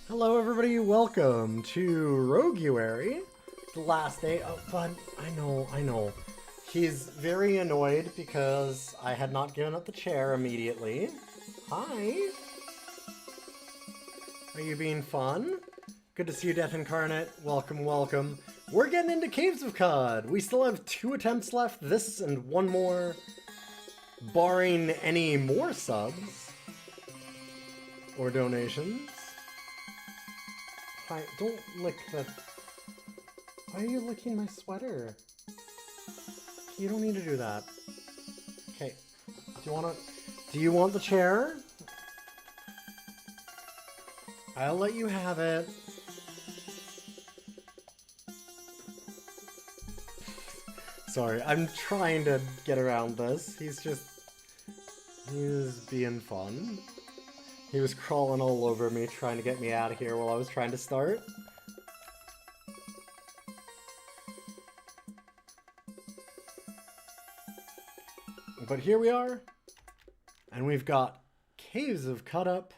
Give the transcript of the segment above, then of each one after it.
Hello everybody, welcome to Roguary. The last day of fun. I know. He's very annoyed because I had not given up the chair immediately. Hi. Are you being fun? Good to see you, Death Incarnate. Welcome, welcome. We're getting into Caves of Cod. We still have 2 attempts left, this and one more, barring any more subs or donations. Hi, don't lick the... Why are you licking my sweater? You don't need to do that. Okay. Do you want the chair? I'll let you have it. Sorry, I'm trying to get around this. He's being fun. He was crawling all over me, trying to get me out of here while I was trying to start. But here we are, and we've got Caves of Cut Up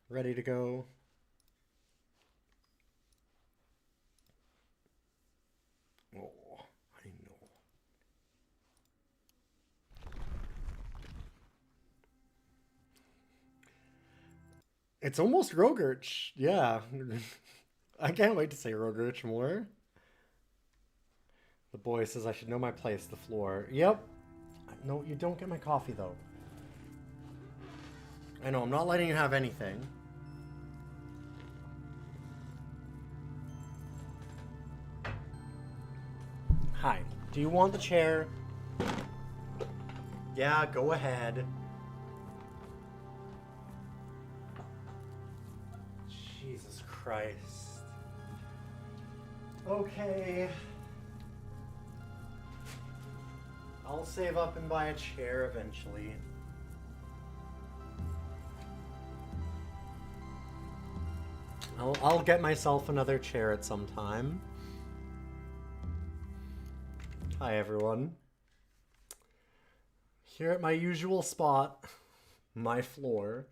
ready to go. Oh, I know. It's almost Roguary, yeah. I can't wait to say Roguary more. The boy says I should know my place, the floor. Yep. No, you don't get my coffee, though. I know, I'm not letting you have anything. Hi. Do you want the chair? Yeah, go ahead. Jesus Christ. Okay. I'll save up and buy a chair eventually. I'll get myself another chair at some time. Hi everyone. Here at my usual spot, my floor.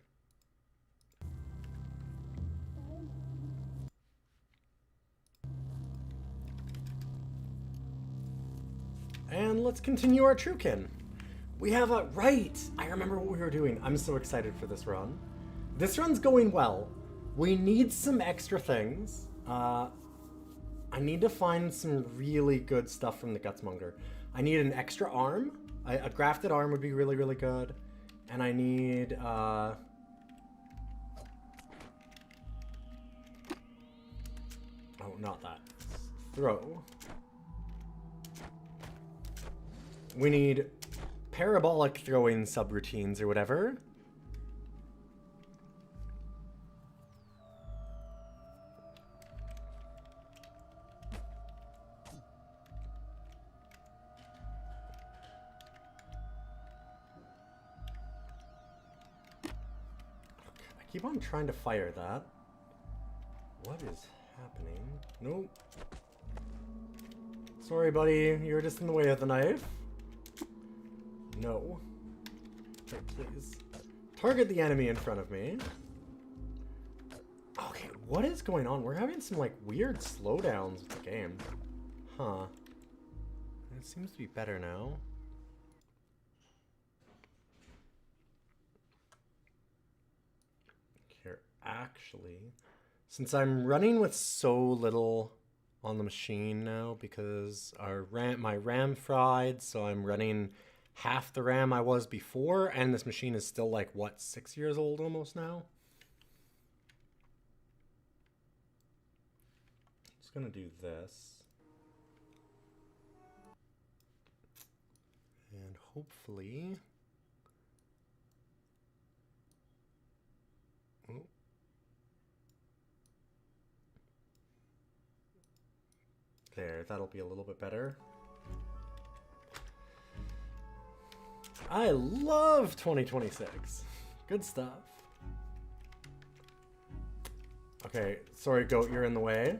And let's continue our Trukin. We have a... Right! I remember what we were doing. I'm so excited for this run. This run's going well. We need some extra things. I need to find some really good stuff from the Gutsmonger. I need an extra arm. A grafted arm would be really, really good. And I need... Oh, not that. Throw. We need parabolic throwing subroutines or whatever. I keep on trying to fire that. What is happening? Nope. Sorry, buddy. You're just in the way of the knife. No. Okay, please. Target the enemy in front of me. Okay, what is going on? We're having some, like, weird slowdowns with the game. Huh. It seems to be better now. Here, actually, since I'm running with so little on the machine now because my RAM fried, so I'm running half the RAM I was before, and this machine is still like, what, 6 years old almost now? Just gonna do this. And hopefully... Oh. There, that'll be a little bit better. I love 2026. Good stuff. Okay, sorry, goat, you're in the way.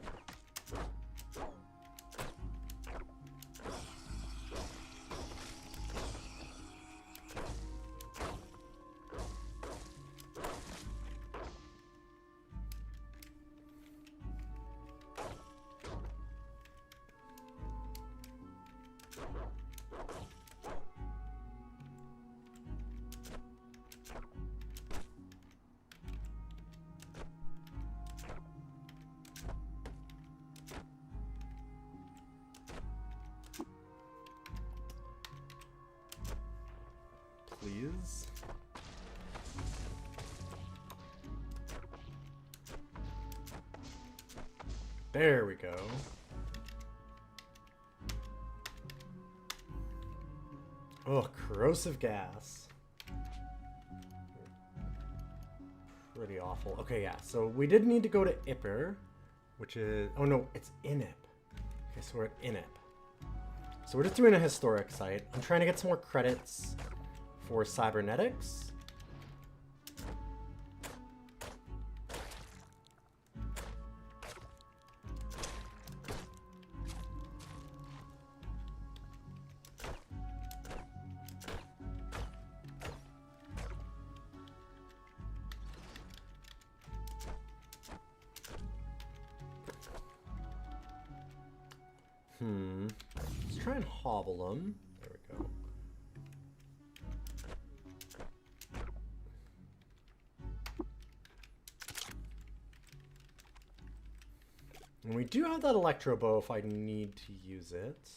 these. There we go. Oh, corrosive gas. Pretty awful. Okay, yeah, so we did need to go to Ipper, which is... Oh, no, it's Inip. Okay, so we're at Inip. So we're just doing a historic site. I'm trying to get some more credits for cybernetics. Let's try and hobble them. There we go. And we do have that electro bow if I need to use it.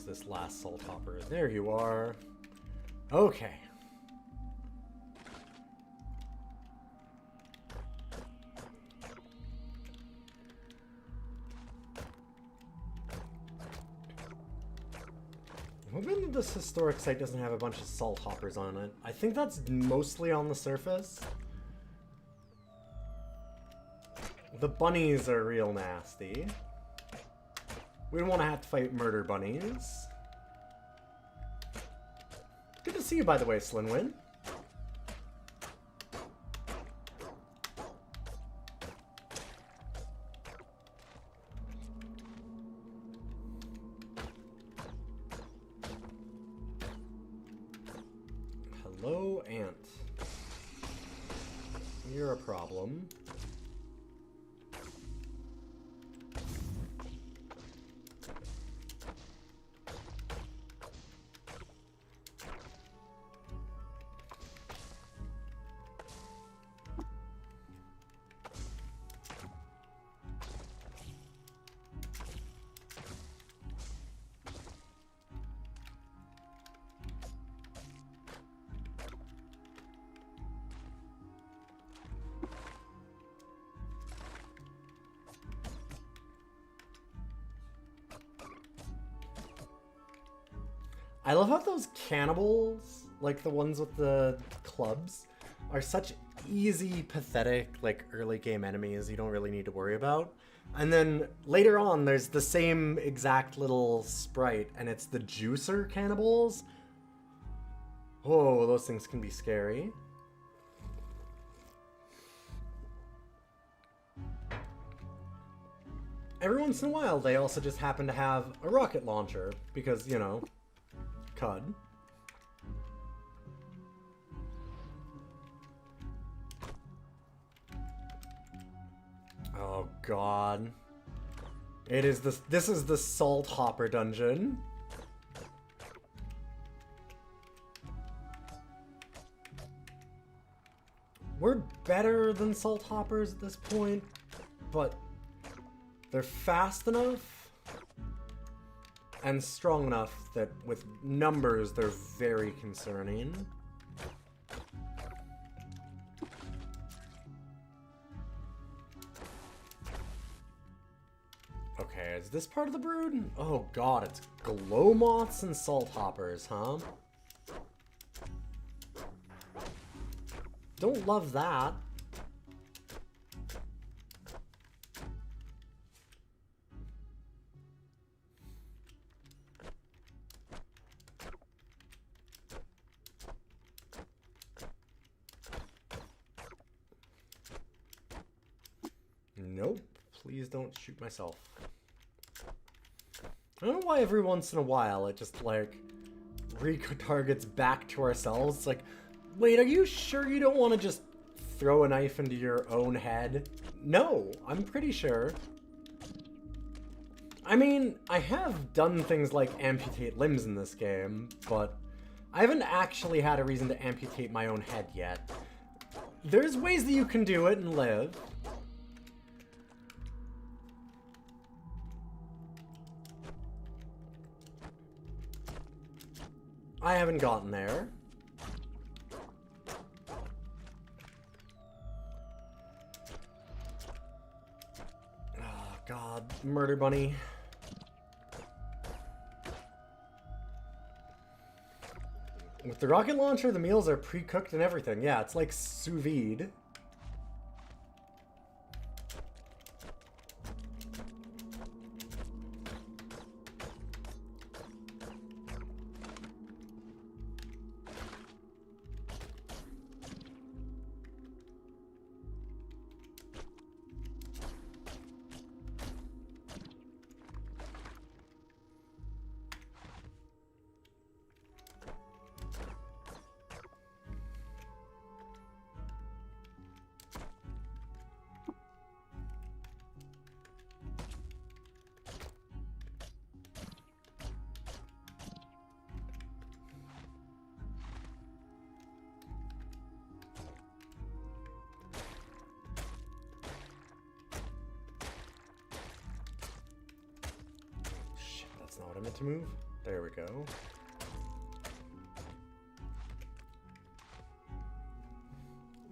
This last salt hopper. There you are. Okay. I'm hoping that this historic site doesn't have a bunch of salt hoppers on it. I think that's mostly on the surface. The bunnies are real nasty. We don't want to have to fight murder bunnies. Good to see you, by the way, Slinwin. Hello, Ant. You're a problem. I love how those cannibals, like the ones with the clubs, are such easy, pathetic, like early game enemies you don't really need to worry about. And then later on, there's the same exact little sprite, and it's the juicer cannibals. Oh, those things can be scary. Every once in a while, they also just happen to have a rocket launcher, because, you know, CUD. Oh god. It is this is the Salt Hopper dungeon. We're better than Salt Hoppers at this point, but they're fast enough and strong enough that with numbers they're very concerning. Okay, is this part of the brood? Oh god, it's glow moths and salt hoppers, huh? Don't love that. Nope. Please don't shoot myself. I don't know why every once in a while it just, like, re-targets back to ourselves. It's like, wait, are you sure you don't want to just throw a knife into your own head? No, I'm pretty sure. I mean, I have done things like amputate limbs in this game, but I haven't actually had a reason to amputate my own head yet. There's ways that you can do it and live. I haven't gotten there. Oh god, murder bunny. With the rocket launcher, the meals are pre-cooked and everything. Yeah, it's like sous vide. That's not what I meant to move. There we go.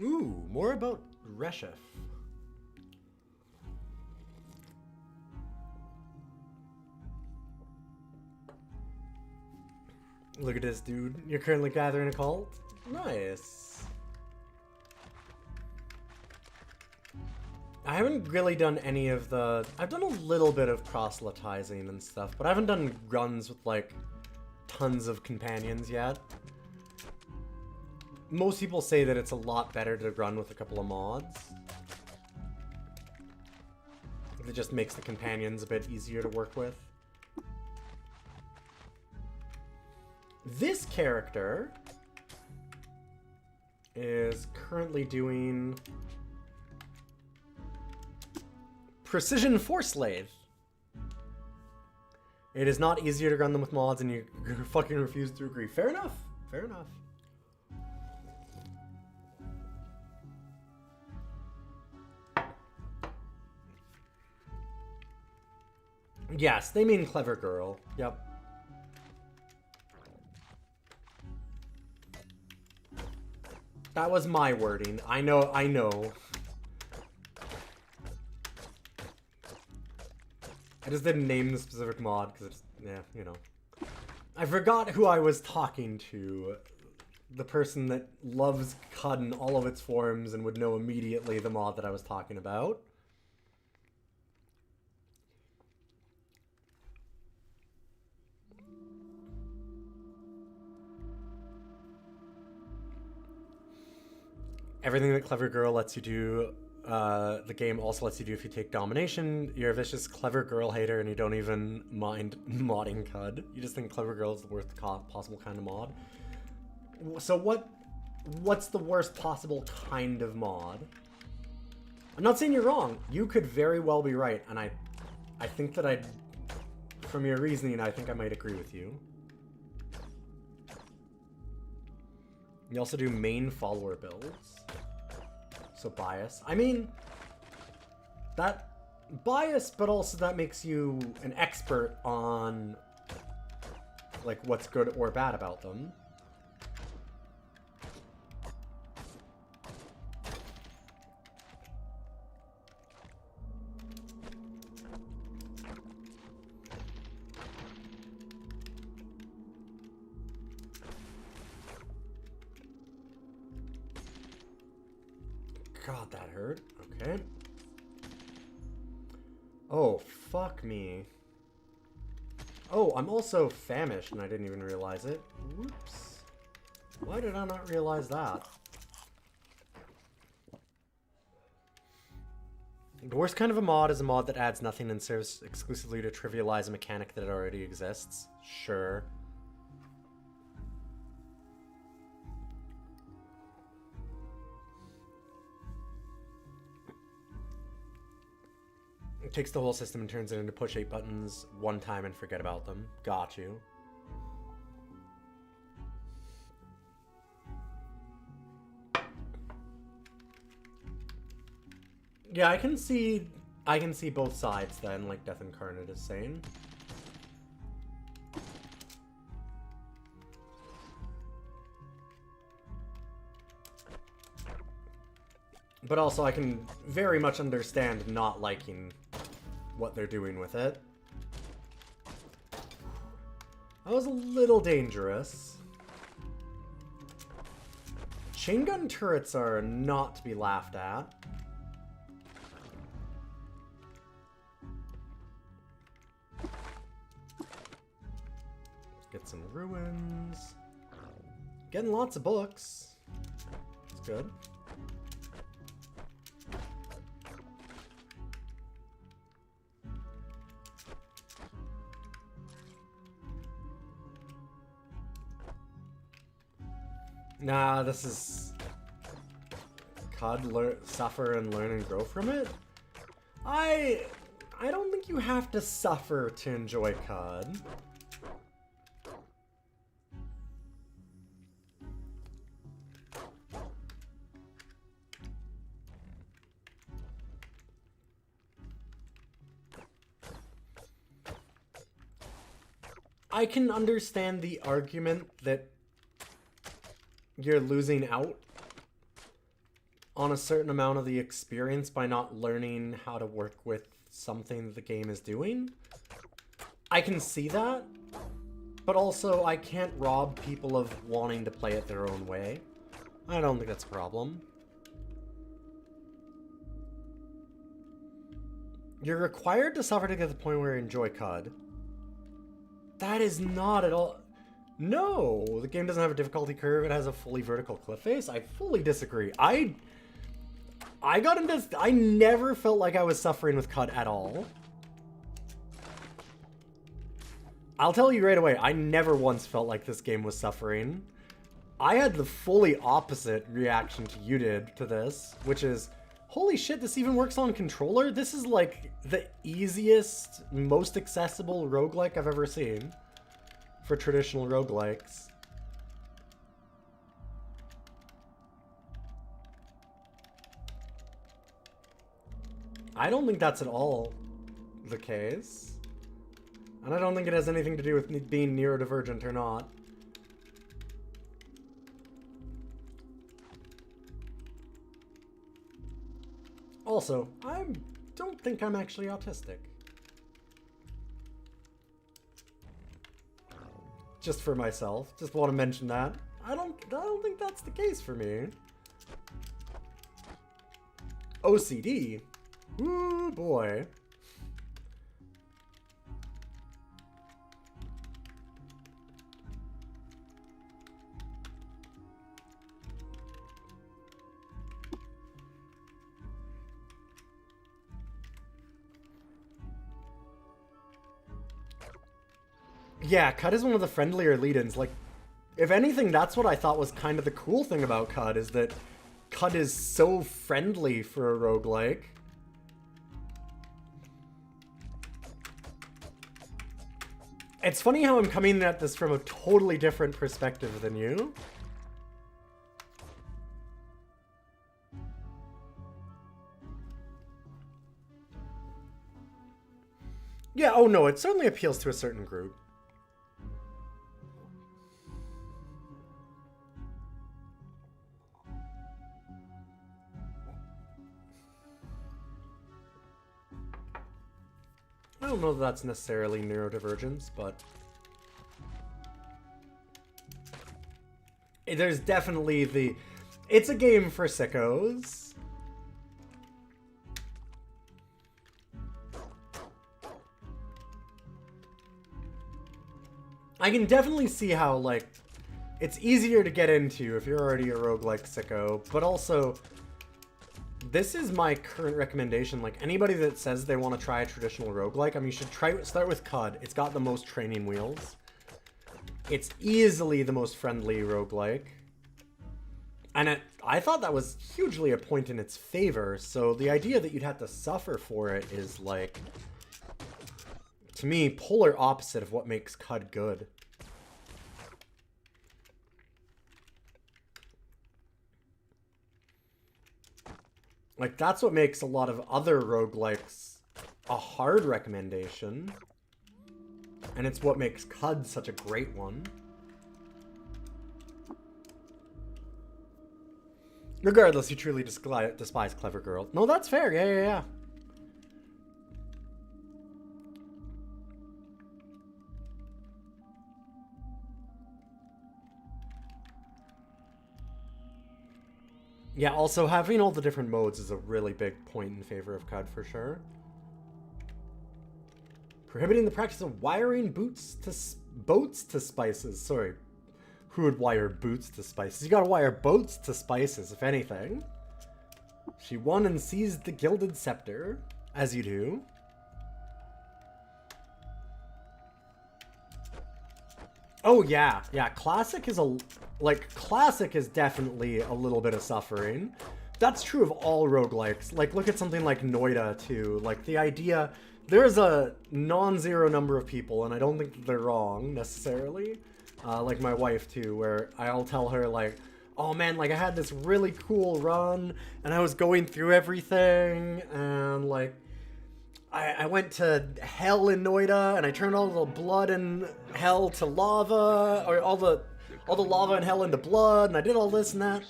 Ooh, more about Reshef. Look at this, dude. You're currently gathering a cult? Nice. I haven't really done any of the... I've done a little bit of proselytizing and stuff, but I haven't done runs with, like, tons of companions yet. Most people say that it's a lot better to run with a couple of mods. It just makes the companions a bit easier to work with. This character is currently doing Precision Force Lathe. It is not easier to run them with mods, and you fucking refuse to agree. Fair enough. Fair enough. Yes, they mean clever girl. Yep. That was my wording. I know, I know. I just didn't name the specific mod because it's, yeah, you know. I forgot who I was talking to. The person that loves CUD in all of its forms and would know immediately the mod that I was talking about. Everything that Clever Girl lets you do, the game also lets you do if you take Domination. You're a vicious Clever Girl hater and you don't even mind modding CUD. You just think Clever Girl is the worst possible kind of mod. So what's the worst possible kind of mod? I'm not saying you're wrong. You could very well be right, and I think that from your reasoning, I think I might agree with you. You also do main follower builds. So bias. I mean, that bias, but also that makes you an expert on like what's good or bad about them. God, that hurt. Okay. Oh, fuck me. Oh, I'm also famished and I didn't even realize it. Whoops. Why did I not realize that? The worst kind of a mod is a mod that adds nothing and serves exclusively to trivialize a mechanic that already exists. Sure. It takes the whole system and turns it into push 8 buttons one time and forget about them. Got you. Yeah, I can see both sides then, like Death Incarnate is saying. But also I can very much understand not liking what they're doing with it. That was a little dangerous. Chain gun turrets are not to be laughed at. Get some ruins. Getting lots of books. That's good. Nah, this is... CUD, suffer and learn and grow from it? I don't think you have to suffer to enjoy CUD. I can understand the argument that you're losing out on a certain amount of the experience by not learning how to work with something that the game is doing. I can see that, but also I can't rob people of wanting to play it their own way. I don't think that's a problem. You're required to suffer to get to the point where you enjoy CUD. That is not at all... No, the game doesn't have a difficulty curve. It has a fully vertical cliff face. I fully disagree. I got into... I never felt like I was suffering with CUD at all. I'll tell you right away, I never once felt like this game was suffering. I had the fully opposite reaction to you did to this, which is, holy shit, this even works on controller? This is like the easiest, most accessible roguelike I've ever seen. For traditional roguelikes. I don't think that's at all the case. And I don't think it has anything to do with being neurodivergent or not. Also, I don't think I'm actually autistic. Just for myself. Just want to mention that. I don't think that's the case for me. OCD? Ooh, boy. Yeah, CUD is one of the friendlier lead-ins. Like, if anything, that's what I thought was kind of the cool thing about CUD, is that CUD is so friendly for a roguelike. It's funny how I'm coming at this from a totally different perspective than you. Yeah, oh no, it certainly appeals to a certain group. I don't know that that's necessarily neurodivergence, but there's definitely the... It's a game for sickos. I can definitely see how, like, it's easier to get into if you're already a roguelike sicko, but also... This is my current recommendation. Like, anybody that says they want to try a traditional roguelike, I mean, you should start with CUD. It's got the most training wheels. It's easily the most friendly roguelike. And I thought that was hugely a point in its favor, so the idea that you'd have to suffer for it is, like, to me, polar opposite of what makes CUD good. Like, that's what makes a lot of other roguelikes a hard recommendation. And it's what makes CUD such a great one. Regardless, you truly despise Clever Girl. No, that's fair. Yeah. Yeah, also having all the different modes is a really big point in favor of CUD for sure. Prohibiting the practice of wiring boats to spices. Sorry. Who would wire boots to spices? You gotta wire boats to spices, if anything. She won and seized the gilded scepter, as you do. Oh yeah, classic is classic is definitely a little bit of suffering. That's true of all roguelikes. Like, look at something like Noida too. Like, the idea, there's a non-zero number of people, and I don't think they're wrong necessarily. Like my wife too, where I'll tell her like, oh man, like I had this really cool run and I was going through everything and like I went to hell in Noida and I turned all the blood in hell to lava, or all the lava in hell into blood, and I did all this and that,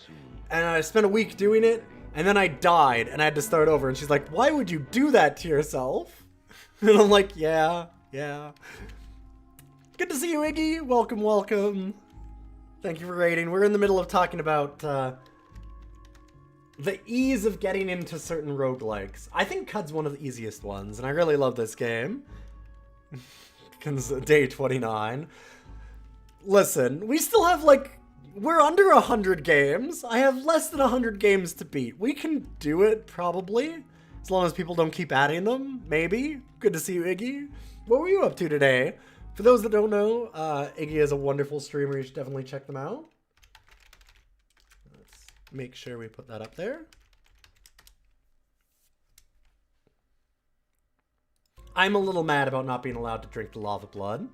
and I spent a week doing it, and then I died and I had to start over. And she's like, why would you do that to yourself? And I'm like, yeah. Good to see you, Iggy. Welcome. Thank you for raiding. We're in the middle of talking about the ease of getting into certain roguelikes. I think CUD's one of the easiest ones, and I really love this game. Day 29. Listen, we still have, like, we're under 100 games. I have less than 100 games to beat. We can do it, probably. As long as people don't keep adding them, maybe. Good to see you, Iggy. What were you up to today? For those that don't know, Iggy is a wonderful streamer. You should definitely check them out. Let's make sure we put that up there. I'm a little mad about not being allowed to drink the lava blood.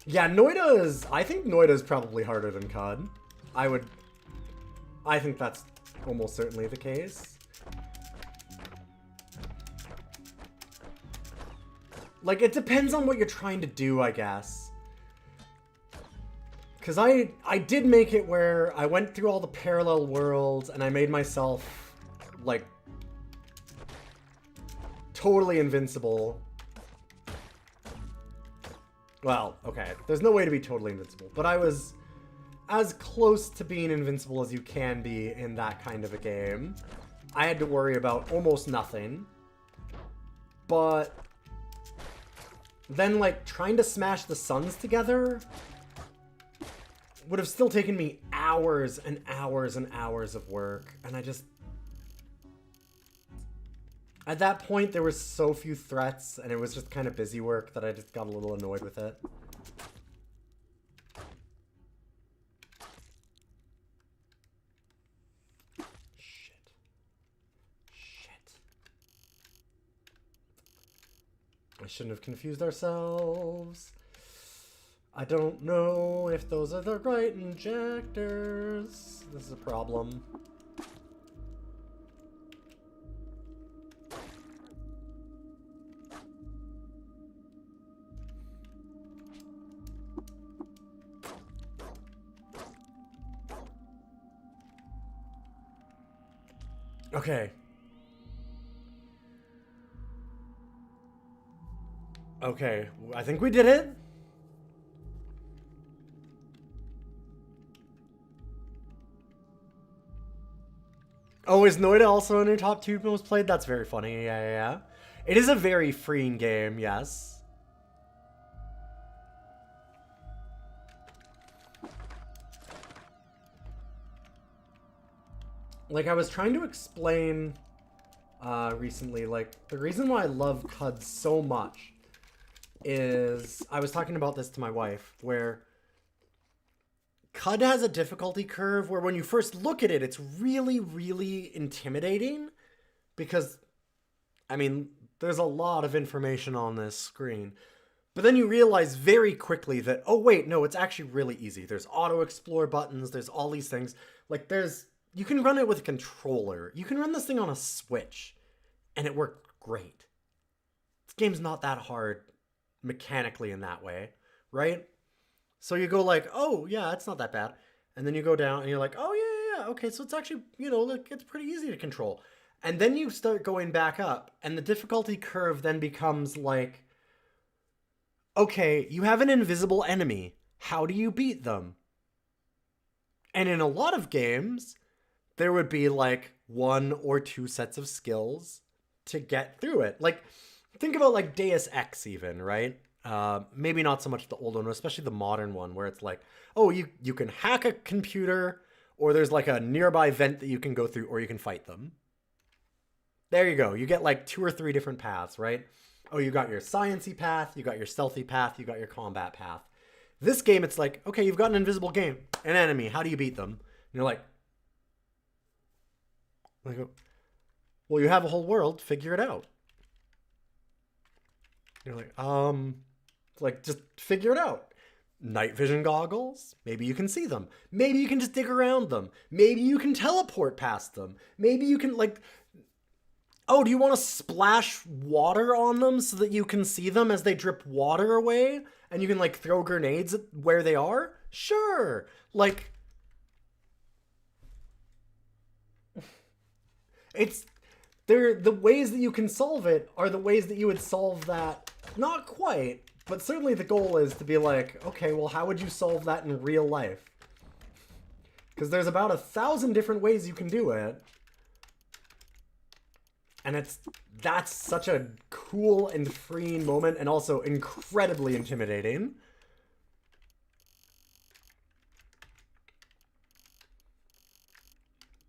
Yeah, I think Noida is probably harder than CUD. I think that's almost certainly the case. Like, it depends on what you're trying to do, I guess. Because I did make it where I went through all the parallel worlds and I made myself, like, totally invincible. Well, okay, there's no way to be totally invincible, but I was as close to being invincible as you can be in that kind of a game. I had to worry about almost nothing. But then, like, trying to smash the suns together would have still taken me hours and hours and hours of work. And I just... At that point, there were so few threats, and it was just kind of busy work that I just got a little annoyed with it. I shouldn't have confused ourselves. I don't know if those are the right injectors. This is a problem. Okay. Okay, I think we did it. Oh, is Noida also in your top 2 most played? That's very funny. Yeah. It is a very freeing game, yes. Like, I was trying to explain recently, like, the reason why I love CUD so much is I was talking about this to my wife, where CUD has a difficulty curve where when you first look at it, it's really, really intimidating because, I mean, there's a lot of information on this screen. But then you realize very quickly that, oh wait, no, it's actually really easy. There's auto explore buttons, there's all these things. Like you can run it with a controller. You can run this thing on a Switch, and it worked great. This game's not that hard mechanically in that way, right? So you go like, oh yeah, it's not that bad. And then you go down and you're like, oh yeah, okay, so it's actually, like it's pretty easy to control. And then you start going back up, and the difficulty curve then becomes like, okay, you have an invisible enemy. How do you beat them? And in a lot of games, there would be like 1 or 2 sets of skills to get through it. Like, think about like Deus Ex even, right? Maybe not so much the old one, especially the modern one, where it's like, oh, you can hack a computer, or there's like a nearby vent that you can go through, or you can fight them. There you go. You get like 2 or 3 different paths, right? Oh, you got your sciencey path, you got your stealthy path, you got your combat path. This game, it's like, okay, you've got an invisible an enemy. How do you beat them? And you're like, well, you have a whole world. Figure it out. You're like, it's like, just figure it out. Night vision goggles. Maybe you can see them. Maybe you can just dig around them. Maybe you can teleport past them. Maybe you can like, oh, do you want to splash water on them so that you can see them as they drip water away? And you can, like, throw grenades at where they are? Sure. Like, the ways that you can solve it are the ways that you would solve that. Not quite, but certainly the goal is to be like, okay, well, how would you solve that in real life? Because there's about 1,000 different ways you can do it. And that's such a cool and freeing moment, and also incredibly intimidating.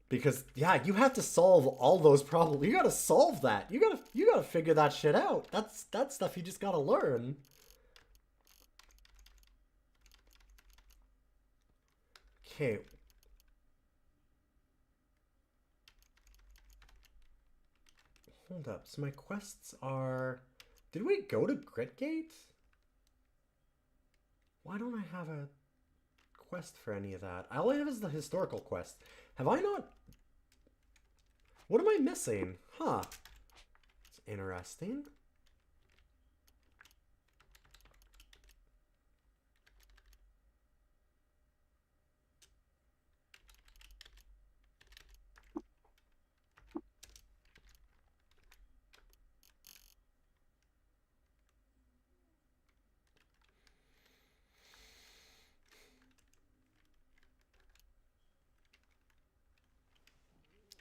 Because yeah, you have to solve all those problems. You gotta solve that. You gotta figure that shit out. That's stuff you just gotta learn. Okay. Hold up. So my quests are... Did we go to Gritgate? Why don't I have a quest for any of that? All I have is the historical quest. Have I not... What am I missing? Huh. It's interesting.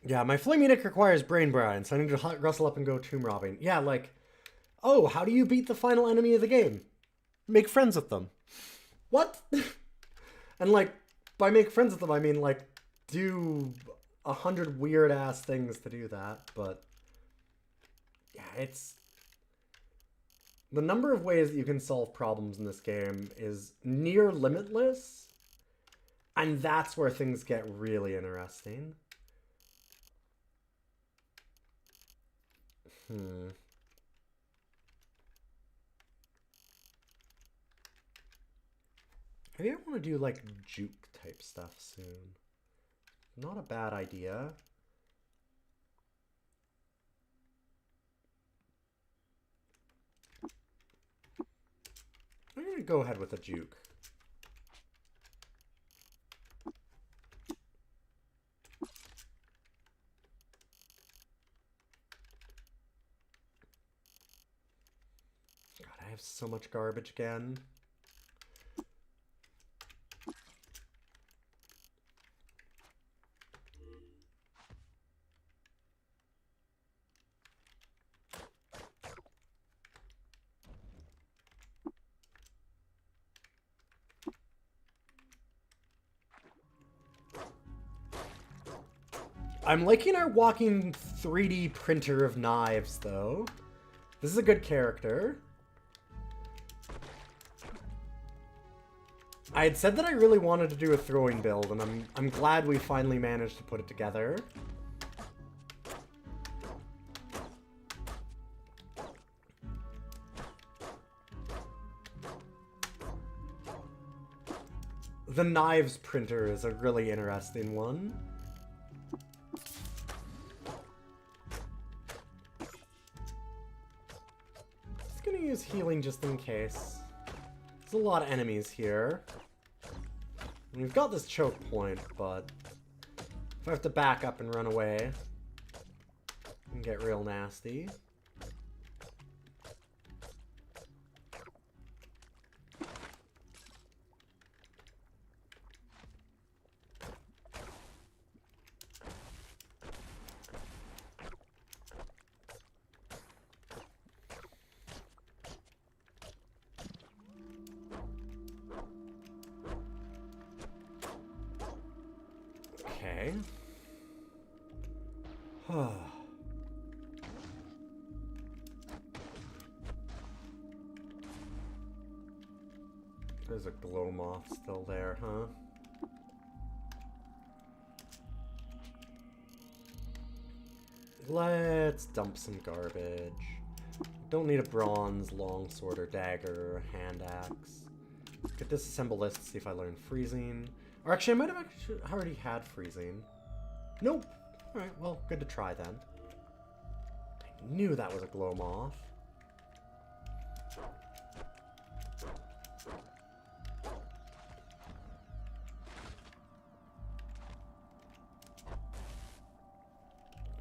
Yeah, my flaming dick requires brain brine, so I need to rustle up and go tomb robbing. Yeah, like, oh, how do you beat the final enemy of the game? Make friends with them. What? And like, by make friends with them, I mean like, do 100 weird ass things to do that, but yeah, it's... The number of ways that you can solve problems in this game is near limitless, and that's where things get really interesting. Maybe I want to do like juke type stuff soon. Not a bad idea. I'm gonna go ahead with a juke. God, I have so much garbage again. I'm liking our walking 3D printer of knives, though. This is a good character. I had said that I really wanted to do a throwing build, and I'm glad we finally managed to put it together. The knives printer is a really interesting one. Just gonna use healing just in case. There's a lot of enemies here. We've got this choke point, but if I have to back up and run away, it can get real nasty. Okay. There's a glow moth still there, huh? Let's dump some garbage. Don't need a bronze longsword or dagger or hand axe. Get disassemble this to see if I learn freezing. Or actually, I might have actually already had freezing. Nope. Alright, well, good to try then. I knew that was a glow moth.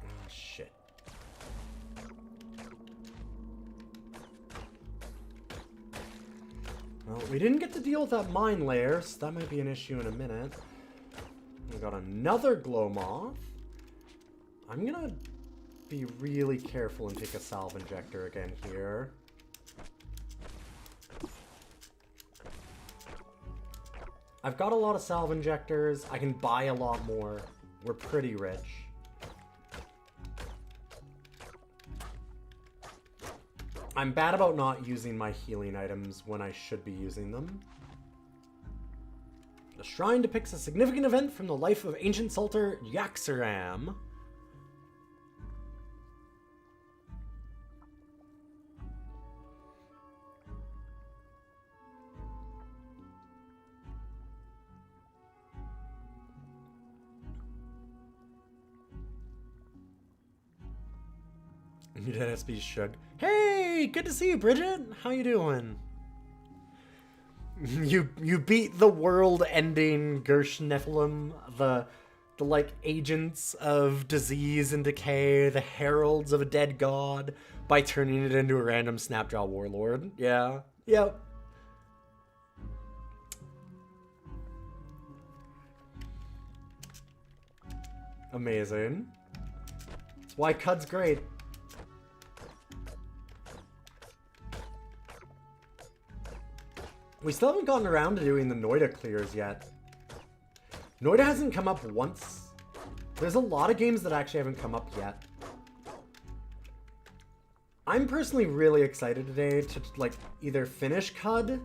Oh, shit. Well, we didn't get to deal with that mine layer, so that might be an issue in a minute. We got another glow moth. I'm gonna be really careful and take a salve injector again here. I've got a lot of salve injectors. I can buy a lot more. We're pretty rich. I'm bad about not using my healing items when I should be using them. The shrine depicts a significant event from the life of ancient Sultan Yaxaram. SB Shug. Hey, good to see you, Bridget. How you doing? You beat the world-ending Gersh Nephilim, the like agents of disease and decay, the heralds of a dead god, by turning it into a random Snapjaw warlord. Yeah. Yep. Amazing. That's why Cud's great. We still haven't gotten around to doing the Noida clears yet. Noida hasn't come up once. There's a lot of games that actually haven't come up yet. I'm personally really excited today to like either finish Cud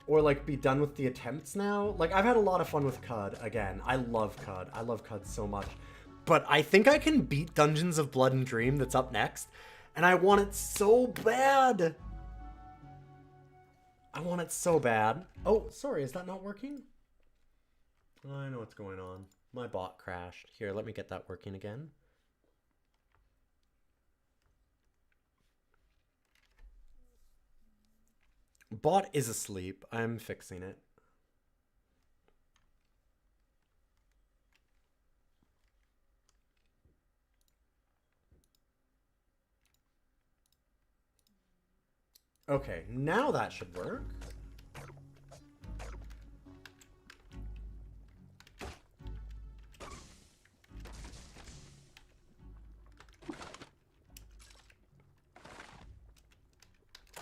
or like be done with the attempts now. Like I've had a lot of fun with Cud again. I love Cud. I love Cud so much. But I think I can beat Dungeons of Blood and Dream that's up next. And I want it so bad. I want it so bad. Oh, sorry, is that not working? I know what's going on. My bot crashed. Here, let me get that working again. Bot is asleep. I'm fixing it. Okay, now that should work.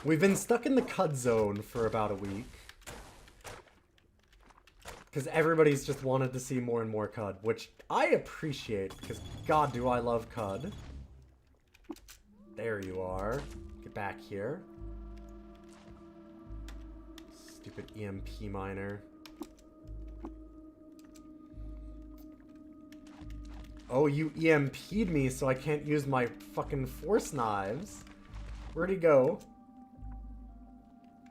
We've been stuck in the Cud zone for about a week. Because everybody's just wanted to see more and more Cud, which I appreciate, because God do I love Cud. There you are. Get back here. Stupid EMP miner. Oh, you EMP'd me, so I can't use my fucking force knives. Where'd he go?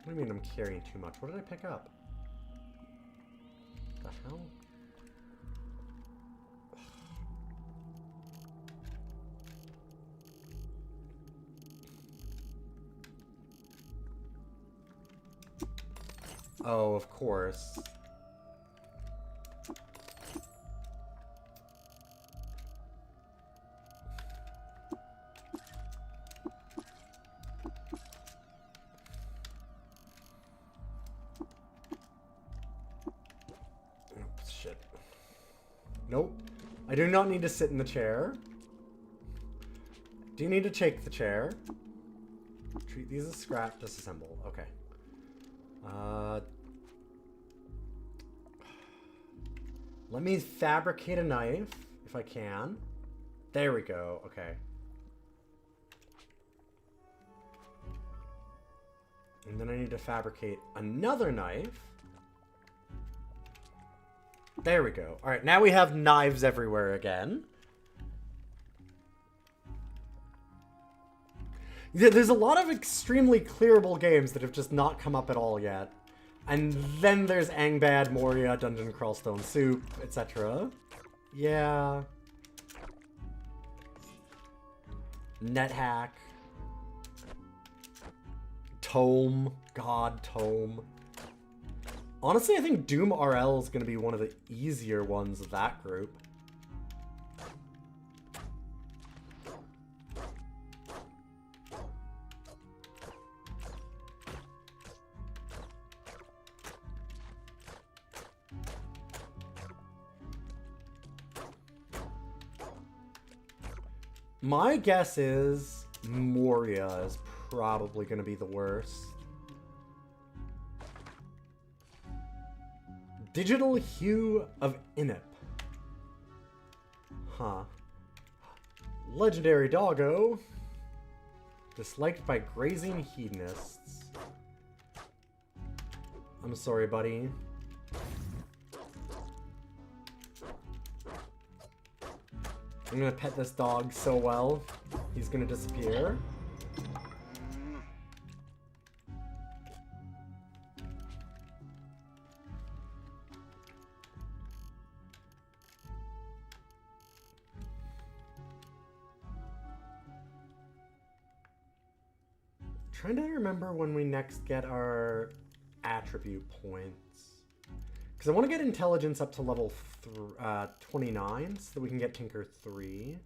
What do you mean I'm carrying too much? What did I pick up? What the hell? Oh, of course. Oops, shit. Nope. I do not need to sit in the chair. Do you need to take the chair? Treat these as scrap, disassemble. Okay. Let me fabricate a knife, if I can. There we go, okay. And then I need to fabricate another knife. There we go. Alright, now we have knives everywhere again. Yeah, there's a lot of extremely clearable games that have just not come up at all yet. And then there's Angbad, Moria, Dungeon Crawl, Stone Soup, etc. Yeah. NetHack. Tome. God, Tome. Honestly, I think Doom RL is going to be one of the easier ones of that group. My guess is Moria is probably going to be the worst. Digital Hue of Inip. Huh. Legendary Doggo. Disliked by grazing hedonists. I'm sorry, buddy. I'm gonna pet this dog so well. He's gonna disappear. Trying to remember when we next get our attribute points. Because I want to get intelligence up to level 29 so that we can get Tinker 3.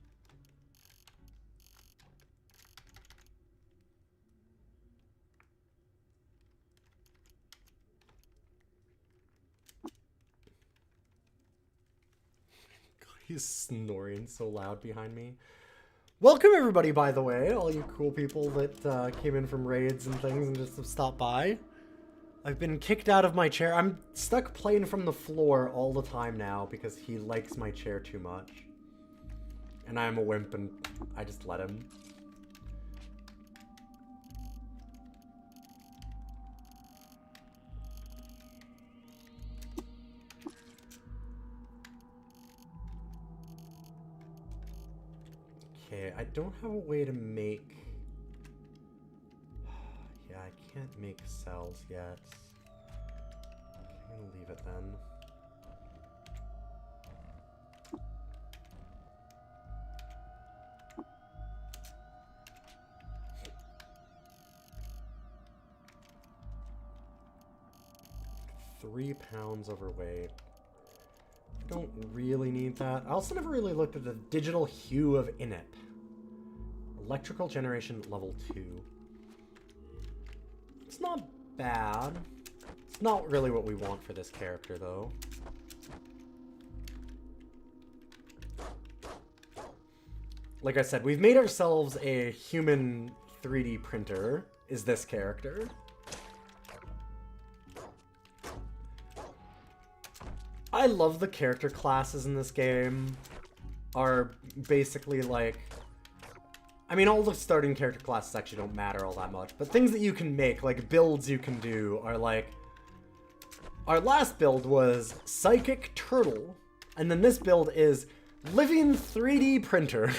God, he's snoring so loud behind me. Welcome everybody, by the way, all you cool people that came in from raids and things and just have stopped by. I've been kicked out of my chair. I'm stuck playing from the floor all the time now because he likes my chair too much. And I'm a wimp and I just let him. Okay, I don't have a way to make... Yeah, I can't make cells yet. I'm gonna leave it then. £3 overweight. I don't really need that. I also never really looked at the digital hue of Inip. Electrical generation level 2. It's not bad. It's not really what we want for this character, though. Like I said, we've made ourselves a human 3D printer, is this character. I love the character classes in this game. Are basically like... I mean, all the starting character classes actually don't matter all that much, but things that you can make, like builds you can do, are like Our last build was Psychic Turtle, and then this build is Living 3D Printer.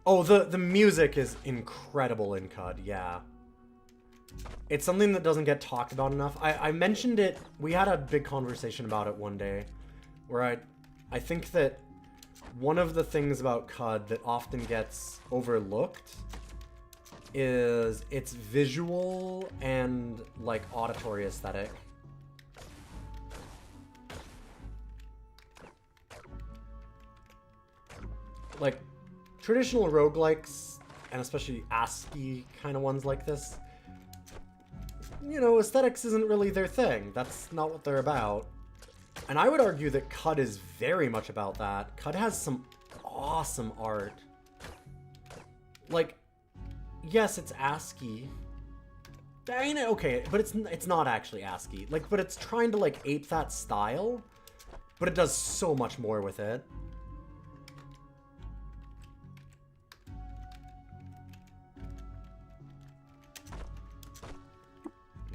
Oh, the music is incredible in CUD, yeah. It's something that doesn't get talked about enough. I mentioned it, we had a big conversation about it one day, where I think that one of the things about CUD that often gets overlooked is its visual and, like, auditory aesthetic. Like, traditional roguelikes, and especially ASCII kind of ones like this, you know, aesthetics isn't really their thing. That's not what they're about. And I would argue that CUD is very much about that. CUD has some awesome art. Like, yes, it's ASCII. I mean, okay, but it's not actually ASCII. Like, but it's trying to, like, ape that style, but it does so much more with it.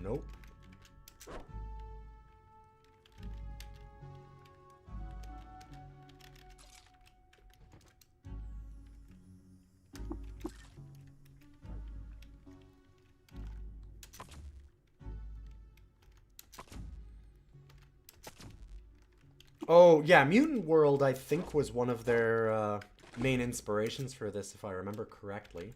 Nope. Oh, yeah, Mutant World, I think, was one of their main inspirations for this, if I remember correctly.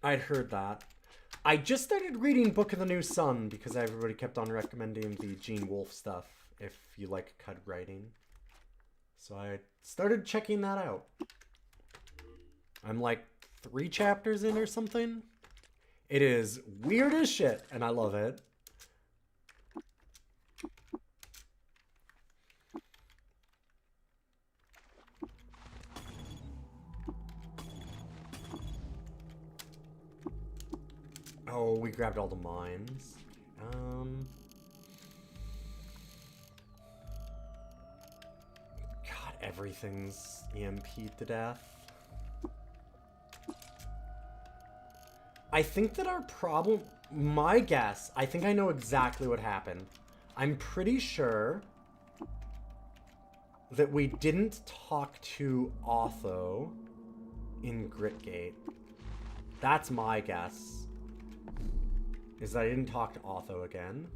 I'd heard that. I just started reading Book of the New Sun because everybody kept on recommending the Gene Wolfe stuff, if you like CUD writing. So I started checking that out. I'm like 3 chapters in or something. It is weird as shit, and I love it. Oh, we grabbed all the mines. God, everything's EMP'd to death. I think that our problem... My guess, I think I know exactly what happened. I'm pretty sure that we didn't talk to Otho in Gritgate. That's my guess. Is that I didn't talk to Otho again.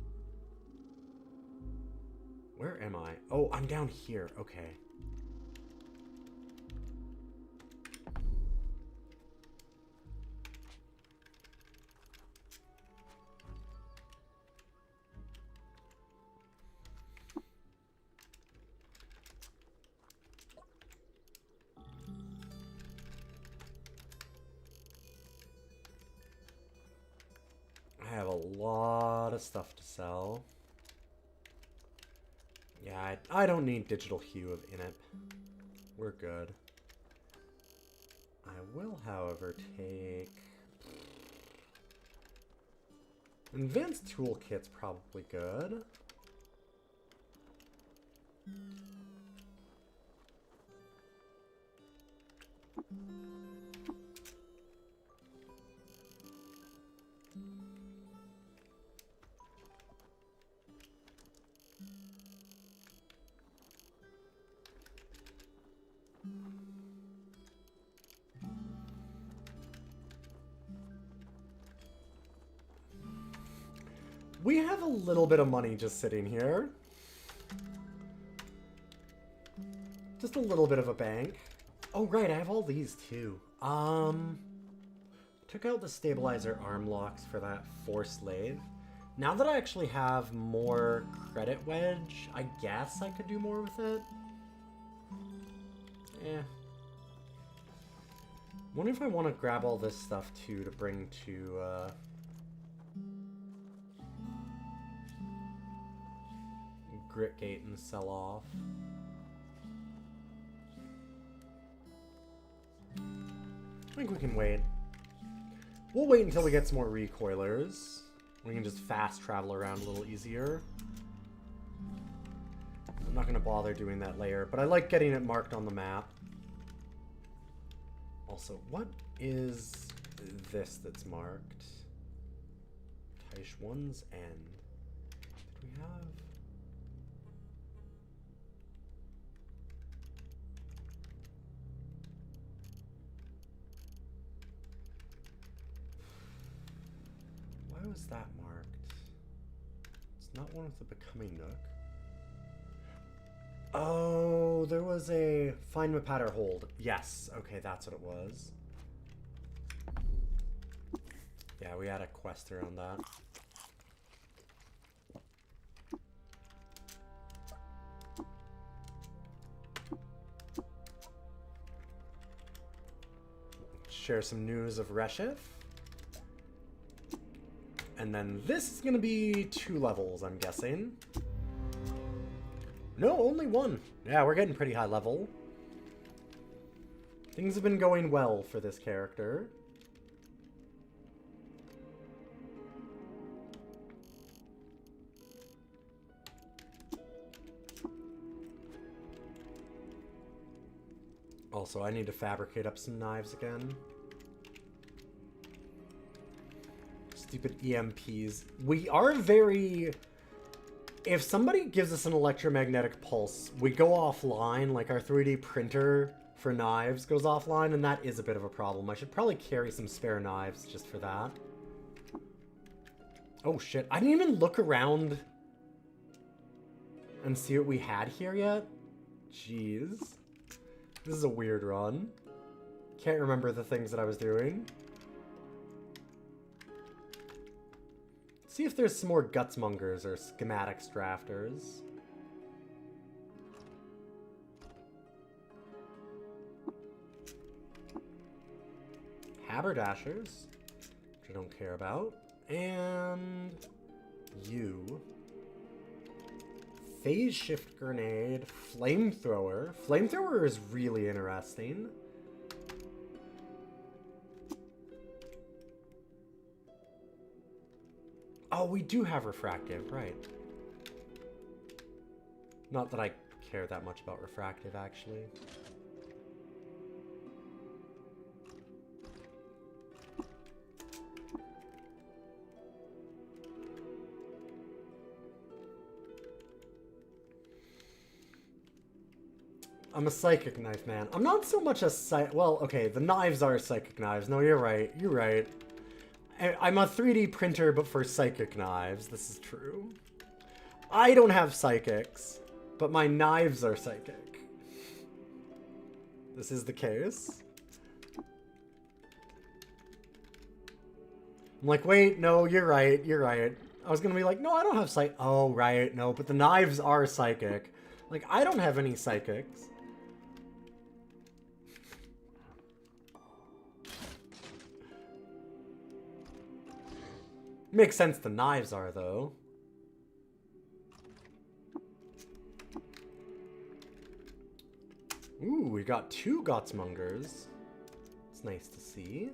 Where am I? Oh, I'm down here. Okay. I have a lot of stuff to sell. Yeah, I don't need digital hue of init. We're good. I will, however, take... Advanced toolkit's probably good. We have a little bit of money just sitting here. Just a little bit of a bank. Oh, right, I have all these too. Took out the stabilizer arm locks for that force slave. Now that I actually have more credit wedge, I guess I could do more with it. Eh. Wonder if I want to grab all this stuff too to bring to, Gritgate and sell off. I think we can wait. We'll wait until we get some more recoilers. We can just fast travel around a little easier. And not going to bother doing that layer, but I like getting it marked on the map. Also, what is this that's marked? Taish 1's end. Did we have... Why was that marked? It's not one with the Becoming Nook. Oh, there was a Find Mapatter Hold. Yes, okay, that's what it was. Yeah, we had a quest around that. Share some news of Reshith. And then this is going to be 2 levels, I'm guessing. No, only 1. Yeah, we're getting pretty high level. Things have been going well for this character. Also, I need to fabricate up some knives again. Stupid EMPs. We are very... If somebody gives us an electromagnetic pulse, we go offline, like our 3D printer for knives goes offline, and that is a bit of a problem. I should probably carry some spare knives just for that. Oh shit, I didn't even look around and see what we had here yet. Jeez. This is a weird run. Can't remember the things that I was doing. See if there's some more gutsmongers or schematics drafters. Haberdashers, which I don't care about. And you. Phase shift grenade, flamethrower. Flamethrower is really interesting. Oh, we do have refractive, right. Not that I care that much about refractive, actually. I'm a psychic knife man. I'm not so much a well, okay, the knives are psychic knives. No, you're right. You're right. I'm a 3D printer, but for psychic knives. This is true. I don't have psychics, but my knives are psychic. This is the case. I'm like, wait, no, you're right. You're right. I was going to be like, no, I don't have psych. Oh, right. No, but the knives are psychic. Like, I don't have any psychics. Makes sense the knives are, though. Ooh, we got 2 Gotsmongers. It's nice to see.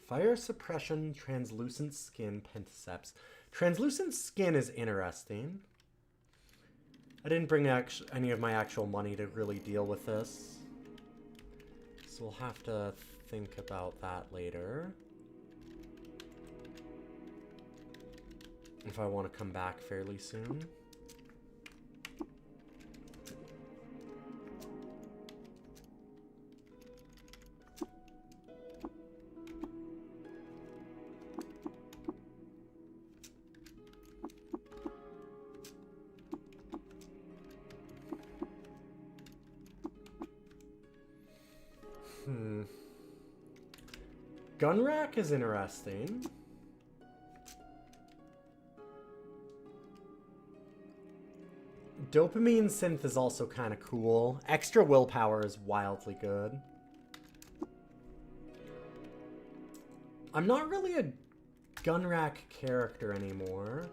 Fire suppression, translucent skin, pentaceps. Translucent skin is interesting. I didn't bring any of my actual money to really deal with this. So we'll have to think about that later. If I want to come back fairly soon. Gun rack is interesting. Dopamine synth is also kind of cool. Extra willpower is wildly good. I'm not really a gun rack character anymore.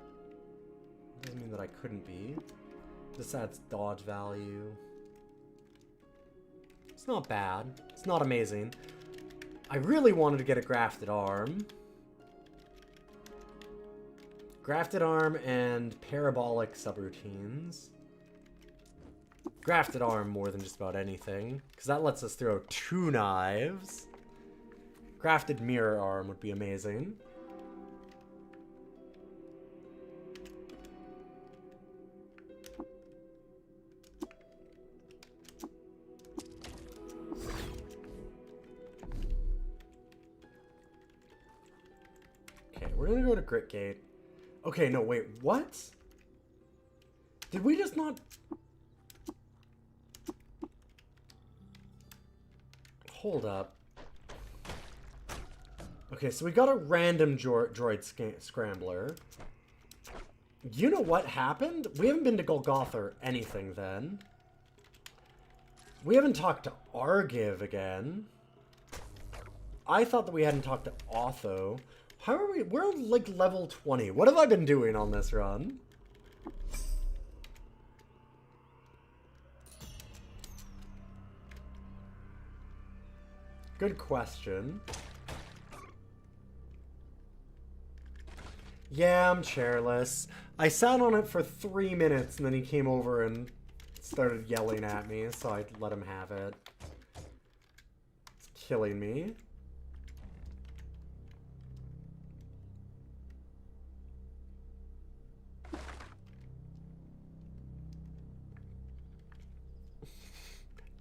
Doesn't mean that I couldn't be. This adds dodge value. It's not bad. It's not amazing. I really wanted to get a grafted arm. Grafted arm and parabolic subroutines. Grafted arm more than just about anything, because that lets us throw 2 knives. Grafted mirror arm would be amazing. Okay, we're gonna go to Grit Gate. Okay, no, wait, what? Did we just not... Hold up. Okay, so we got a random droid scrambler. You know what happened? We haven't been to Golgotha or anything then. We haven't talked to Argiv again. I thought that we hadn't talked to Otho. How are we? We're like level 20. What have I been doing on this run? Good question. Yeah, I'm chairless. I sat on it for 3 minutes and then he came over and started yelling at me, so I let him have it. It's killing me.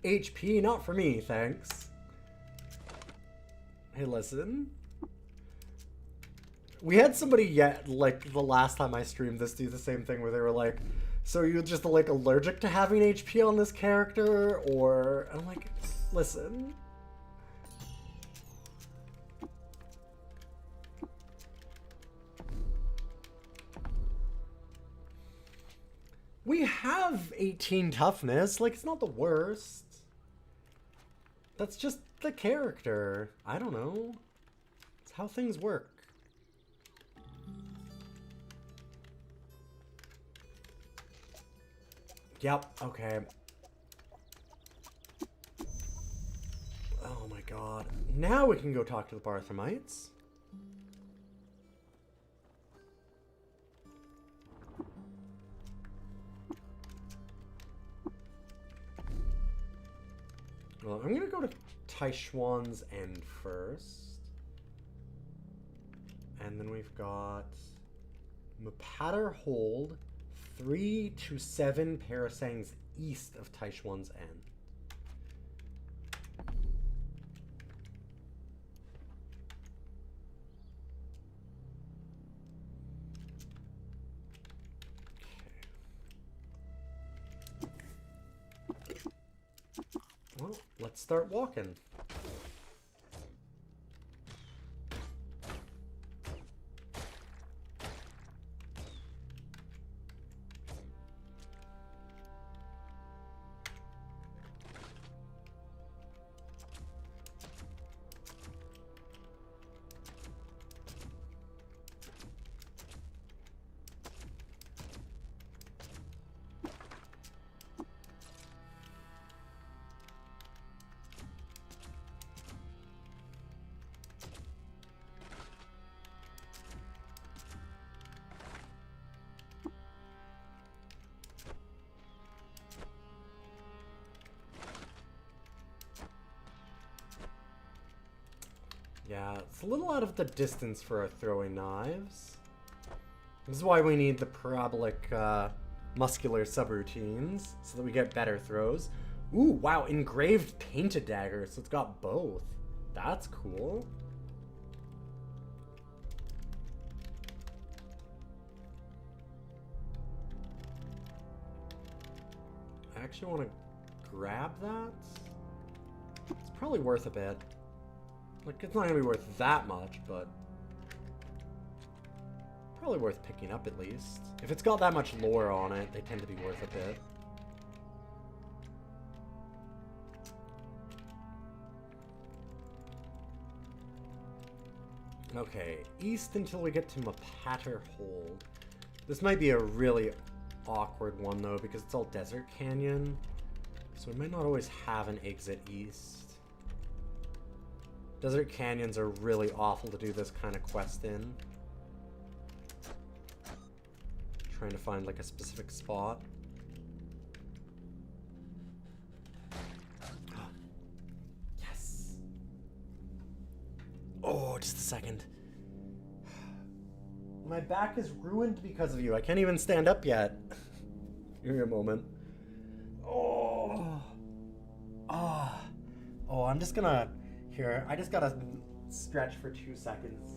HP, not for me, thanks. Hey, listen. We had somebody yet, like, the last time I streamed this, do the same thing where they were like, so you're just, like, allergic to having HP on this character? Or, I'm like, listen. We have 18 toughness, like, it's not the worst. That's just the character. I don't know. It's how things work. Yep, okay. Oh my god. Now we can go talk to the Barthamites. Well, I'm gonna go to Taishuan's End first. And then we've got Mapatar Hold, 3 to 7 parasangs east of Taishuan's End. Well, let's start walking. Yeah, it's a little out of the distance for our throwing knives. This is why we need the parabolic muscular subroutines, so that we get better throws. Ooh, wow, engraved painted dagger, so it's got both. That's cool. I actually want to grab that. It's probably worth a bit. Like, it's not going to be worth that much, but probably worth picking up at least. If it's got that much lore on it, they tend to be worth a bit. Okay, east until we get to Mapatar Hold. This might be a really awkward one though because it's all desert canyon. So we might not always have an exit east. Desert canyons are really awful to do this kind of quest in. Trying to find like a specific spot. Yes. Oh, just a second. My back is ruined because of you. I can't even stand up yet. Give me a moment. Oh. Oh. Oh, I'm just gonna... Here, I just gotta stretch for 2 seconds.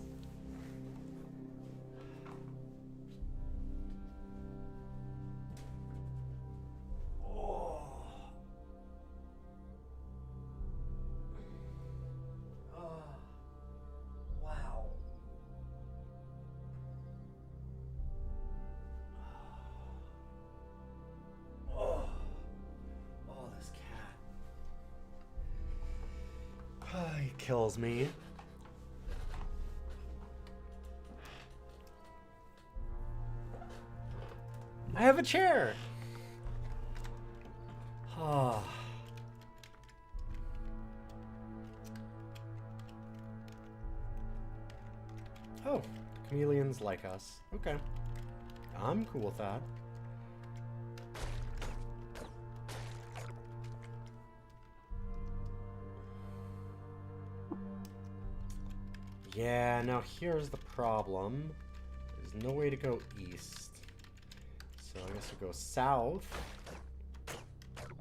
He kills me. I have a chair. Oh, chameleons like us. Okay. I'm cool with that. Yeah, now here's the problem. There's no way to go east. So I guess we'll go south. Fuck.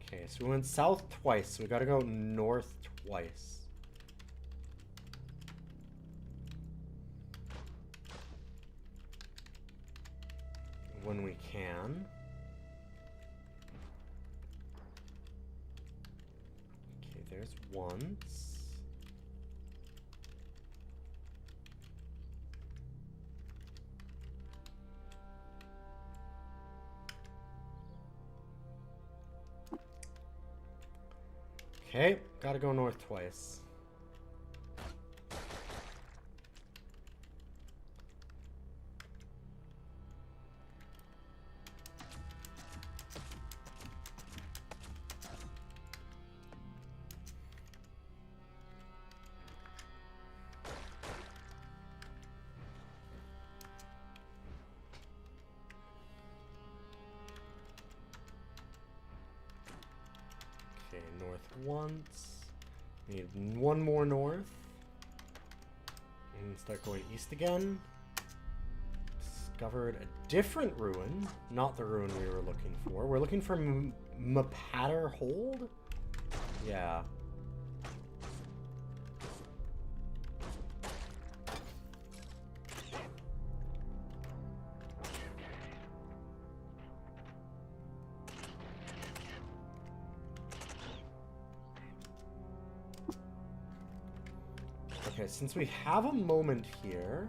Okay, so we went south twice, so we gotta go north twice. When we can. Okay, there's once. Okay, gotta go north twice. Okay, north once. Need one more north. And start going east again. Discovered a different ruin. Not the ruin we were looking for. We're looking for Mapatter Hold? Yeah. Okay, since we have a moment here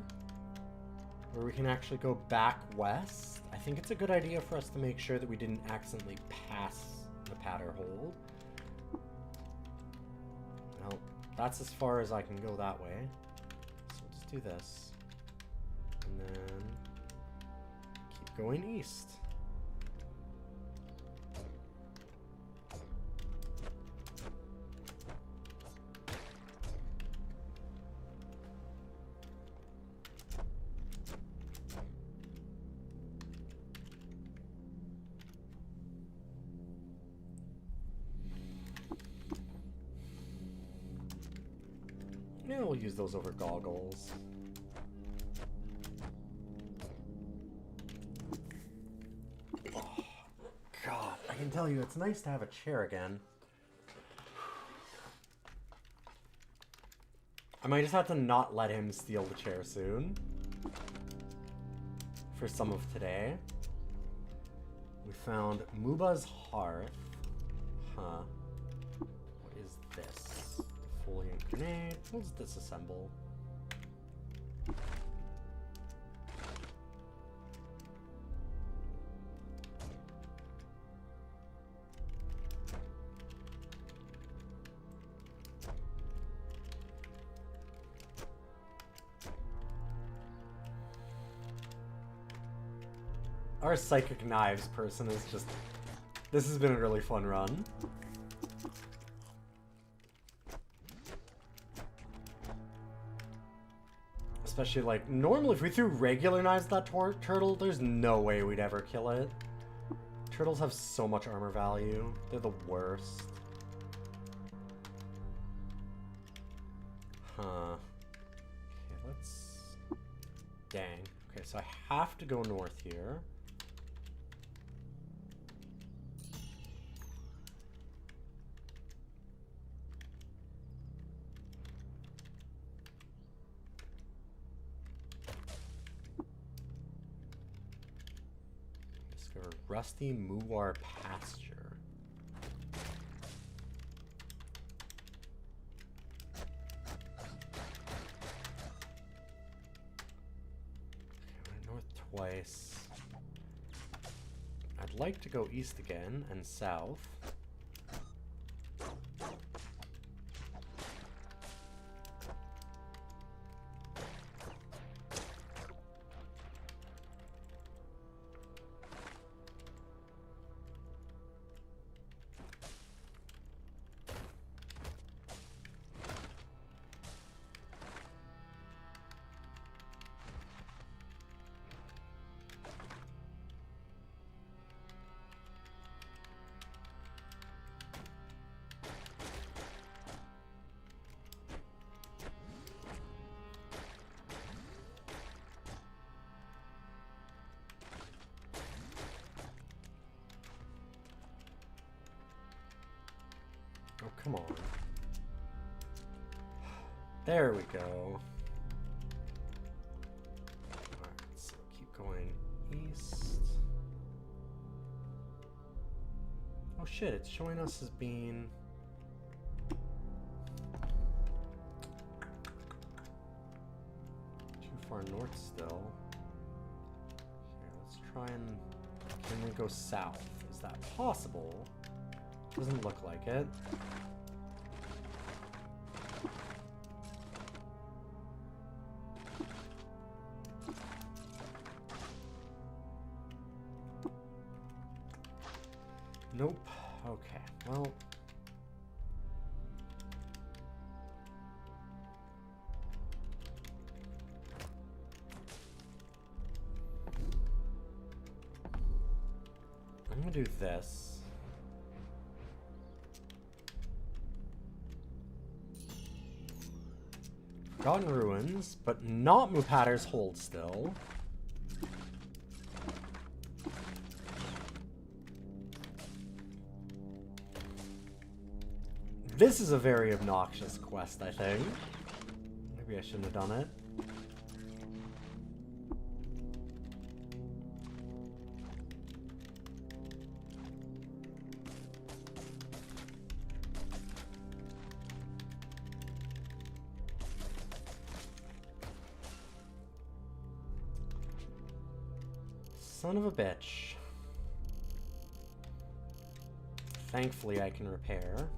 where we can actually go back west, I think it's a good idea for us to make sure that we didn't accidentally pass the Patter Hold. Well, that's as far as I can go that way. So we'll just do this. And then keep going east. Yeah, we'll use those over goggles. Oh, God, I can tell you, it's nice to have a chair again. I might just have to not let him steal the chair soon. For some of today. We found Muba's Hearth. Huh. What is this? Defoliant grenade. Let's disassemble. Our psychic knives person is just... This has been a really fun run. Especially, like, normally if we threw regular knives at that turtle, there's no way we'd ever kill it. Turtles have so much armor value. They're the worst. Huh. Okay, let's... Dang. Okay, so I have to go north here. Discover Rusty Muwar Pasture. Twice. I'd like to go east again and south. Oh, come on. There we go. Alright, so keep going east. Oh shit, it's showing us as being... too far north still. Here, let's try and... Can we go south? Is that possible? Doesn't look like it. Nope. Okay. Well. I'm gonna do this. Forgotten Ruins, but not Mupatter's Hold still. This is a very obnoxious quest, I think. Maybe I shouldn't have done it. Son of a bitch. Thankfully, I can repair.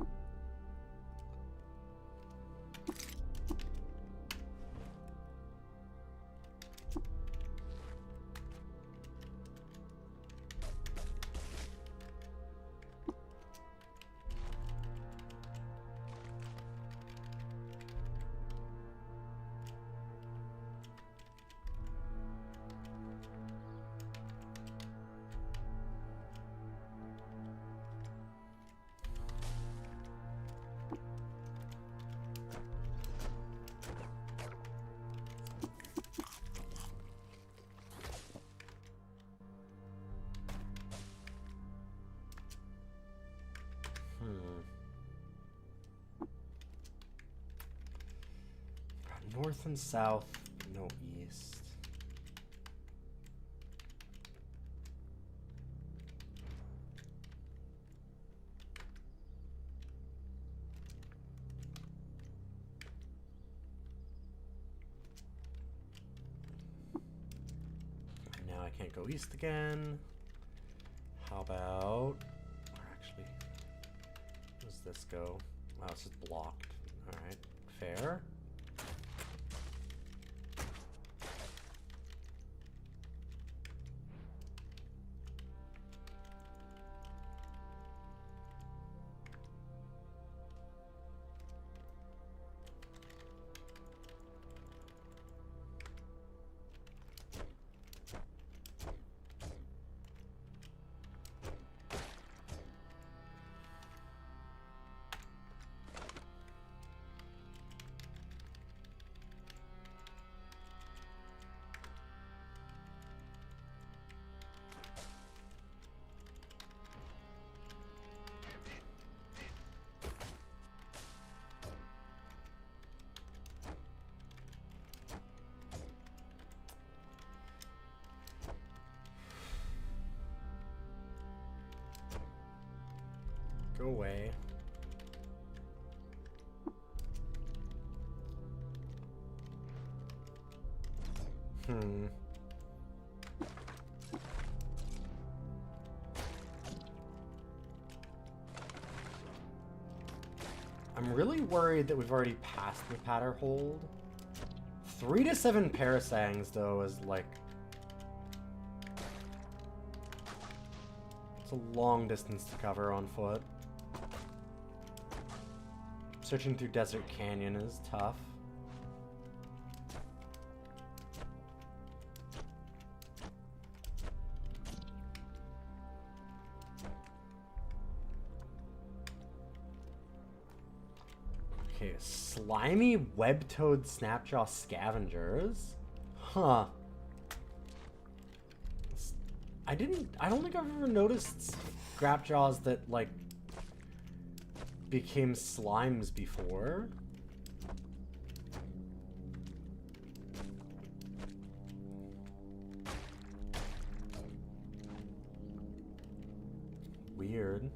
North and south, no east. Now I can't go east again. How about... Or actually, where does this go? Wow, it's just blocked. Alright, fair. Go away. I'm really worried that we've already passed the patter hold. 3 to 7 parasangs, though, is like... It's a long distance to cover on foot. Searching through Desert Canyon is tough. Okay, slimy web-toed snapjaw scavengers. Huh. I don't think I've ever noticed scrapjaws that, like, became slimes before. Weird.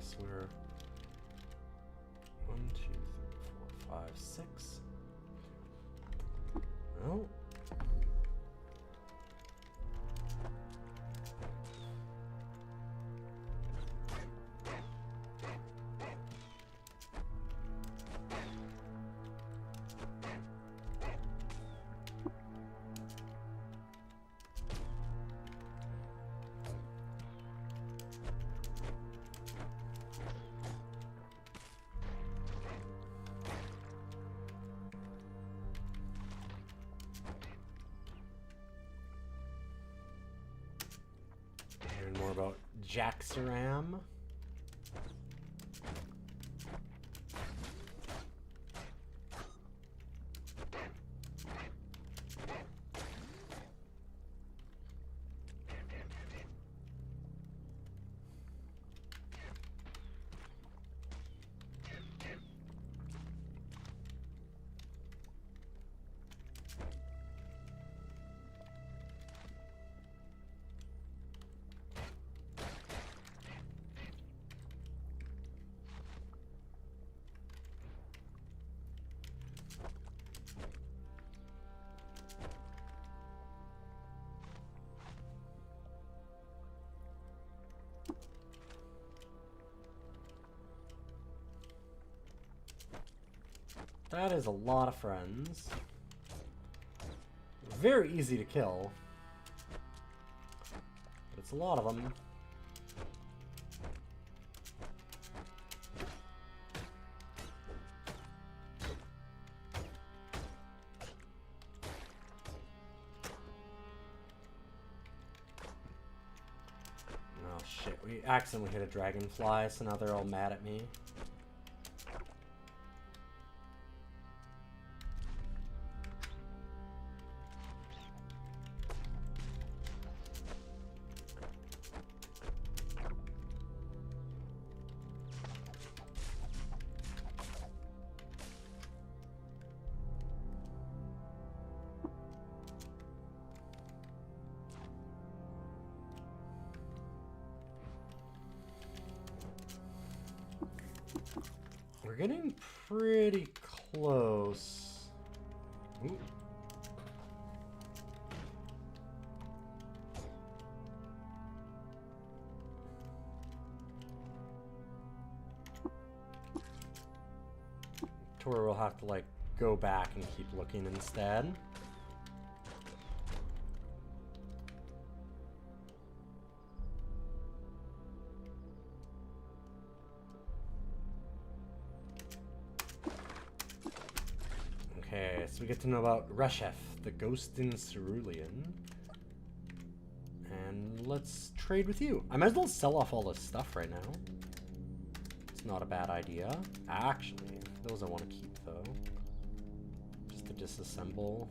So we're 1, 2, 3, 4, 5, 6. Well, more about Jaxaram. That is a lot of friends. Very easy to kill. But it's a lot of them. Oh shit, we accidentally hit a dragonfly, so now they're all mad at me. We're getting pretty close. Ooh. To where we'll have to, like, go back and keep looking instead. Okay, so we get to know about Reshef, the ghost in Cerulean. And let's trade with you. I might as well sell off all this stuff right now. It's Not a bad idea. Actually, those I want to keep, though. Just to disassemble.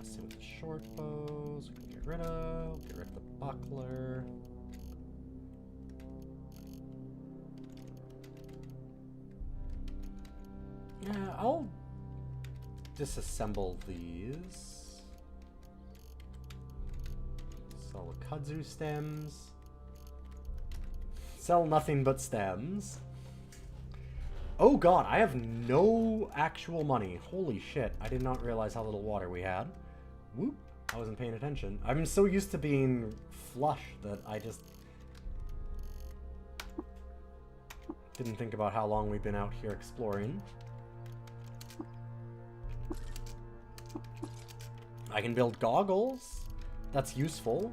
Same with the short bows. We can get rid of. Get rid of the buckler. Yeah, I'll disassemble these. Sell the kudzu stems. Sell nothing but stems. Oh god, I have no actual money. Holy shit, I did not realize how little water we had. Whoop, I wasn't paying attention. I'm so used to being flush that I just didn't think about how long we've been out here exploring. I can build goggles. That's useful.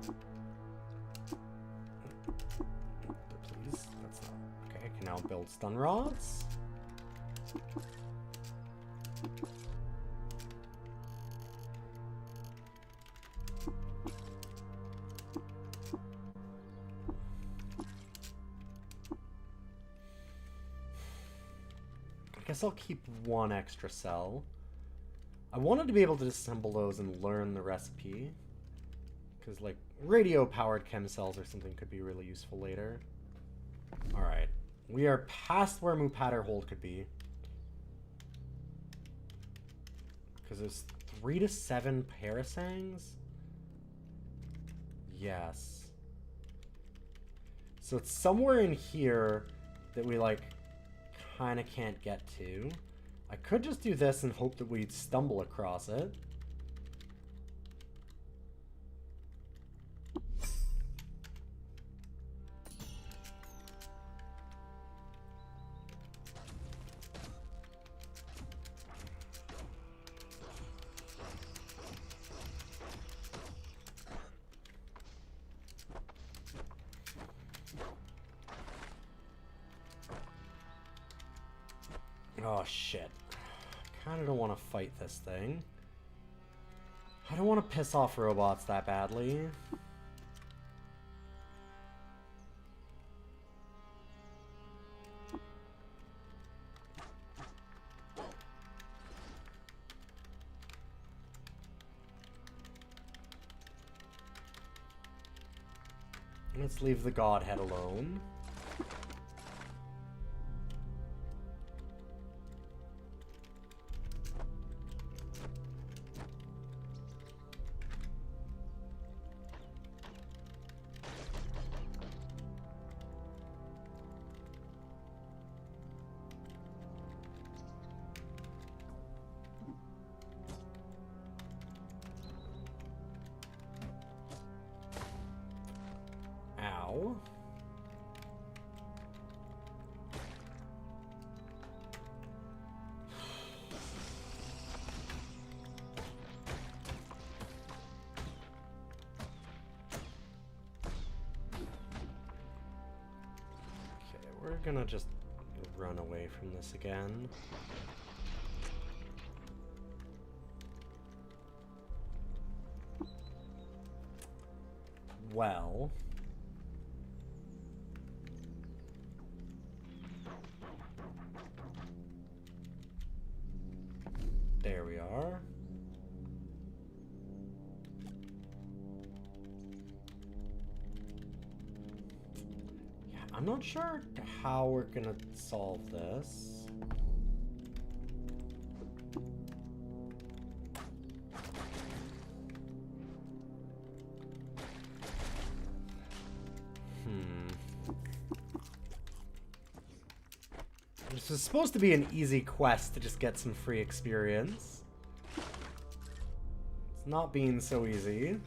Please, that's not... Okay, I can now build stun rods. I guess I'll keep one extra cell. I wanted to be able to disassemble those and learn the recipe. Because, like, radio-powered chem cells or something could be really useful later. Alright. We are past where Mupatter Hold could be. Because there's 3 to 7 parasangs? Yes. So it's somewhere in here that we, like, kind of can't get to. I could just do this and hope that we'd stumble across it. Oh shit. Kinda don't want to fight this thing. I don't want to piss off robots that badly. Let's leave the Godhead alone. Ow. Okay, we're gonna just run away from this again. Well... there we are. Yeah, I'm not sure how we're gonna solve this. This was supposed to be an easy quest to just get some free experience. It's not being so easy.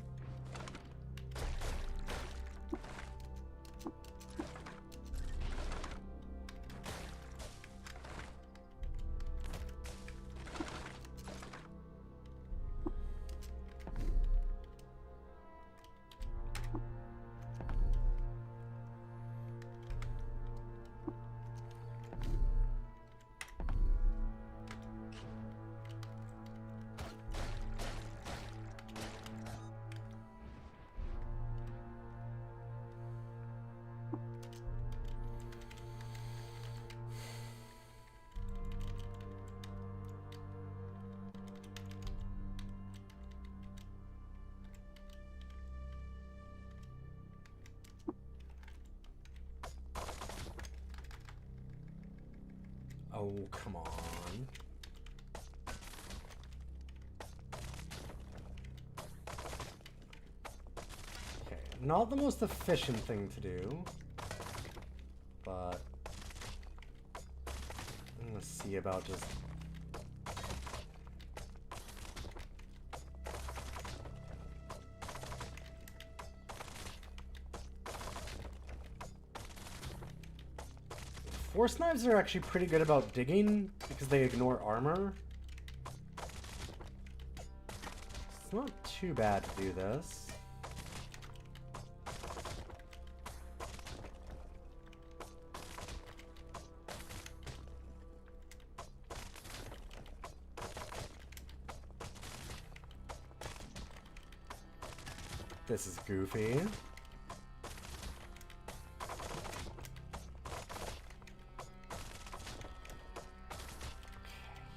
Oh, come on. Okay, not the most efficient thing to do, but I'm gonna see about just... Force knives are actually pretty good about digging because they ignore armor. It's not too bad to do this. This is goofy.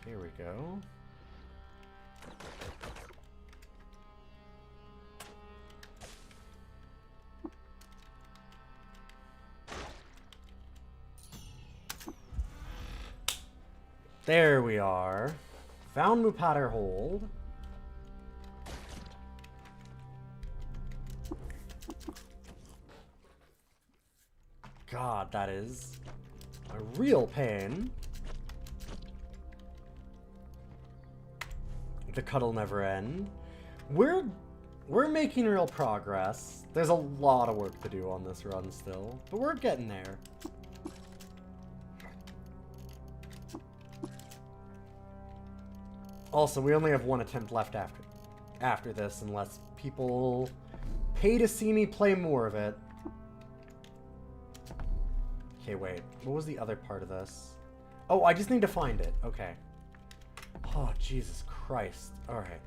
Here we go. There we are. Found Mupatter Hold. God, that is a real pain. The cut'll never end. We're making real progress. There's a lot of work to do on this run still, but we're getting there. Also, we only have one attempt left after this, unless people pay to see me play more of it. Okay, wait. What was the other part of this? Oh, I just need to find it. Okay. Oh, Jesus Christ. Alright.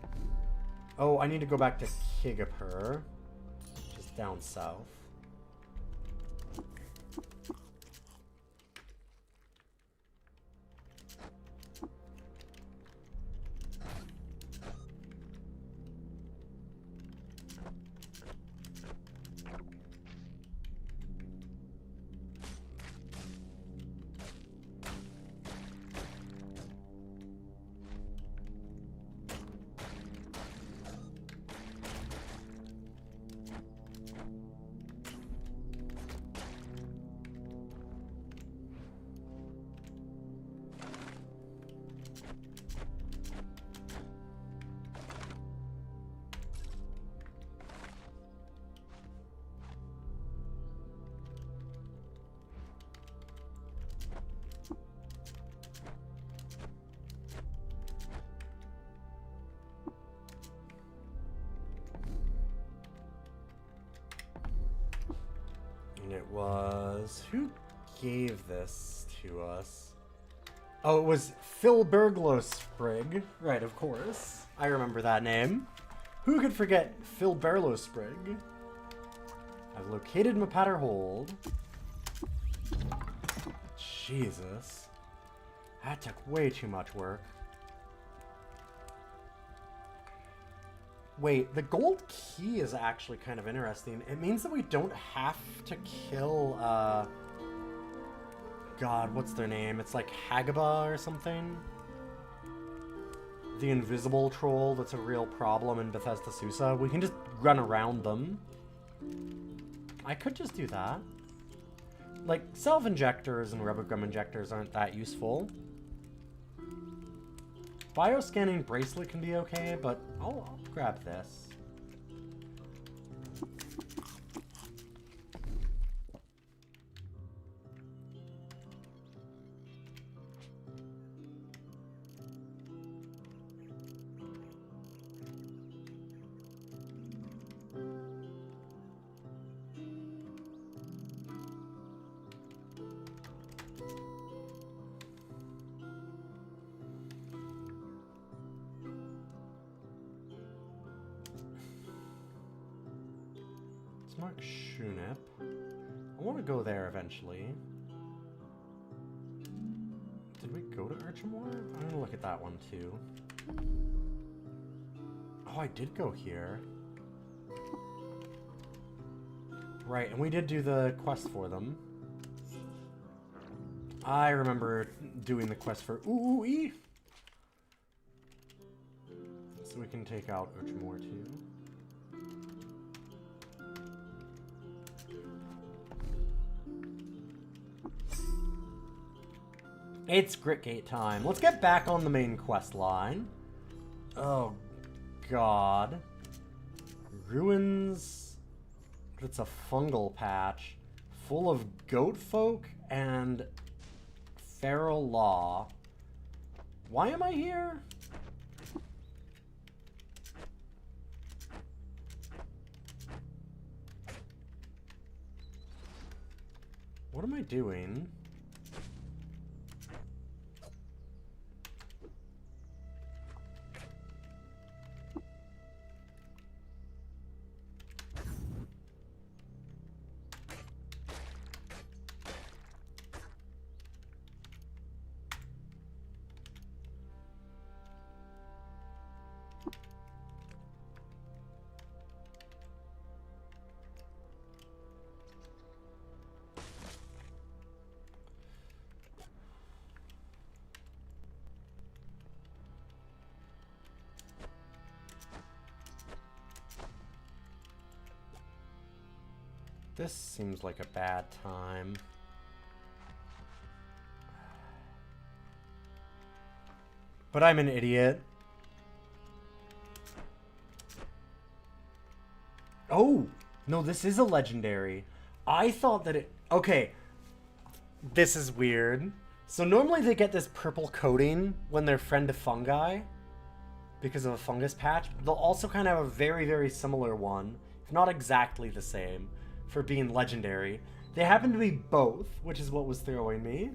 Oh, I need to go back to Kigapur. Just down south. And it was... Who gave this to us? Oh, it was Phil Berglosprigg. Right, of course. I remember that name. Who could forget Phil Berglosprigg? I've located Mupatter Hold. Jesus. That took way too much work. Wait, the gold key is actually kind of interesting. It means that we don't have to kill, God, what's their name? It's like Hagaba or something? The invisible troll that's a real problem in Bethesda Susa. We can just run around them. I could just do that. Like, self-injectors and rubber gum injectors aren't that useful. Bioscanning bracelet can be okay, but I'll grab this. Mark Shunip. I want to go there eventually. Did we go to Urchamore? I'm going to look at that one too. Oh, I did go here. Right, and we did do the quest for them. I remember doing the quest for Ooh-Ee. So we can take out Uchimor too. It's Gritgate time. Let's get back on the main quest line. Oh, God. Ruins. It's a fungal patch full of goat folk and feral law. Why am I here? What am I doing? This seems like a bad time. But I'm an idiot. Oh! No, this is a legendary. I thought that it... Okay. This is weird. So normally they get this purple coating when they're friend to fungi because of a fungus patch. They'll also kind of have a very, very similar one, if not exactly the same, for being legendary. They happen to be both, which is what was throwing me.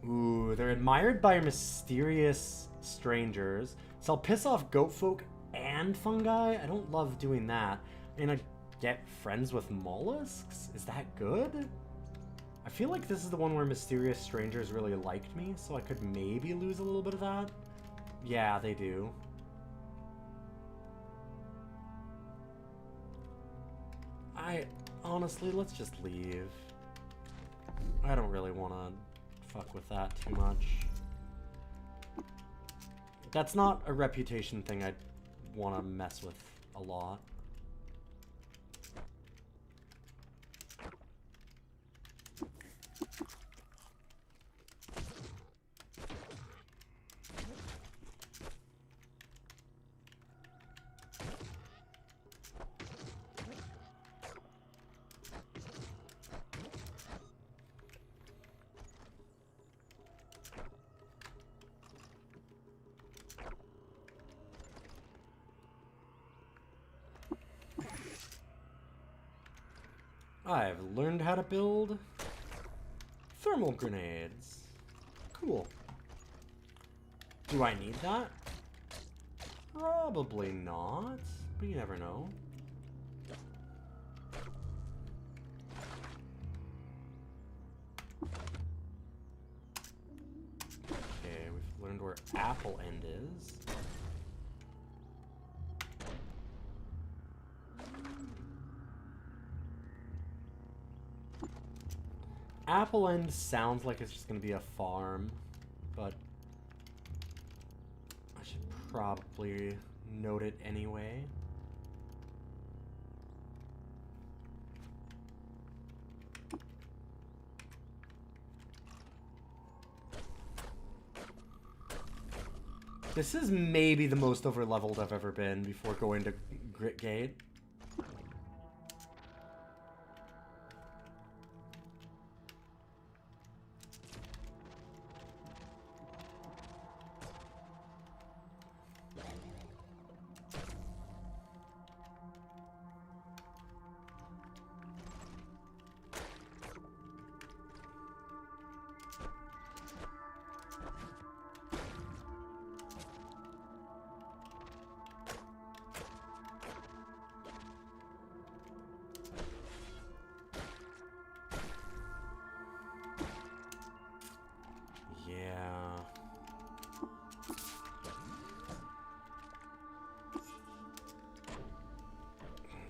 Ooh, they're admired by mysterious strangers. So I'll piss off goat folk and fungi. I don't love doing that. I'm gonna get friends with mollusks? Is that good? I feel like this is the one where mysterious strangers really liked me, so I could maybe lose a little bit of that. Yeah, they do. Honestly, let's just leave. I don't really want to fuck with that too much. That's not a reputation thing I'd want to mess with a lot. I've learned how to build thermal grenades. Cool. Do I need that? Probably not, but you never know. Okay, we've learned where Apple End is. Apple End sounds like it's just going to be a farm, but I should probably note it anyway. This is maybe the most over-leveled I've ever been before going to Gritgate.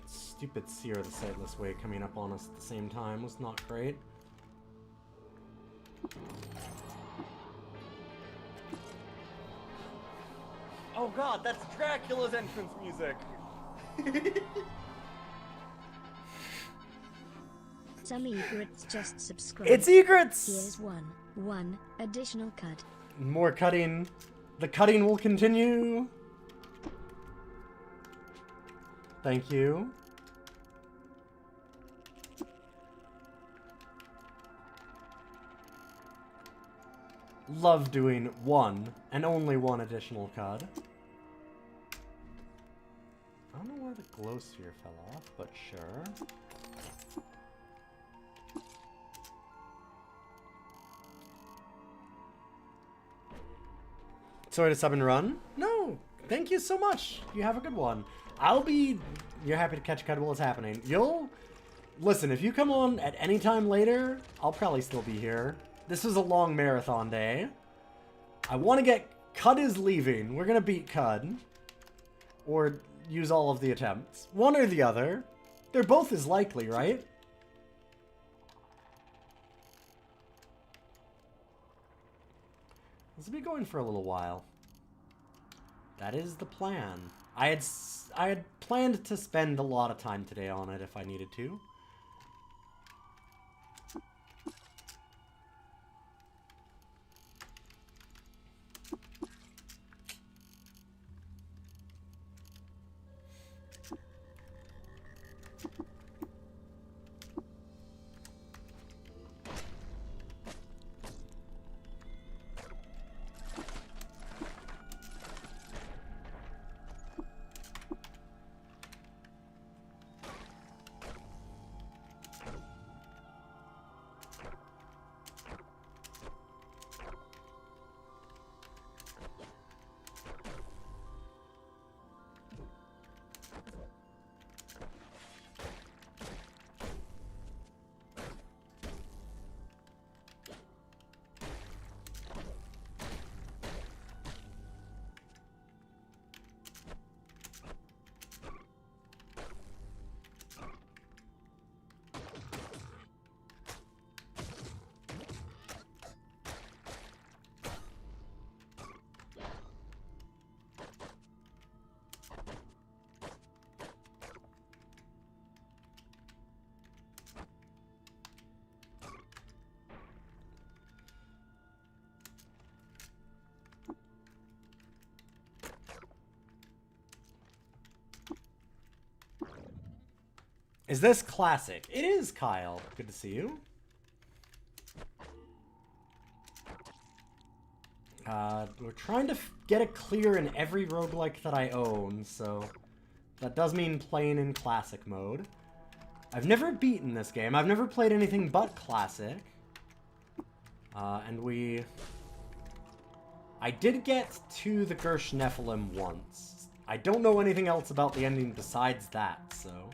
Stupid Seer the Sightless Way coming up on us at the same time was not great. Oh god, that's Dracula's entrance music! Some egrets just subscribe. It's egrets! Here's one additional cut. More cutting. The cutting will continue. Thank you. Love doing one and only one additional cut. I don't know where the glow sphere fell off, but sure. Sorry to sub and run. No, thank you so much. You have a good one. You're happy to catch a cut while it's happening. Listen, if you come on at any time later, I'll probably still be here. This was a long marathon day. I want to get... Cud is leaving. We're going to beat Cud. Or use all of the attempts. One or the other. They're both as likely, right? This will be going for a little while. That is the plan. I had planned to spend a lot of time today on it if I needed to. Is this classic? It is, Kyle. Good to see you. We're trying to get it clear in every roguelike that I own, so that does mean playing in classic mode. I've never beaten this game. I've never played anything but classic. I did get to the Gersh Nephilim once. I don't know anything else about the ending besides that, so...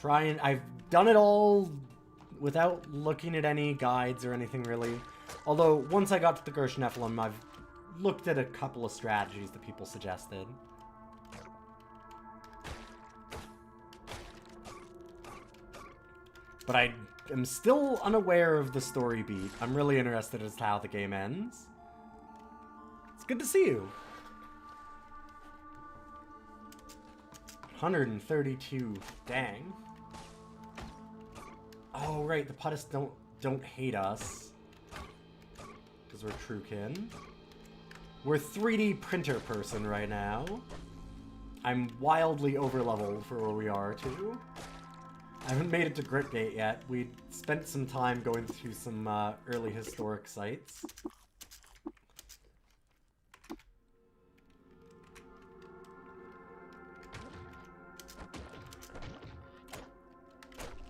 I've done it all without looking at any guides or anything really. Although, once I got to the Gersh Nephilim, I've looked at a couple of strategies that people suggested. But I am still unaware of the story beat. I'm really interested as to how the game ends. It's good to see you. 132. Dang. Oh, right. The Puttis don't hate us. Because we're Truekin. We're 3D printer person right now. I'm wildly overleveled for where we are, too. I haven't made it to Gritgate yet. We spent some time going through some early historic sites.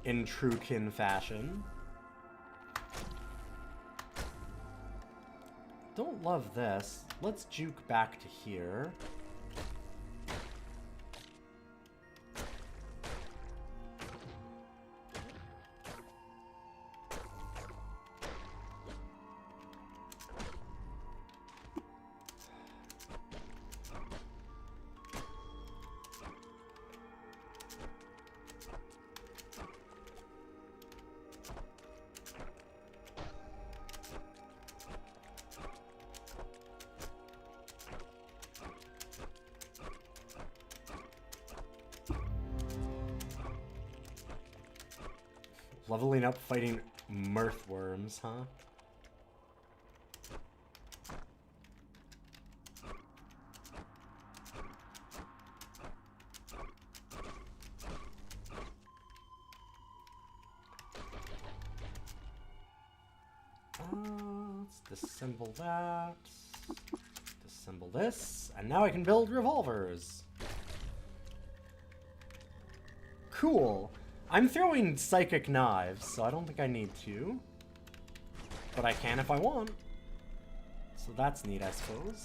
In Truekin fashion. Don't love this. Let's juke back to here. Leveling up fighting mirthworms, huh? Let's disassemble that. Disassemble this. And now I can build revolvers. Cool. I'm throwing psychic knives, so I don't think I need to. But I can if I want. So that's neat, I suppose.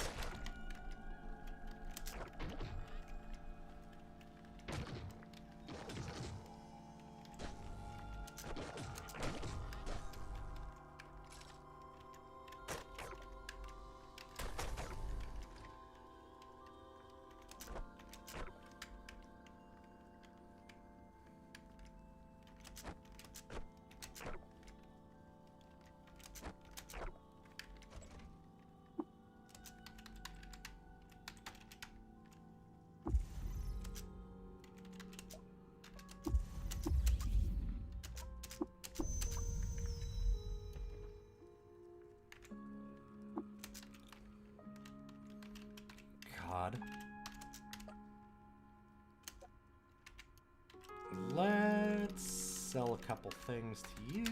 God. Let's sell a couple things to you.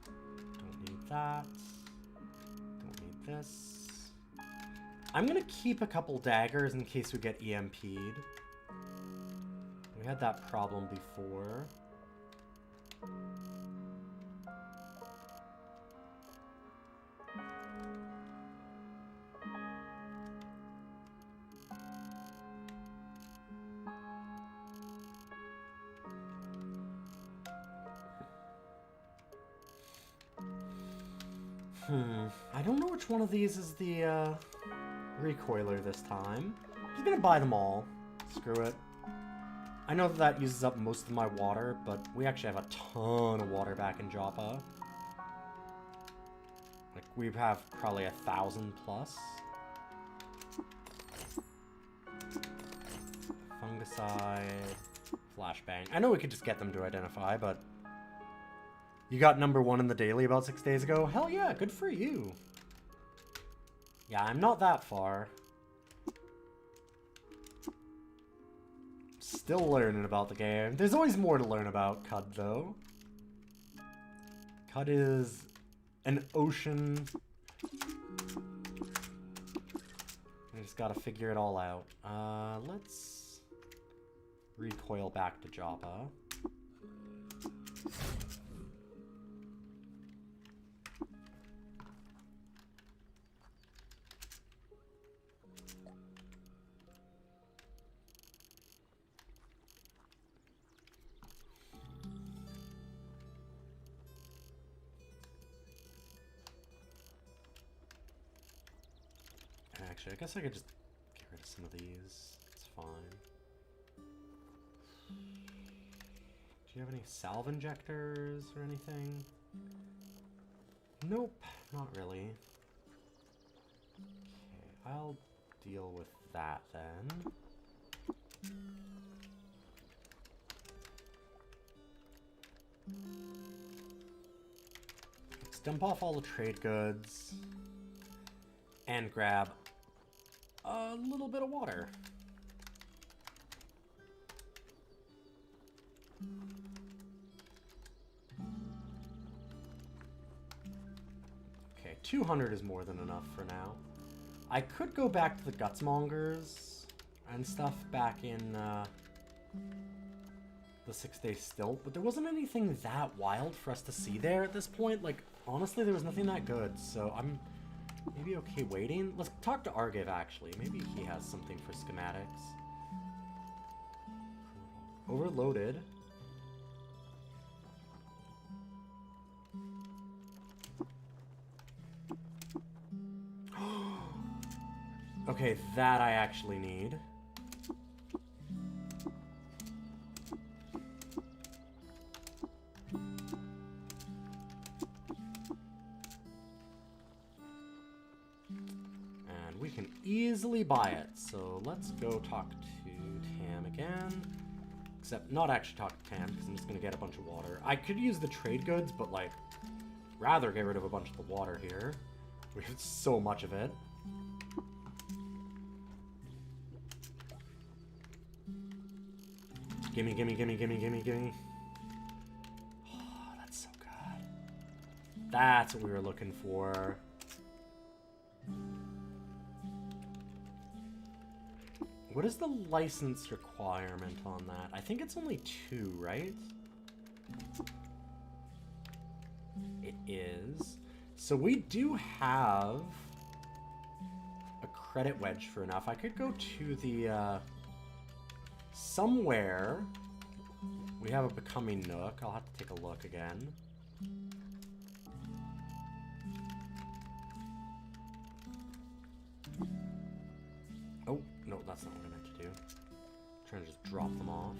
Don't need that. Don't need this. I'm gonna keep a couple daggers in case we get EMP'd. We had that problem before. I don't know which one of these is the recoiler this time. I'm just gonna buy them all. Screw it. I know that that uses up most of my water, but we actually have a ton of water back in Joppa. Like, we have probably 1,000 plus. Fungicide, flashbang. I know we could just get them to identify, but... You got #1 in the daily about 6 days ago? Hell yeah, good for you. Yeah, I'm not that far. Still learning about the game. There's always more to learn about CUD, though. CUD is an ocean. I just gotta figure it all out. Let's recoil back to Joppa. Actually, I guess I could just get rid of some of these. It's fine. Do you have any salve injectors or anything? Nope, not really. Okay, I'll deal with that then. Let's dump off all the trade goods and grab a little bit of water. Okay, 200 is more than enough for now. I could go back to the Gutsmongers and stuff back in the 6-day stilt, but there wasn't anything that wild for us to see there at this point. Like, honestly, there was nothing that good, so I'm maybe okay waiting. Let's talk to Argiv, actually. Maybe he has something for schematics. Overloaded. Okay, that I actually need. And we can easily buy it. So let's go talk to Tam can. Except not actually talk to Tan, because I'm just going to get a bunch of water. I could use the trade goods, but, like, rather get rid of a bunch of the water here. We have so much of it. Gimme, gimme, gimme, gimme, gimme, gimme. Oh, that's so good. That's what we were looking for. What is the license requirement on that? I think it's only 2, right? It is. So we do have a credit wedge for enough. I could go to the, somewhere. We have a becoming nook. I'll have to take a look again. Oh, no, that's not what I meant to do. I'm trying to just drop them off.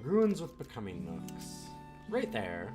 Ruins with becoming nooks. Right there.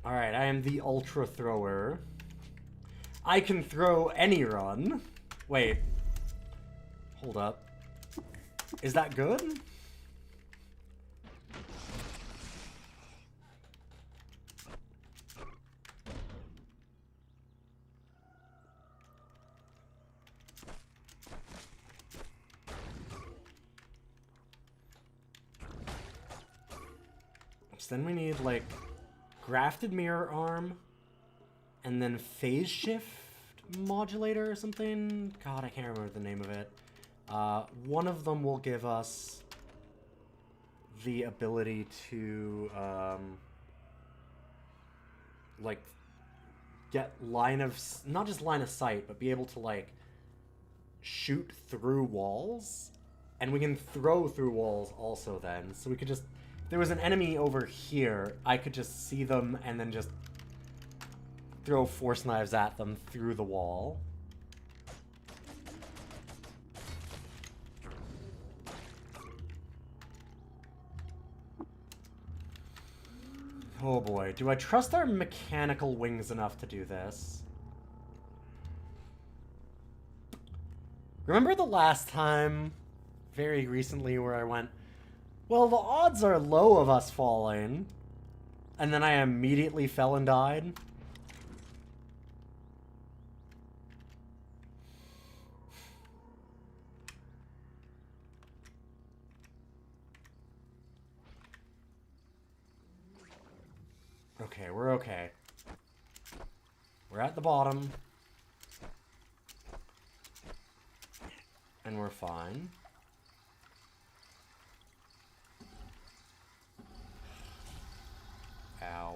Alright, I am the ultra thrower. I can throw any run. Wait. Hold up. Is that good? So then we need, like, grafted mirror arm, and then phase shift modulator or something. God, I can't remember the name of it. One of them will give us the ability to, like, get line of, not just line of sight, but be able to, like, shoot through walls. And we can throw through walls also then. So we could just, if there was an enemy over here, I could just see them and then just throw force knives at them through the wall. Oh boy, do I trust our mechanical wings enough to do this? Remember the last time, very recently, where I went, well, the odds are low of us falling, and then I immediately fell and died? Okay, we're okay. We're at the bottom. And we're fine. Ow.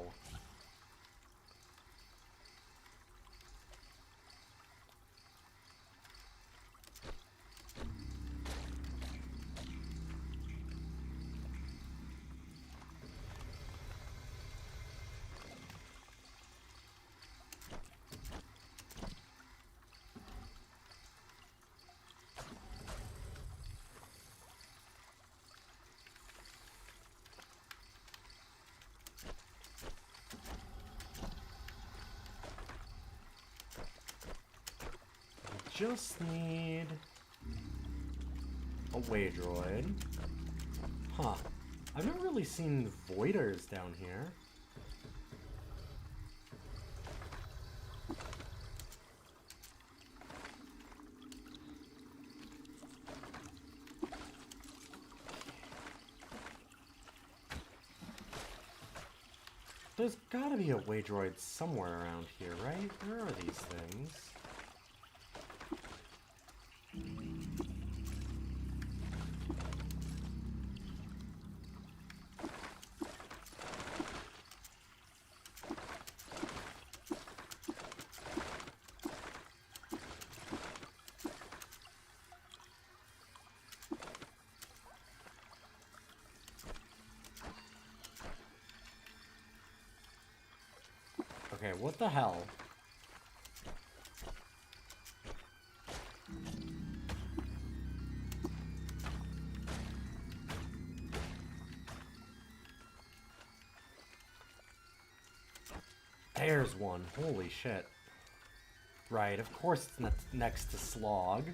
Just need a Waydroid. Huh. I've never really seen Voiders down here. There's gotta be a Waydroid somewhere around here, right? Where are these things? Okay, what the hell? There's one. Holy shit. Right, of course it's next to Slog.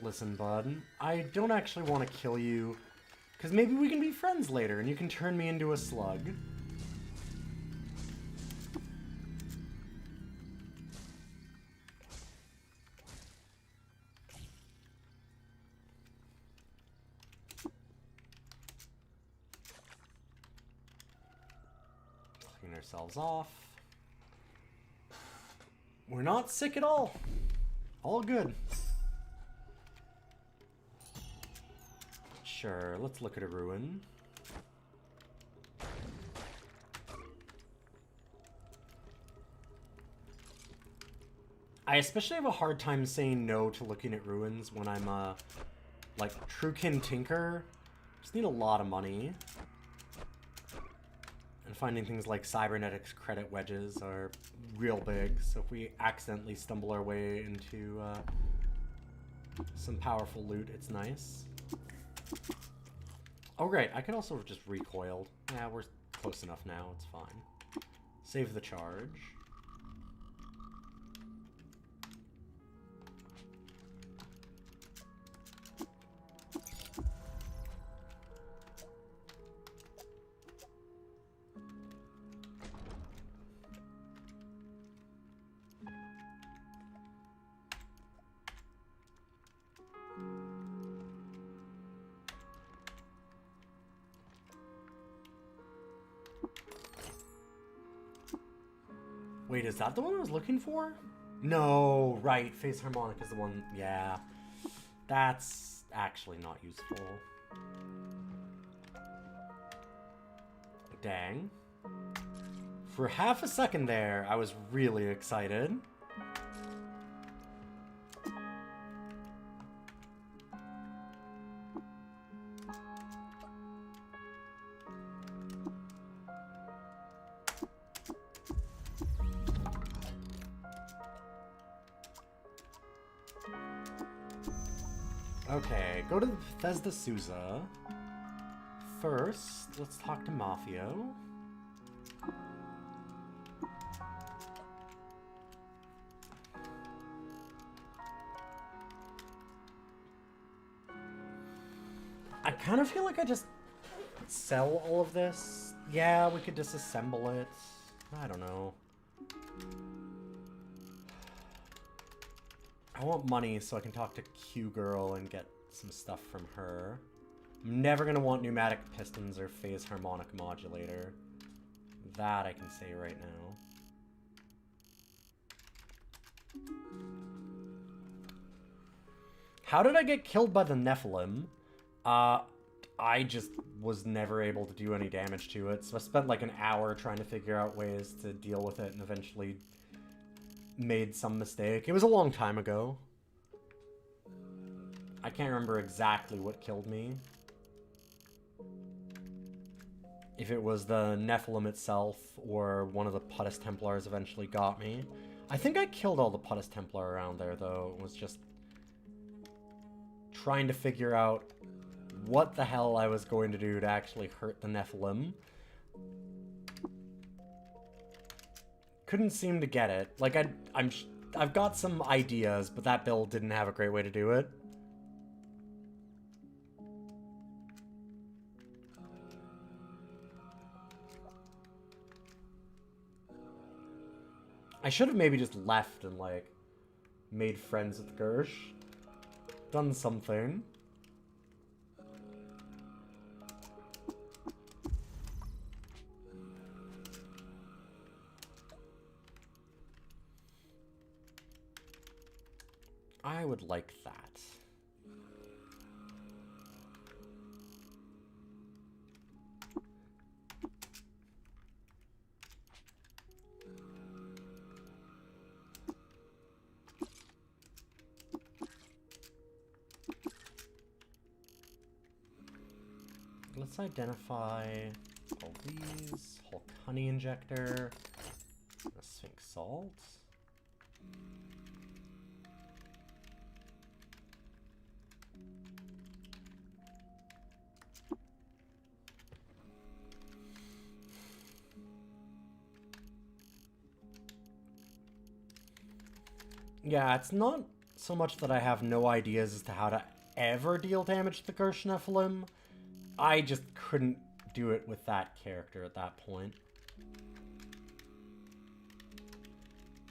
Listen, bud, I don't actually want to kill you, because maybe we can be friends later and you can turn me into a slug. Clean ourselves off. We're not sick at all. All good. Sure, let's look at a ruin. I especially have a hard time saying no to looking at ruins when I'm like Truekin Tinker. Just need a lot of money. And finding things like cybernetics credit wedges are real big, so if we accidentally stumble our way into some powerful loot, it's nice. Oh great, I could also have just recoiled. Yeah, we're close enough now, it's fine. Save the charge. Wait, is that the one I was looking for? No, right, Phase Harmonic is the one, yeah. That's actually not useful. Dang. For half a second there, I was really excited. Okay, go to Bethesda Souza. First, let's talk to Mafio. I kind of feel like I just sell all of this. Yeah, we could disassemble it. I don't know. I want money so I can talk to Q-Girl and get some stuff from her. I'm never going to want pneumatic pistons or phase harmonic modulator. That I can say right now. How did I get killed by the Nephilim? I just was never able to do any damage to it, so I spent like an hour trying to figure out ways to deal with it and eventually made some mistake. It was a long time ago. I can't remember exactly what killed me. If it was the Nephilim itself or one of the Puttis Templars eventually got me. I think I killed all the Puttis Templar around there though. It was just trying to figure out what the hell I was going to do to actually hurt the Nephilim. Couldn't seem to get it. Like, I've got some ideas, but that build didn't have a great way to do it. I should have maybe just left and, like, made friends with Gersh. Done something. I would like that. let's identify all these. Hulk honey injector. A Sphinx salt. Yeah, it's not so much that I have no ideas as to how to ever deal damage to the Gersh-Nephilim. I just couldn't do it with that character at that point.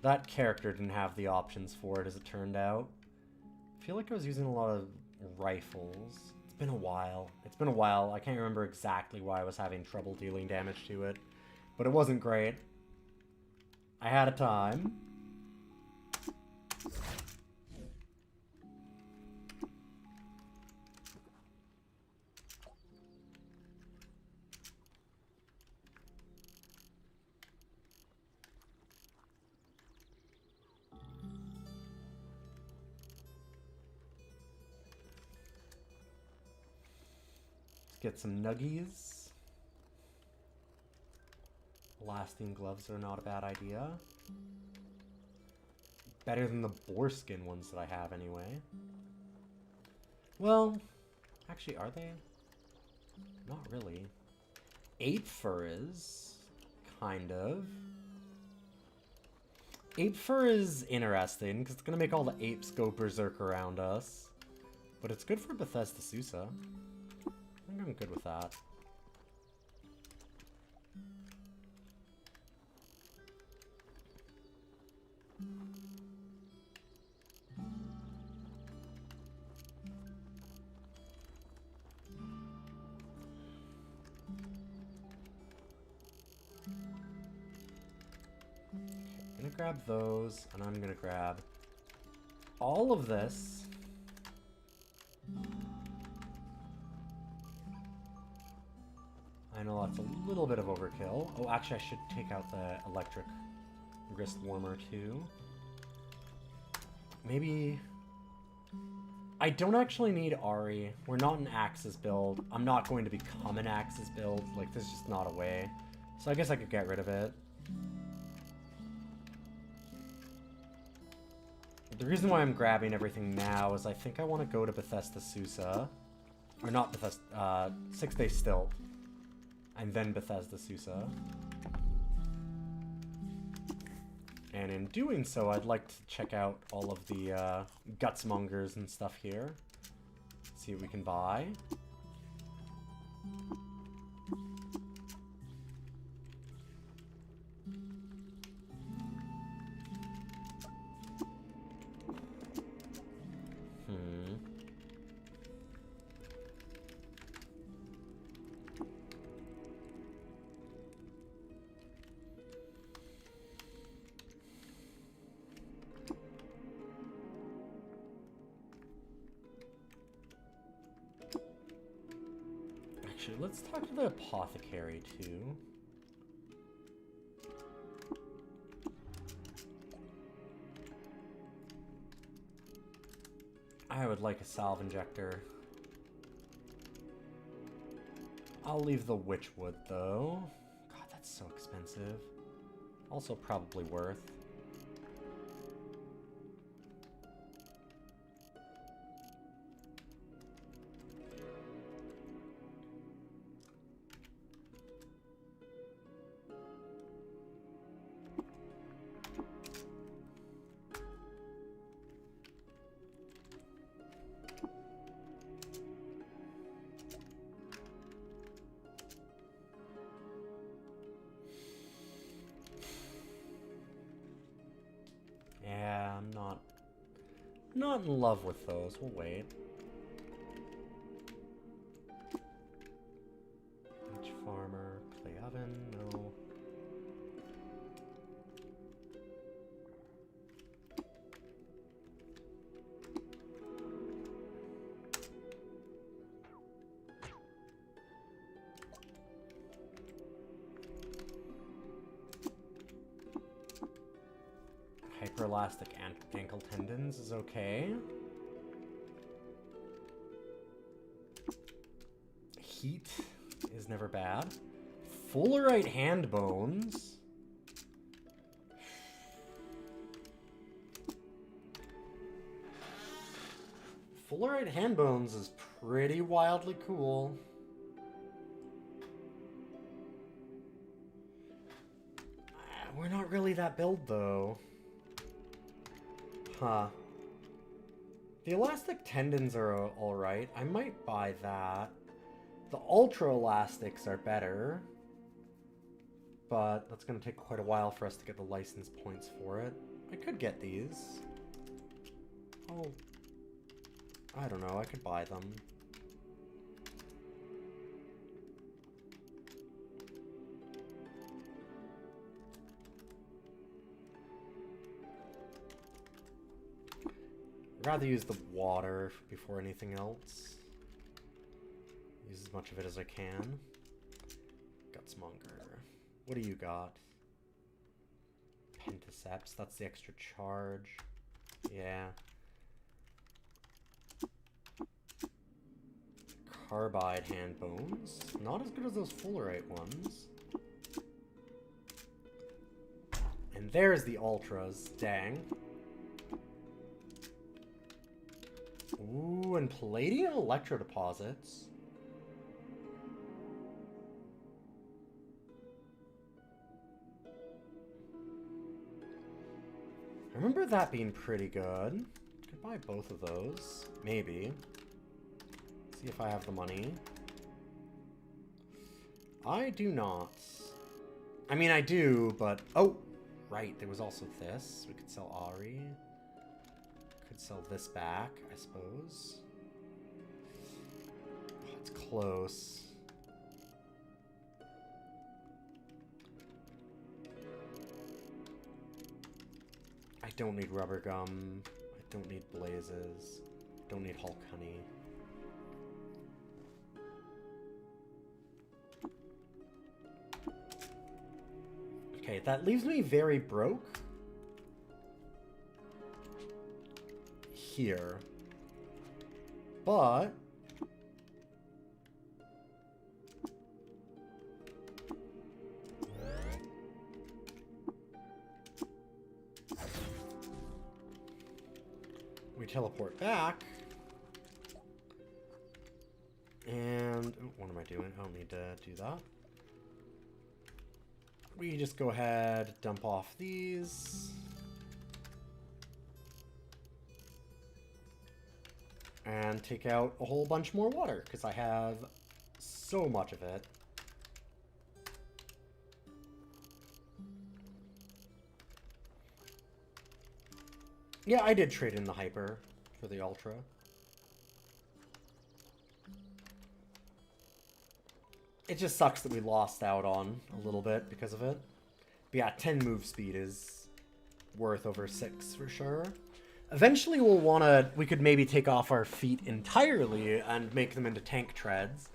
That character didn't have the options for it, as it turned out. I feel like I was using a lot of rifles. It's been a while. It's been a while. I can't remember exactly why I was having trouble dealing damage to it. But it wasn't great. I had a time. Get some nuggies. Lasting gloves are not a bad idea. Better than the boar skin ones that I have anyway. Well, actually, are they? Not really. Ape fur is, kind of. Ape fur is interesting, because it's going to make all the apes go berserk around us. But it's good for Bethesda Susa. I think I'm good with that. I'm gonna grab those, and I'm gonna grab all of this. I know that's a little bit of overkill. Oh, actually, I should take out the electric wrist warmer, too. Maybe... I don't actually need Ari. We're not an Axis build. I'm not going to become an Axis build. Like, there's just not a way. So I guess I could get rid of it. The reason why I'm grabbing everything now is I think I want to go to Bethesda Susa. Or not Bethesda, 6 Day Stilt. And then Bethesda Susa. And in doing so, I'd like to check out all of the gutsmongers and stuff here. See what we can buy. Let's talk to the apothecary, too. I would like a salve injector. I'll leave the witchwood, though. God, that's so expensive. Also probably worth. Not in love with those. We'll wait. Peach farmer, clay oven, no. Hyperelastic ankle tendons is okay. Heat. is never bad. Fullerite hand bones. Fullerite hand bones is pretty wildly cool. We're not really that build, though. Huh. The elastic tendons are alright. I might buy that. The ultra elastics are better. But that's going to take quite a while for us to get the license points for it. I could get these. Oh, I don't know. I could buy them. I'd rather use the water before anything else. Use as much of it as I can. Gutsmonger. What do you got? Pentaceps. That's the extra charge. Yeah. Carbide hand bones. Not as good as those fullerite ones. And there's the ultras. Dang. Ooh, and palladium electro deposits. I remember that being pretty good. Could buy both of those. Maybe. See if I have the money. I do not. I mean, I do, but... Oh! Right, there was also this. We could sell Ari. Could sell this back, I suppose. Oh, it's close. I don't need rubber gum. I don't need blazes. Don't need Hulk honey. Okay, that leaves me very broke. Here. But... we teleport back. And... oh, what am I doing? I don't need to do that. We just go ahead, dump off these. And take out a whole bunch more water, because I have so much of it. Yeah, I did trade in the hyper for the ultra. It just sucks that we lost out on a little bit because of it. But yeah, 10 move speed is worth over 6 for sure. Eventually we'll want to... we could maybe take off our feet entirely and make them into tank treads.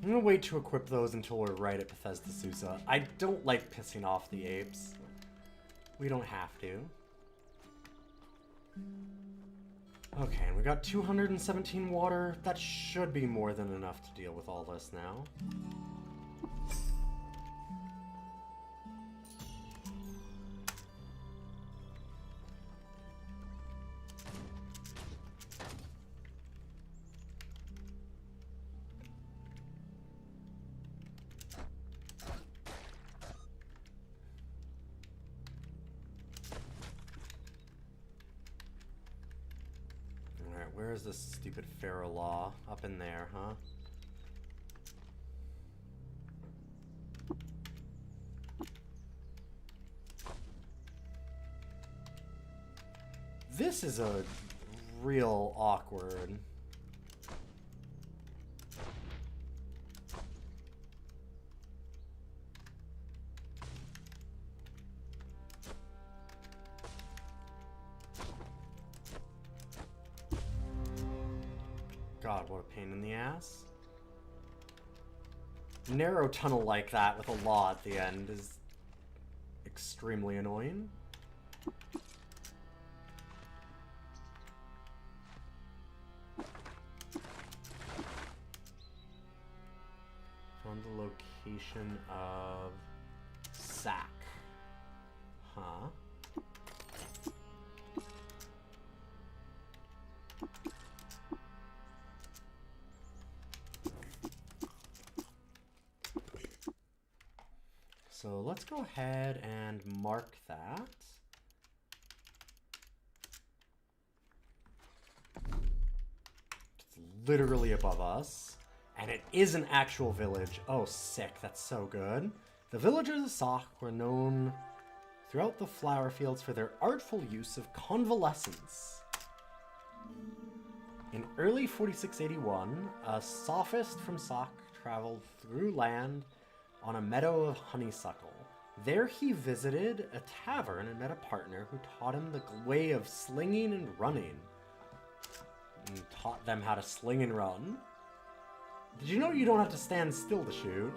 I'm gonna wait to equip those until we're right at Bethesda Susa. I don't like pissing off the apes. We don't have to. Okay, and we got 217 water. That should be more than enough to deal with all this now. Where's this stupid Pharaoh Law? Up in there, huh? This is a real awkward. God, what a pain in the ass. narrow tunnel like that with a law at the end is extremely annoying. Found the location of Sack. Huh? So let's go ahead and mark that. It's literally above us. And it is an actual village. Oh, sick. That's so good. The villagers of Sock were known throughout the flower fields for their artful use of convalescence. In early 4681, a sophist from Sock traveled through land on a meadow of honeysuckle. There he visited a tavern and met a partner who taught him the way of slinging and running. And taught them how to sling and run. Did you know you don't have to stand still to shoot?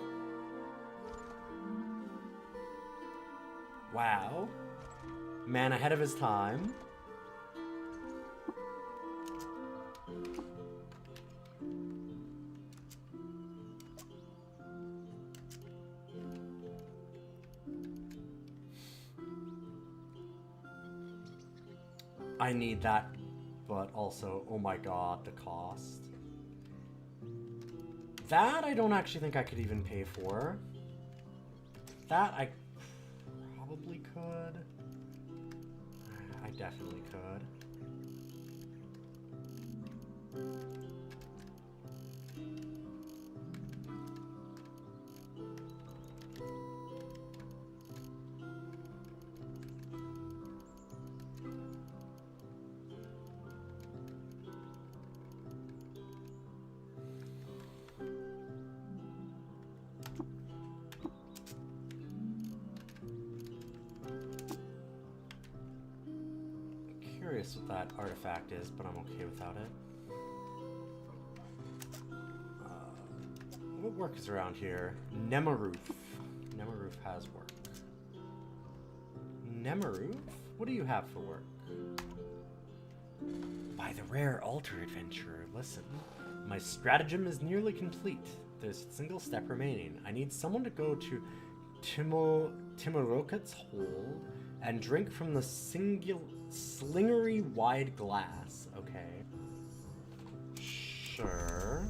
Wow. Man ahead of his time. I need that, but also, oh my god, the cost. That I don't actually think I could even pay for. That I probably could. I definitely could. Curious what that artifact is, but I'm okay without it. What work is around here? Nemaroof. Nemaroof has work. Nemaroof? What do you have for work? By the rare altar adventurer, listen. My stratagem is nearly complete. There's a single step remaining. I need someone to go to Timorokat's hole and drink from the slingery wide glass. Okay. Sure.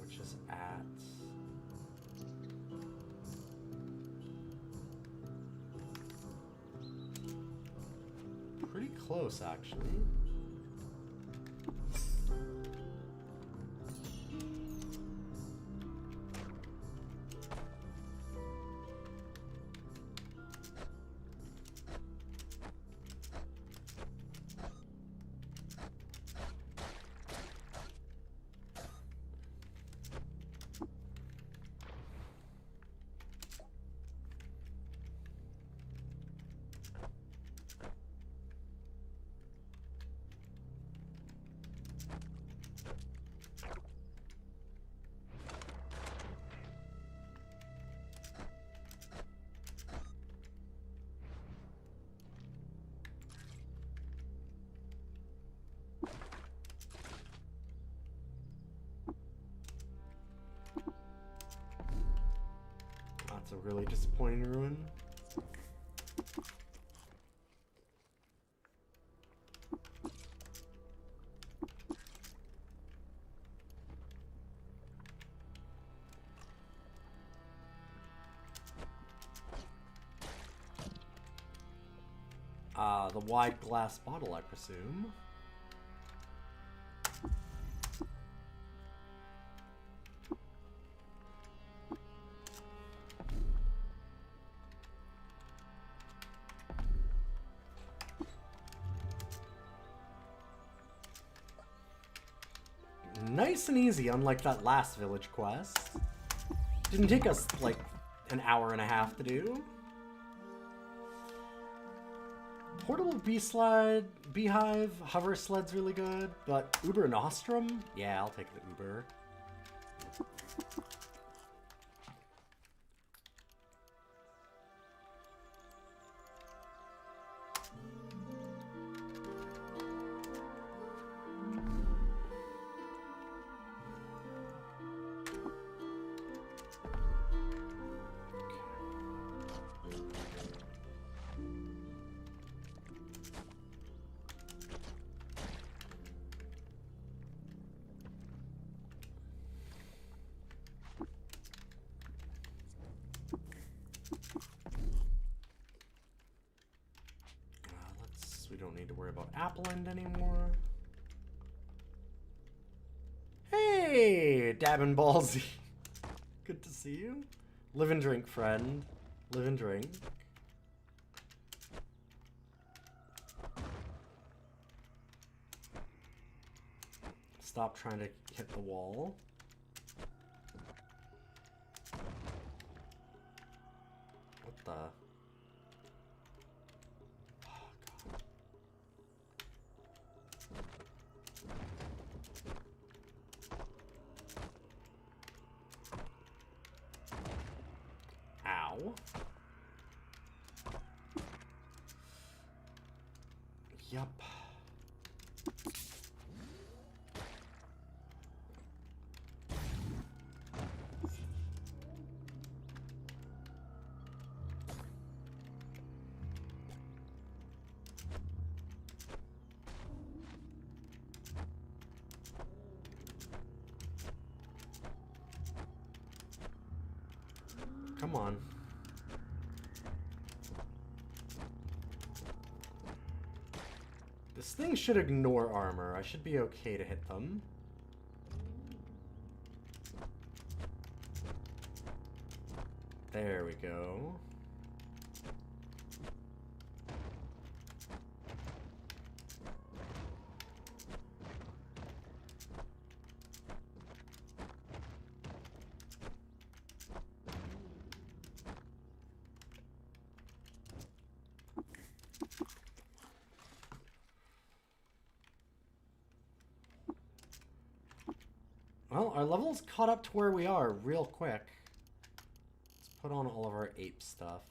Which is at... pretty close, actually. That's a really disappointing ruin. The wide glass bottle, I presume. Nice and easy, unlike that last village quest. Didn't take us, like, an hour and a half to do. portable beehive, hover sled's really good, but Uber Nostrum? Yeah, I'll take the Uber. We don't need to worry about Appleland anymore. Hey, Dabbin' Ballsy. Good to see you. Live and drink, friend. Live and drink. Stop trying to hit the wall. What the? Ow. Yup. Come on. This thing should ignore armor. I should be okay to hit them. There we go. Well, our level's caught up to where we are real quick. Let's put on all of our ape stuff.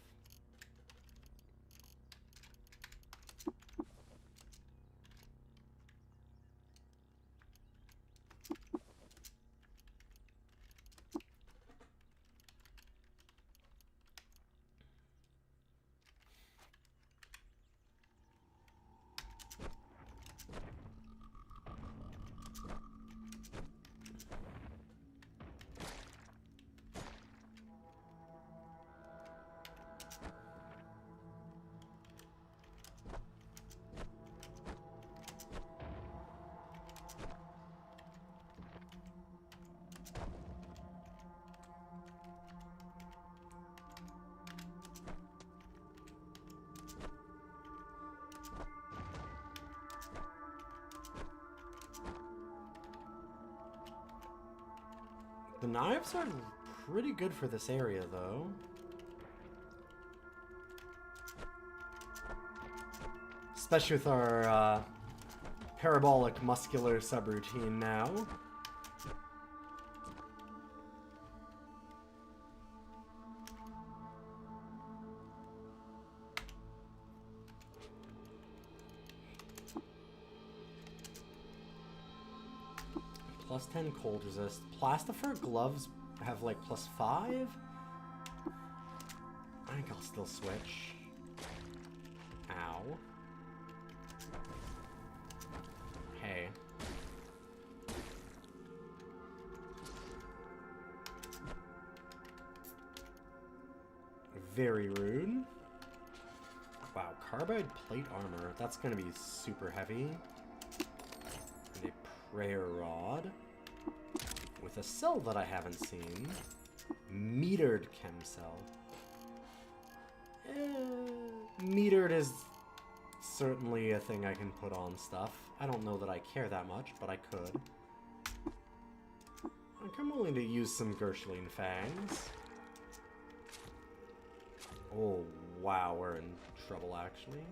The knives are pretty good for this area, though. Especially with our parabolic muscular subroutine now. Plus 10 cold resist. Plastifer gloves have like plus 5? I think I'll still switch. Ow. Hey. Very rude. Wow, carbide plate armor. That's gonna be super heavy. And a prayer rod. With a cell that I haven't seen. Metered chem cell. Metered is certainly a thing I can put on stuff. I don't know that I care that much, but I could. I'm willing to use some Gershling fangs. Oh, wow, we're in trouble, actually.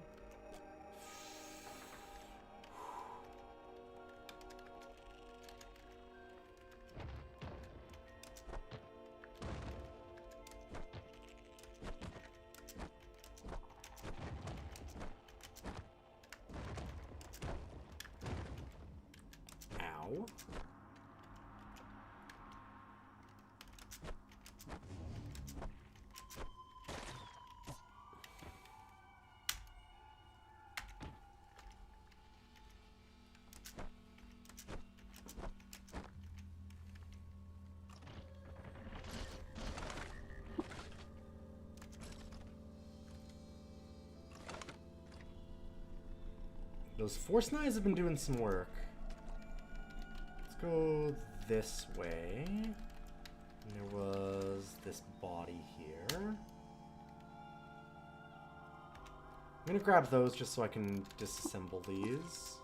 Those force knives have been doing some work. Let's go this way. And there was this body here. I'm gonna grab those just so I can disassemble these.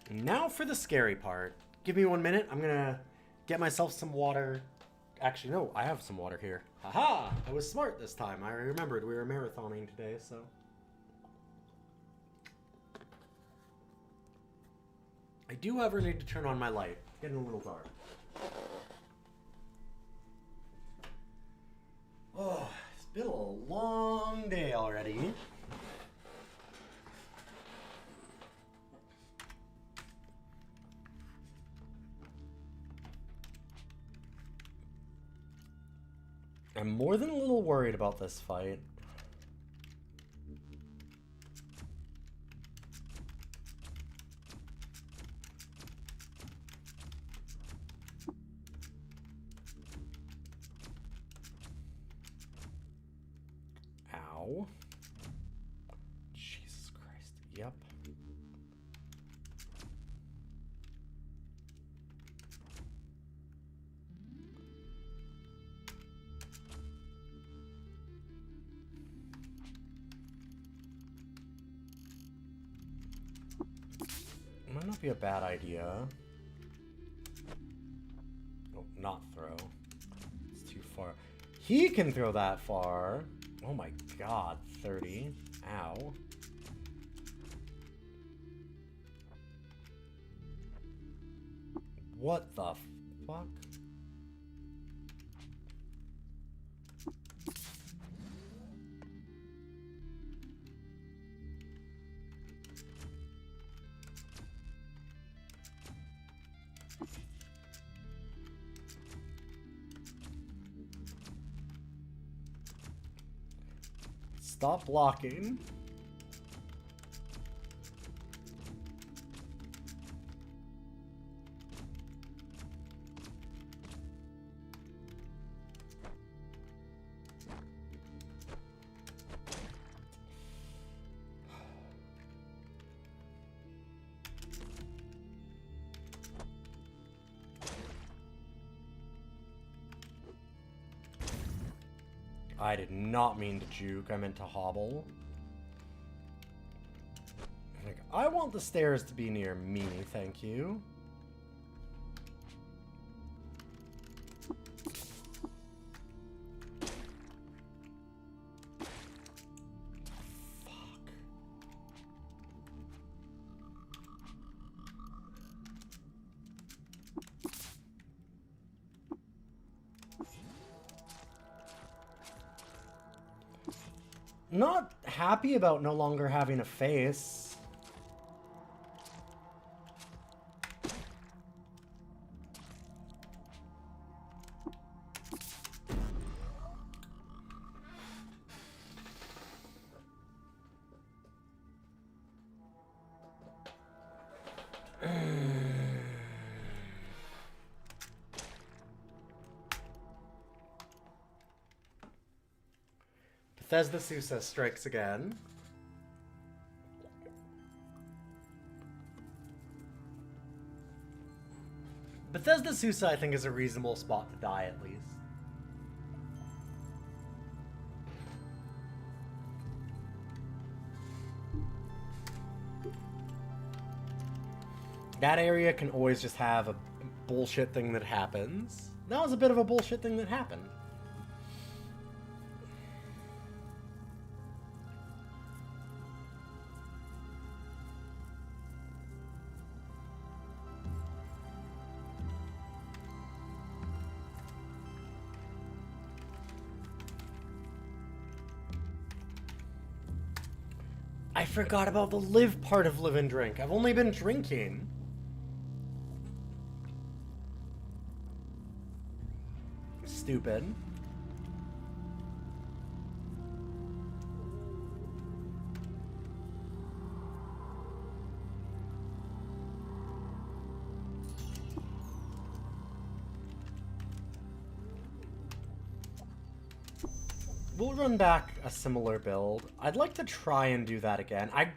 And now for the scary part. Give me 1 minute. I'm gonna get myself some water. Actually, no, I have some water here. Haha! I was smart this time. I remembered we were marathoning today, so. I do, however, need to turn on my light. It's getting a little dark. Oh, it's been a long day already. I'm more than a little worried about this fight. Ow. Jesus Christ. Yep. Might not be a bad idea. Oh, not throw. It's too far. He can throw that far. Oh my god, 30. Ow. What the fuck? Stop blocking. I did not mean to juke, I meant to hobble. Like, I want the stairs to be near me, thank you. Not happy about no longer having a face. Bethesda Sousa strikes again. Bethesda Sousa, I think, is a reasonable spot to die, at least. That area can always just have a bullshit thing that happens. That was a bit of a bullshit thing that happened. I forgot about the live part of live and drink. I've only been drinking. Stupid. We'll run back a similar build. I'd like to try and do that again. I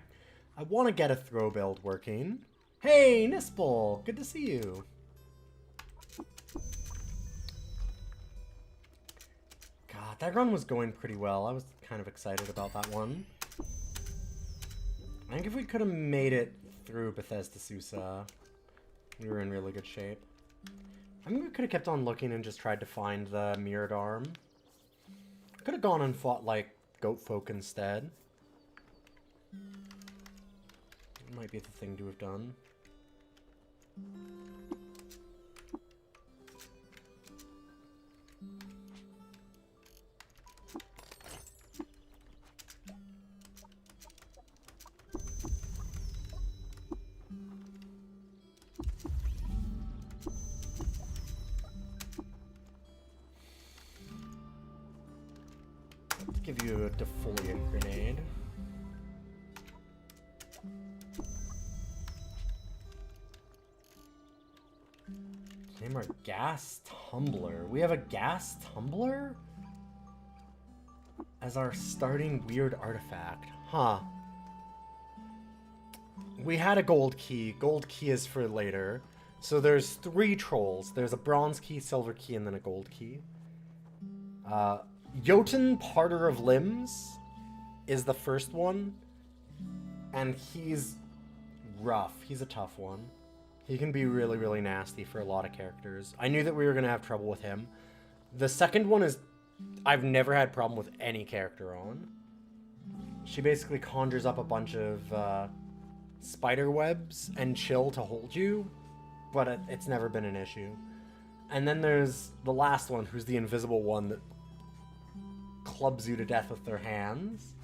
want to get a throw build working. Hey, Nispel! Good to see you. God, that run was going pretty well. I was kind of excited about that one. I think if we could have made it through Bethesda Susa, we were in really good shape. I think we could have kept on looking and just tried to find the mirrored arm. Could have gone and fought, like, goat folk instead. Might be the thing to have done. Let's give you a defoliant grenade. Name our gas tumbler. We have a gas tumbler as our starting weird artifact. Huh. We had a gold key. Gold key is for later. So there's 3 trolls. There's a bronze key, silver key, and then a gold key. Jotun Parter of Limbs is the first one. And he's rough. He's a tough one. He can be really, really nasty for a lot of characters. I knew that we were going to have trouble with him. The second one is... I've never had problem with any character on. She basically conjures up a bunch of spider webs and chill to hold you, but it's never been an issue. And then there's the last one, who's the invisible one that clubs you to death with their hands.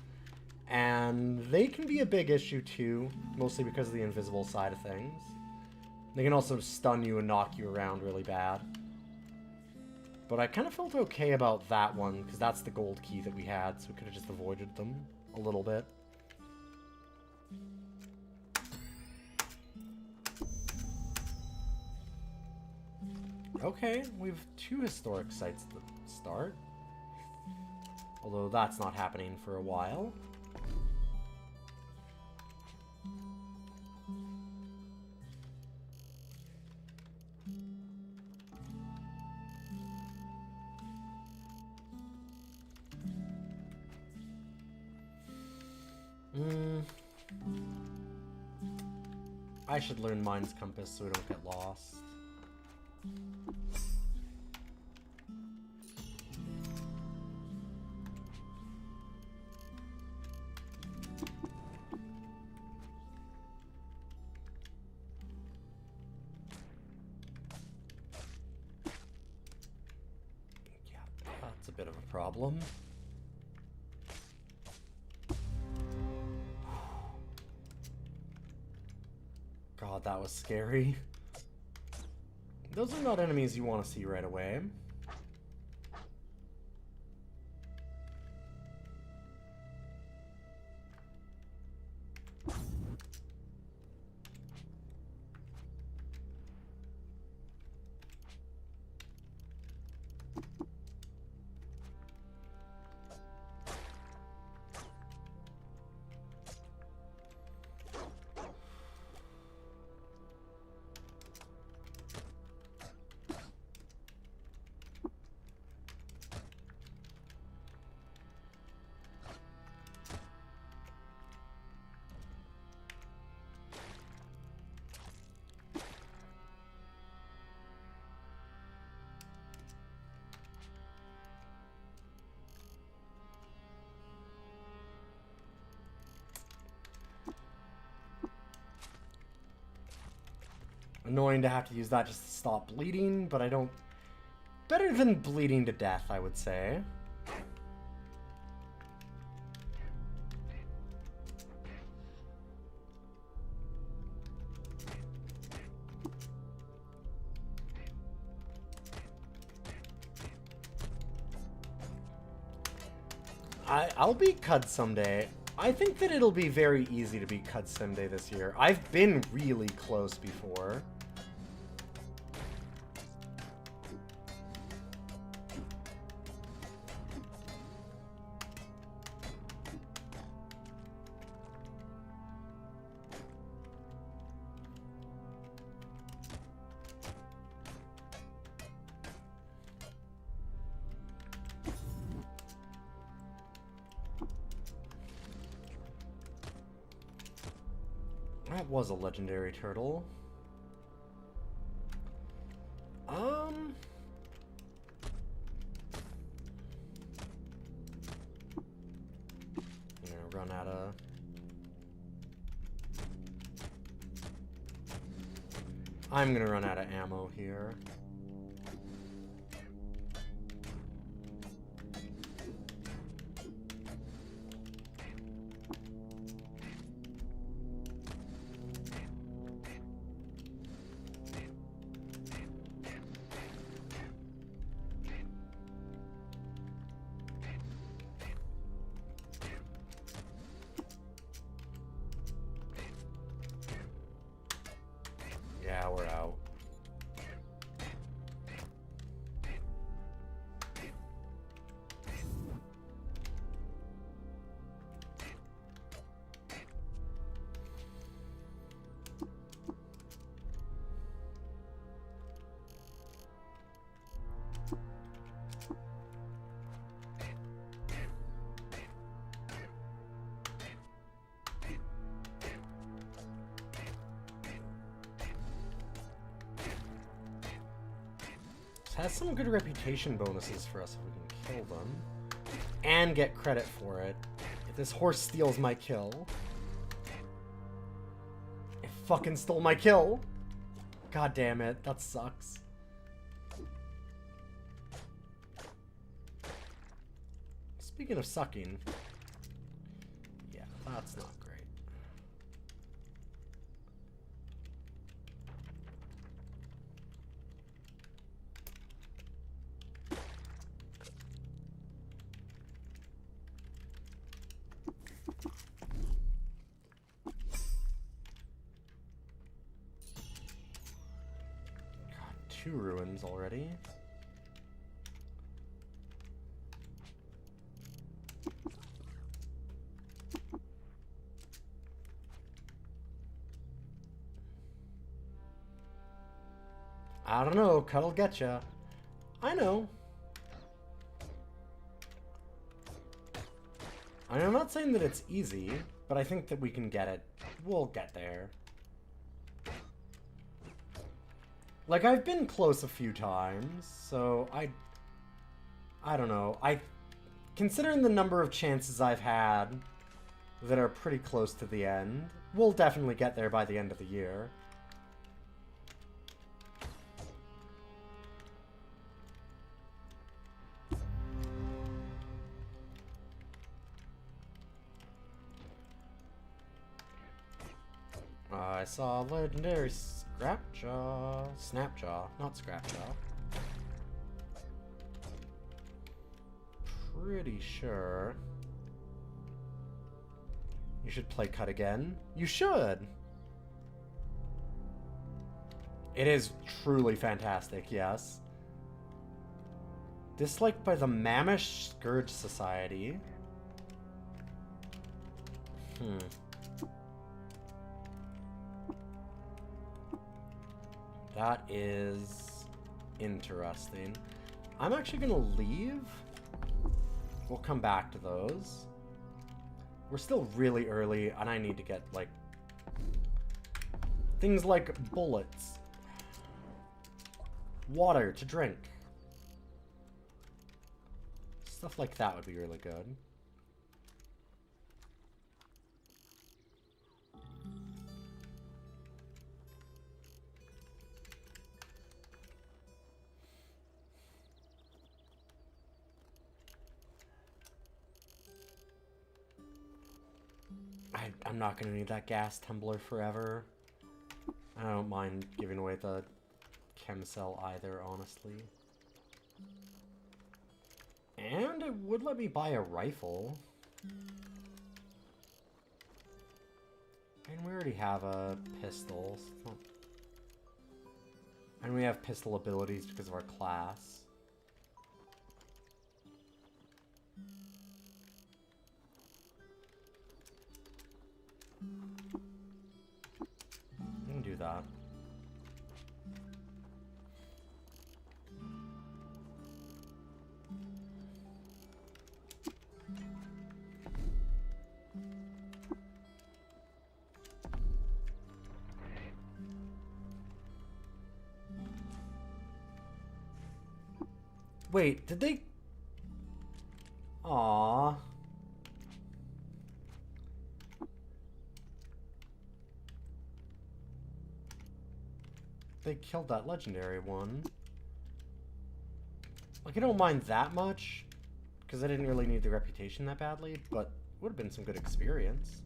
And they can be a big issue too, mostly because of the invisible side of things. They can also stun you and knock you around really bad. But I kind of felt okay about that one, because that's the gold key that we had, so we could have just avoided them a little bit. Okay, we have 2 historic sites to start. Although that's not happening for a while. I should learn Mind's Compass so we don't get lost. Yeah, that's a bit of a problem. God, that was scary. Those are not enemies you want to see right away. Annoying to have to use that just to stop bleeding, but I don't... Better than bleeding to death, I would say. I'll beat Cud someday. I think that it'll be very easy to beat Cud someday this year. I've been really close before. That was a legendary turtle. I'm gonna run out of... I'm gonna run out of ammo here. Yeah, we're out. Has some good reputation bonuses for us if we can kill them. And get credit for it. If this horse steals my kill. It fucking stole my kill! God damn it, that sucks. Speaking of sucking. Yeah, that's not great. God, 2 ruins already. I don't know, Cud'll get ya. I know. I'm not saying that it's easy, but I think that we can get it. We'll get there. Like, I've been close a few times, so I don't know. Considering the number of chances I've had that are pretty close to the end, we'll definitely get there by the end of the year. I saw legendary Snapjaw, not Scrapjaw. Pretty sure. You should play Cut again. You should! It is truly fantastic, yes. Disliked by the Mammoth Scourge Society. That is interesting. I'm actually gonna leave. We'll come back to those. We're still really early, and I need to get, like, things like bullets. Water to drink. Stuff like that would be really good. I'm not going to need that gas tumbler forever. I don't mind giving away the chem cell either, honestly. And it would let me buy a rifle. And we already have a pistol. So and we have pistol abilities because of our class. We can do that. Wait, did they... Aww. They killed that legendary one. Like, I don't mind that much, because I didn't really need the reputation that badly, but it would have been some good experience.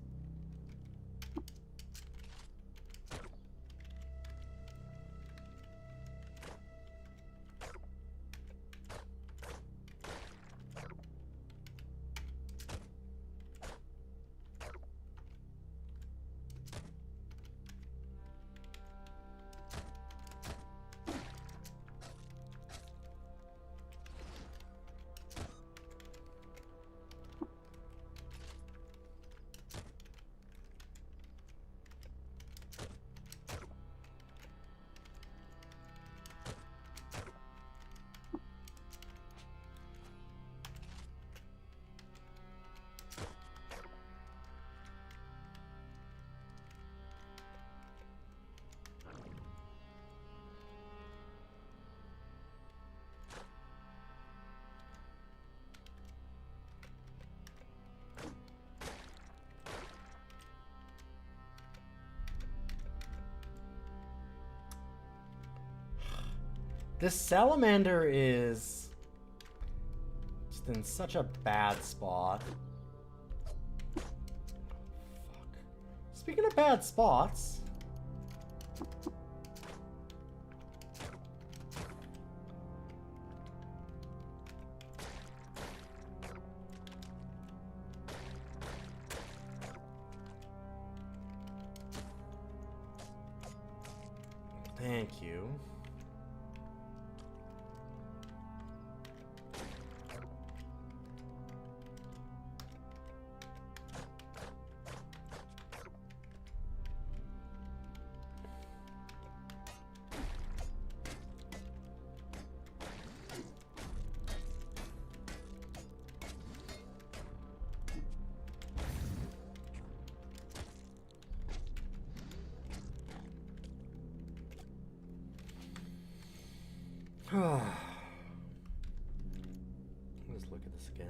This salamander is just in such a bad spot. Fuck. Speaking of bad spots, thank you. Let's look at this again.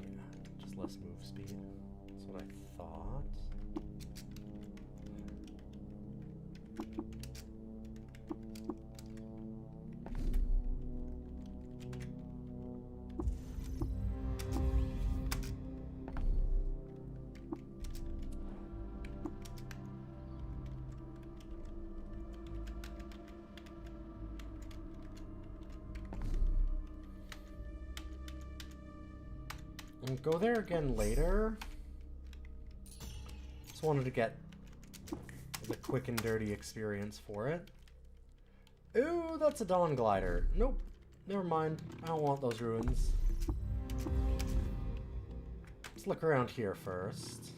Yeah, just less move speed. That's what I thought. I'll go there again later. Just wanted to get the quick and dirty experience for it. Ooh, that's a Dawn Glider. Nope. Never mind. I don't want those ruins. Let's look around here first.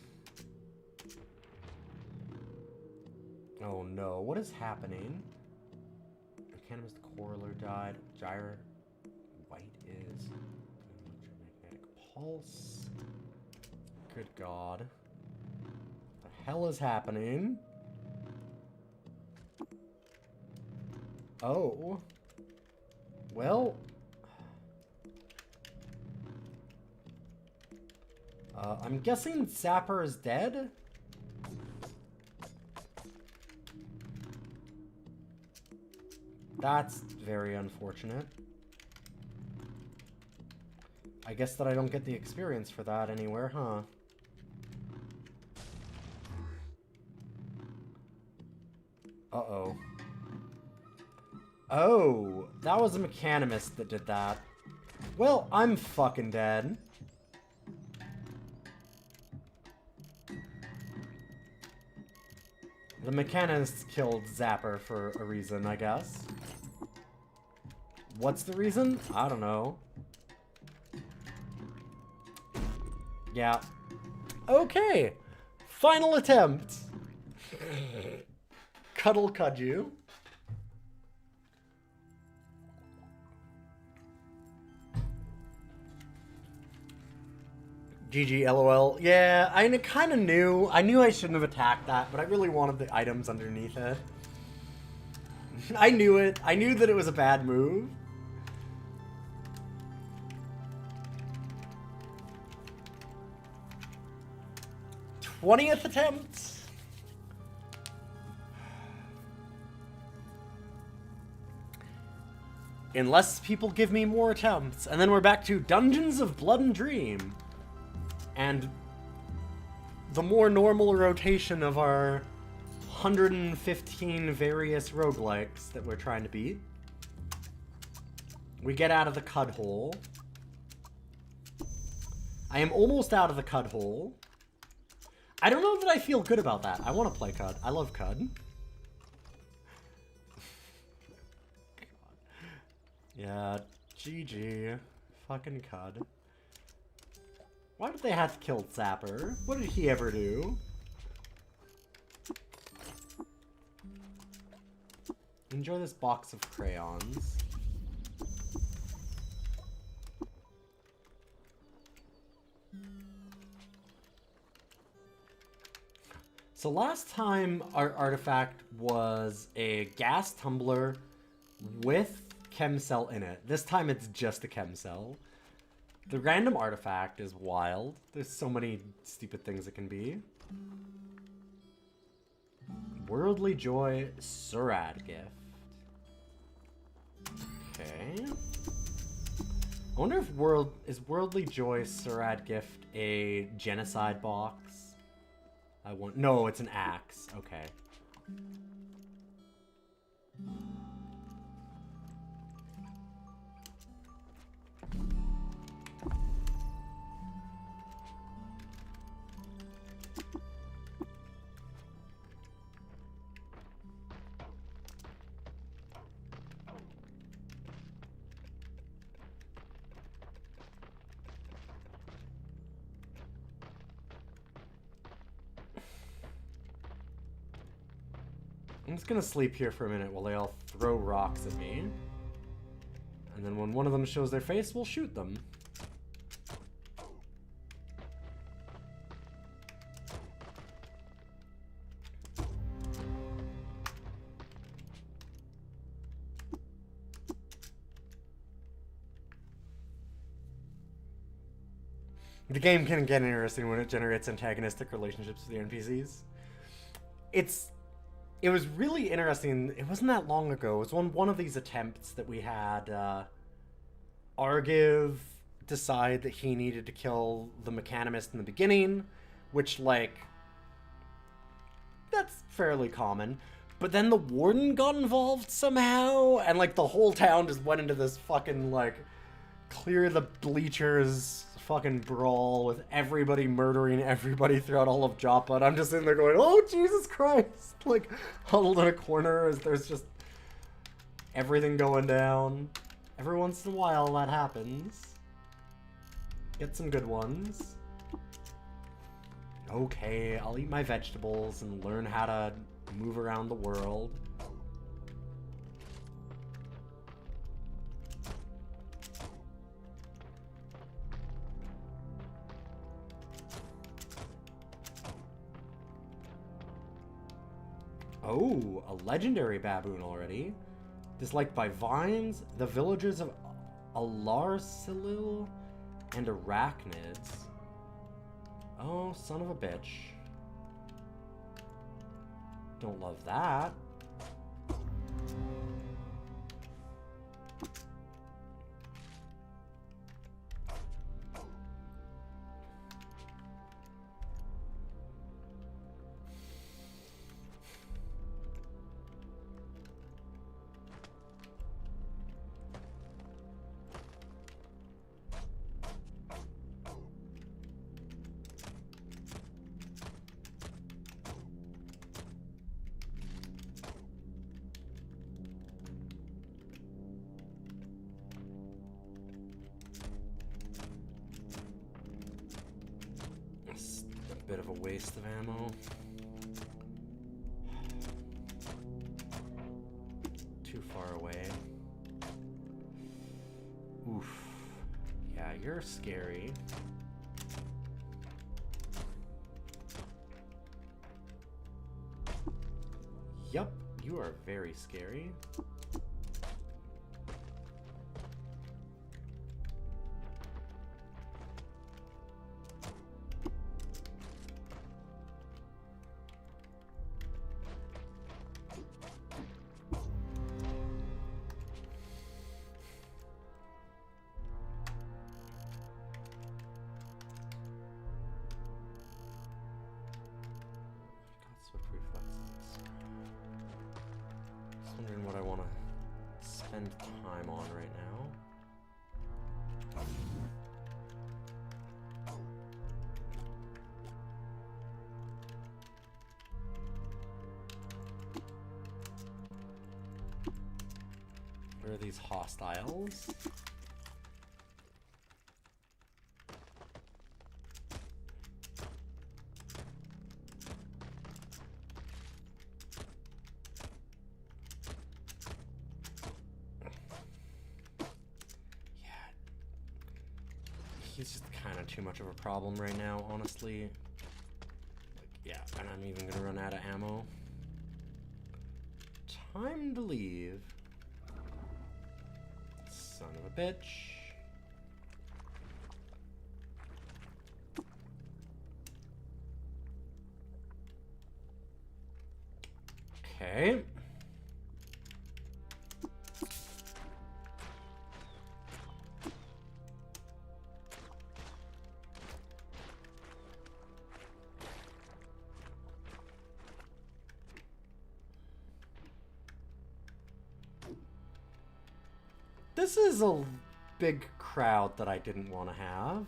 Oh no, what is happening? Cannabis Corler died. Gyre White is... Pulse. Good God. What the hell is happening? Oh. Well. I'm guessing Sapper is dead? That's very unfortunate. I guess that I don't get the experience for that anywhere, huh? Uh-oh. Oh, that was a mechanist that did that. Well, I'm fucking dead. The mechanist killed Zapper for a reason, I guess. What's the reason? I don't know. Yeah. Okay. Final attempt. Cuddle Kudju. GG LOL. Yeah, I kind of knew. I knew I shouldn't have attacked that, but I really wanted the items underneath it. I knew it. I knew that it was a bad move. '20th attempt. Unless people give me more attempts. And then we're back to Dungeons of Blood and Dream. And the more normal rotation of our 115 various roguelikes that we're trying to beat. We get out of the cud hole. I am almost out of the cud hole. I don't know that I feel good about that. I want to play cud. I love cud. Yeah, GG. Fucking cud. Why did they have to kill Zapper? What did he ever do? Enjoy this box of crayons. So last time our artifact was a gas tumbler with chemcell in it. This time it's just a chemcell. The random artifact is wild. There's so many stupid things it can be. Worldly Joy Surad gift. Okay. I wonder if Worldly Joy Surad gift a genocide box? No, it's an axe. Okay. I'm just gonna sleep here for a minute while they all throw rocks at me. And then when one of them shows their face, we'll shoot them. The game can get interesting when it generates antagonistic relationships with the NPCs. It was really interesting. It wasn't that long ago. It was one of these attempts that we had Argiv decide that he needed to kill the Mechanimist in the beginning, which, like, that's fairly common. But then the Warden got involved somehow, and, like, the whole town just went into this fucking, like, clear the bleachers fucking brawl with everybody murdering everybody throughout all of Joppa. And I'm just sitting there going, oh, Jesus Christ! Like, huddled in a corner as there's just everything going down. Every once in a while that happens. Get some good ones. Okay, I'll eat my vegetables and learn how to move around the world. Oh, a legendary baboon already. Disliked by vines, the villagers of Alarsilil, and arachnids. Oh, son of a bitch. Don't love that. bit of a waste of ammo. Too far away. Oof. Yeah, you're scary. Yup, you are very scary. What I want to spend time on right now. Where are these hostiles? He's just kind of too much of a problem right now, honestly. Like, yeah, and I'm even gonna run out of ammo. Time to leave. Son of a bitch. Okay. This is a big crowd that I didn't want to have.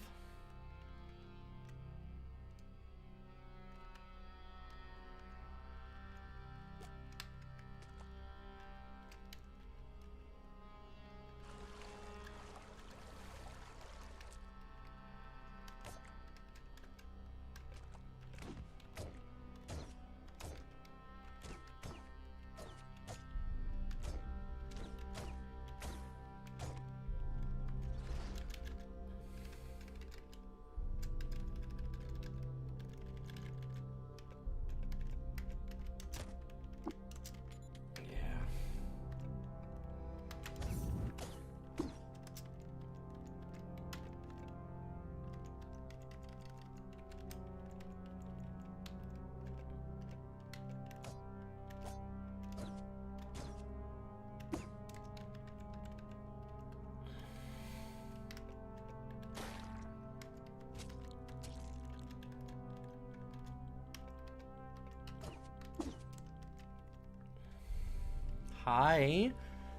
Hi.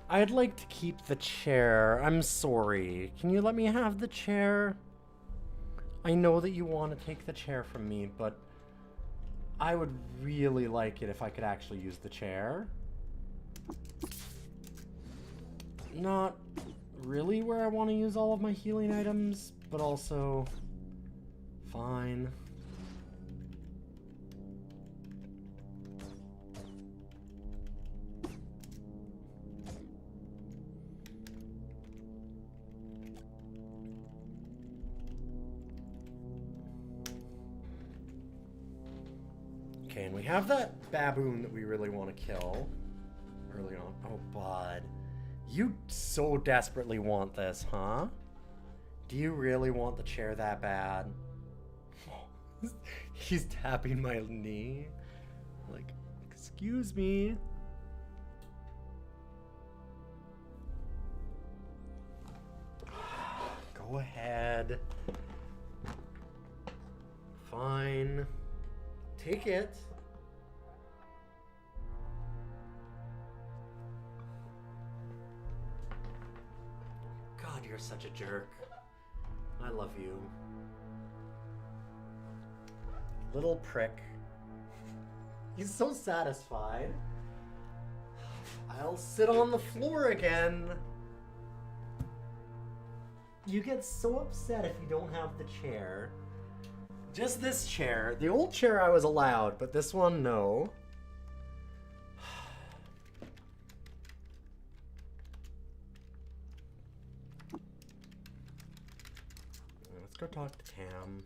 I'd like to keep the chair. I'm sorry. Can you let me have the chair? I know that you want to take the chair from me, but I would really like it if I could actually use the chair. Not really where I want to use all of my healing items, but also fine. Okay, and we have that baboon that we really want to kill early on. Oh, bud. You so desperately want this, huh? Do you really want the chair that bad? He's tapping my knee. Like, excuse me. Go ahead. Fine. Take it. God, you're such a jerk. I love you. Little prick. He's so satisfied. I'll sit on the floor again. You get so upset if you don't have the chair. Just this chair. The old chair I was allowed, but this one, no. Let's go talk to Tam.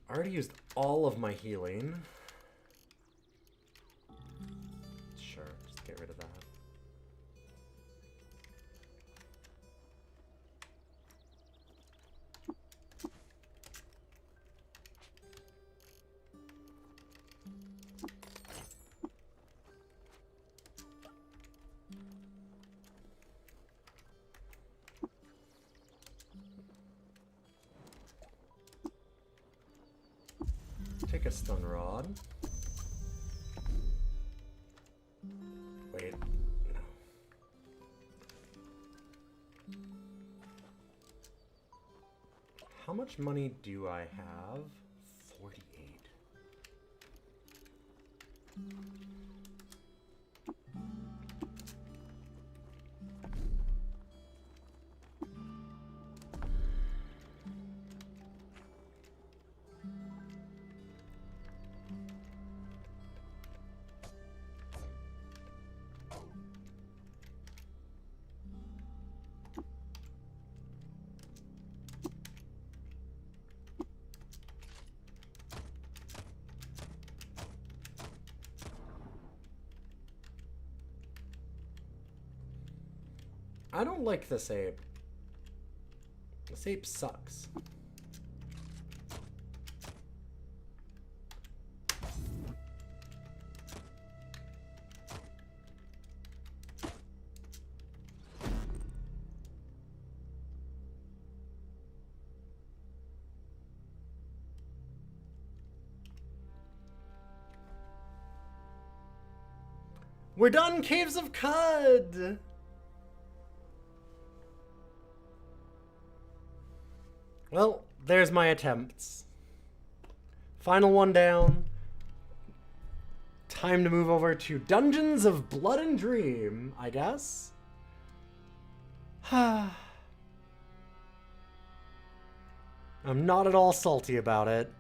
I already used all of my healing. Sure, just get rid of that. Take a stun rod. Wait, no. How much money do I have? 48. I don't like this ape. This ape sucks. We're done, Caves of Cud! Well, there's my attempts. Final one down. Time to move over to Dungeons of Blood and Dream, I guess. I'm not at all salty about it.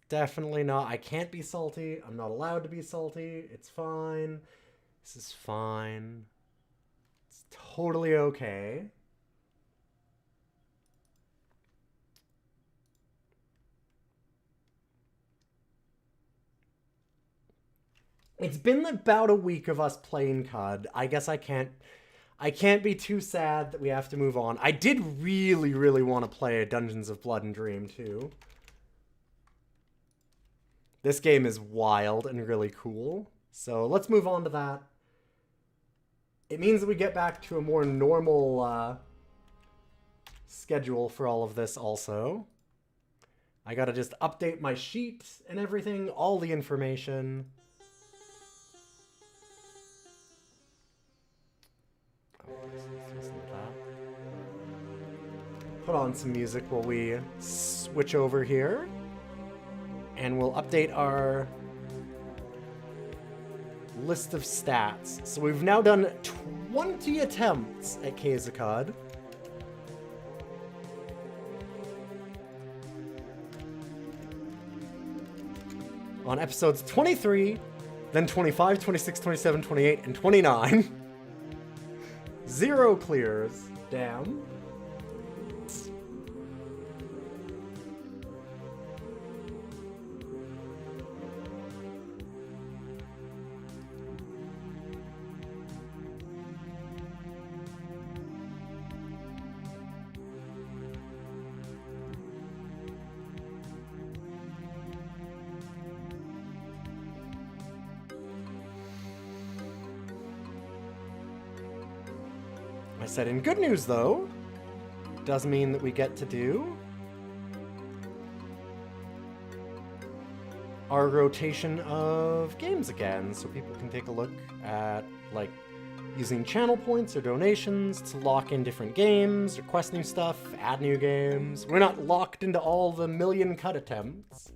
Definitely not. I can't be salty. I'm not allowed to be salty. It's fine. This is fine. It's totally okay. It's been about a week of us playing CUD. I guess I can't be too sad that we have to move on. I did really, really want to play Dungeons of Blood and Dream too. This game is wild and really cool. So let's move on to that. It means that we get back to a more normal schedule for all of this also. I gotta just update my sheet and everything, all the information. Put on some music while we switch over here. And we'll update our list of stats. So we've now done 20 attempts at Kazakad. On episodes 23, then 25, 26, 27, 28, and 29. 0 clears. Damn. I said in good news, though, does mean that we get to do our rotation of games again, so people can take a look at, like, using channel points or donations to lock in different games, request new stuff, add new games. We're not locked into all the million cut attempts.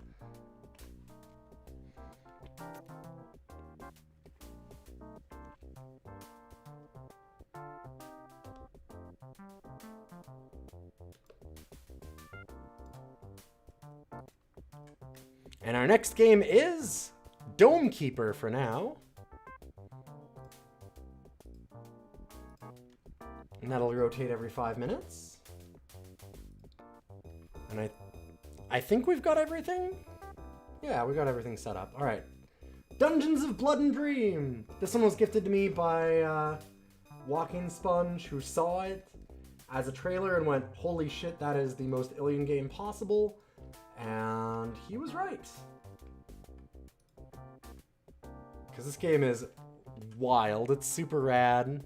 And our next game is Dome Keeper for now. And that'll rotate every 5 minutes. And I think we've got everything? Yeah, we got everything set up. All right. Dungeons of Blood and Dream. This one was gifted to me by Walking Sponge, who saw it as a trailer and went, holy shit, that is the most alien game possible. And he was right. Because this game is wild. It's super rad.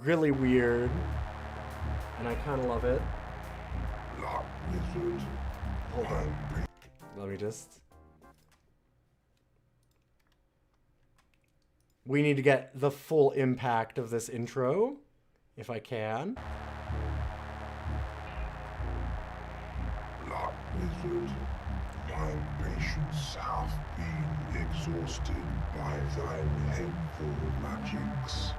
Really weird. And I kind of love it. Hold on. Let me just... We need to get the full impact of this intro, if I can. Black Wizard, thy patience hath been exhausted by thine hateful magics.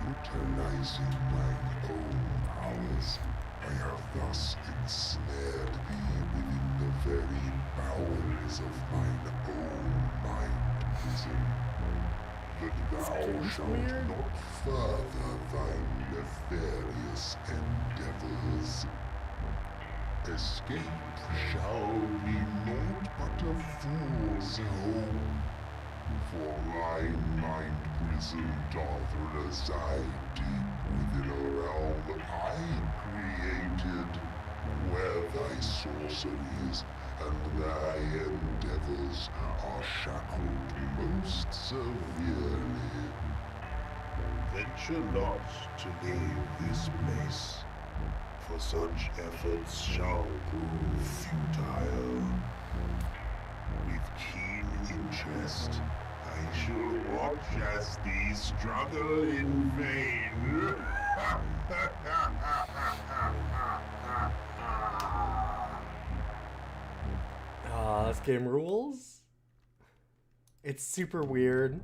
Utilizing mine own powers, I have thus ensnared thee within the very bowels of mine own mind prison. That thou shalt not further thine nefarious endeavors. Escape shall be naught but a fool's home, for thy mind prison doth reside deep within a realm I created, where thy sorceries and thy endeavors are shackled most severely. Venture not to leave this place, for such efforts shall prove futile. With keen interest, I shall watch as thee struggle in vain. This game rules. It's super weird.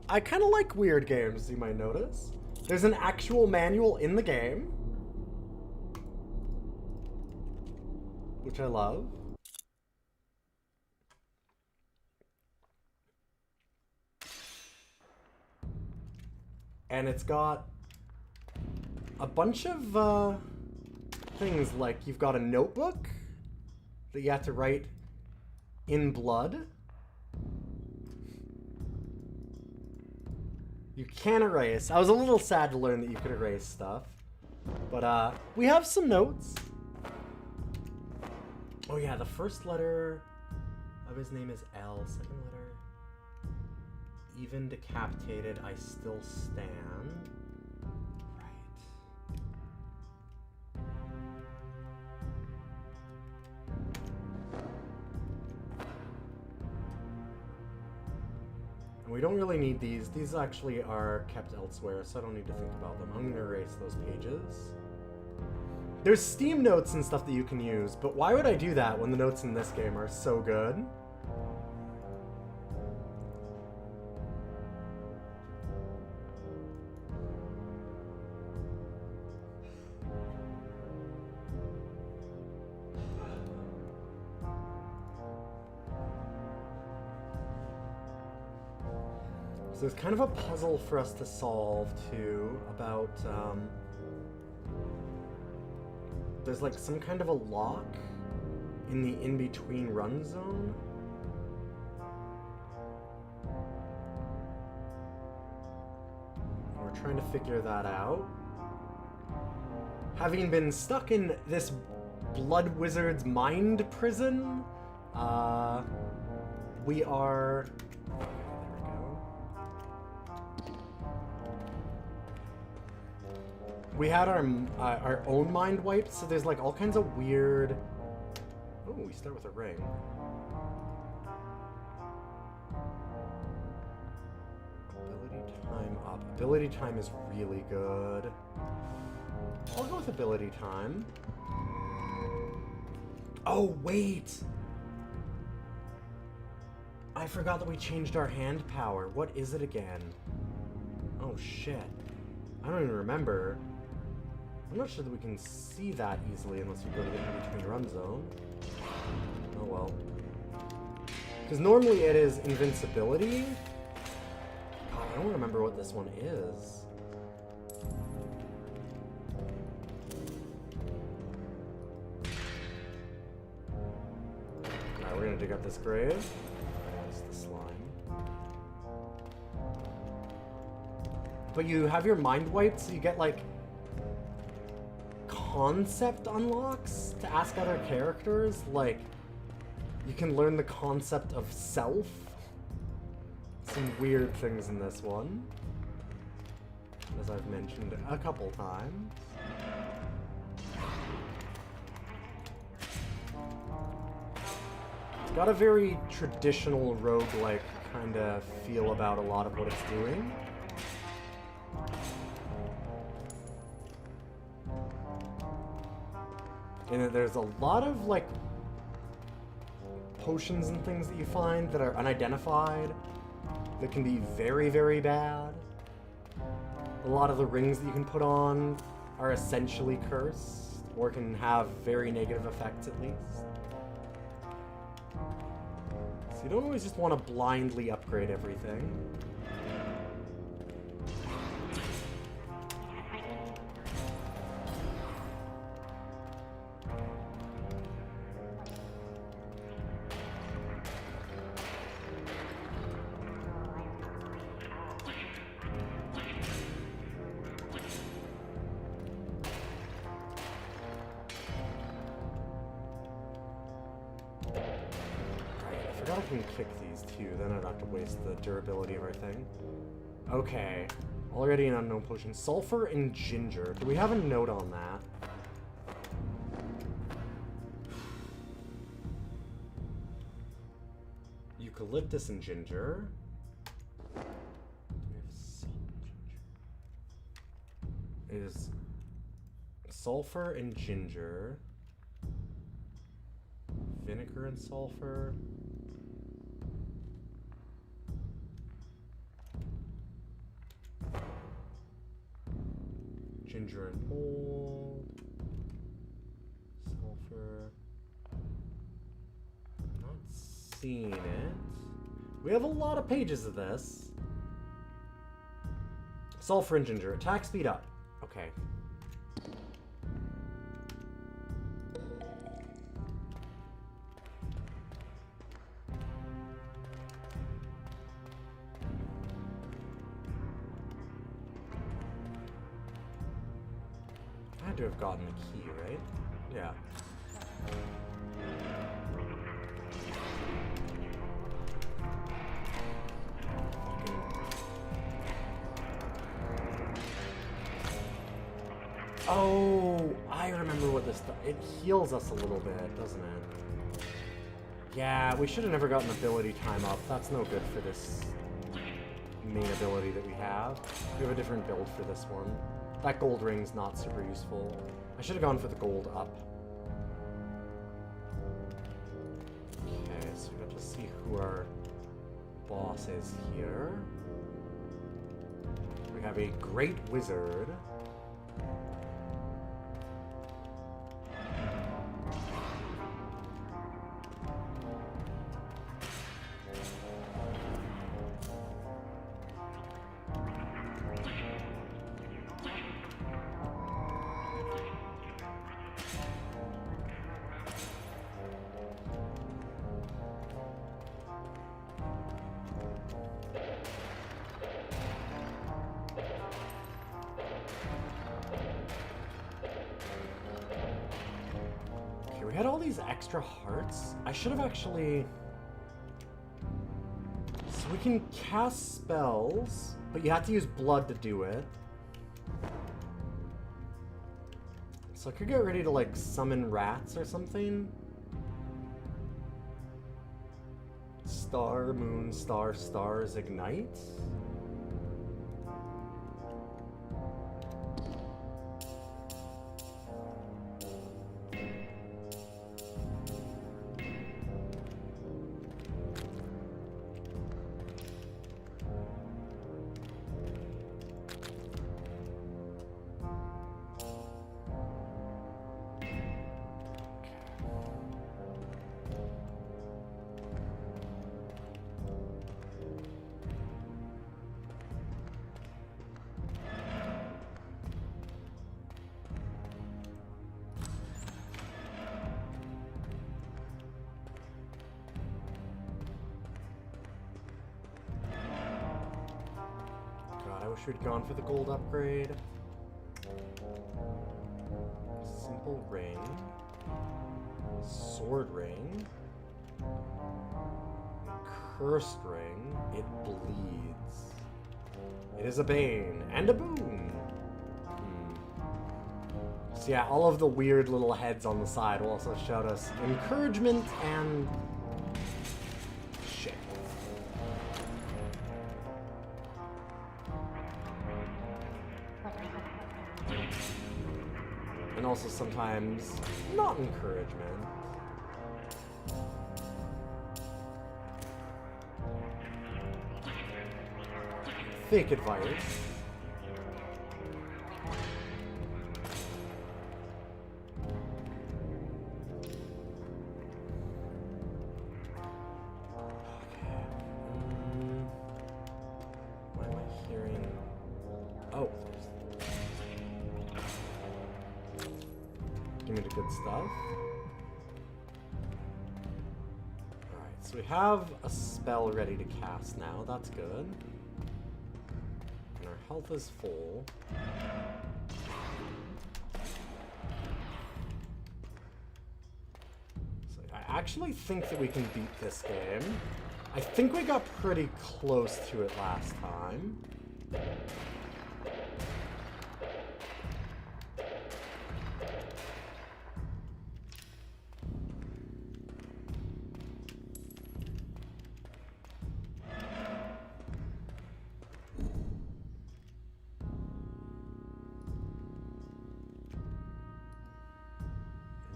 I kind of like weird games, you might notice. There's an actual manual in the game, which I love. And it's got a bunch of things, like you've got a notebook that you have to write in blood. You can erase. I was a little sad to learn that you could erase stuff. But we have some notes. Oh yeah, the first letter of his name is L. Second letter, even decapitated, I still stand. Right. And we don't really need these. These actually are kept elsewhere, so I don't need to think about them. I'm gonna erase those pages. There's Steam notes and stuff that you can use, but why would I do that when the notes in this game are so good? So there's kind of a puzzle for us to solve too about there's like some kind of a lock in the in-between run zone. We're trying to figure that out. Having been stuck in this blood wizard's mind prison, we are... We had our own mind wiped, so there's like all kinds of weird... Oh, we start with a ring. Ability time up. Ability time is really good. I'll go with ability time. Oh, wait! I forgot that we changed our hand power. What is it again? Oh, shit. I don't even remember. I'm not sure that we can see that easily unless we go to the in-between run zone. Oh well. Because normally it is invincibility. God, I don't remember what this one is. Alright, we're gonna dig up this grave. That's the slime. But you have your mind wiped, so you get like concept unlocks to ask other characters. Like, you can learn the concept of self. Some weird things in this one, as I've mentioned a couple times. It's got a very traditional roguelike kind of feel about a lot of what it's doing. And there's a lot of, like, potions and things that you find that are unidentified that can be very, very bad. A lot of the rings that you can put on are essentially cursed, or can have very negative effects at least. So you don't always just want to blindly upgrade everything. I can kick these too, then I'd have to waste the durability of our thing. Okay. Already an unknown potion. Sulfur and ginger. Do we have a note on that? Eucalyptus and ginger. Do we have salt and ginger? It is sulfur and ginger. Vinegar and sulfur. Ginger and mold. Sulfur. I'm not seeing it. We have a lot of pages of this. Sulfur and ginger. Attack speed up. Okay. I had to have gotten the key, right? Yeah. Oh, I remember what this does. It heals us a little bit, doesn't it? Yeah, we should have never gotten ability time up. That's no good for this main ability that we have. We have a different build for this one. That gold ring's not super useful. I should have gone for the gold up. Okay, so we got to see who our boss is here. We have a great wizard. We had all these extra hearts. I should have actually... So we can cast spells, but you have to use blood to do it. So I could get ready to, like, summon rats or something. Star, moon, star, stars, ignite. wish we'd gone for the gold upgrade. Simple ring. Sword ring. Cursed ring. It bleeds. It is a bane and a boon. So yeah, all of the weird little heads on the side will also shout us encouragement and shit. And also sometimes not encouragement. Fake advice. Why am I hearing? Oh. Give me the good stuff. Alright, so we have a spell ready to cast now. That's good. And our health is full. So I actually think that we can beat this game. I think we got pretty close to it last time.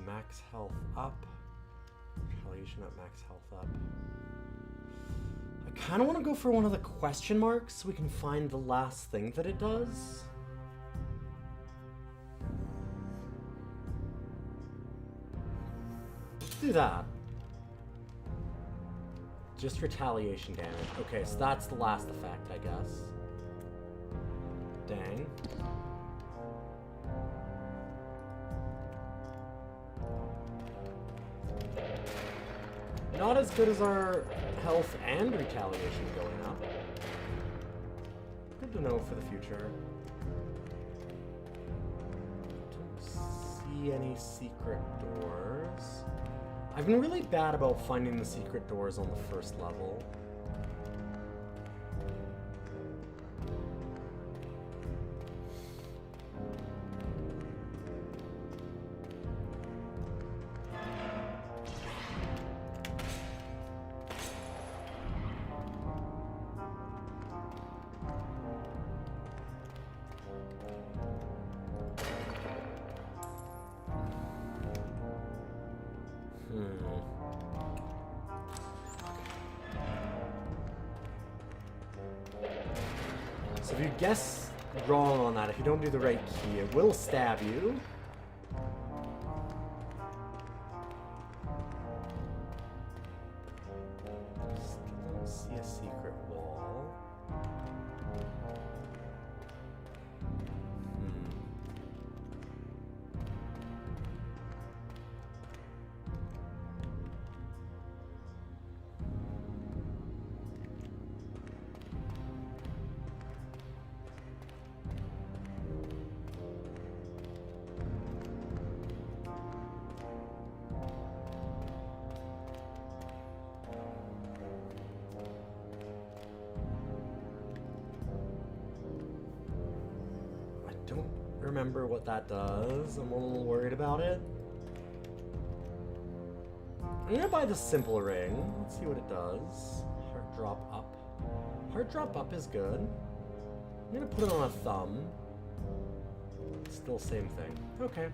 Max health up. Retaliation at max health up. I kind of want to go for one of the question marks so we can find the last thing that it does. Let's do that. Just retaliation damage. Okay, so that's the last effect, I guess. Dang. Not as good as our health and retaliation going up. Good to know for the future. Don't see any secret doors. I've been really bad about finding the secret doors on the first level. So if you guess wrong on that, if you don't do the right key, it will stab you. Still don't see a secret wall. Remember what that does. I'm a little worried about it. I'm gonna buy the simple ring. Let's see what it does. Heart drop up. Heart drop up is good. I'm gonna put it on a thumb. Still same thing. Okay.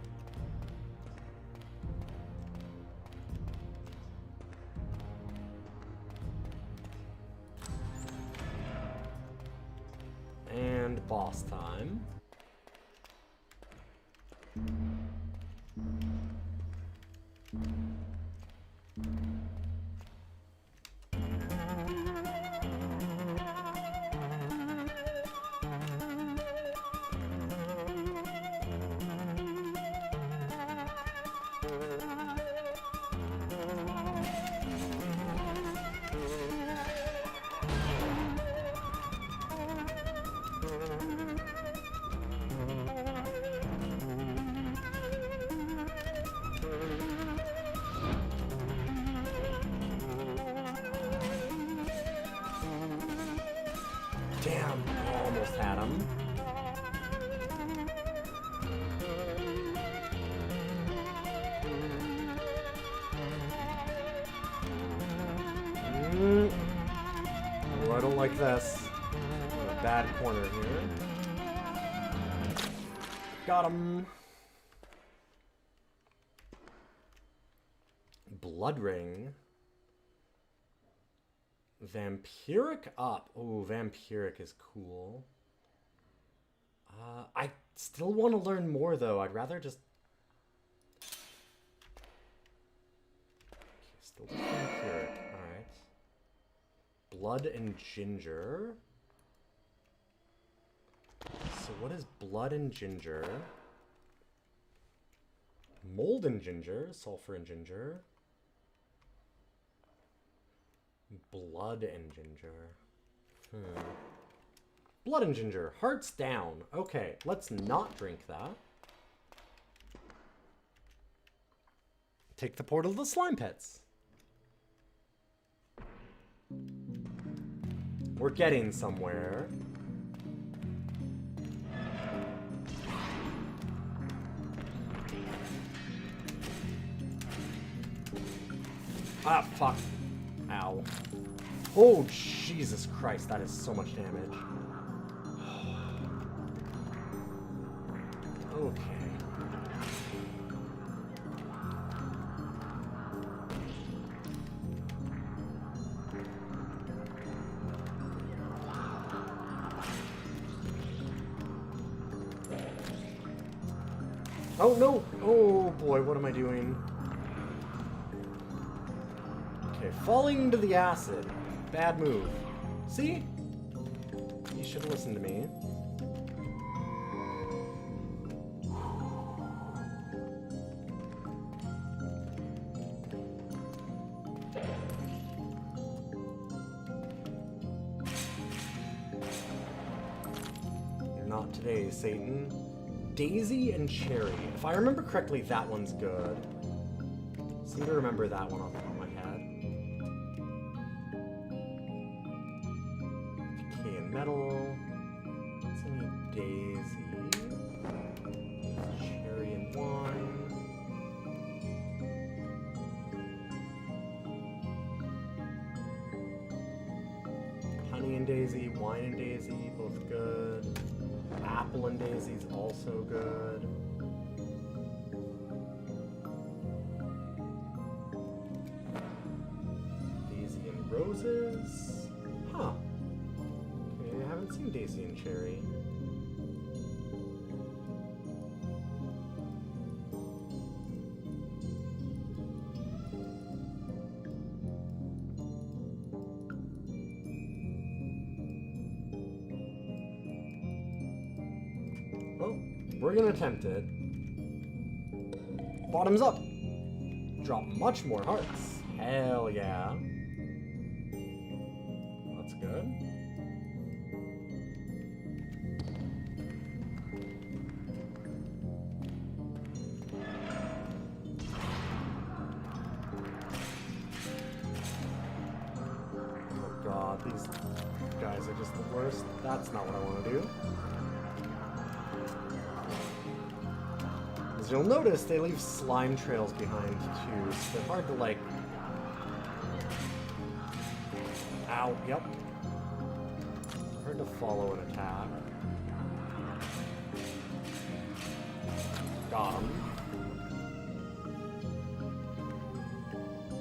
And boss time. this. In a bad corner here. Got him. Blood ring. Vampiric up. Oh, vampiric is cool. I still want to learn more, though. I'd rather just... Okay, still just vampiric. Alright. Blood and ginger. So what is blood and ginger? Mold and ginger. Sulfur and ginger. Blood and ginger. Blood and ginger. Hearts down. Okay, let's not drink that. Take the portal to the slime pits. We're getting somewhere. Ah, fuck. Ow. Oh, Jesus Christ, that is so much damage. Okay. Oh, no! Oh, boy, what am I doing? Okay, falling into the acid. Bad move. See? You should have listened to me. Not today, Satan. Daisy and cherry. If I remember correctly, that one's good. Seem to remember that one off the top of my head. Decay and metal. Let's need daisy. Cherry and wine. Honey and daisy, wine and daisy, both good. Apple and daisy's also good. Daisy and roses. Huh. Okay, I haven't seen daisy and cherry. We're gonna attempt it. Bottoms up. Drop much more hearts. Hell yeah. That's good. Oh god, these guys are just the worst. That's not what I want to do. As you'll notice, they leave slime trails behind too, so they're hard to like... Ow, yep. Hard to follow an attack. Got him.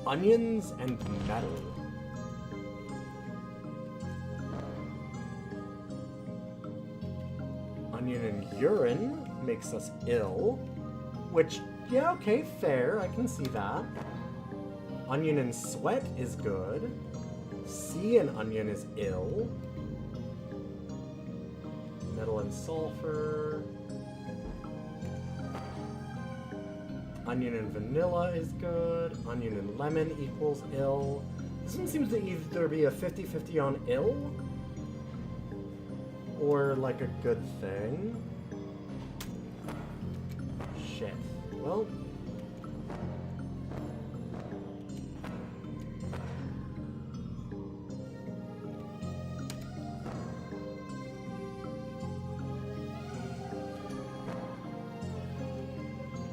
Onions and metal. Onion and urine makes us ill. Which, yeah, okay, fair. I can see that. Onion and sweat is good. Sea and onion is ill. Metal and sulfur. Onion and vanilla is good. Onion and lemon equals ill. This one seems to either be a 50-50 on ill or like a good thing. Shit. Well.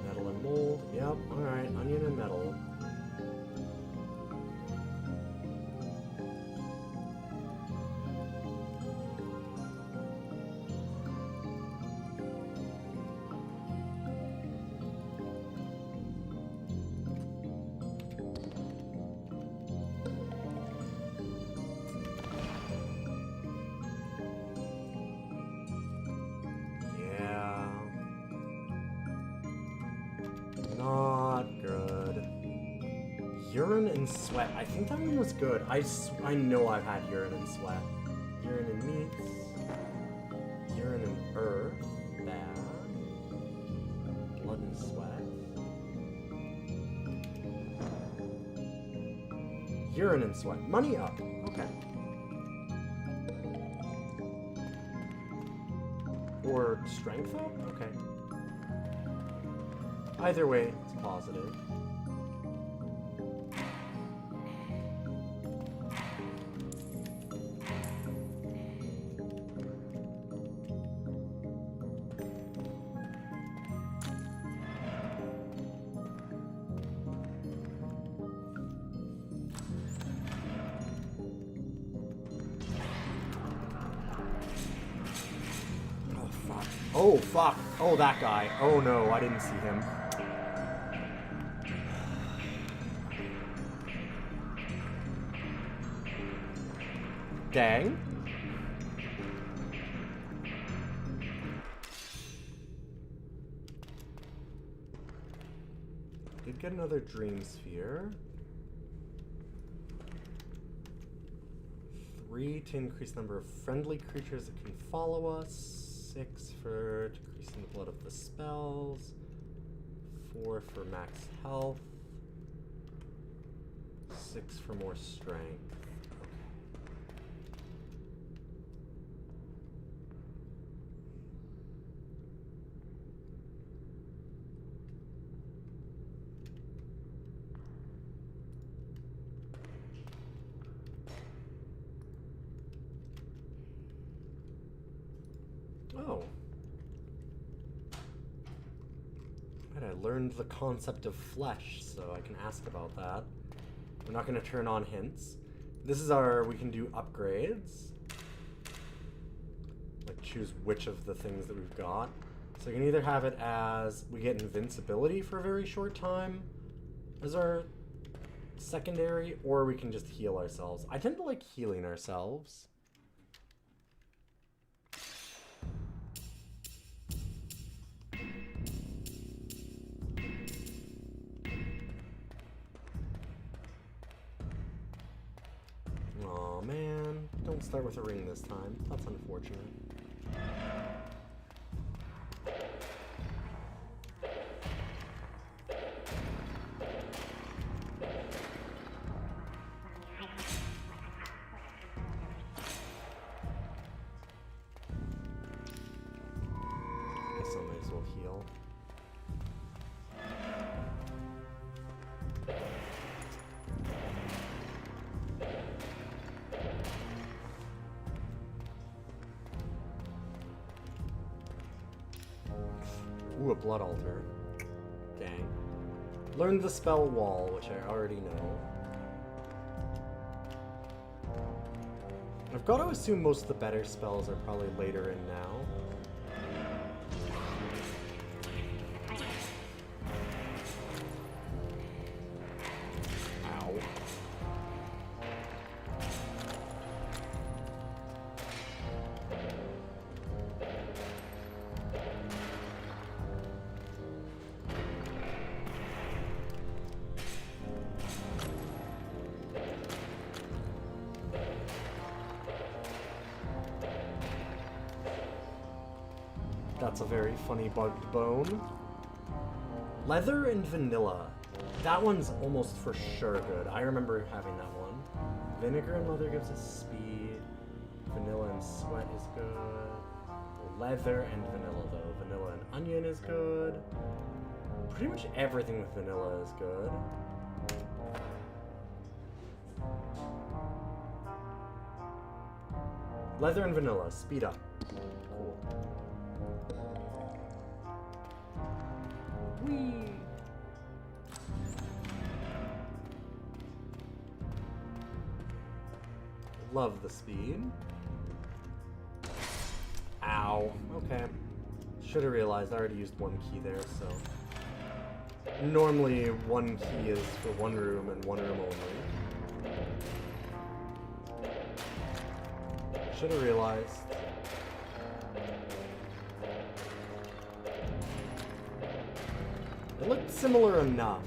Metal and mold. Yep. Alright. Onion and metal. Urine and sweat. I think that one was good. I know I've had urine and sweat. Urine and meats. Urine and earth. Bad. Blood and sweat. Urine and sweat. Money up. Okay. Or strength up? Okay. Either way, it's positive. Oh, fuck. Oh, that guy. Oh, no, I didn't see him. Dang. Did get another dream sphere. 3 to increase the number of friendly creatures that can follow us. 6 for decreasing the blood of the spells. 4 for max health. 6 for more strength. Oh. And I learned the concept of flesh, so I can ask about that. We're not going to turn on hints. This is our, we can do upgrades. Like choose which of the things that we've got. So you can either have it as we get invincibility for a very short time as our secondary, or we can just heal ourselves. I tend to like healing ourselves. Aw, man. Don't start with a ring this time. That's unfortunate. Guess I might as well heal. Ooh, a blood altar. Dang. Learned the spell wall, which I already know. I've got to assume most of the better spells are probably later in now. Ow. That's a very funny bugged bone. Leather and vanilla. That one's almost for sure good. I remember having that one. Vinegar and leather gives us speed. Vanilla and sweat is good. Leather and vanilla though. Vanilla and onion is good. Pretty much everything with vanilla is good. Leather and vanilla, speed up. Cool. Whee! Love the speed. Ow. Okay. Should have realized I already used one key there, so... Normally, one key is for one room and one room only. Should have realized. It looked similar enough.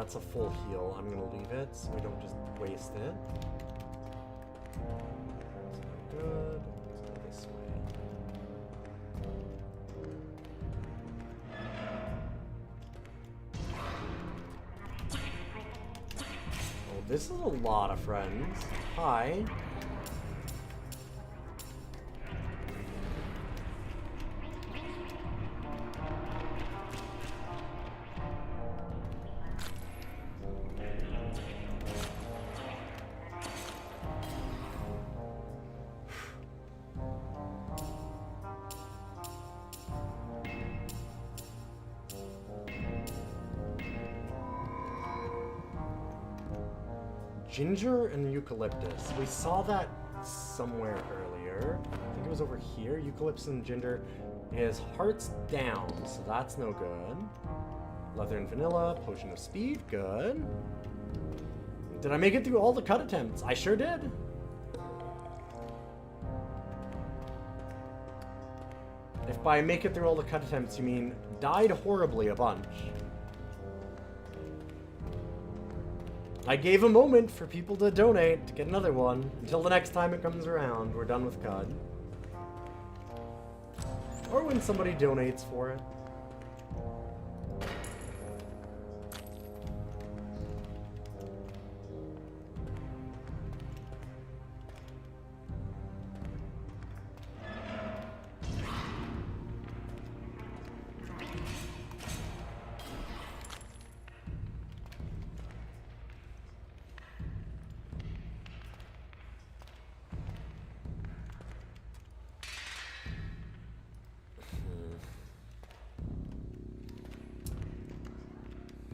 that's a full heal. I'm gonna leave it so we don't just waste it. It's no good. Let's go this way. Oh, this is a lot of friends. Hi. Ginger and eucalyptus. We saw that somewhere earlier. I think it was over here. Eucalyptus and ginger is hearts down, so that's no good. Leather and vanilla, potion of speed, good. Did I make it through all the cut attempts? I sure did. If by make it through all the cut attempts you mean died horribly a bunch. I gave a moment for people to donate to get another one. Until the next time it comes around, we're done with CUD. Or when somebody donates for it.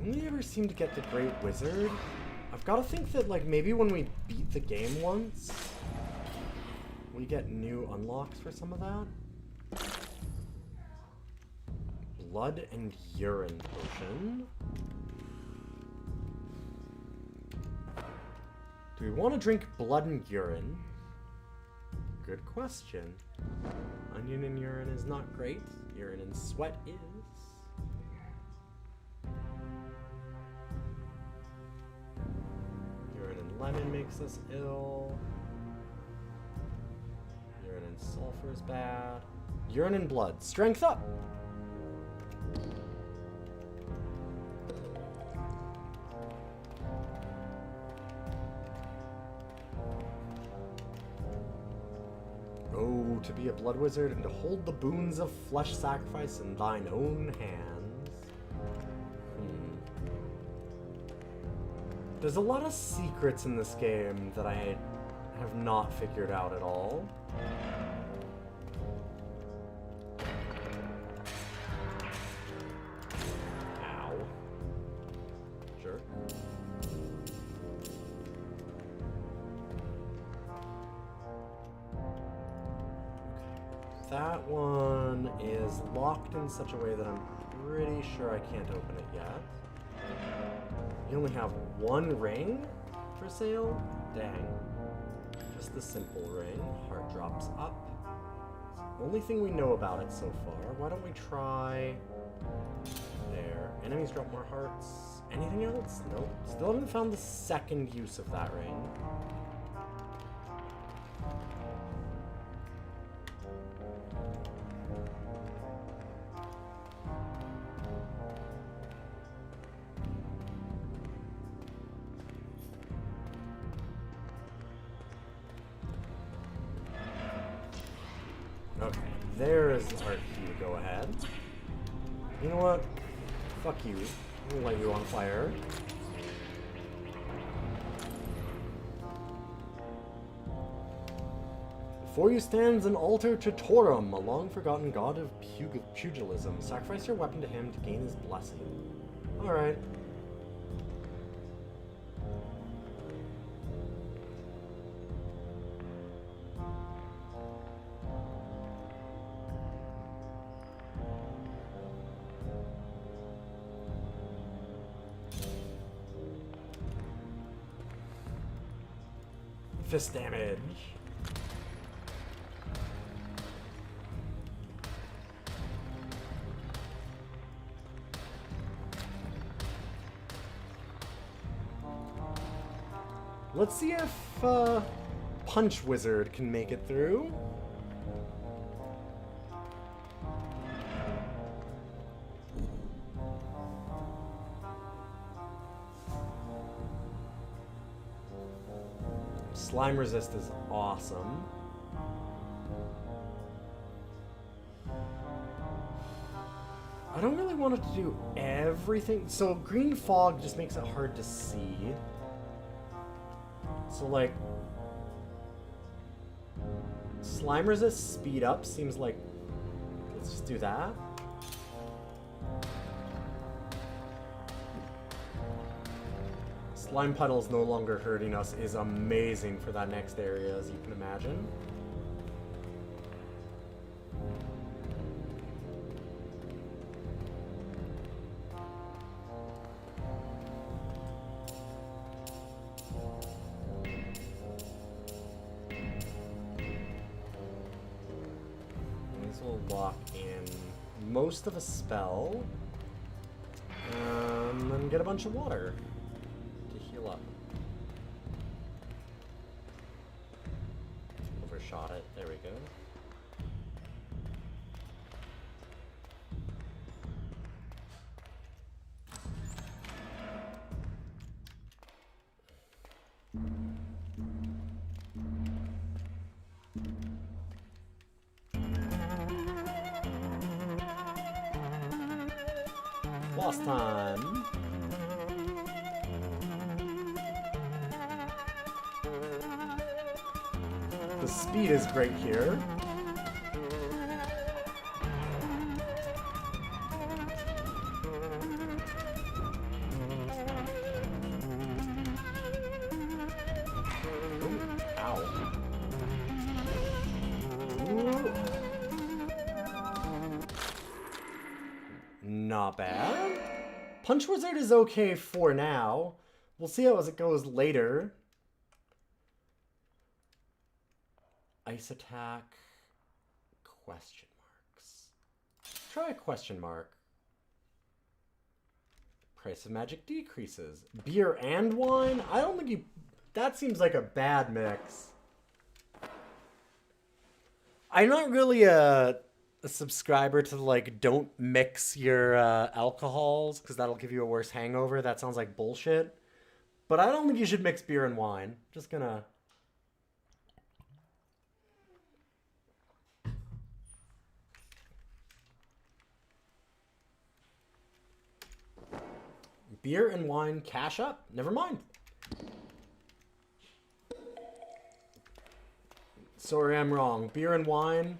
Only ever seem to get the Great Wizard. I've got to think that, like, maybe when we beat the game once, we get new unlocks for some of that. Blood and urine potion. Do we want to drink blood and urine? Good question. Onion and urine is not great. Urine and sweat is. Lemon makes us ill. Urine and sulfur is bad. Urine and blood. Strength up! Oh, to be a blood wizard and to hold the boons of flesh sacrifice in thine own hands. There's a lot of secrets in this game that I have not figured out at all. Ow. Sure. That one is locked in such a way that I'm pretty sure I can't open it yet. You only have one ring for sale? Dang. Just the simple ring. Heart drops up. It's the only thing we know about it so far. Why don't we try... There. Enemies drop more hearts. Anything else? Nope. Still haven't found the second use of that ring. Okay, there's our key to go ahead. You know what? Fuck you. I'm gonna light you on fire. Before you stands an altar to Torum, a long-forgotten god of pugilism. Sacrifice your weapon to him to gain his blessing. Alright. Fist damage. Let's see if Punch Wizard can make it through. Slime resist is awesome. I don't really want it to do everything. So green fog just makes it hard to see. So like slime resist speed up seems like, let's just do that. Slime puddles no longer hurting us is amazing for that next area, as you can imagine. These will lock in most of a spell, and get a bunch of water. Up. Overshot it. There we go. Lost time. The speed is great here. Ooh, ow. Ooh. Not bad. Punch Wizard is okay for now. We'll see how it goes later. Ice attack, question marks. Try a question mark. Price of magic decreases. Beer and wine? I don't think you... That seems like a bad mix. I'm not really a subscriber to like, don't mix your alcohols because that'll give you a worse hangover. That sounds like bullshit. But I don't think you should mix beer and wine. Just gonna... Beer and wine, cash up. Never mind. Sorry, I'm wrong. Beer and wine,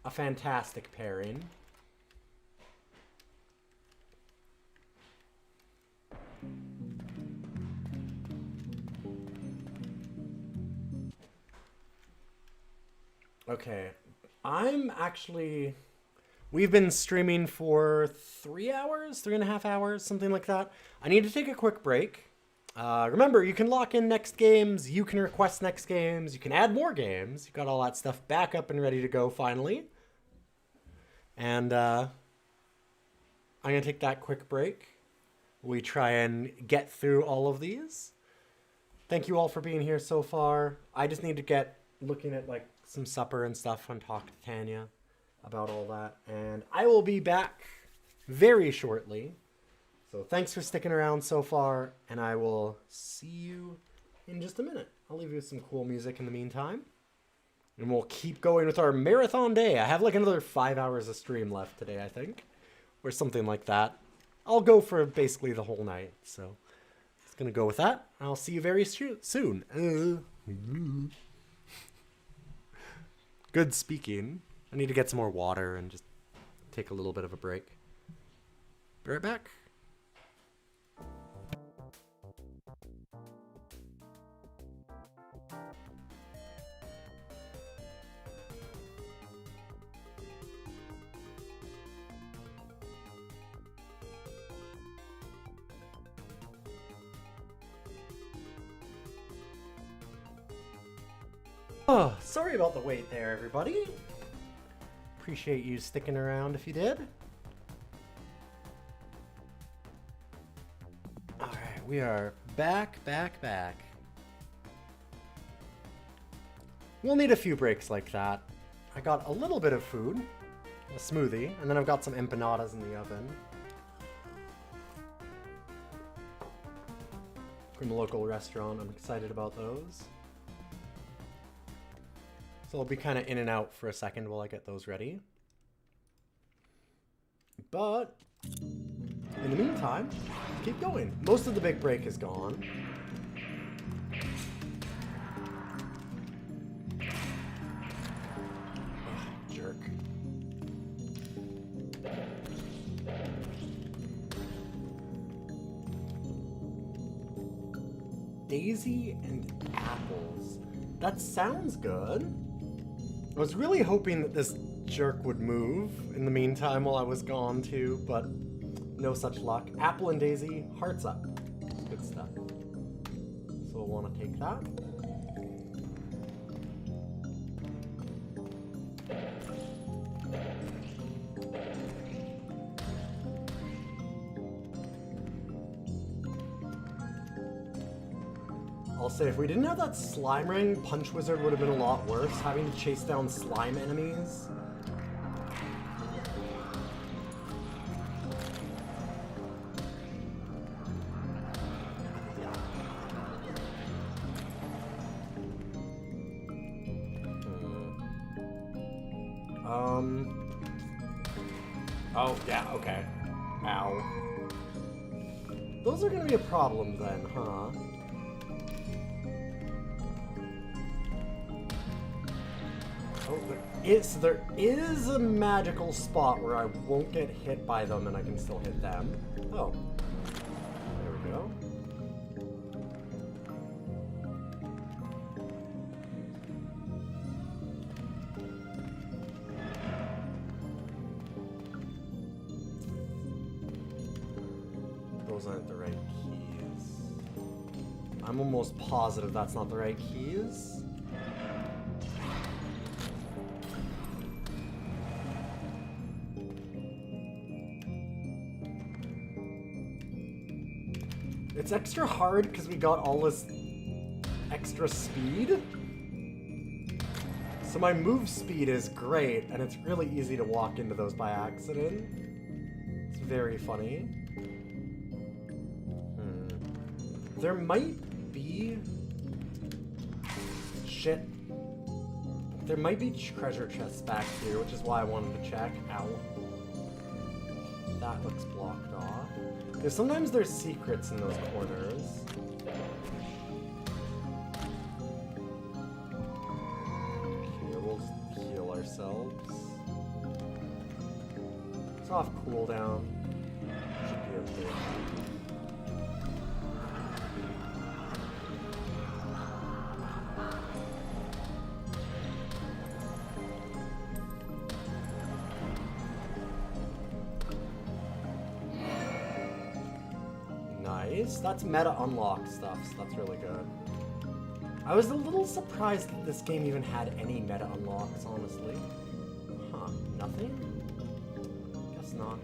a fantastic pairing. Okay. I'm actually... We've been streaming for 3 hours, 3.5 hours, something like that. I need to take a quick break. Remember, you can lock in next games, you can request next games, you can add more games. You've got all that stuff back up and ready to go finally. And I'm going to take that quick break. We try and get through all of these. Thank you all for being here so far. I just need to get looking at like some supper and stuff and talk to Tanya about all that, and I will be back very shortly. So thanks for sticking around so far, and I will see you in just a minute. I'll leave you with some cool music in the meantime, and we'll keep going with our marathon day. I have like another 5 hours of stream left today, I think, or something like that. I'll go for basically the whole night, so it's gonna go with that. I'll see you very soon. Good speaking. I need to get some more water and just take a little bit of a break. Be right back. Oh, sorry about the wait there, everybody. Appreciate you sticking around if you did. Alright, we are Back. We'll need a few breaks like that. I got a little bit of food, a smoothie, and then I've got some empanadas in the oven. From a local restaurant, I'm excited about those. So I'll be kind of in and out for a second while I get those ready. But in the meantime, keep going. Most of the big break is gone. Ugh, jerk. Daisy and apples. That sounds good. I was really hoping that this jerk would move in the meantime while I was gone too, but no such luck. Apple and Daisy, hearts up. Good stuff. So we'll want to take that. I'll say, if we didn't have that slime ring, Punch Wizard would have been a lot worse, having to chase down slime enemies. Oh, yeah, okay. Ow. Those are gonna be a problem then, huh? Oh, there is a magical spot where I won't get hit by them and I can still hit them. Oh. There we go. Those aren't the right keys. I'm almost positive that's not the right keys. It's extra hard because we got all this extra speed. So my move speed is great, and it's really easy to walk into those by accident. It's very funny. There might be... Shit. There might be treasure chests back here, which is why I wanted to check. Ow. That looks blocked off. Sometimes there's secrets in those corners. Okay, we'll just heal ourselves. It's off cooldown. Should be okay. That's meta unlock stuff, so that's really good. I was a little surprised that this game even had any meta unlocks, honestly. Huh, nothing? Guess not.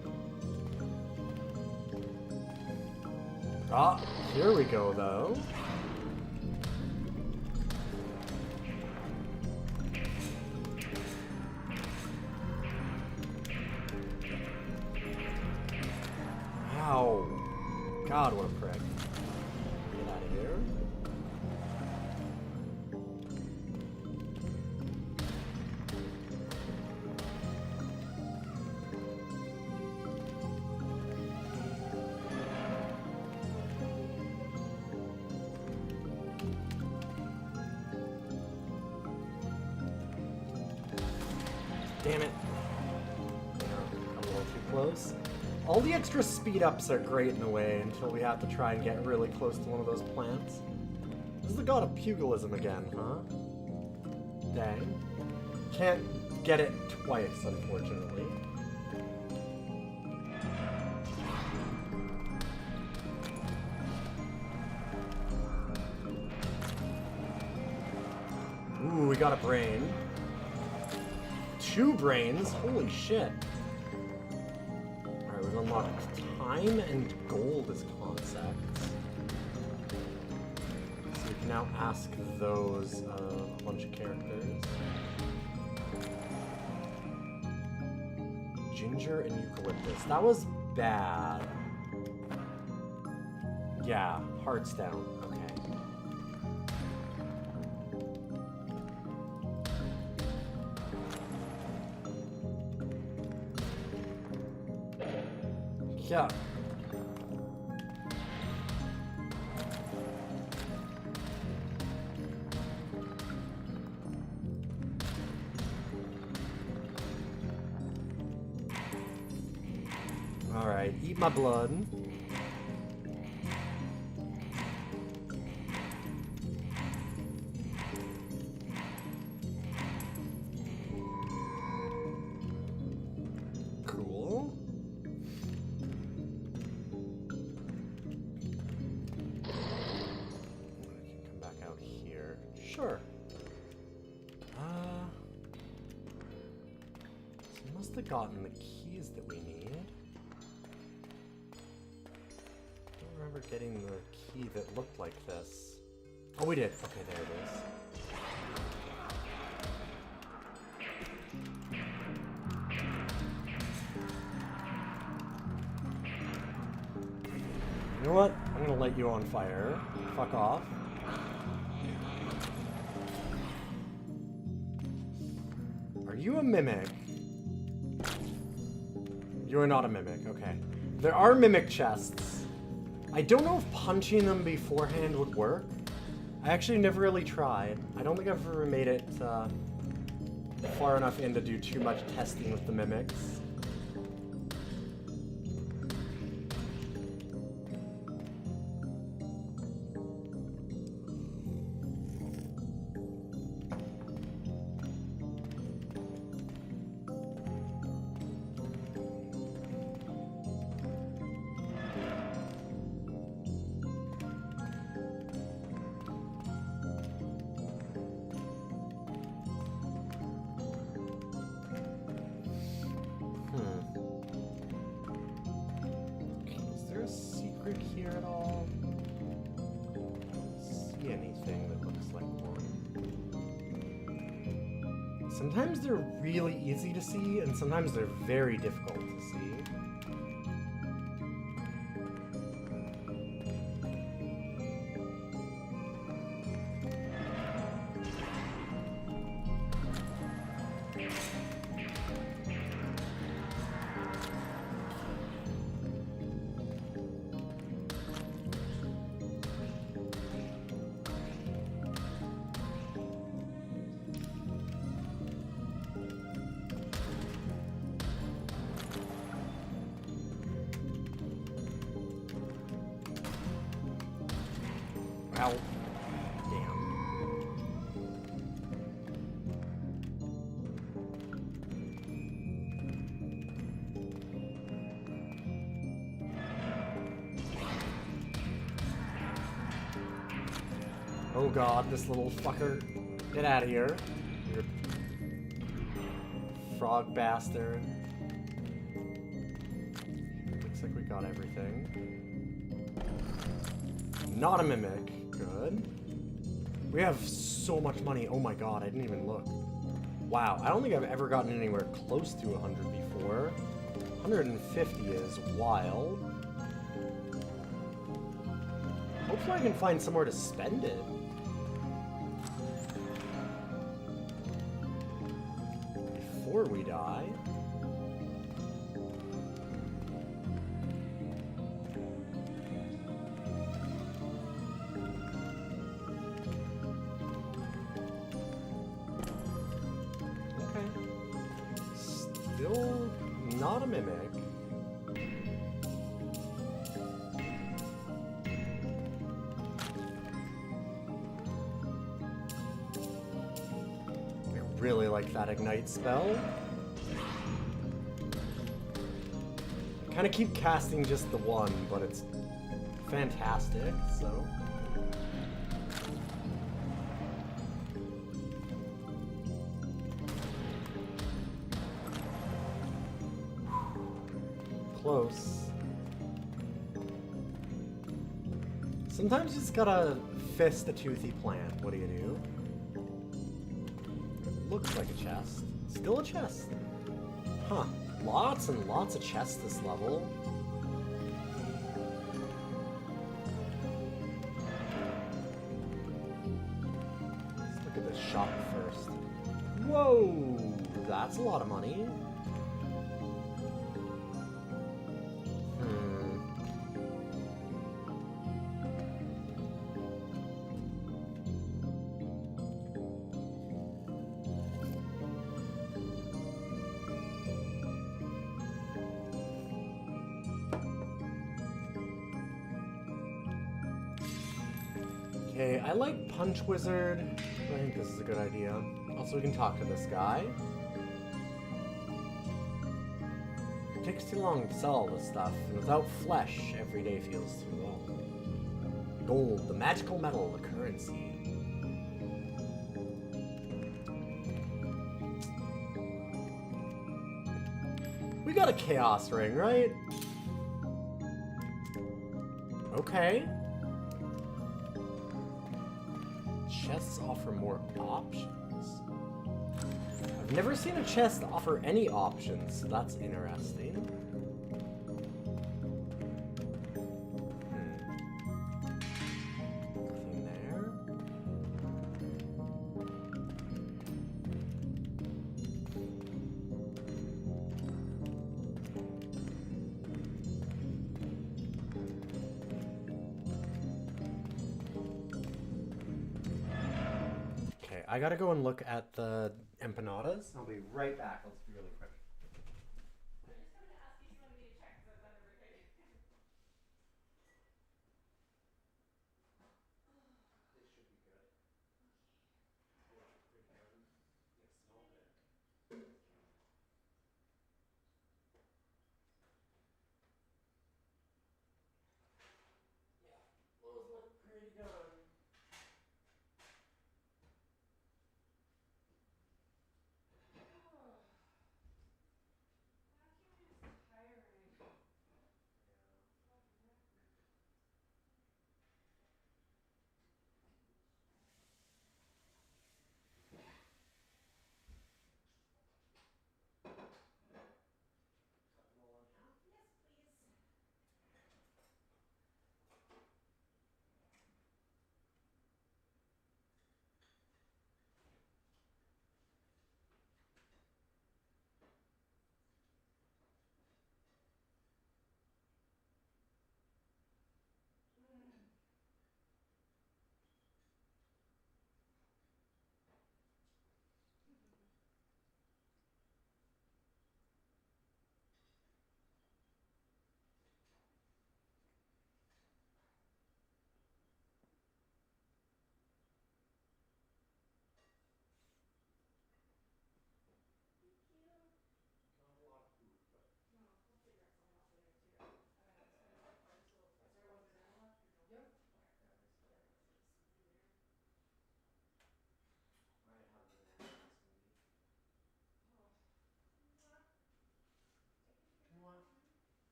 Ah, here we go, though. Ow. God, what a prick. Get out of here. Damn it. I'm a little too close. All the extra speed ups are great in a way until we have to try and get really close to one of those plants. This is the god of pugilism again, huh? Dang. Can't get it twice, unfortunately. Ooh, we got a brain. 2 brains? Holy shit. Alright, we've unlocked time and gold as concepts. can now ask those a bunch of characters. Ginger and eucalyptus. That was bad. Yeah, hearts down. Okay. Yeah. Alright, eat my blood. Cool. I can come back out here. Sure. So we must have gotten the keys that we need. Don't remember getting the key that looked like this. Oh, we did. Okay, there it is. You know what? I'm gonna light you on fire. Fuck off. Are you a mimic? You are not a mimic, okay. There are mimic chests. I don't know if punching them beforehand would work. I actually never really tried. I don't think I've ever made it far enough in to do too much testing with the mimics. Here at all? I don't see anything that looks like one. Sometimes they're really easy to see, and sometimes they're very difficult to see. Ow. Damn. Oh god, this little fucker. Get out of here. You frog bastard. Looks like we got everything. Not a mimic. Good. We have so much money. Oh my god, I didn't even look. Wow, I don't think I've ever gotten anywhere close to 100 before. 150 is wild. Hopefully I can find somewhere to spend it. Before we die. Still not a mimic. I really like that ignite spell. I kind of keep casting just the one, but it's fantastic, so. Close. Sometimes you just gotta fist a toothy plant. What do you do? Looks like a chest. Still a chest. Huh. Lots and lots of chests this level. Let's look at this shop first. Whoa! That's a lot of money. Okay, I like Punch Wizard. I think this is a good idea. Also, we can talk to this guy. It takes too long to sell all this stuff, and without flesh, every day feels too long. Gold, the magical metal, the currency. We got a chaos ring, right? Okay. Chests offer more options. I've never seen a chest offer any options, so that's interesting. Nothing there. Okay, I gotta go and look at the empanadas. I'll be right back. Let's be really quick. They should be good. Yeah, those look pretty done.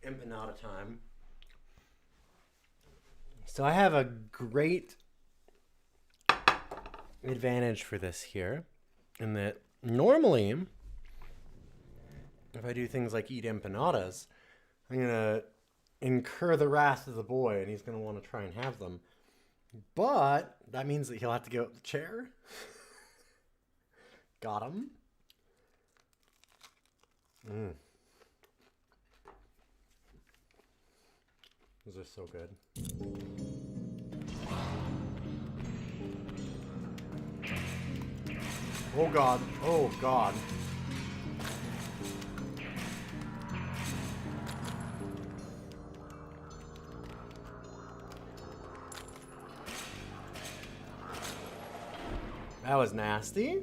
Empanada time. So I have a great advantage for this here, in that normally, if I do things like eat empanadas, I'm gonna incur the wrath of the boy, and he's gonna want to try and have them. But that means that he'll have to give up the chair. Got him. Those are so good. Oh god. Oh god. That was nasty.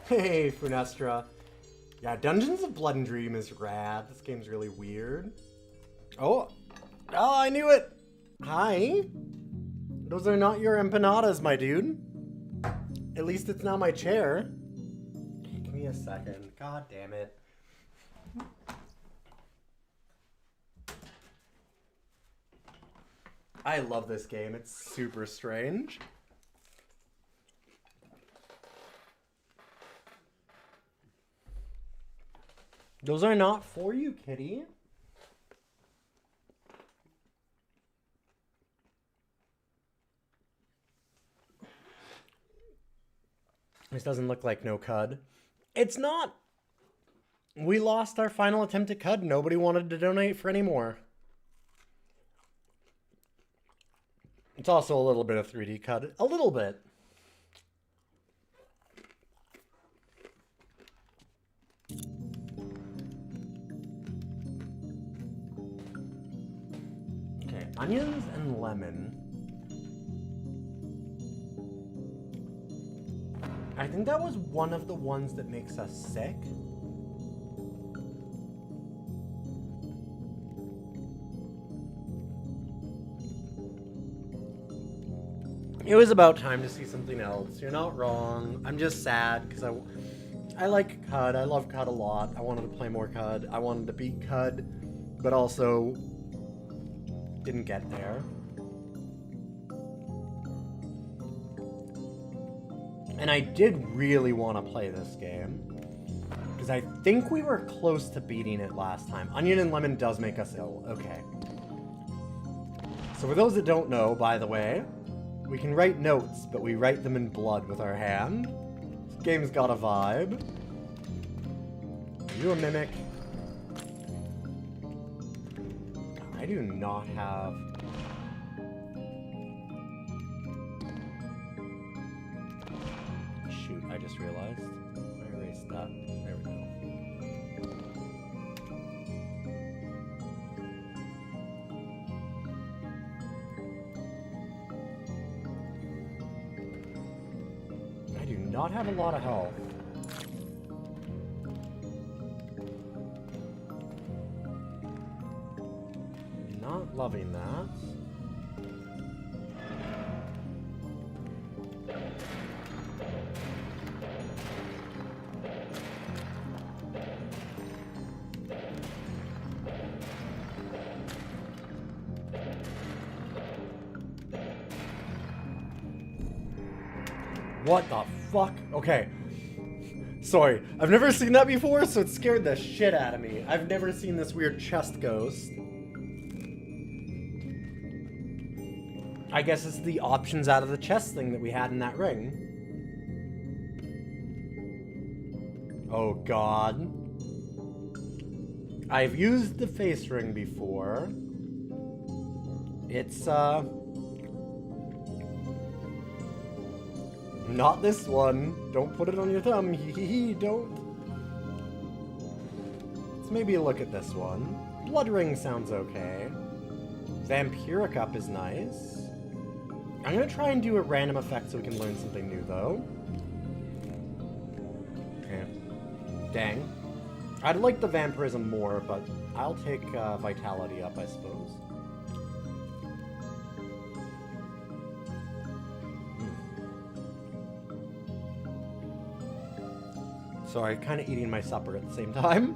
Hey, Funestra. Yeah, Dungeons of Blood and Dream is rad. This game's really weird. Oh, I knew it. Hi. Those are not your empanadas, my dude. At least it's not my chair. Okay, give me a second. God damn it. I love this game. It's super strange. Those are not for you, kitty. This doesn't look like no cud. It's not. We lost our final attempt at cud. Nobody wanted to donate for any more. It's also a little bit of 3D cud. A little bit. Okay, onions and lemon. I think that was one of the ones that makes us sick. It was about time to see something else. You're not wrong. I'm just sad because I like CUD. I love CUD a lot. I wanted to play more CUD. I wanted to beat CUD, but also didn't get there. And I did really want to play this game because I think we were close to beating it last time. Onion and lemon does make us ill. Okay. So for those that don't know, by the way, we can write notes, but we write them in blood with our hand. This game's got a vibe. Are you a mimic? I do not have... Shoot, I just realized. I erased that. There we go. I do not have a lot of health. Not loving that. What the fuck? Okay. Sorry, I've never seen that before, so it scared the shit out of me. I've never seen this weird chest ghost. I guess it's the options out of the chest thing that we had in that ring. Oh god. I've used the face ring before. It's, not this one. Don't put it on your thumb. Hee don't. Let's maybe look at this one. Blood ring sounds okay. Vampiric up is nice. I'm gonna try and do a random effect so we can learn something new, though. Okay. Dang. I'd like the vampirism more, but I'll take vitality up, I suppose. Sorry, kind of eating my supper at the same time.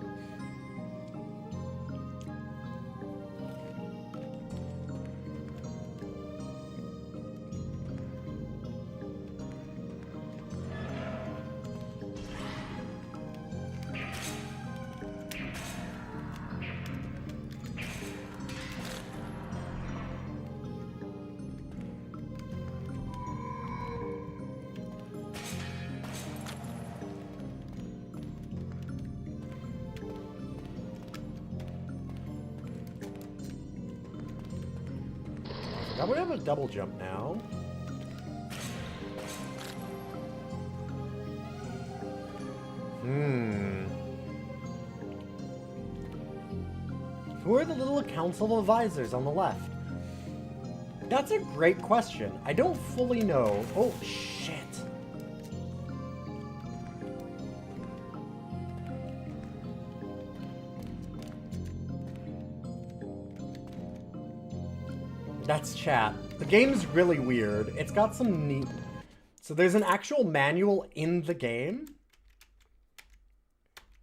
I would have a double jump now. Who are the little council of advisors on the left? That's a great question. I don't fully know. Oh, shit. That's chat. The game's really weird. It's got some neat... So there's an actual manual in the game.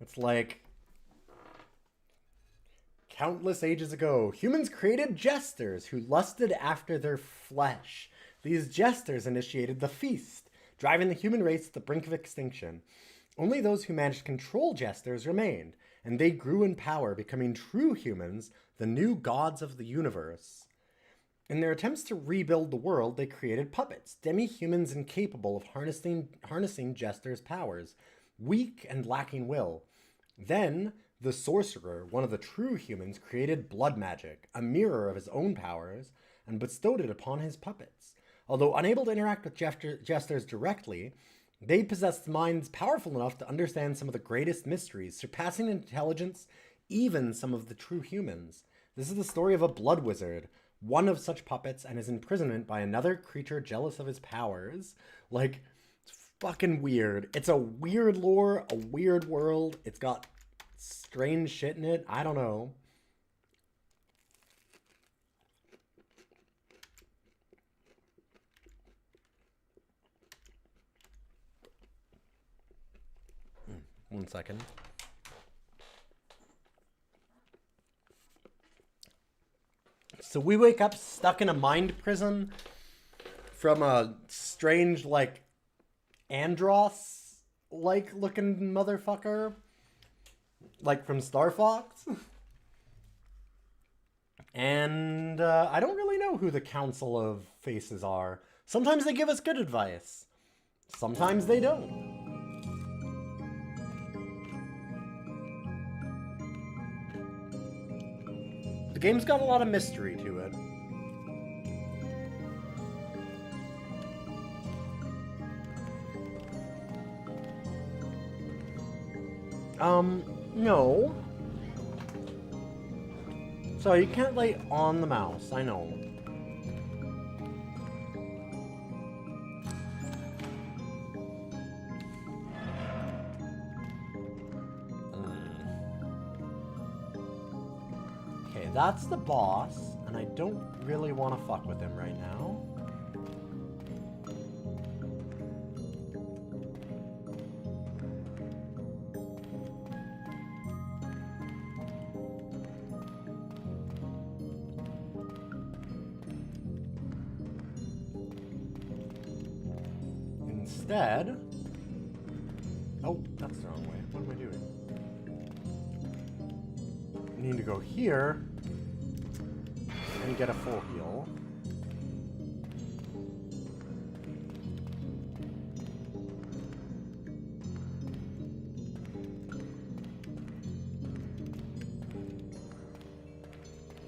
It's like... Countless ages ago, humans created jesters who lusted after their flesh. These jesters initiated the feast, driving the human race to the brink of extinction. Only those who managed to control jesters remained, and they grew in power, becoming true humans, the new gods of the universe. In their attempts to rebuild the world, they created puppets, demi-humans incapable of harnessing jesters' powers, weak and lacking will. Then, the sorcerer, one of the true humans, created blood magic, a mirror of his own powers, and bestowed it upon his puppets. Although unable to interact with jesters directly, they possessed minds powerful enough to understand some of the greatest mysteries, surpassing in intelligence even some of the true humans. This is the story of a blood wizard, one of such puppets, and his imprisonment by another creature jealous of his powers. Like, it's fucking weird. It's a weird lore, a weird world. It's got strange shit in it. I don't know. One second. So we wake up stuck in a mind prison from a strange, like, Andros-like looking motherfucker. Like from Star Fox. And I don't really know who the Council of Faces are. Sometimes they give us good advice. Sometimes they don't. The game's got a lot of mystery to it. No. So you can't lay on the mouse, I know. Okay, that's the boss, and I don't really want to fuck with him right now. Instead... Oh, that's the wrong way. What am I doing? I need to go here and get a full heal.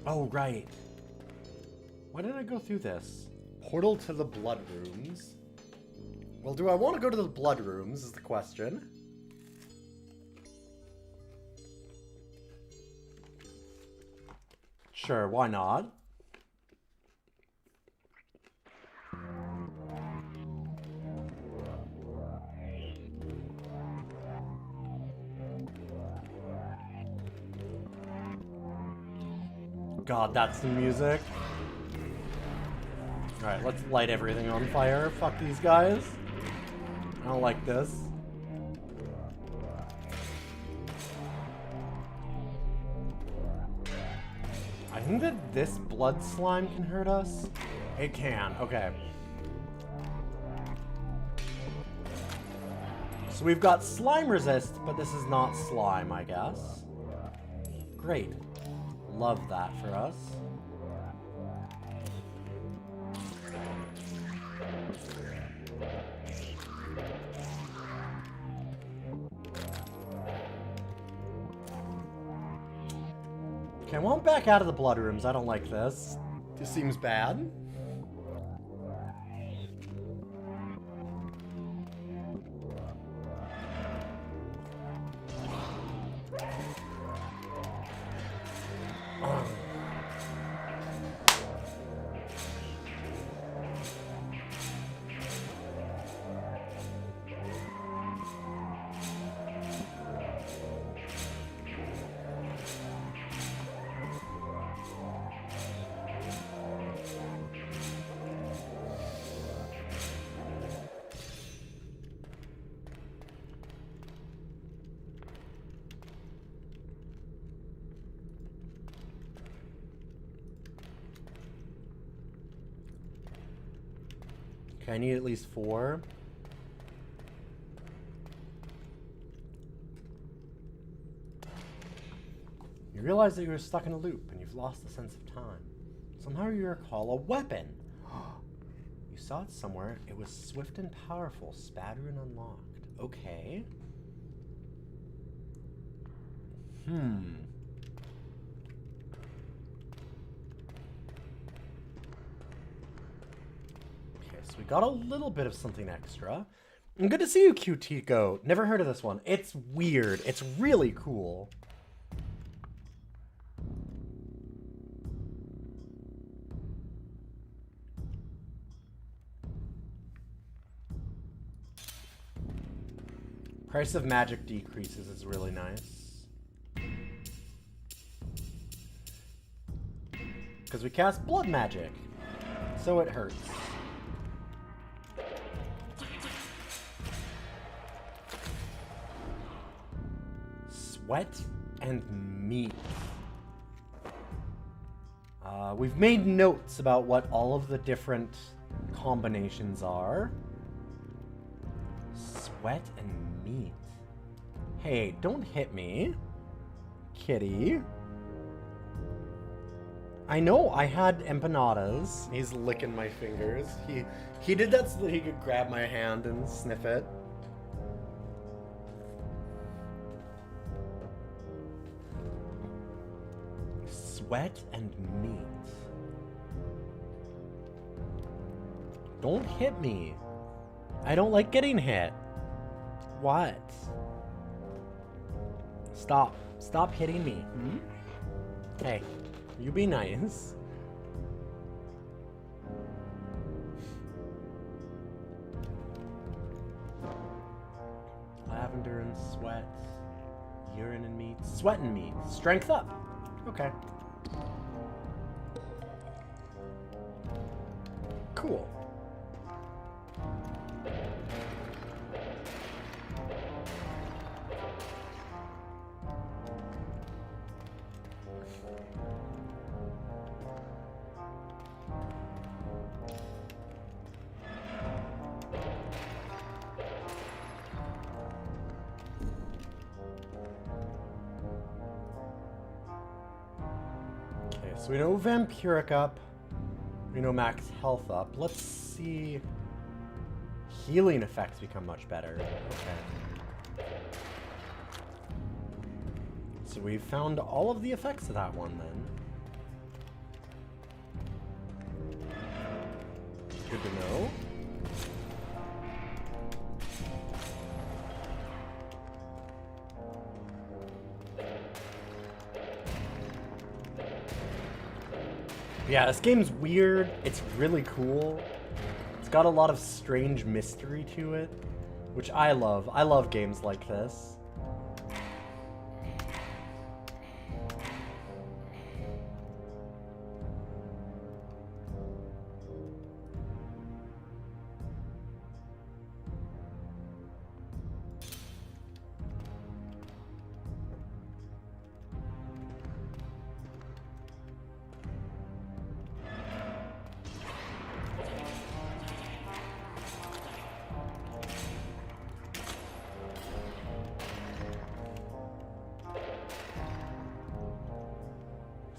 Oh, right. Why did I go through this? Portal to the blood rooms. Well, do I want to go to the blood rooms is the question. Sure, why not? God, that's the music. Alright, let's light everything on fire. Fuck these guys. I don't like this. I think that this blood slime can hurt us. It can, okay. So we've got slime resist, but this is not slime, I guess. Great. Love that for us. Okay, I want back out of the blood rooms. I don't like this. This seems bad. Okay, I need at least 4. You realize that you're stuck in a loop and you've lost the sense of time. Somehow you recall a weapon. You saw it somewhere. It was swift and powerful, spatter and unlocked. Okay. Okay, so we got a little bit of something extra. And good to see you, QT Goat. Never heard of this one. It's weird. It's really cool. Price of magic decreases is really nice. Because we cast blood magic. So it hurts. Sweat and meat. We've made notes about what all of the different combinations are. Sweat and meat. Hey, don't hit me, kitty. I know I had empanadas. He's licking my fingers. He did that so that he could grab my hand and sniff it. Sweat and meat. Don't hit me. I don't like getting hit. What? Stop. Stop hitting me. Hey, you be nice. Lavender and sweat. Urine and meat. Sweat and meat. Strength up. Okay. Cool. So we know Vampiric up. We know max health up. Let's see. Healing effects become much better. Okay. So we've found all of the effects of that one then. Good to know. Yeah, this game's weird. It's really cool. It's got a lot of strange mystery to it, which I love. I love games like this.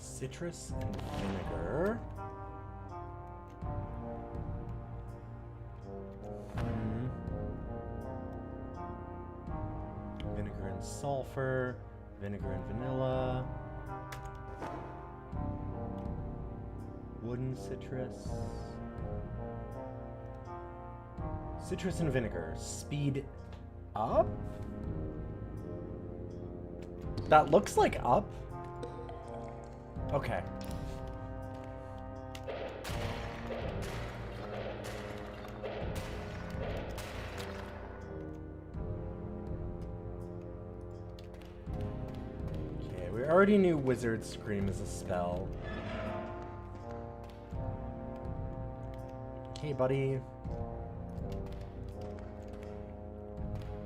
Citrus and vinegar. Vinegar and sulfur. Vinegar and vanilla. Wooden citrus. Citrus and vinegar. Speed up? That looks like up. Okay. Okay, we already knew Wizard Scream is a spell. Okay, buddy.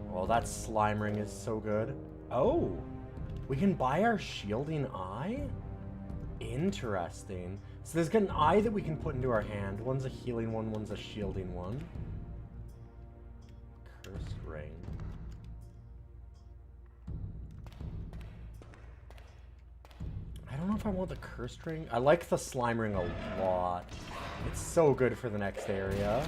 Well, that slime ring is so good. Oh, we can buy our shielding eye? Interesting. So there's got an eye that we can put into our hand. One's a healing one, one's a shielding one. Cursed ring. I don't know if I want the cursed ring. I like the slime ring a lot. It's so good for the next area.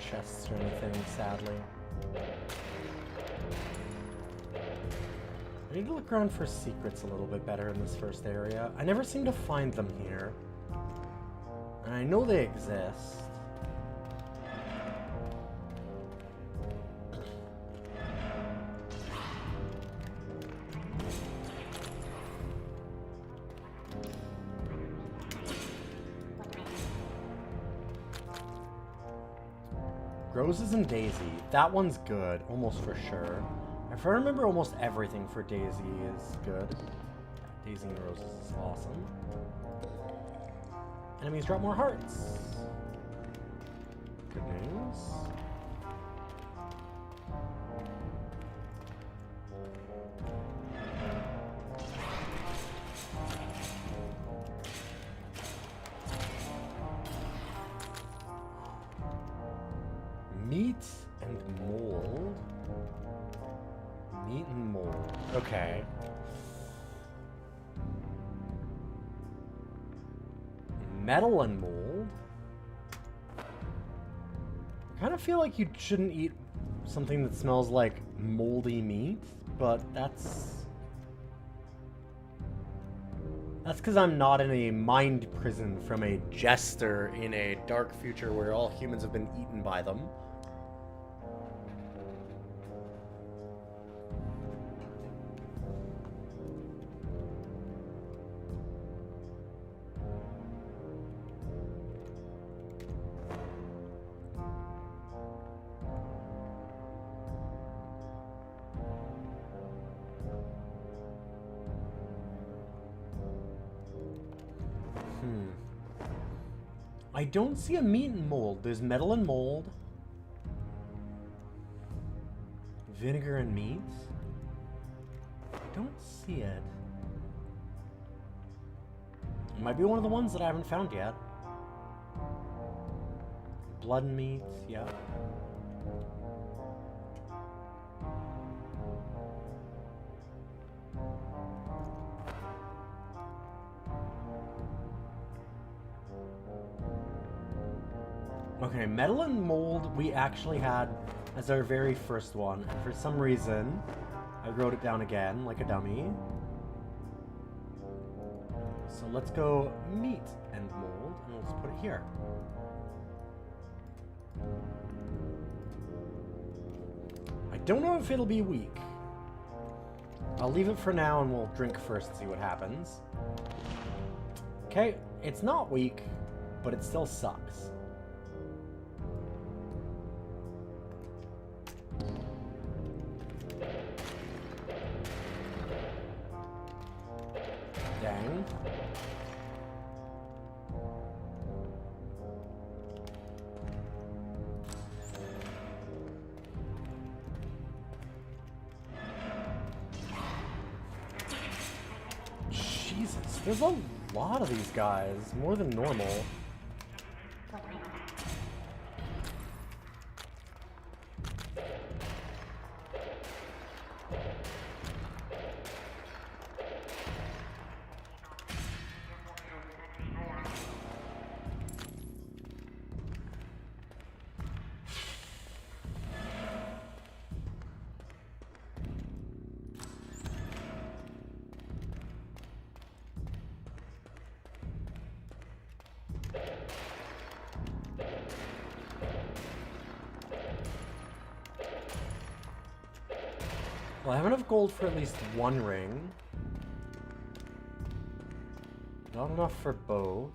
Chests or anything, sadly. I need to look around for secrets a little bit better in this first area. I never seem to find them here. And I know they exist. Roses and Daisy. That one's good, almost for sure. If I remember, almost everything for Daisy is good. Daisy and Roses is awesome. Enemies drop more hearts. Good news. Meat and mold. Meat and mold. Okay. Metal and mold. I kind of feel like you shouldn't eat something that smells like moldy meat, but that's because I'm not in a mind prison from a jester in a dark future where all humans have been eaten by them. I don't see a meat and mold. There's metal and mold. Vinegar and meat. I don't see it. It might be one of the ones that I haven't found yet. Blood and meat, yeah. Okay, metal and mold we actually had as our very first one. And for some reason, I wrote it down again like a dummy. So let's go meat and mold, and let's put it here. I don't know if it'll be weak. I'll leave it for now and we'll drink first and see what happens. Okay, it's not weak, but it still sucks. Dang. Jesus, there's a lot of these guys, more than normal. Well, I have enough gold for at least one ring. Not enough for both.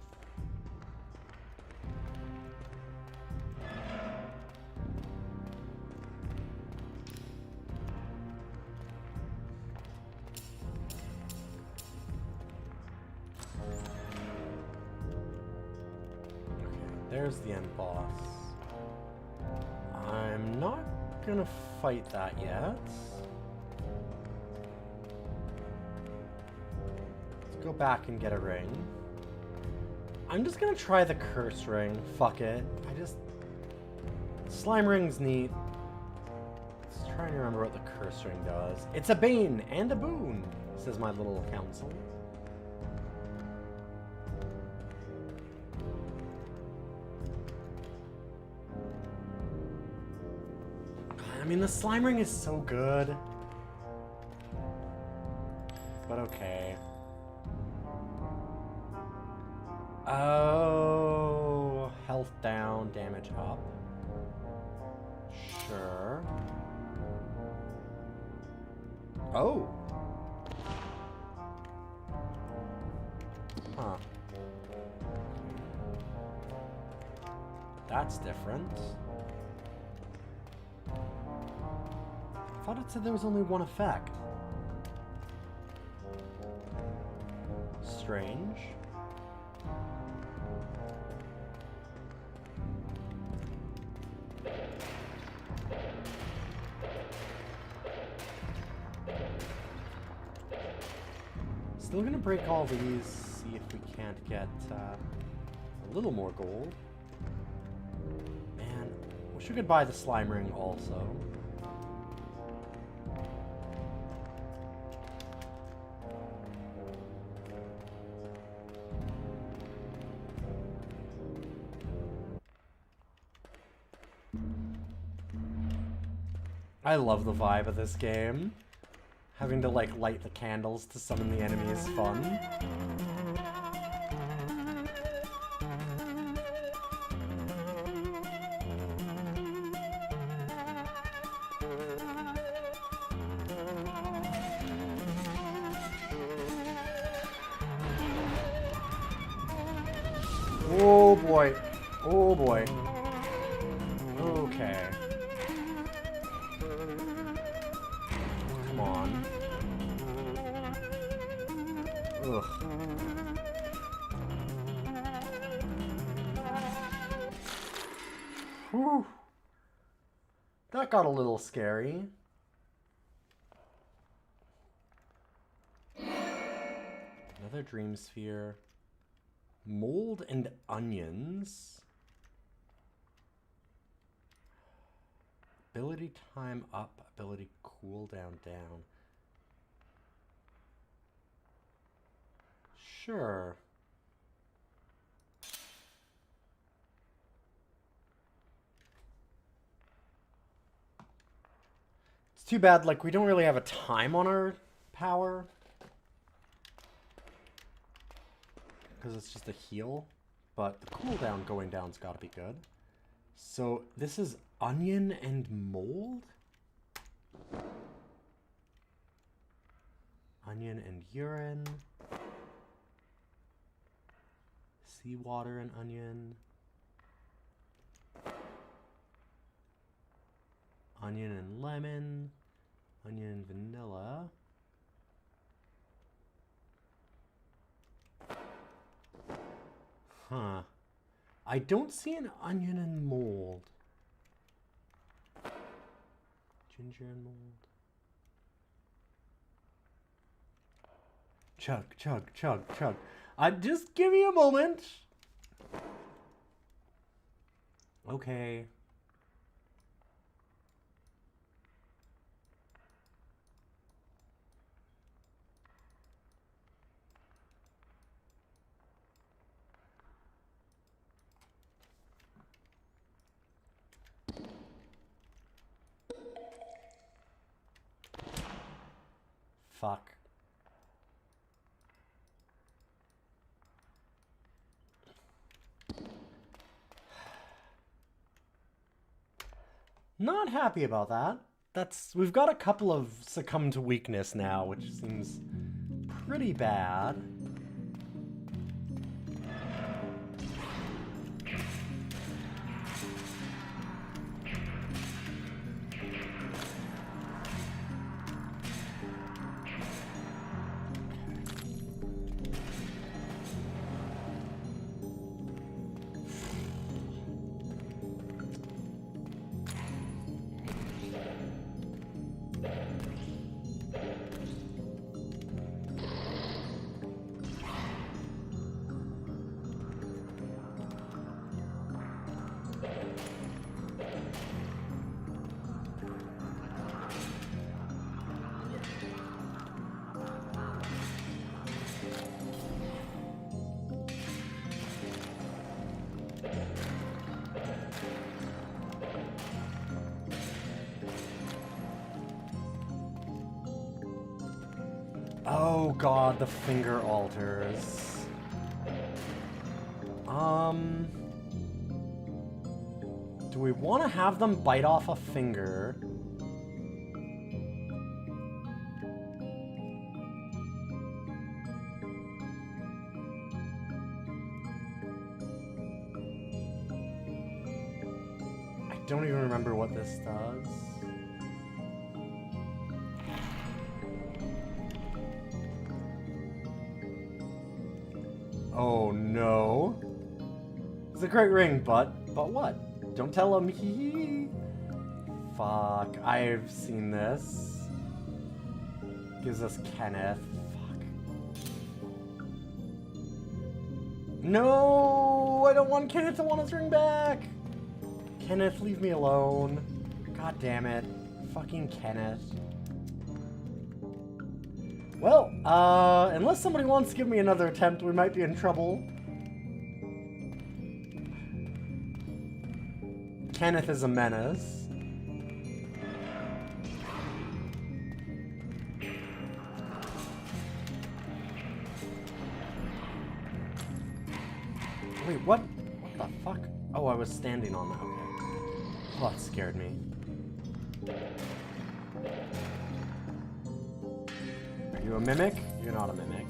There's the end boss. I'm not gonna fight that yet. Let's go back and get a ring. I'm just gonna try the curse ring. Fuck it. Slime ring's neat. Let's try and remember what the curse ring does. It's a bane and a boon, says my little council. I mean, the slime ring is so good. But okay. Oh, health down, damage up. Sure. Oh. Huh. That's different. I thought it said there was only one effect. Strange. Still gonna break all these, see if we can't get a little more gold. Man, wish we could buy the slime ring also. I love the vibe of this game. Having to, like, light the candles to summon the enemy is fun. Oh boy. Oh boy. Okay. Come on. Ugh. Whew. That got a little scary. Another dream sphere. Mold and onions. Ability time up, ability cooldown down. Sure. It's too bad, like, we don't really have a time on our power. Because it's just a heal. But the cooldown going down's gotta be good. So, this is onion and mold? Onion and urine. Seawater and onion. Onion and lemon. Onion and vanilla. Huh. I don't see an onion and mold. Ginger and mold. Chug, chug, chug, chug. Just give me a moment. Okay. Fuck. Not happy about that. we've got a couple of succumb to weakness now, which seems pretty bad. Oh god, the finger altars. Do we want to have them bite off a finger? I don't even remember what this does. Oh no. It's a great ring, but what? Don't tell him. Hee. Fuck, I've seen this. Gives us Kenneth. Fuck. No, I don't want Kenneth. I want his ring back. Kenneth, leave me alone. God damn it. Fucking Kenneth. Well, unless somebody wants to give me another attempt, we might be in trouble. Kenneth is a menace. Wait, what? What the fuck? Oh, I was standing on that. Okay. Oh, that scared me. Are you a mimic? You're not a mimic.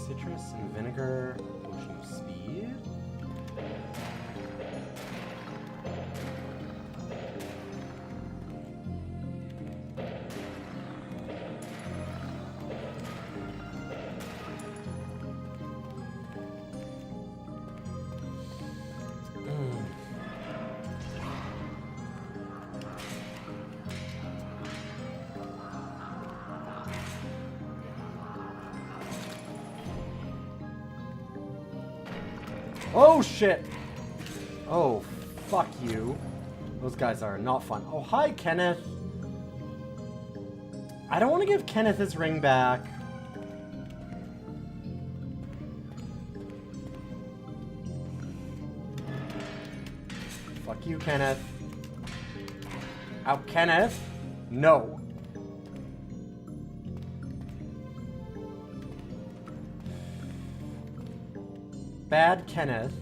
Citrus and vinegar, potion of speed. Oh shit! Oh, fuck you. Those guys are not fun. Oh, hi, Kenneth. I don't want to give Kenneth his ring back. Fuck you, Kenneth. Ow, Kenneth. No. Bad Kenneth.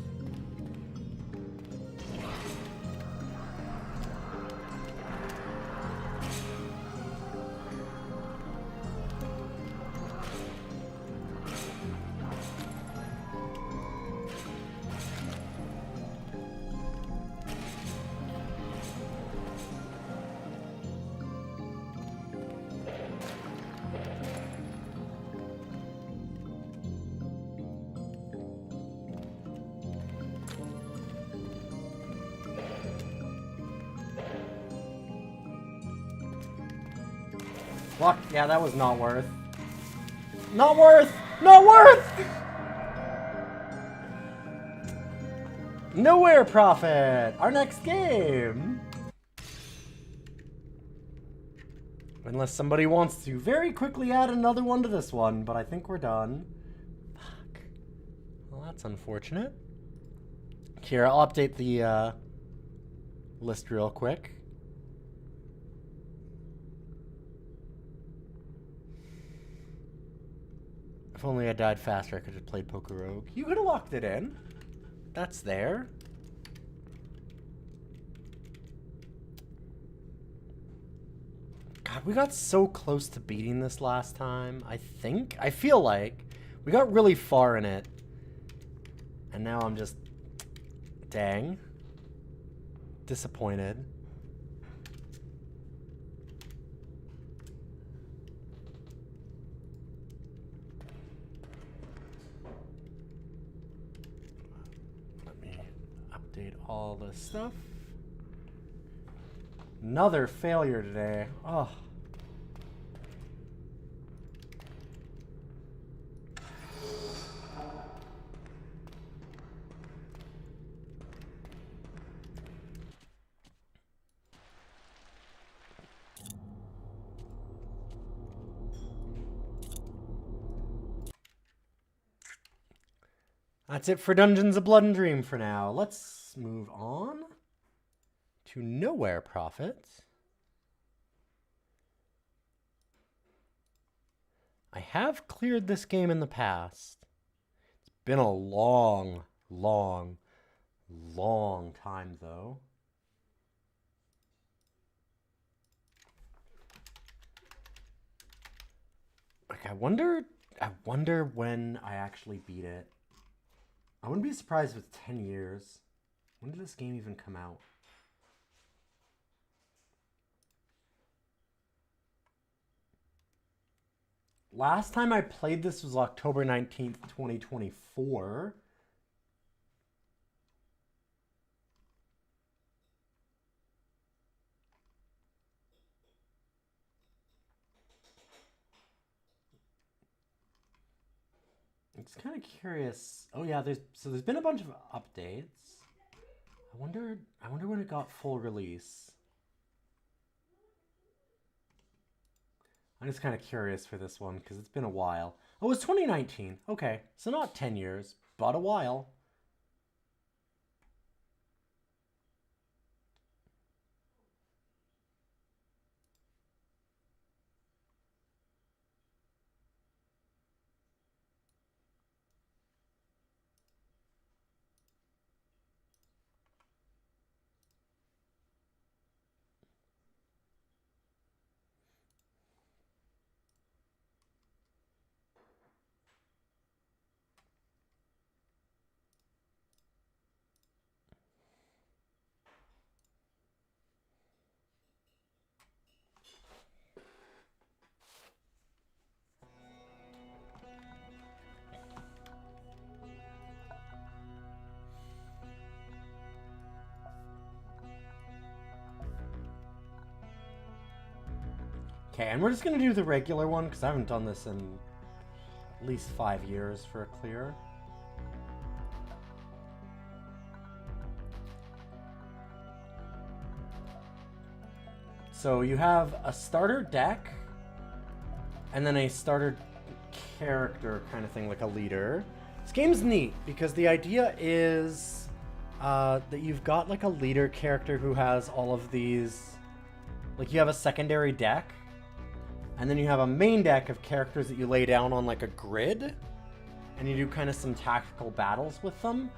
Fuck, yeah, that was not worth. Not worth! Not worth! Nowhere Prophet! Our next game! Unless somebody wants to very quickly add another one to this one, but I think we're done. Fuck. Well, that's unfortunate. Here, I'll update the list real quick. If only I died faster, I could have played Poker Rogue. You could have locked it in. That's there. God, we got so close to beating this last time, I think. I feel like. We got really far in it. And now I'm just... Dang. Disappointed. Let me update all this stuff. Another failure today. Oh. That's it for Dungeons of Blood and Dream for now. Let's move on to Nowhere Prophet. I have cleared this game in the past. It's been a long time, though. Like, I wonder when I actually beat it. I wouldn't be surprised if it's 10 years. When did this game even come out? Last time I played this was October 19th, 2024. It's kind of curious. Oh yeah, there's been a bunch of updates. I wonder when it got full release. I'm just kind of curious for this one because it's been a while. Oh, it was 2019. Okay, so not 10 years, but a while. Okay, and we're just going to do the regular one because I haven't done this in at least 5 years for a clear. So you have a starter deck and then a starter character kind of thing, like a leader. This game's neat because the idea is that you've got like a leader character who has all of these, like you have a secondary deck. And then you have a main deck of characters that you lay down on like a grid. And you do kind of some tactical battles with them.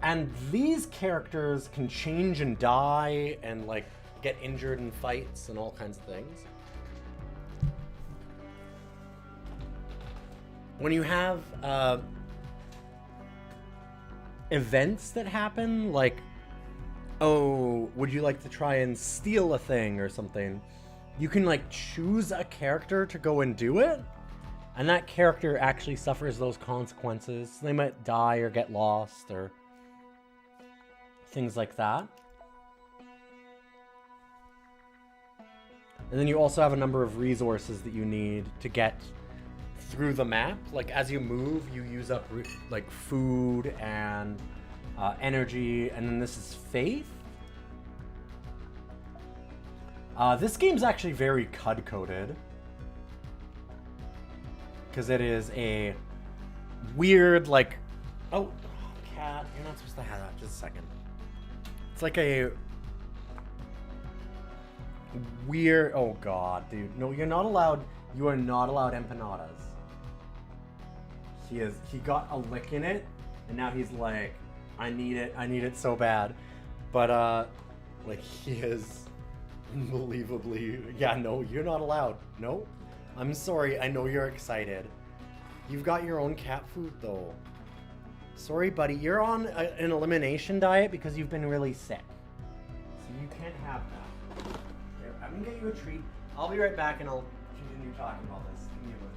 And these characters can change and die and like get injured in fights and all kinds of things. When you have events that happen, like, oh, would you like to try and steal a thing or something? You can like choose a character to go and do it, and that character actually suffers those consequences. They might die or get lost or things like that. And then you also have a number of resources that you need to get through the map. Like as you move, you use up like food and energy, and then this is faith. This game's actually very CUD-coded. Because it is a weird, like... Oh, cat, you're not supposed to have that. Just a second. It's like a weird... Oh, God, dude. No, you're not allowed... You are not allowed empanadas. He is. He got a lick in it, and now he's like, I need it so bad. But like he is unbelievably. Yeah, no, you're not allowed. No, I'm sorry. I know you're excited. You've got your own cat food though. Sorry, buddy. You're on an elimination diet because you've been really sick. So you can't have that. Here, I'm gonna get you a treat. I'll be right back and I'll continue talking about this. Give me a moment.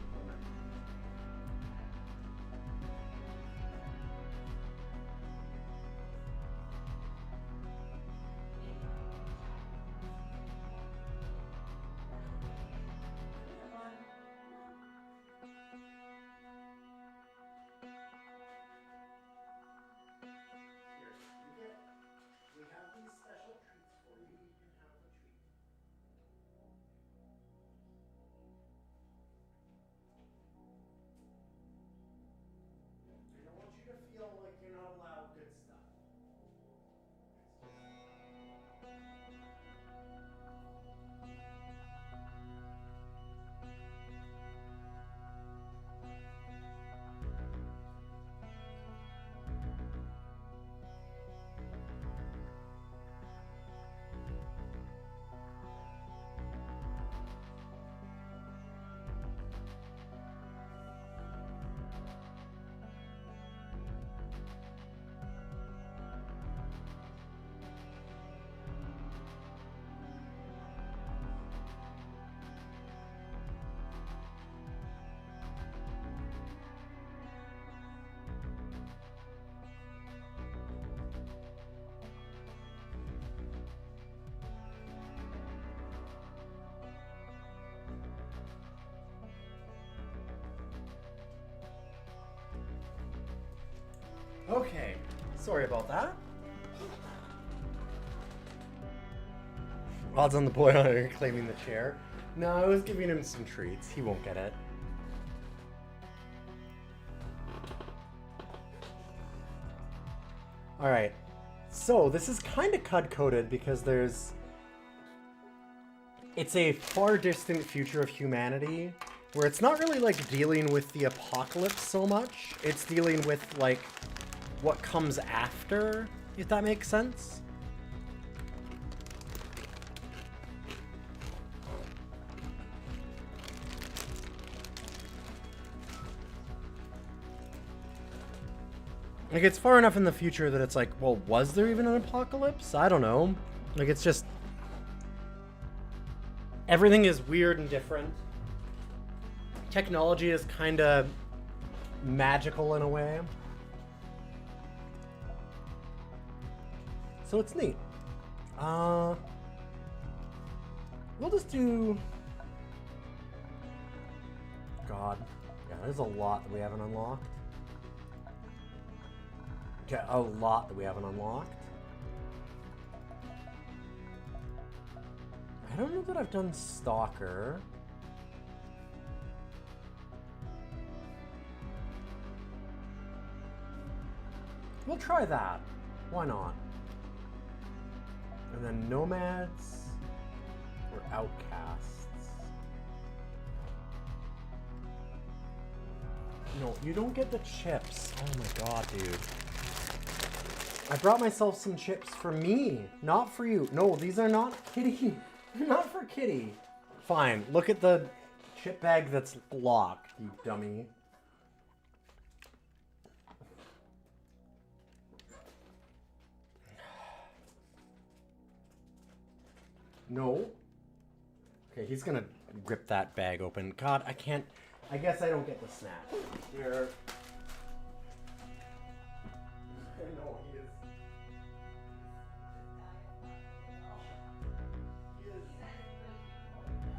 We have these special treats for you. You can have a treat. I don't want you to feel like you're not allowed good stuff. Okay, sorry about that. Odds on the boy hunter claiming the chair. No, I was giving him some treats. He won't get it. Alright, so this is kind of cud-coded because there's... It's a far distant future of humanity where it's not really like dealing with the apocalypse so much. It's dealing with like what comes after, if that makes sense. Like, it's far enough in the future that it's like, well, was there even an apocalypse? I don't know. Like, it's just... Everything is weird and different. Technology is kind of magical in a way. So it's neat. We'll just do... God. Yeah, there's a lot that we haven't unlocked. Okay, a lot that we haven't unlocked. I don't know that I've done Stalker. We'll try that. Why not? And then Nomads or Outcasts. No, you don't get the chips. Oh my god, dude. I brought myself some chips for me, not for you. No, these are not Kitty. They're not for Kitty. Fine, look at the chip bag that's locked, you dummy. No. Okay, he's gonna rip that bag open. God, I can't. I guess I don't get the snack. Here. No, he is.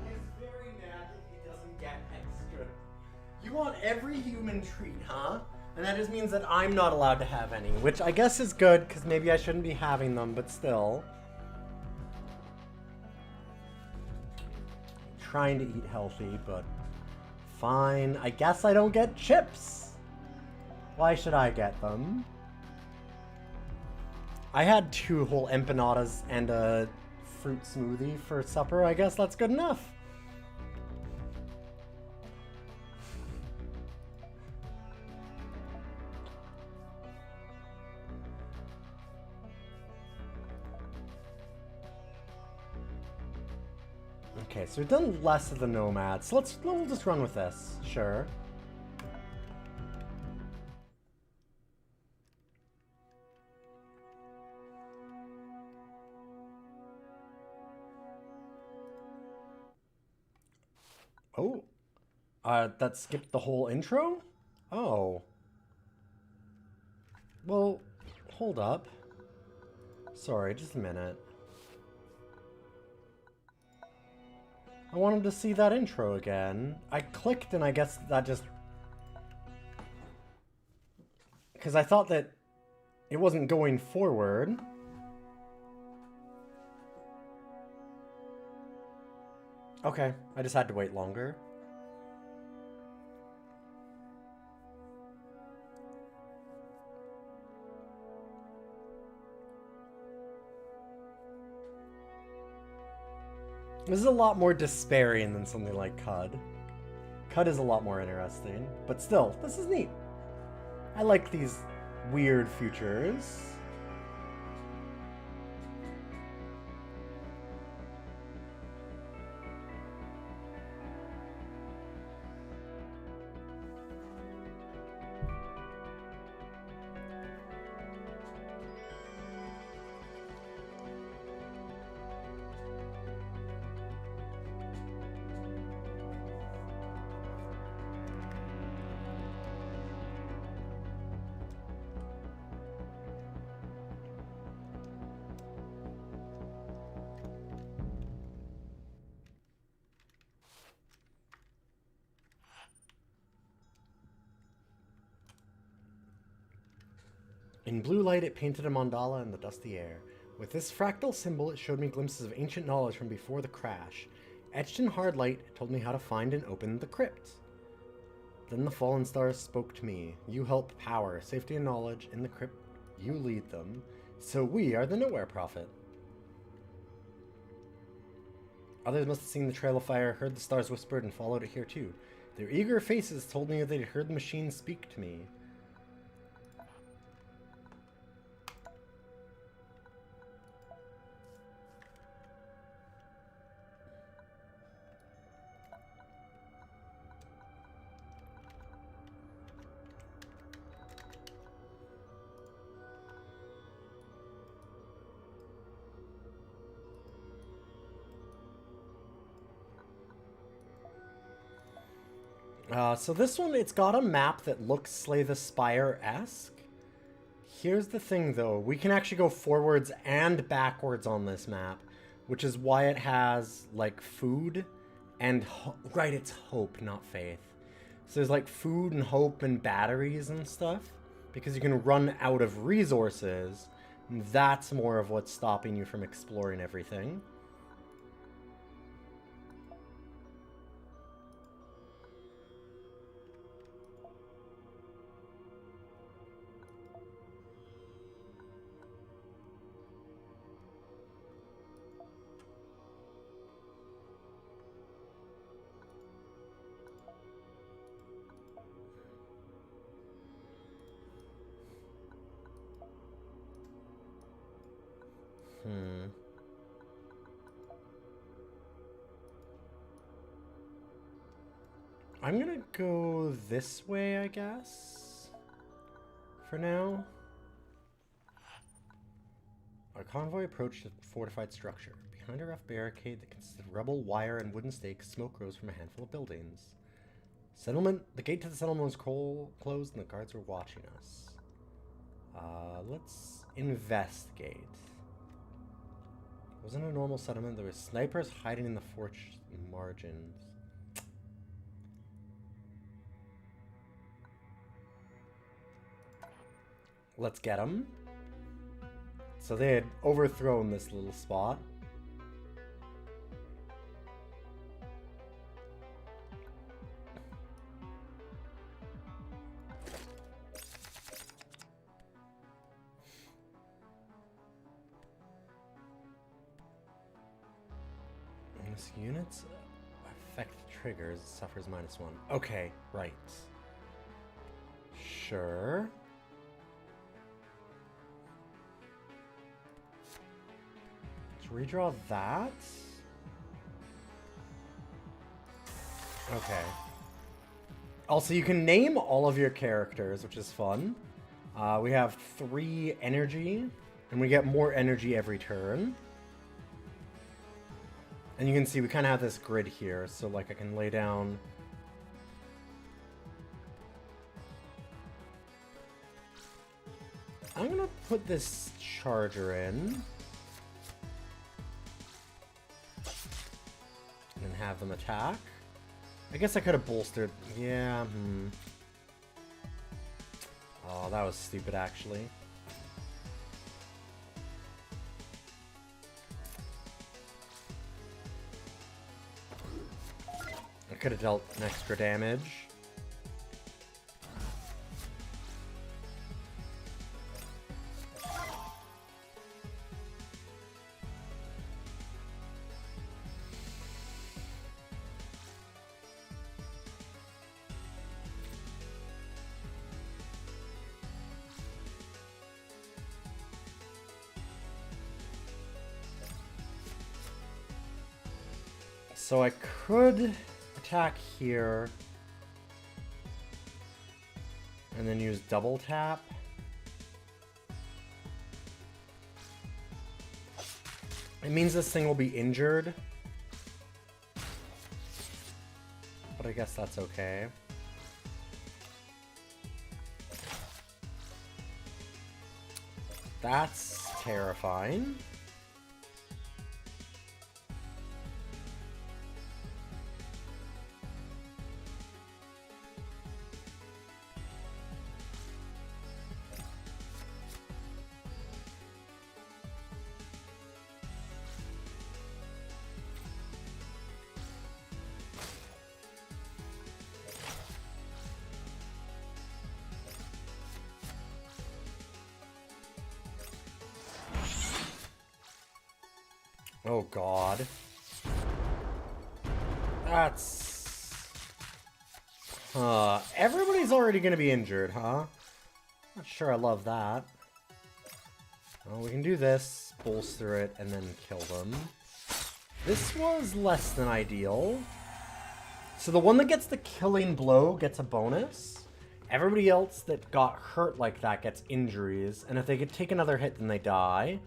He is very mad that he doesn't get extra. You want every human treat, huh? And that just means that I'm not allowed to have any, which I guess is good, because maybe I shouldn't be having them, but still. Trying to eat healthy, but fine. I guess I don't get chips. Why should I get them? I had 2 whole empanadas and a fruit smoothie for supper. I guess that's good enough. Okay, so we've done less of the nomads. So we'll just run with this. Sure. Oh. That skipped the whole intro? Oh. Well, hold up. Sorry, just a minute. I wanted to see that intro again. I clicked and I guess that just... Because I thought that it wasn't going forward. Okay, I just had to wait longer. This is a lot more despairing than something like Cud. Cud is a lot more interesting, but still, this is neat. I like these weird futures. In blue light, it painted a mandala in the dusty air. With this fractal symbol, it showed me glimpses of ancient knowledge from before the crash. Etched in hard light, it told me how to find and open the crypt. Then the fallen stars spoke to me. You help power, safety and knowledge in the crypt. You lead them. So we are the Nowhere Prophet. Others must have seen the trail of fire, heard the stars whispered, and followed it here too. Their eager faces told me they'd heard the machine speak to me. So this one, it's got a map that looks Slay the Spire-esque. Here's the thing, though. We can actually go forwards and backwards on this map, which is why it has, like, food and... Right, it's hope, not faith. So there's, like, food and hope and batteries and stuff, because you can run out of resources. And that's more of what's stopping you from exploring everything. I'm gonna go this way, I guess, for now. Our convoy approached a fortified structure. Behind a rough barricade that consisted of rubble, wire, and wooden stakes, smoke rose from a handful of buildings. The gate to the settlement was closed and the guards were watching us. Let's investigate. It wasn't a normal settlement. There were snipers hiding in the fortress margins. Let's get them. So they had overthrown this little spot. This unit's effect triggers suffers -1. Okay, right. Sure. Let's redraw that. Okay. Also, you can name all of your characters, which is fun. We have 3 energy, and we get more energy every turn. And you can see we kind of have this grid here, so like I can lay down... I'm gonna put this charger in. And have them attack. I guess I could have bolstered... Yeah, Oh, that was stupid, actually. I could have dealt an extra damage. So I could attack here and then use double tap. It means this thing will be injured, but I guess that's okay. That's terrifying. Oh god. That's... everybody's already gonna be injured, huh? Not sure I love that. Well, we can do this, bolster it, and then kill them. This was less than ideal. So the one that gets the killing blow gets a bonus. Everybody else that got hurt like that gets injuries, and if they take another hit, then they die.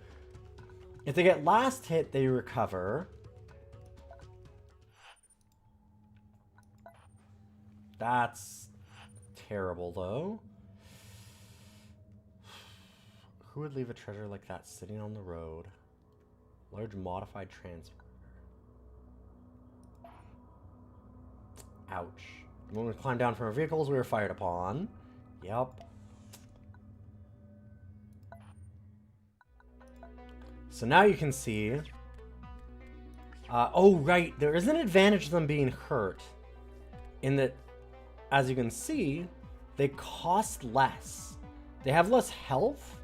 If they get last hit, they recover. That's terrible, though. Who would leave a treasure like that sitting on the road? Large modified transporter. Ouch. When we climbed down from our vehicles, we were fired upon. Yep. So now you can see... oh, right. There is an advantage to them being hurt. In that, as you can see, they cost less. They have less health.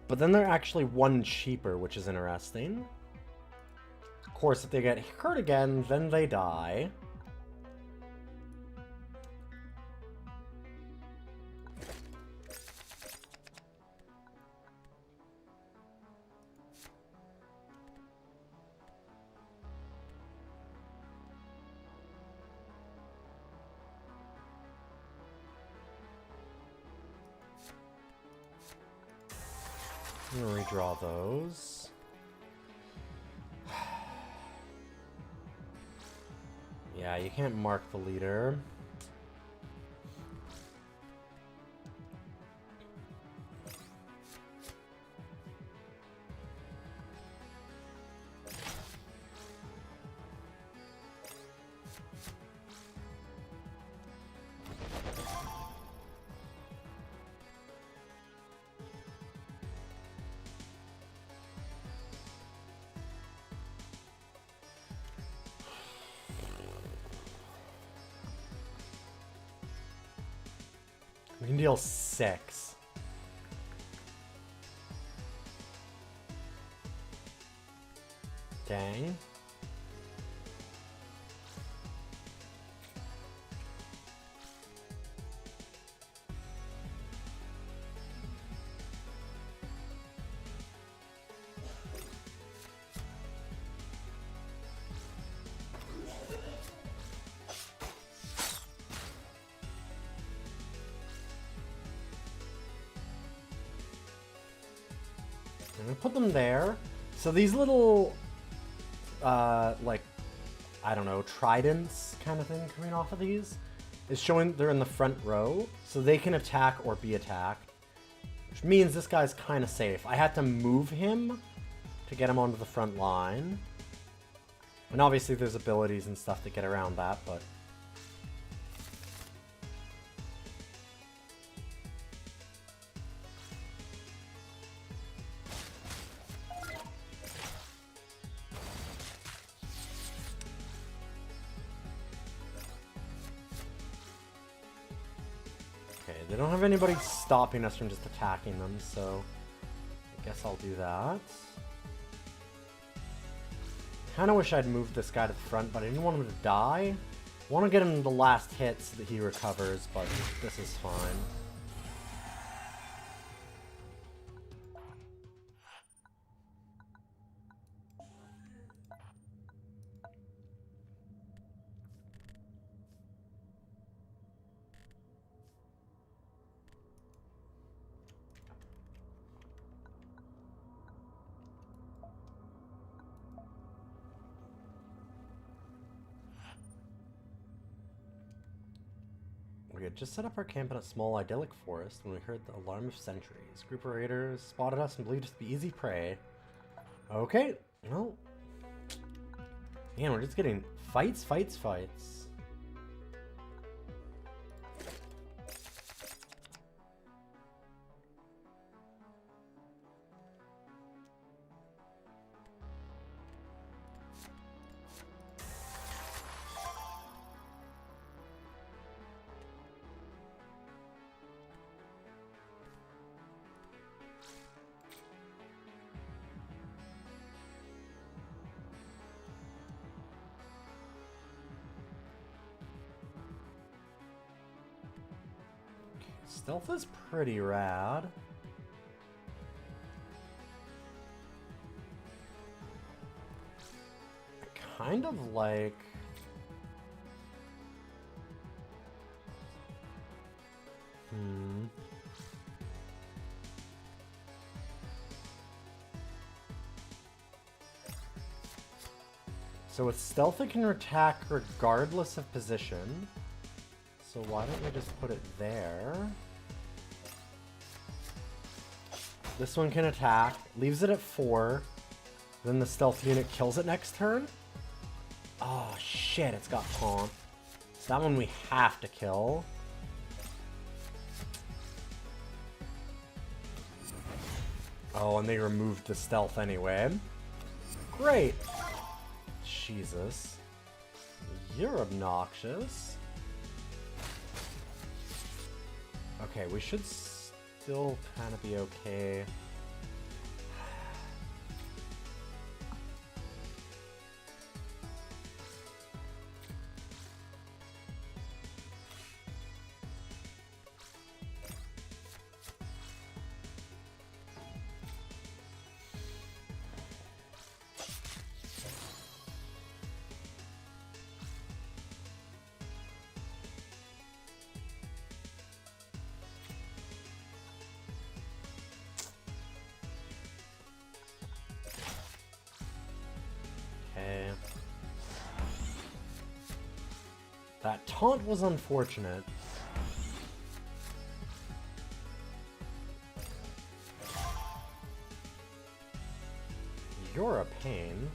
But then they're actually 1 cheaper, which is interesting. Of course, if they get hurt again, then they die. I'm gonna redraw those. Yeah, you can't mark the leader. We can deal 6. Dang. I'm gonna put them there. So these little, like, I don't know, tridents kind of thing coming off of these is showing they're in the front row, so they can attack or be attacked, which means this guy's kind of safe. I had to move him to get him onto the front line. And obviously there's abilities and stuff to get around that, but... Okay, they don't have anybody stopping us from just attacking them, so I guess I'll do that. Kinda wish I'd moved this guy to the front, but I didn't want him to die. I want to get him the last hit so that he recovers, but this is fine. We had just set up our camp in a small idyllic forest when we heard the alarm of sentries. A group of raiders spotted us and believed us to be easy prey. Okay, well... Man, we're just getting fights, fights, fights. Stealth is pretty rad. I kind of like... So with stealth it can attack regardless of position. So why don't we just put it there? This one can attack, leaves it at 4. Then the stealth unit kills it next turn. Oh shit, it's got taunt. So that one we have to kill. Oh, and they removed the stealth anyway. Great. Jesus. You're obnoxious. Okay, we should still kind of be okay. That taunt was unfortunate. You're a pain.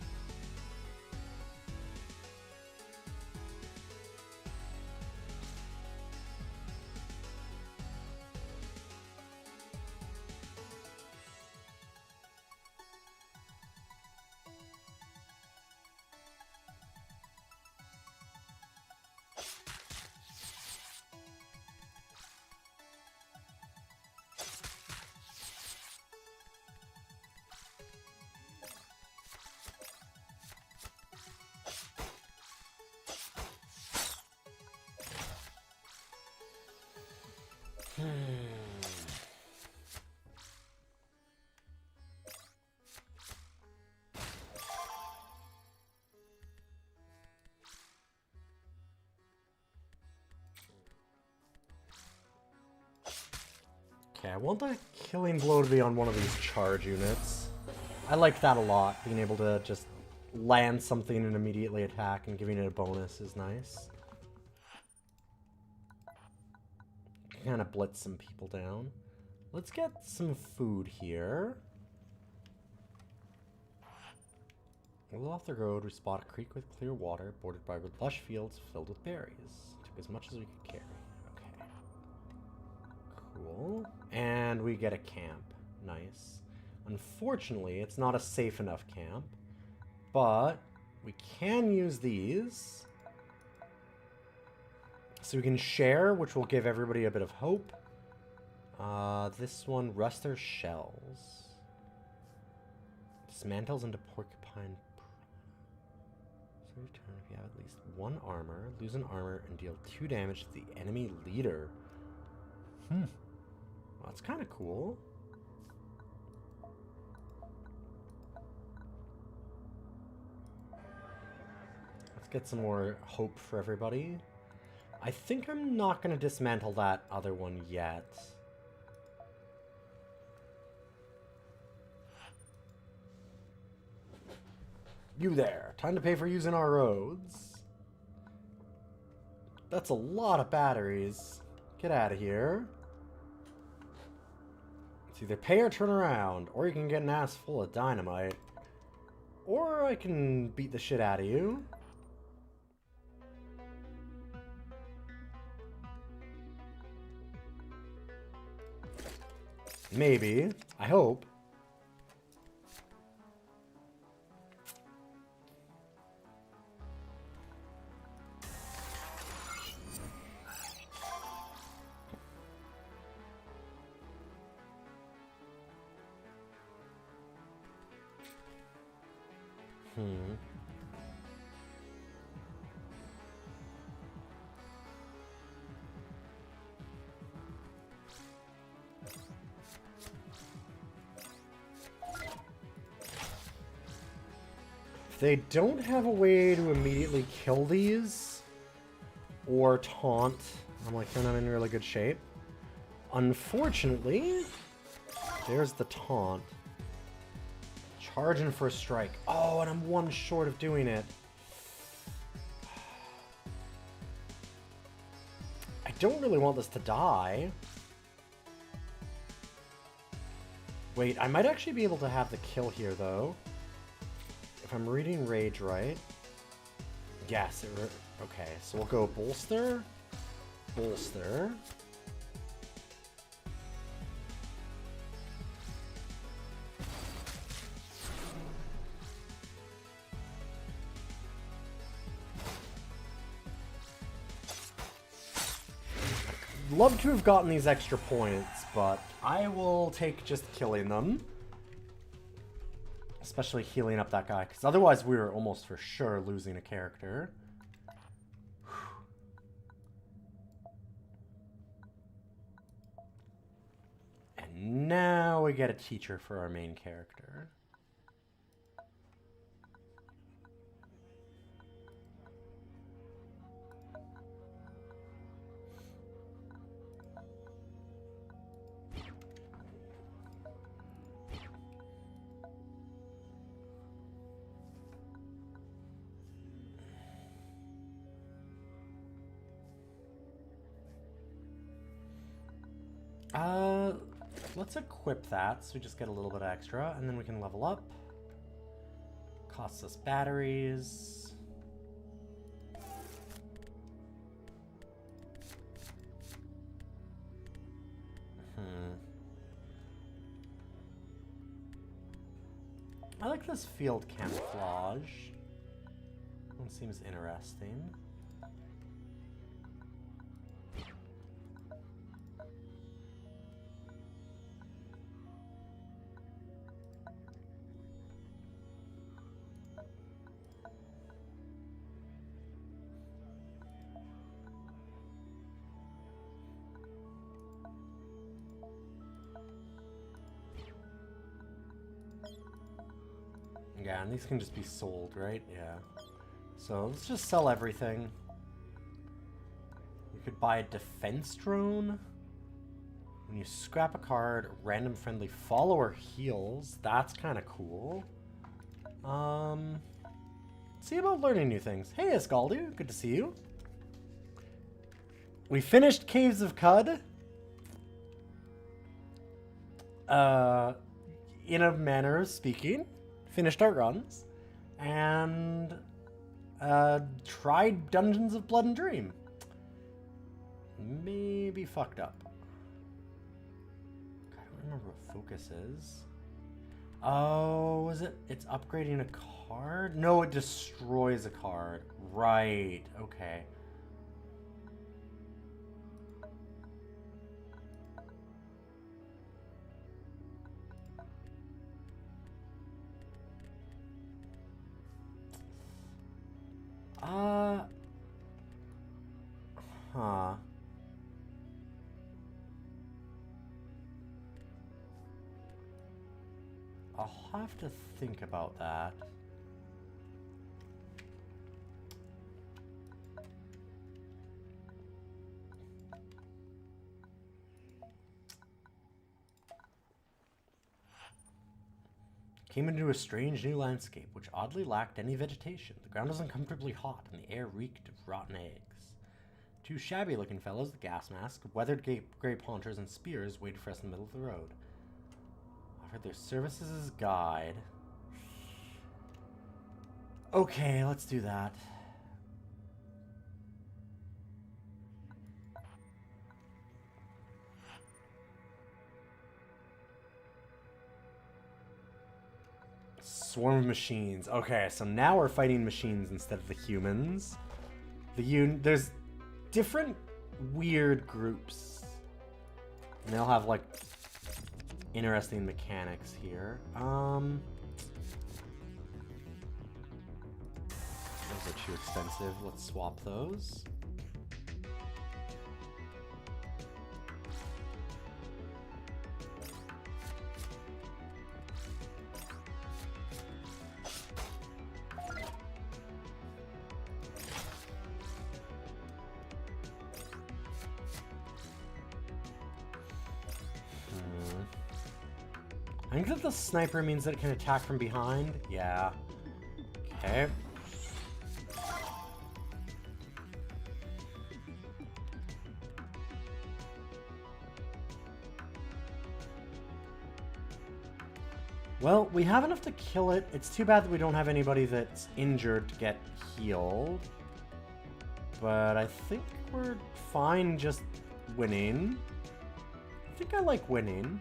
Okay, I want that killing blow to be on one of these charge units. I like that a lot. Being able to just land something and immediately attack and giving it a bonus is nice. Kind of blitz some people down. Let's get some food here. A little off the road, we spot a creek with clear water, bordered by lush fields filled with berries. Took as much as we could carry. Okay. Cool. And we get a camp. Nice. Unfortunately, it's not a safe enough camp, but we can use these. So we can share, which will give everybody a bit of hope. This one, rust their shells. Dismantles into porcupine. So return if you have at least one armor, lose an armor, and deal 2 damage to the enemy leader. Well, that's kind of cool. Let's get some more hope for everybody. I think I'm not going to dismantle that other one yet. You there. Time to pay for using our roads. That's a lot of batteries. Get out of here. It's either pay or turn around, or you can get an ass full of dynamite. Or I can beat the shit out of you. Maybe. I hope. They don't have a way to immediately kill these or taunt. I'm like, they're not in really good shape. Unfortunately, there's the taunt. Charging for a strike. Oh, and I'm 1 short of doing it. I don't really want this to die. Wait, I might actually be able to have the kill here, though. If I'm reading Rage right. Yes, okay, so we'll go Bolster. Bolster. Love to have gotten these extra points, but I will take just killing them. Especially healing up that guy, because otherwise we were almost for sure losing a character. And now we get a teacher for our main character. Let's equip that so we just get a little bit extra, and then we can level up. Costs us batteries. I like this field camouflage. One seems interesting. Yeah, and these can just be sold, right? Yeah. So let's just sell everything. You could buy a defense drone. When you scrap a card, random friendly follower heals. That's kind of cool. See about learning new things. Hey, Escaldu, good to see you. We finished Caves of Cud. In a manner of speaking. Finished our runs. And tried Dungeons of Blood and Dream. Maybe fucked up. I don't remember what focus is. Oh, is it? It's upgrading a card? No, it destroys a card. Right, okay. Huh. I'll have to think about that. Came into a strange new landscape, which oddly lacked any vegetation. The ground was uncomfortably hot, and the air reeked of rotten eggs. Two shabby-looking fellows with gas masks, weathered gray ponchos, and spears waited for us in the middle of the road. Offered their services as guide. Okay, let's do that. Swarm of machines. Okay, so now we're fighting machines instead of the humans. There's different weird groups. And they'll have, like, interesting mechanics here. Those are too expensive. Let's swap those. I think that the sniper means that it can attack from behind. Yeah. Okay. Well, we have enough to kill it. It's too bad that we don't have anybody that's injured to get healed. But I think we're fine just winning. I think I like winning.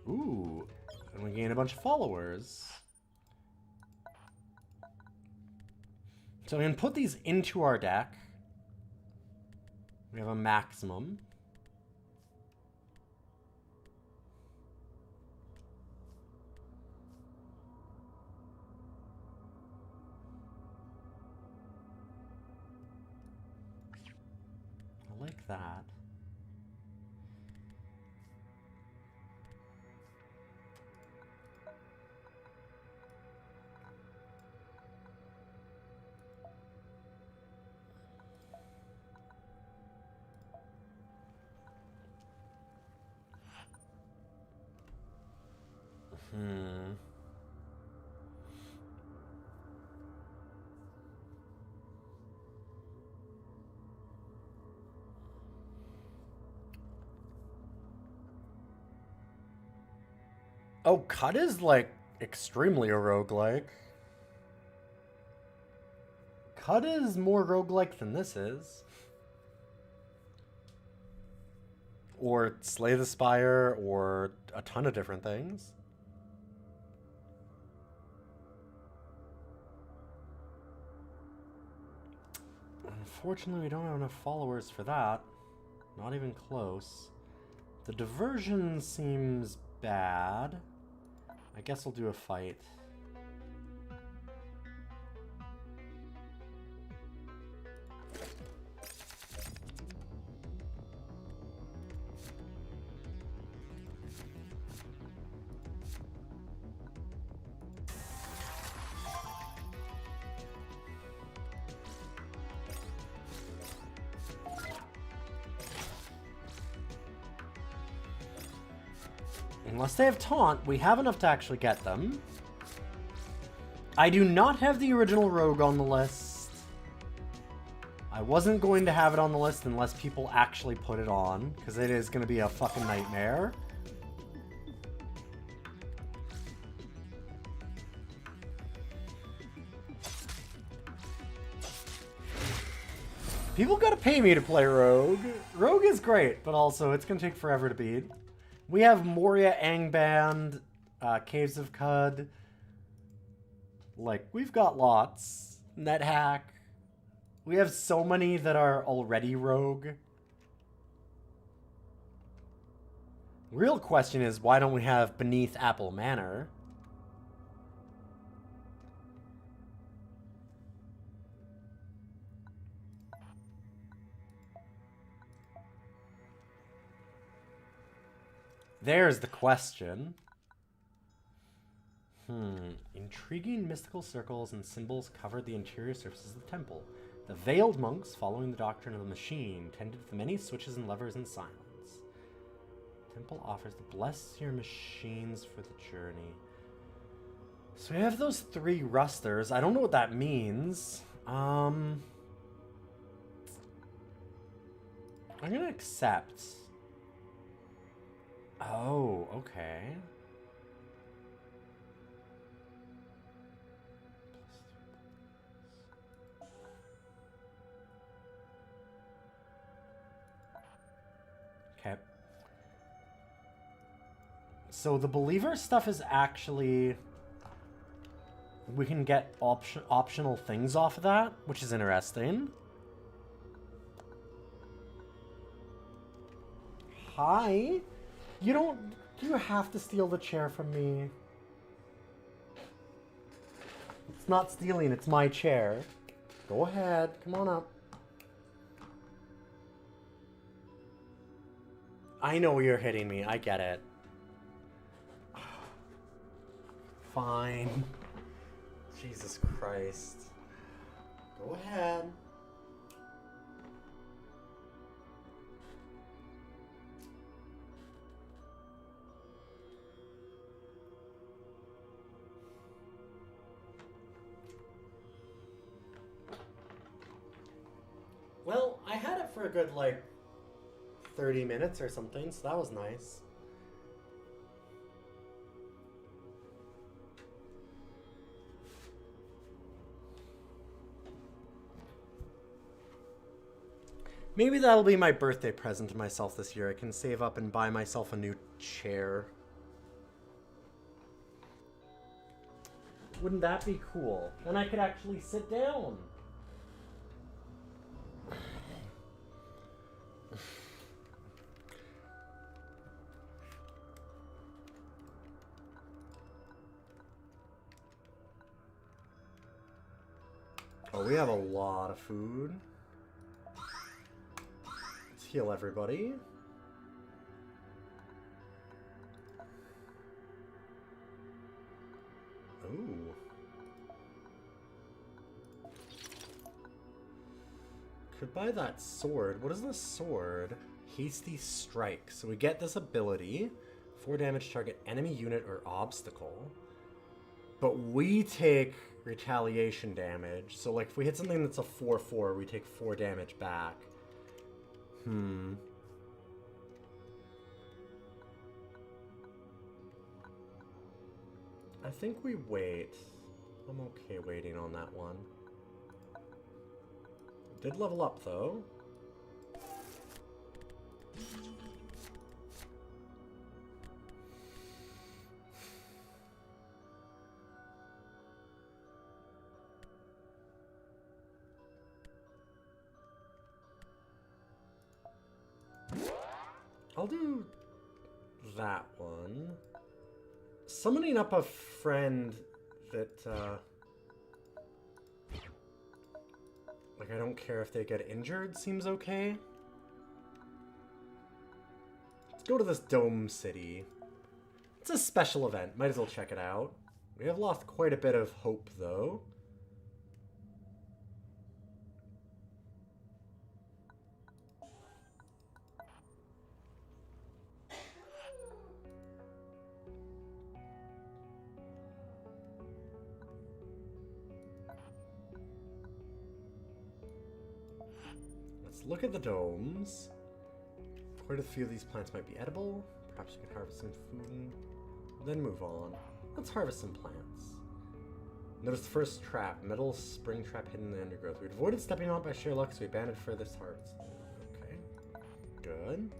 Ooh, and we gain a bunch of followers. So we can put these into our deck. We have a maximum. I like that. Oh, Cut is, like, extremely a roguelike. Cut is more roguelike than this is. Or Slay the Spire, or a ton of different things. Unfortunately, we don't have enough followers for that. Not even close. The diversion seems bad. I guess we'll do a fight. Unless they have taunt, we have enough to actually get them. I do not have the original rogue on the list. I wasn't going to have it on the list unless people actually put it on, because it is going to be a fucking nightmare. People gotta pay me to play Rogue. Rogue is great, but also it's gonna take forever to beat. We have Moria, Angband, Caves of Cud. Like, we've got lots. NetHack. We have so many that are already Rogue. Real question is, why don't we have Beneath Apple Manor? There's the question. Intriguing mystical circles and symbols covered the interior surfaces of the temple. The veiled monks, following the doctrine of the machine, tended to the many switches and levers in silence. Temple offers to bless your machines for the journey. So we have those 3 rusters. I don't know what that means. I'm gonna accept. Oh, okay. Okay. So the believer stuff is actually... we can get optional things off of that, which is interesting. Hi? You have to steal the chair from me. It's not stealing, it's my chair. Go ahead, come on up. I know you're hitting me, I get it. Fine. Jesus Christ. Go ahead. Well, I had it for a good, like, 30 minutes or something, so that was nice. Maybe that'll be my birthday present to myself this year. I can save up and buy myself a new chair. Wouldn't that be cool? Then I could actually sit down. Oh, we have a lot of food. Let's heal everybody. Ooh. Could buy that sword. What is this sword? Hasty Strike. So we get this ability. 4 damage, target enemy unit or obstacle. But we take retaliation damage. So like if we hit something that's a 4/4, we take 4 damage back. I think we wait. I'm okay waiting on that one. Did level up though. I'll do that one. Summoning up a friend that, like, I don't care if they get injured seems okay. Let's go to this Dome City. It's a special event. Might as well check it out. We have lost quite a bit of hope, though. Let's look at the domes. Quite a few of these plants might be edible. Perhaps we can harvest some food, then move on. Let's harvest some plants. Notice the first trap, metal spring trap hidden in the undergrowth. We'd avoided stepping on it by sheer luck, so we abandoned furthest harvest. Okay, good.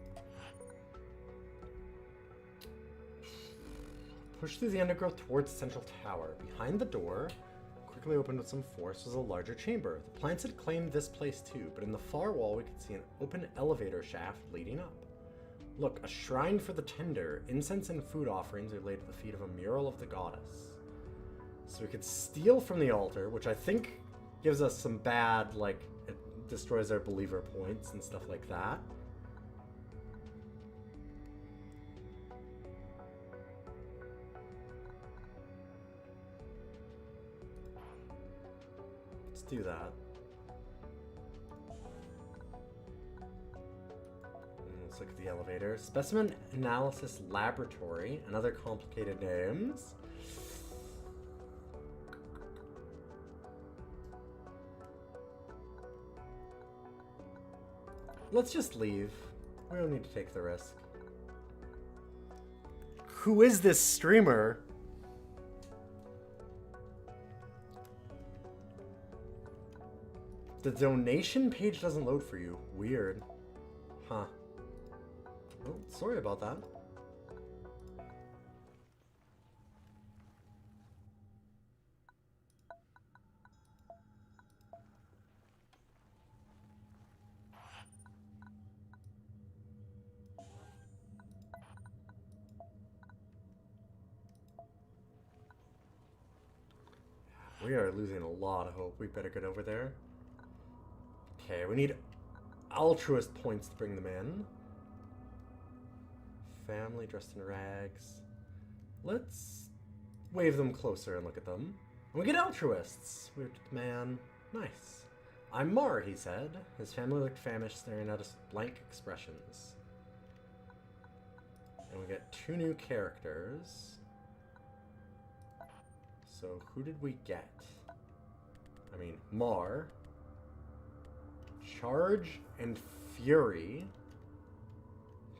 Push through the undergrowth towards the central tower. Behind the door, quickly opened with some force, was a larger chamber. The plants had claimed this place too, but in the far wall we could see an open elevator shaft leading up. Look, a shrine for the tender. Incense and food offerings are laid at the feet of a mural of the goddess. So we could steal from the altar, which I think gives us some bad, like, it destroys our believer points and stuff like that. Let's do that. Let's look at the elevator. Specimen Analysis Laboratory and other complicated names. Let's just leave. We don't need to take the risk. Who is this streamer? The donation page doesn't load for you. Weird. Huh. Well, sorry about that. We are losing a lot of hope. We better get over there. Okay, we need altruist points to bring them in. Family dressed in rags. Let's wave them closer and look at them. And we get altruists. Weird man. Nice. I'm Mar, he said. His family looked famished, staring at us with blank expressions. And we get 2 new characters. So who did we get? I mean, Mar. Charge and Fury.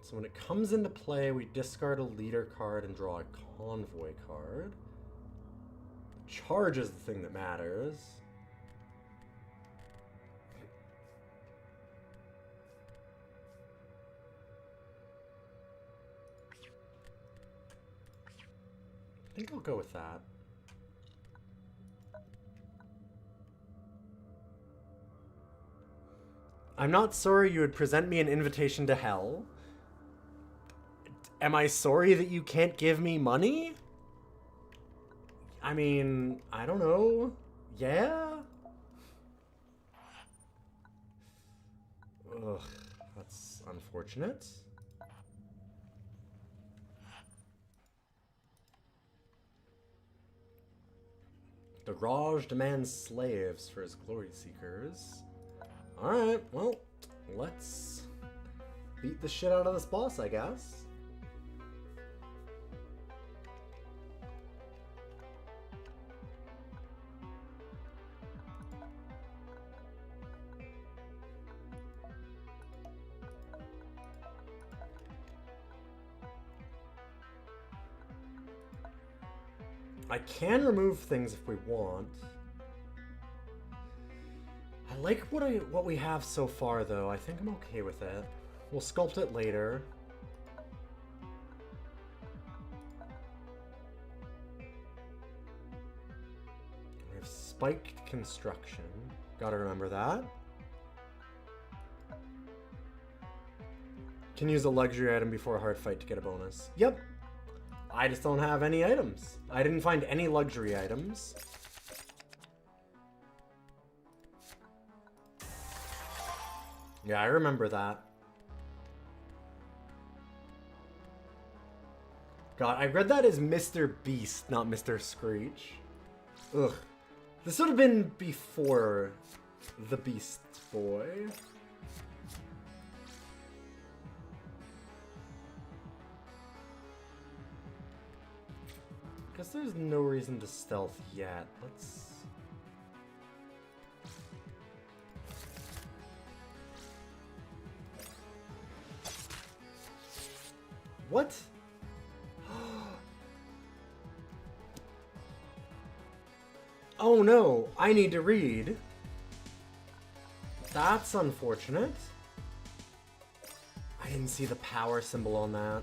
So when it comes into play, we discard a leader card and draw a convoy card. Charge is the thing that matters. I think I'll go with that. I'm not sorry you would present me an invitation to hell. Am I sorry that you can't give me money? I mean, I don't know. Yeah? Ugh, that's unfortunate. The Raj demands slaves for his glory seekers. Alright, well, let's beat the shit out of this boss, I guess. I can remove things if we want. I like what we have so far, though. I think I'm okay with it. We'll sculpt it later. We have spiked construction. Gotta remember that. Can use a luxury item before a hard fight to get a bonus. Yep. I just don't have any items. I didn't find any luxury items. Yeah, I remember that. God, I read that as Mr. Beast, not Mr. Screech. Ugh. This would have been before the Beast Boy. Guess there's no reason to stealth yet. Let's... What? Oh no, I need to read. That's unfortunate. I didn't see the power symbol on that.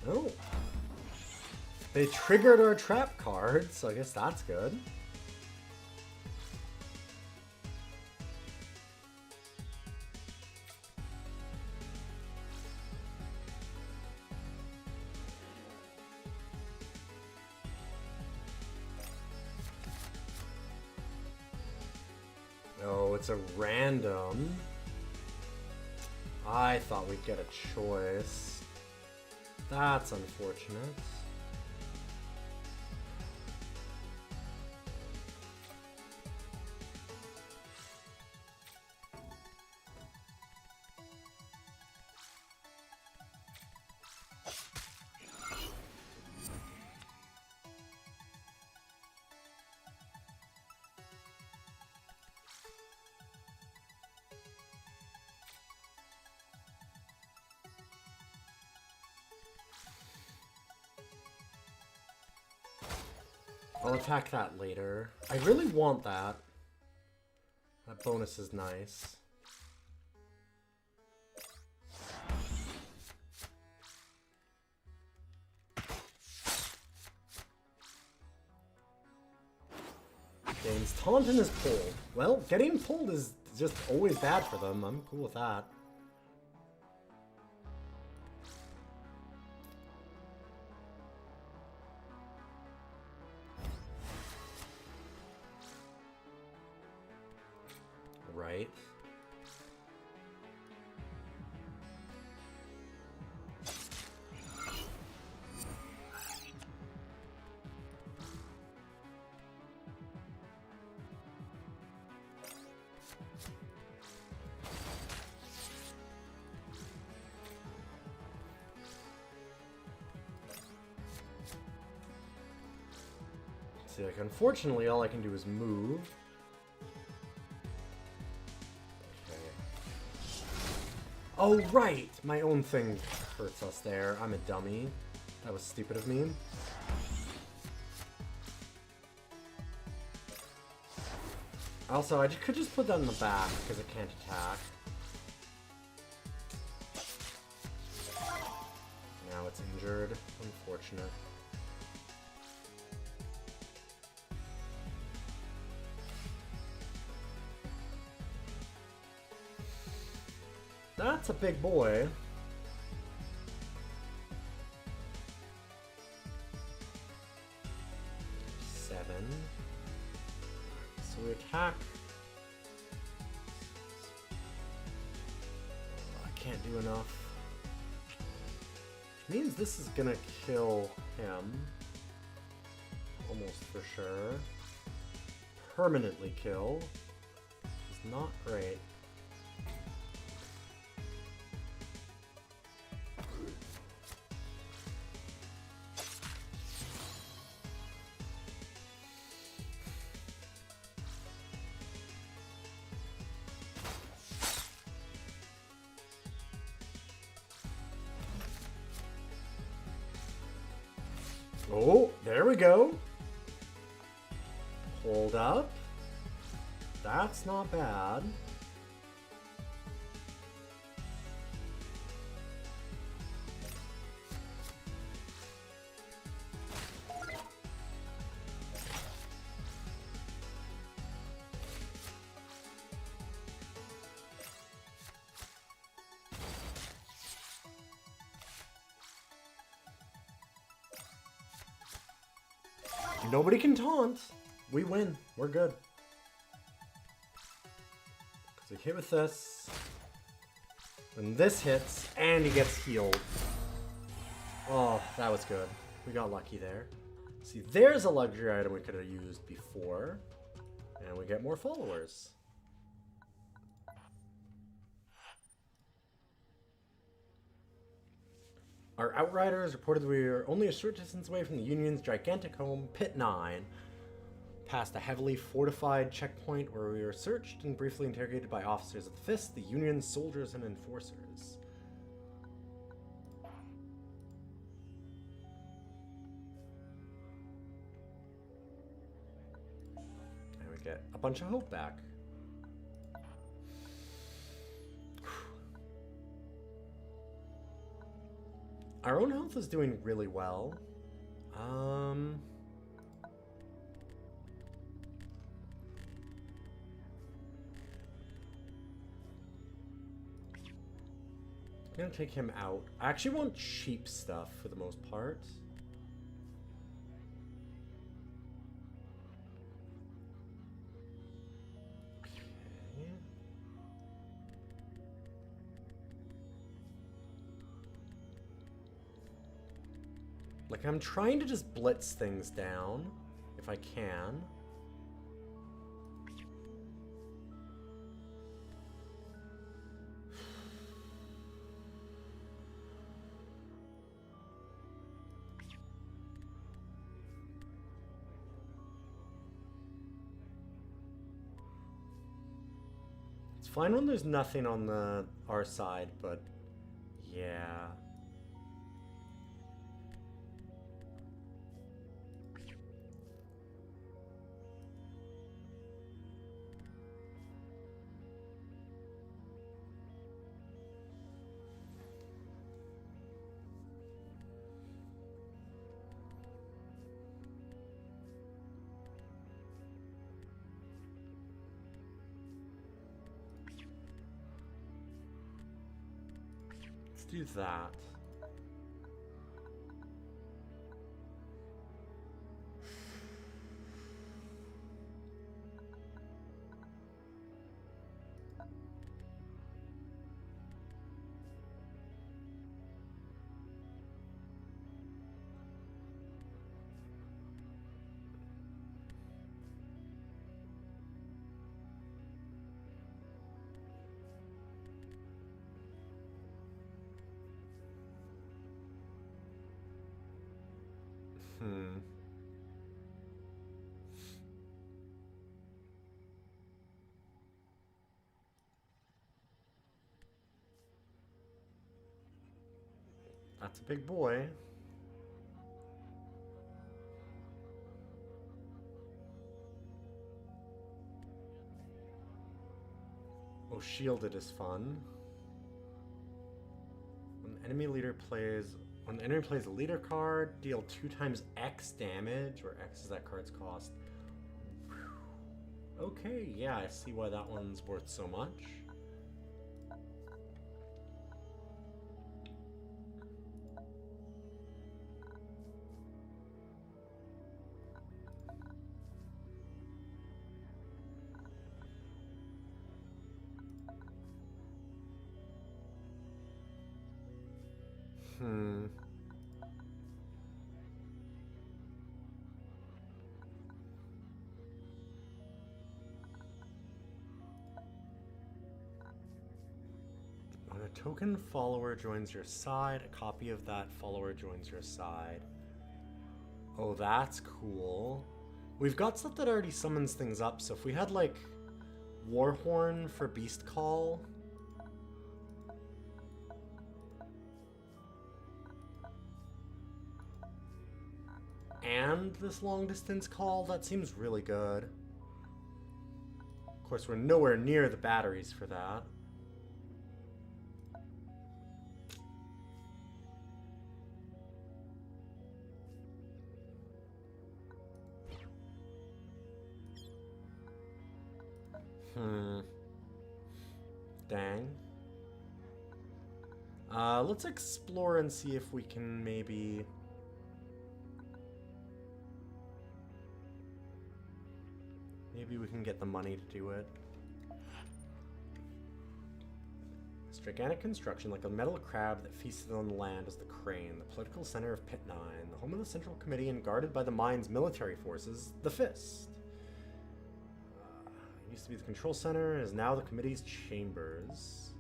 Oh. They triggered our trap card, so I guess that's good. Oh, it's a random. I thought we'd get a choice. That's unfortunate. I'll attack that later. I really want that. That bonus is nice. Gains taunt and is pulled. Well, getting pulled is just always bad for them. I'm cool with that. Right. See, like, unfortunately, all I can do is move. Oh, right! My own thing hurts us there. I'm a dummy. That was stupid of me. Also, I could just put that in the back because it can't attack. Now it's injured. Unfortunate. That's a big boy. Seven. So we attack. I can't do enough. Which means this is gonna kill him. Almost for sure. Permanently kill. Which is not great. Oh, there we go. Hold up. That's not bad. Nobody can taunt. We win. We're good. Because we hit with this. Then this hits, and he gets healed. Oh, that was good. We got lucky there. See, there's a luxury item we could have used before. And we get more followers. Our outriders reported we were only a short distance away from the Union's gigantic home, Pit 9. Past a heavily fortified checkpoint where we were searched and briefly interrogated by officers of the Fist, the Union's soldiers and enforcers. And we get a bunch of hope back. Our own health is doing really well. I'm gonna take him out. I actually want cheap stuff for the most part. Okay. Like, I'm trying to just blitz things down, if I can. It's fine when there's nothing on our side, but yeah. Let's do that. That's a big boy. Oh, shielded is fun. When the enemy plays a leader card, deal 2 times X damage, where X is that card's cost. Whew. Okay, yeah, I see why that one's worth so much. When a token follower joins your side, a copy of that follower joins your side. Oh, that's cool. We've got stuff that already summons things up, so if we had, like, Warhorn for Beast Call... and this long distance call, that seems really good. Of course, we're nowhere near the batteries for that. Dang. Let's explore and see if we can maybe... Maybe we can get the money to do it. This gigantic construction, like a metal crab that feasted on the land, is the Crane, the political center of Pit 9, the home of the Central Committee and guarded by the mine's military forces, the Fist. It used to be the control center, and is now the committee's chambers.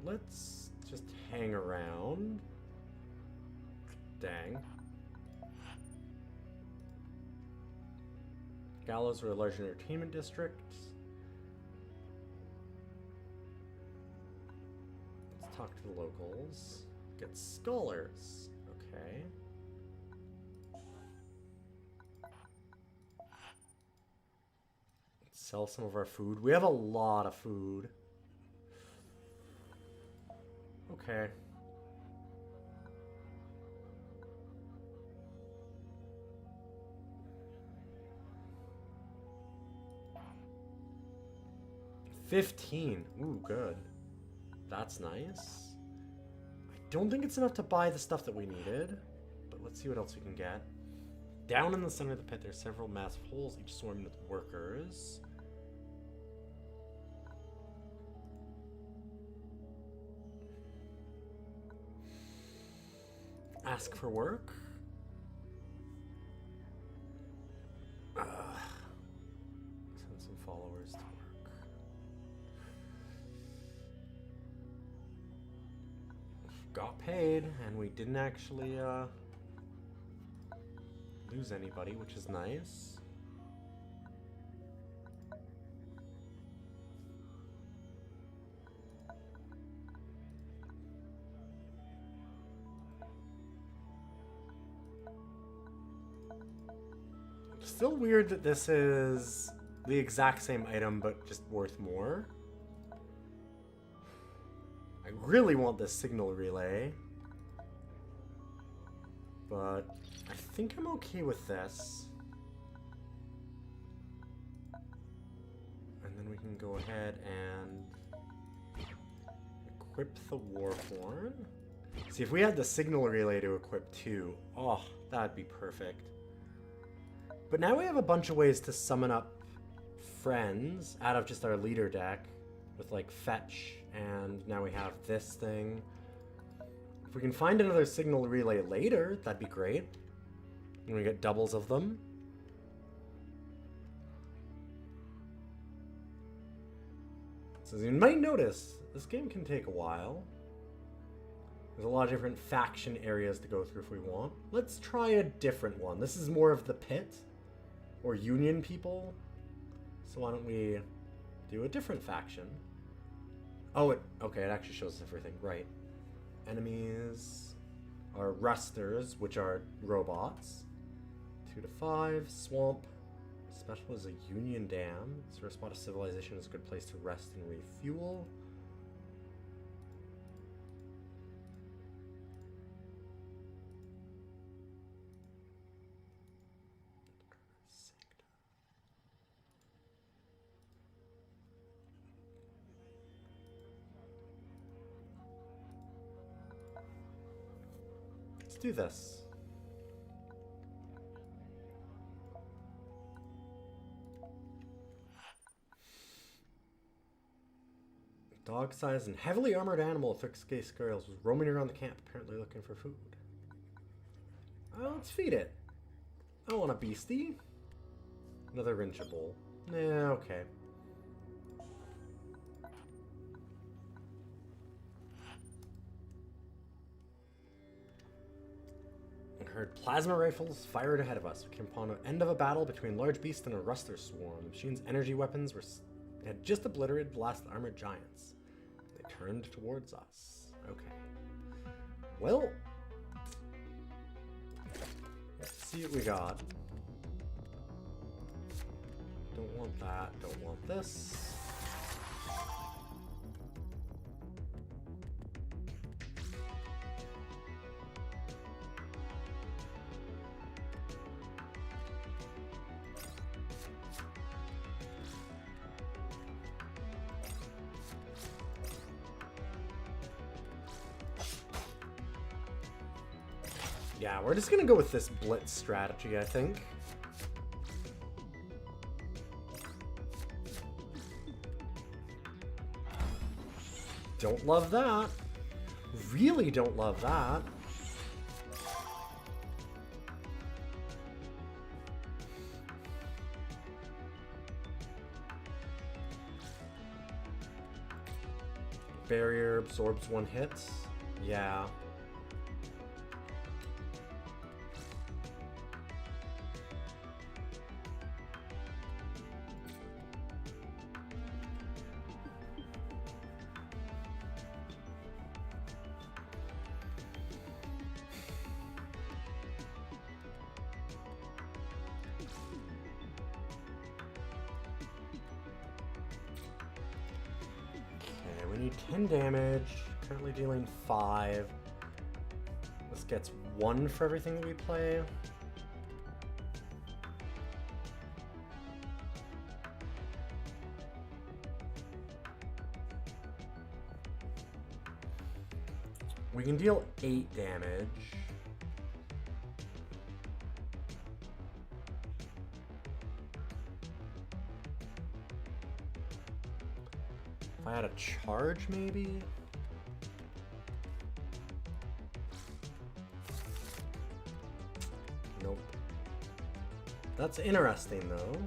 Let's just hang around. Dang. Gallows are a large entertainment district. Let's talk to the locals. Get scholars. Okay. Let's sell some of our food. We have a lot of food. Okay. $15. Ooh, good. That's nice. I don't think it's enough to buy the stuff that we needed, but let's see what else we can get. Down in the center of the pit, there's several massive holes, each swarming with workers. Ask for work. Send some followers to work. Got paid, and we didn't actually lose anybody, which is nice. Still weird that this is the exact same item, but just worth more. I really want this signal relay, but I think I'm okay with this. And then we can go ahead and equip the Warhorn. See, if we had the signal relay to equip too, oh, that'd be perfect. But now we have a bunch of ways to summon up friends out of just our leader deck with like fetch, and now we have this thing. If we can find another signal relay later, that'd be great. And we get doubles of them. So as you might notice, this game can take a while. There's a lot of different faction areas to go through if we want. Let's try a different one. This is more of the pit. Or Union people. So why don't we do a different faction? Oh, okay, it actually shows everything. Right. Enemies are rusters, which are robots. 2 to 5. Swamp. Special is a Union dam. So a spot of civilization is a good place to rest and refuel. Do this. Dog-sized and heavily armored animal with thick scales was roaming around the camp, apparently looking for food. Oh, let's feed it. I want a beastie. Another Rinchable. Yeah, okay. Heard plasma rifles fired ahead of us. We came upon an end of a battle between a large beast and a ruster swarm. The machine's energy weapons had just obliterated the last armored giants. They turned towards us. Okay. Well, let's see what we got. Don't want that. Don't want this. Yeah, we're just gonna go with this blitz strategy, I think. Don't love that. Really don't love that. Barrier absorbs 1 hit. Yeah. We need 10 damage, currently dealing 5. This gets 1 for everything that we play. We can deal 8 damage. If I had a charge, maybe? Nope. That's interesting, though.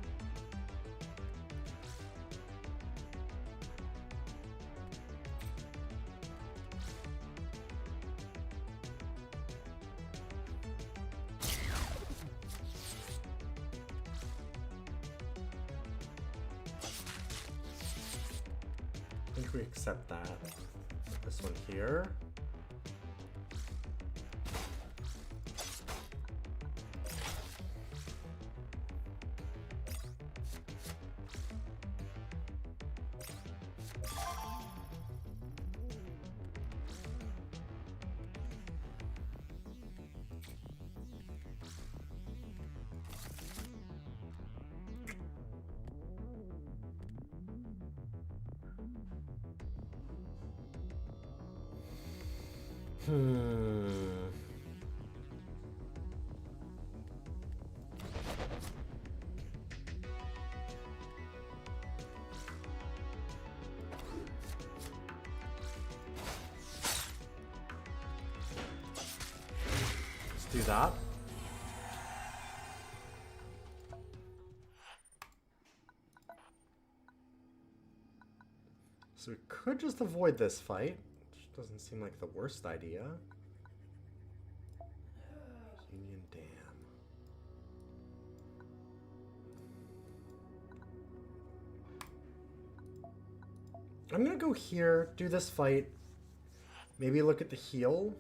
I think we accept that. This one here. Let's do that. So we could just avoid this fight, which doesn't seem like the worst idea. Union Dam. I'm gonna go here, do this fight, maybe look at the heal.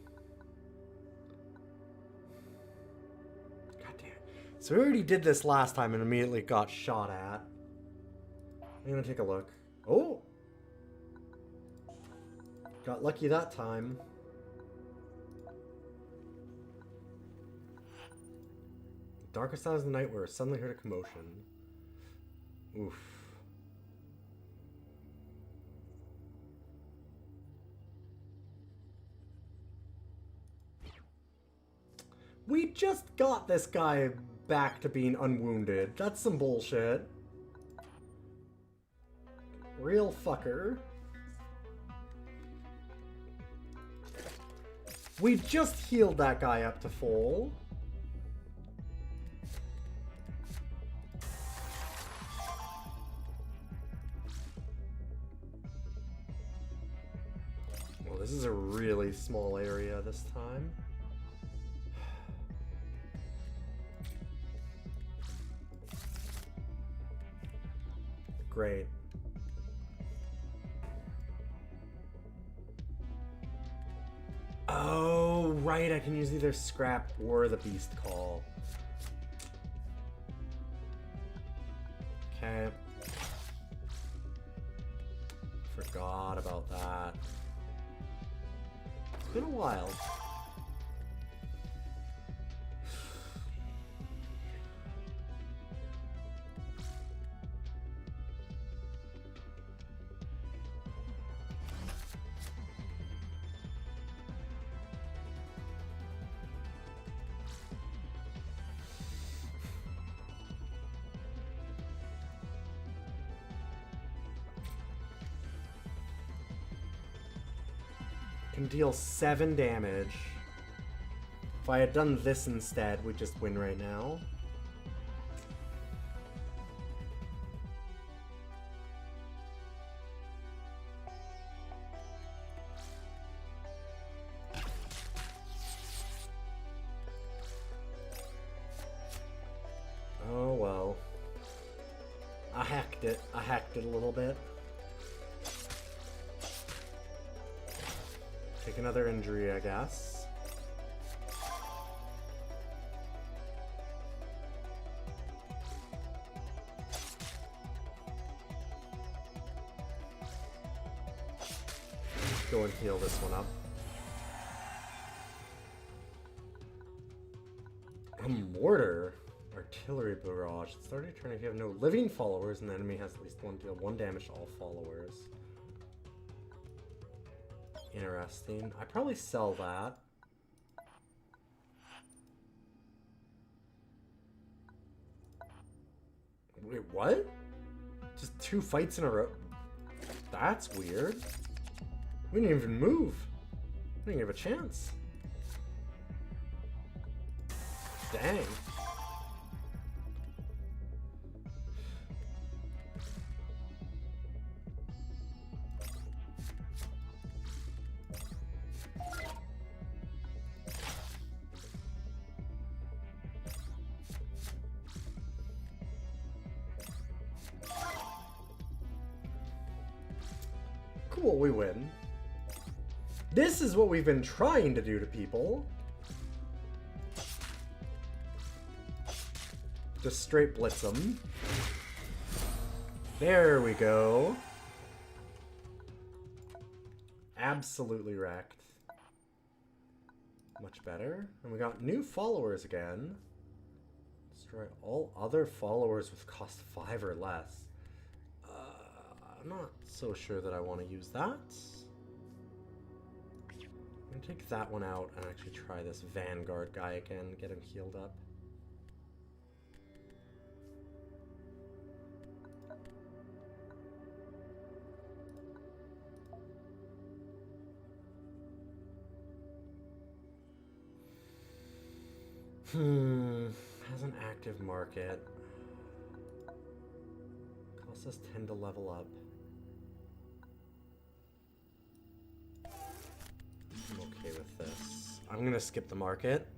God damn. So we already did this last time and immediately got shot at. I'm gonna take a look. Oh! Got lucky that time. Darkest hours of the night where I suddenly heard a commotion. Oof. We just got this guy back to being unwounded. That's some bullshit. Real fucker. We just healed that guy up to full. Well, this is a really small area this time. Great. Oh, right, I can use either scrap or the beast call. Okay. Forgot about that. It's been a while. Can deal 7 damage. If I had done this instead, we'd just win right now. Oh well. I hacked it. I hacked it a little bit. Take another injury, I guess. Go and heal this one up. A mortar. Artillery barrage. Start your turn if you have no living followers and the enemy has at least deal 1 damage to all followers. Interesting. I probably sell that. Wait, what? Just 2 fights in a row? That's weird. We didn't even move. We didn't have a chance. Dang. Cool, we win. This is what we've been trying to do to people. Just straight blitz them. There we go. Absolutely wrecked. Much better. And we got new followers again. Destroy all other followers with cost 5 or less. I'm not so sure that I want to use that. I'm going to take that one out and actually try this Vanguard guy again, get him healed up. Has an active market. Costs us 10 to level up. I'm okay with this. I'm gonna skip the market.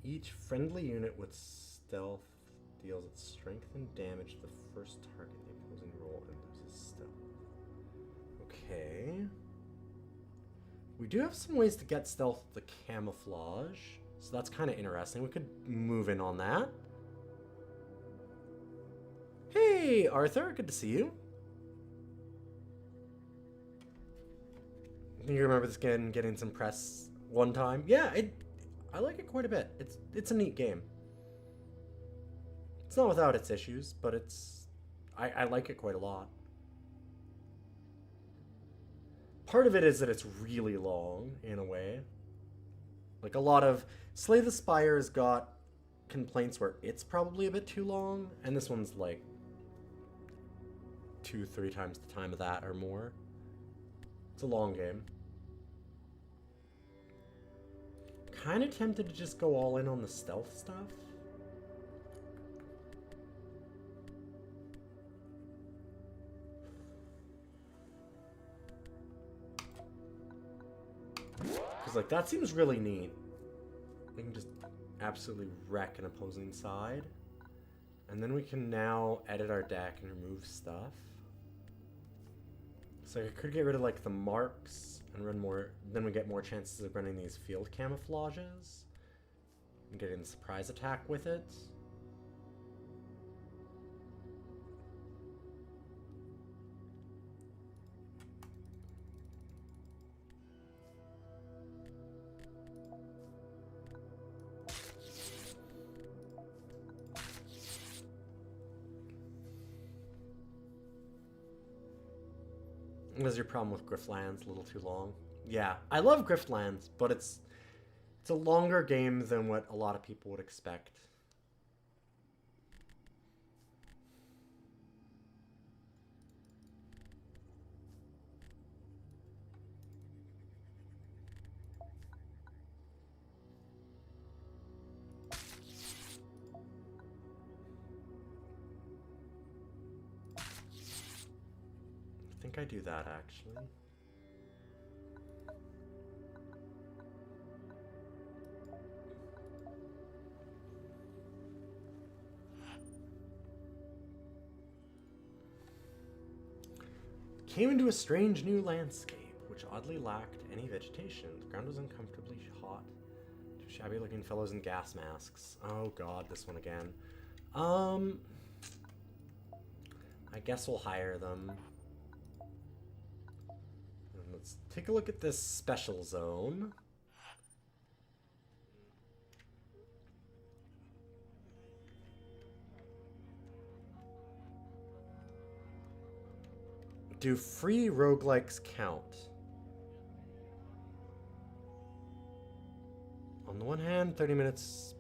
Each friendly unit with stealth deals its strength and damage to the first target in the opposing roll and loses stealth. Okay. We do have some ways to get stealth with the camouflage, so that's kind of interesting. We could move in on that. Hey, Arthur, good to see you. You remember this game getting some press one time? Yeah, I like it quite a bit. It's a neat game. It's not without its issues, but I like it quite a lot. Part of it is that it's really long, in a way. Like, a lot of... Slay the Spire's got complaints where it's probably a bit too long, and this one's, like, 2-3 times the time of that or more. It's a long game. Kind of tempted to just go all in on the stealth stuff. Because, like, that seems really neat. We can just absolutely wreck an opposing side. And then we can now edit our deck and remove stuff. So I could get rid of, like, the marks and run more... Then we get more chances of running these field camouflages. And getting the surprise attack with it. What's your problem with Griftlands? A little too long? Yeah, I love Griftlands, but it's a longer game than what a lot of people would expect. think I do that, actually. Came into a strange new landscape, which oddly lacked any vegetation. The ground was uncomfortably hot. Two shabby-looking fellows in gas masks. Oh god, this one again. I guess we'll hire them. And let's take a look at this special zone. Do free roguelikes count? On the one hand, 30 minutes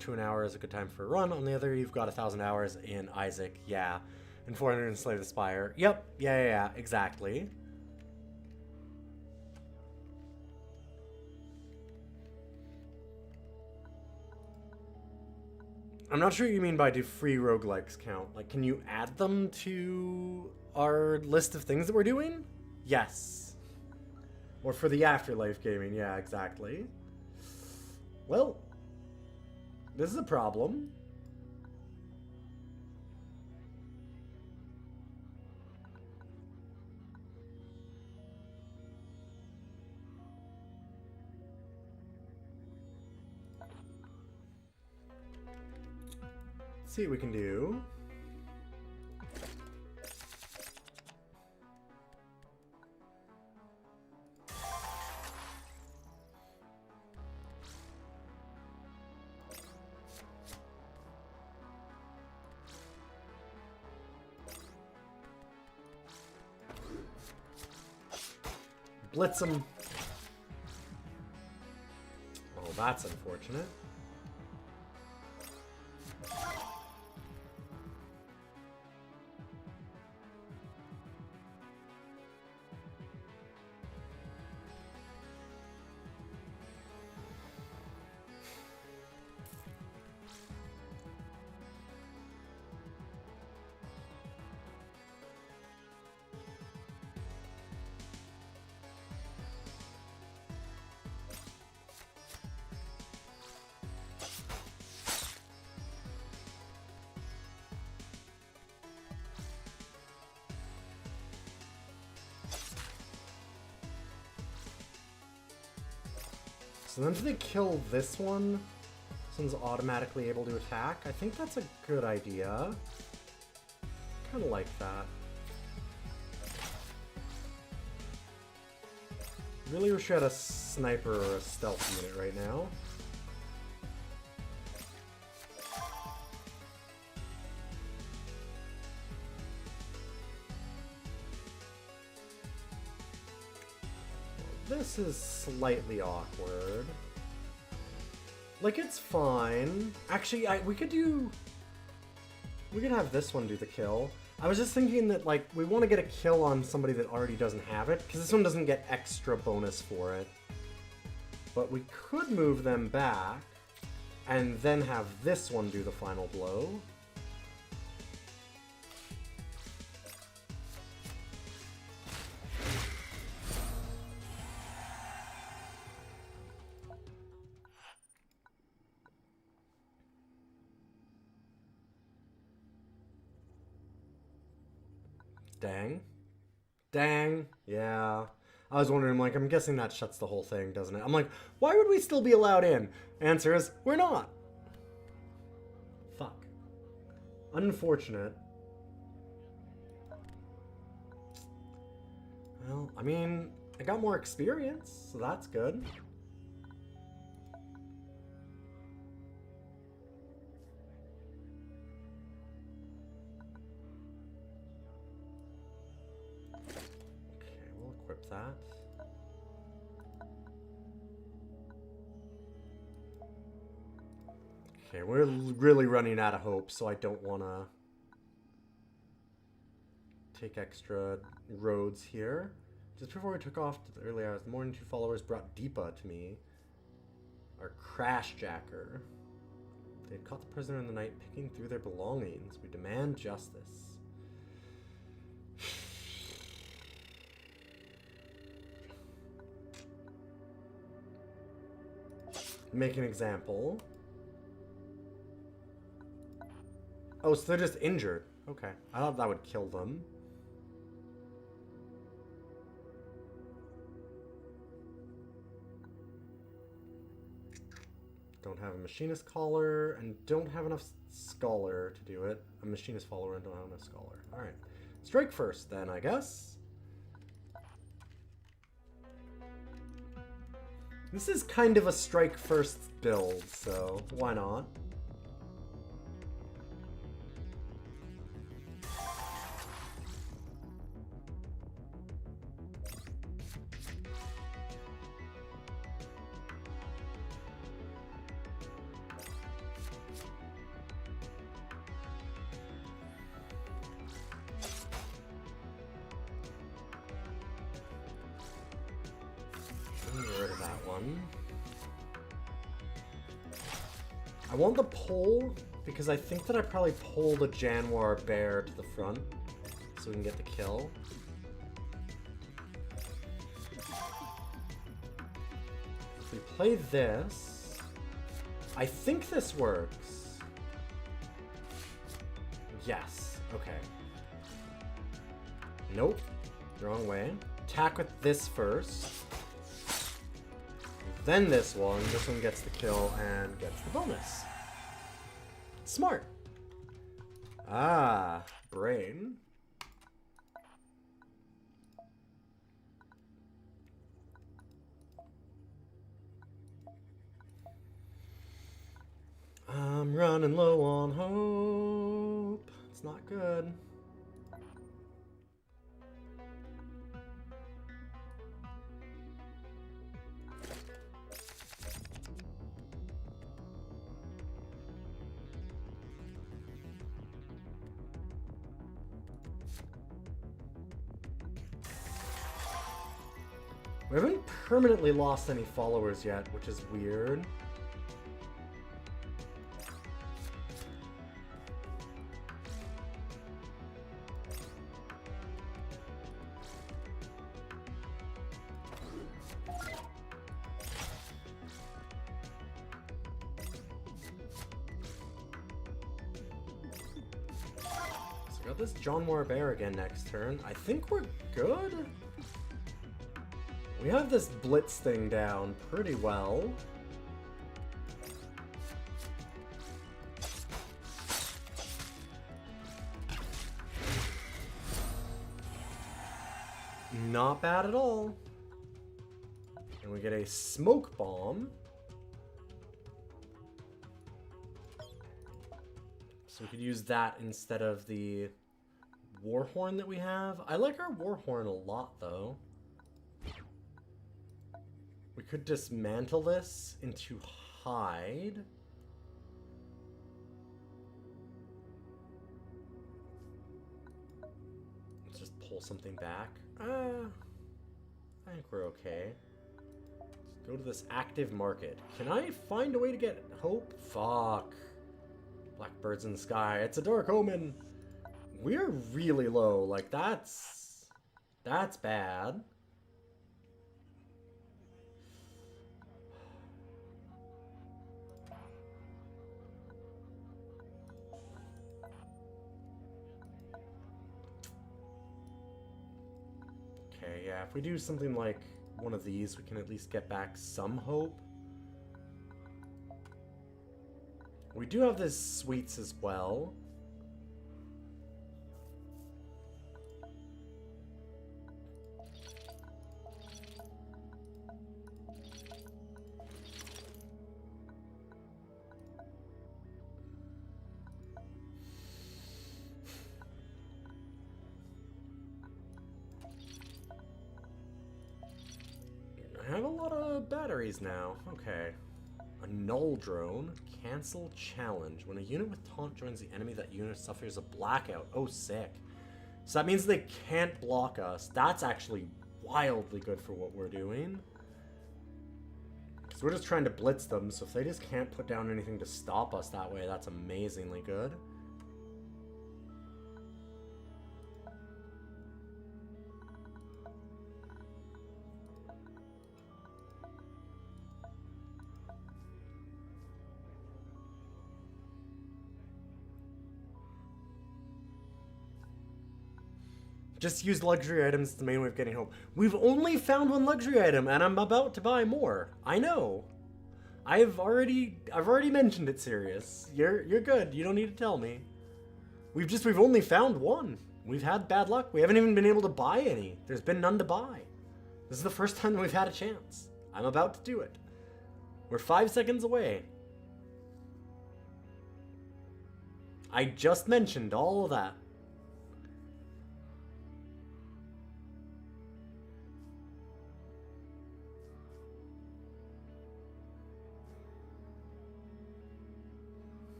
to an hour is a good time for a run. On the other, you've got 1,000 hours in Isaac, yeah. And 400 in Slay the Spire. Yep, yeah, exactly. I'm not sure what you mean by do free roguelikes count. Like, can you add them to our list of things that we're doing? Yes. Or for the afterlife gaming, yeah, exactly. Well, this is a problem. Let's see what we can do. Blitz him. Oh, that's unfortunate. So then do they kill this one? This one's automatically able to attack. I think that's a good idea. Kind of like that. Really wish I had a sniper or a stealth unit right now. This is slightly awkward. Like, it's fine. Actually, we could have this one do the kill. I was just thinking that, like, we want to get a kill on somebody that already doesn't have it, because this one doesn't get extra bonus for it. But we could move them back, and then have this one do the final blow. Dang. Dang. Yeah. I was wondering, like, I'm guessing that shuts the whole thing, doesn't it? I'm like, why would we still be allowed in? Answer is, we're not. Fuck. Unfortunate. Well, I mean, I got more experience, so that's good. That. Okay, we're really running out of hope, so I don't want to take extra roads here. Just before we took off to the early hours of the morning, two followers brought Deepa to me. Our crash jacker. They had caught the prisoner in the night picking through their belongings. We demand justice. make an example. Oh, so they're just injured. Okay. I thought that would kill them. Don't have a machinist collar and don't have enough scholar to do it. A machinist follower and don't have enough scholar. Alright. Strike first then, I guess. This is kind of a strike first build, so why not? Get rid of that one. I want the pole because I think that I probably pulled a Januar bear to the front so we can get the kill. If we play this, I think this works. Yes. Okay. Nope. Wrong way. Attack with this first. Then this one. This one gets the kill and gets the bonus. Smart. Ah, brain. I'm running low on hope. It's not good. We haven't permanently lost any followers yet, which is weird. So we got this Januar bear again next turn. I think we're good. We have this blitz thing down pretty well. Not bad at all. And we get a smoke bomb. So we could use that instead of the warhorn that we have. I like our warhorn a lot though. We could dismantle this into hide. Let's just pull something back. I think we're okay. Let's go to this active market. Can I find a way to get hope? Fuck. Blackbirds in the sky. It's a dark omen. We're really low. Like, that's bad. Okay, yeah, if we do something like one of these, we can at least get back some hope. We do have this sweets as well. I have a lot of batteries now. Okay. A null drone. Cancel challenge. When a unit with taunt joins the enemy, that unit suffers a blackout. Oh, sick. So that means they can't block us. That's actually wildly good for what we're doing. Because we're just trying to blitz them, so if they just can't put down anything to stop us that way, that's amazingly good. Just use luxury items as the main way of getting hope. We've only found one luxury item, and I'm about to buy more. I know. I've already mentioned it, Sirius. You're good. You don't need to tell me. We've only found one. We've had bad luck. We haven't even been able to buy any. There's been none to buy. This is the first time we've had a chance. I'm about to do it. We're 5 seconds away. I just mentioned all of that.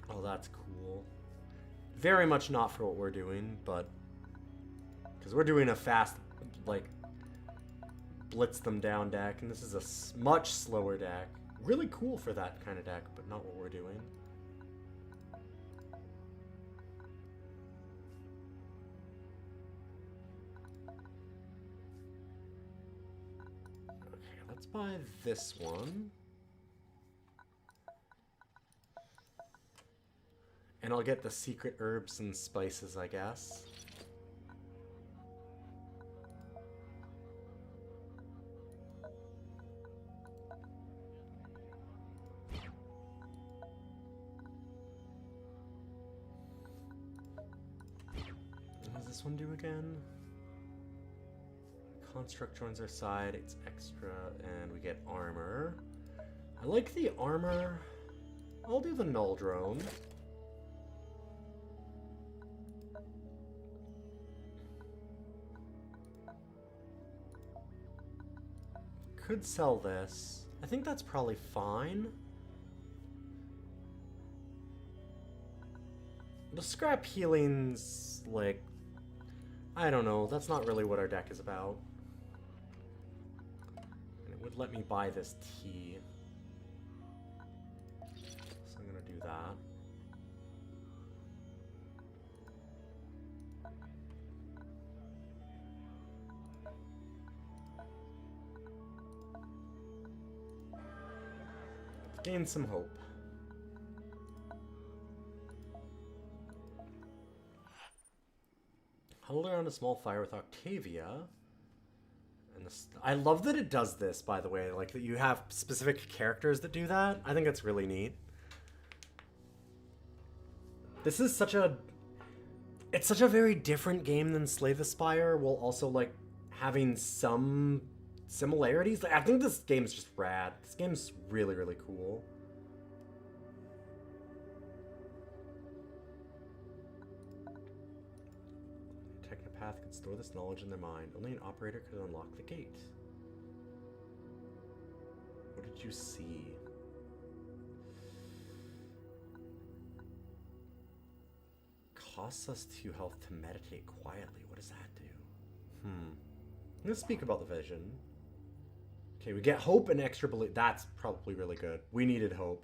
Oh, that's cool. Very much not for what we're doing, but... because we're doing a fast, like, blitz them down deck, and this is a much slower deck. Really cool for that kind of deck, but not what we're doing. Okay, let's buy this one. And I'll get the secret herbs and spices, I guess. What does this one do again? Construct joins our side, it's extra, and we get armor. I like the armor. I'll do the null drone. Could sell this. I think that's probably fine. The scrap healing's like, I don't know, that's not really what our deck is about. And it would let me buy this tea. So I'm gonna do that. Gain some hope. Hold around a small fire with Octavia. And this, I love that it does this, by the way. Like, that you have specific characters that do that. I think that's really neat. This is such a... it's such a very different game than Slay the Spire, while also, like, having some similarities. Like, I think this game's just rad. This game's really, really cool. Technopath could store this knowledge in their mind. Only an operator could unlock the gate. What did you see? Costs us 2 health to meditate quietly. What does that do? Let's speak about the vision. Okay, we get hope and extra belief. That's probably really good. We needed hope.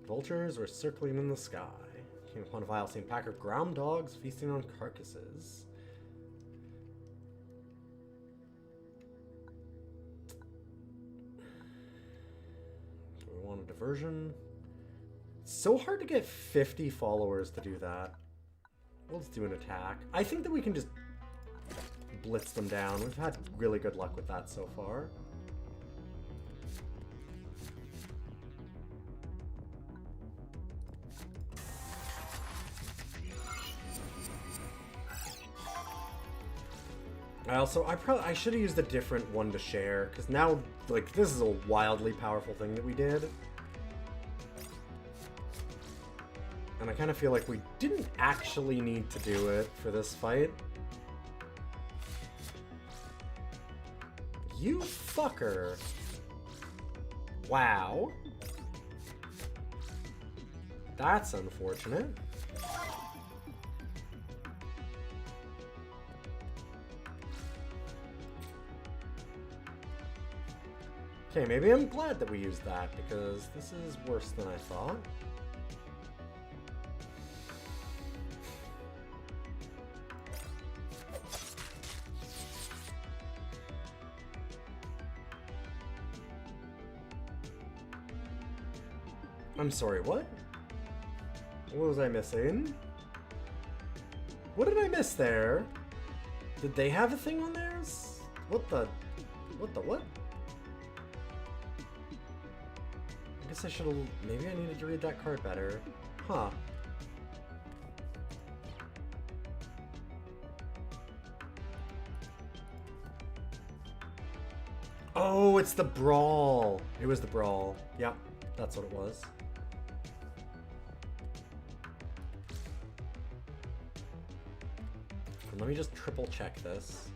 Vultures were circling in the sky. Came upon a vile scene. Pack of ground dogs feasting on carcasses. A diversion. It's so hard to get 50 followers to do that. Let's do an attack. I think that we can just blitz them down. We've had really good luck with that so far. I should have used a different one to share, because now, like, this is a wildly powerful thing that we did. And I kind of feel like we didn't actually need to do it for this fight. You fucker. Wow. That's unfortunate. Okay, maybe I'm glad that we used that, because this is worse than I thought. I'm sorry, what? What was I missing? What did I miss there? Did they have a thing on theirs? What the what? I guess I should have, maybe I needed to read that card better. Huh. Oh, it's the brawl. It was the brawl. Yep, that's what it was. And let me just triple check this.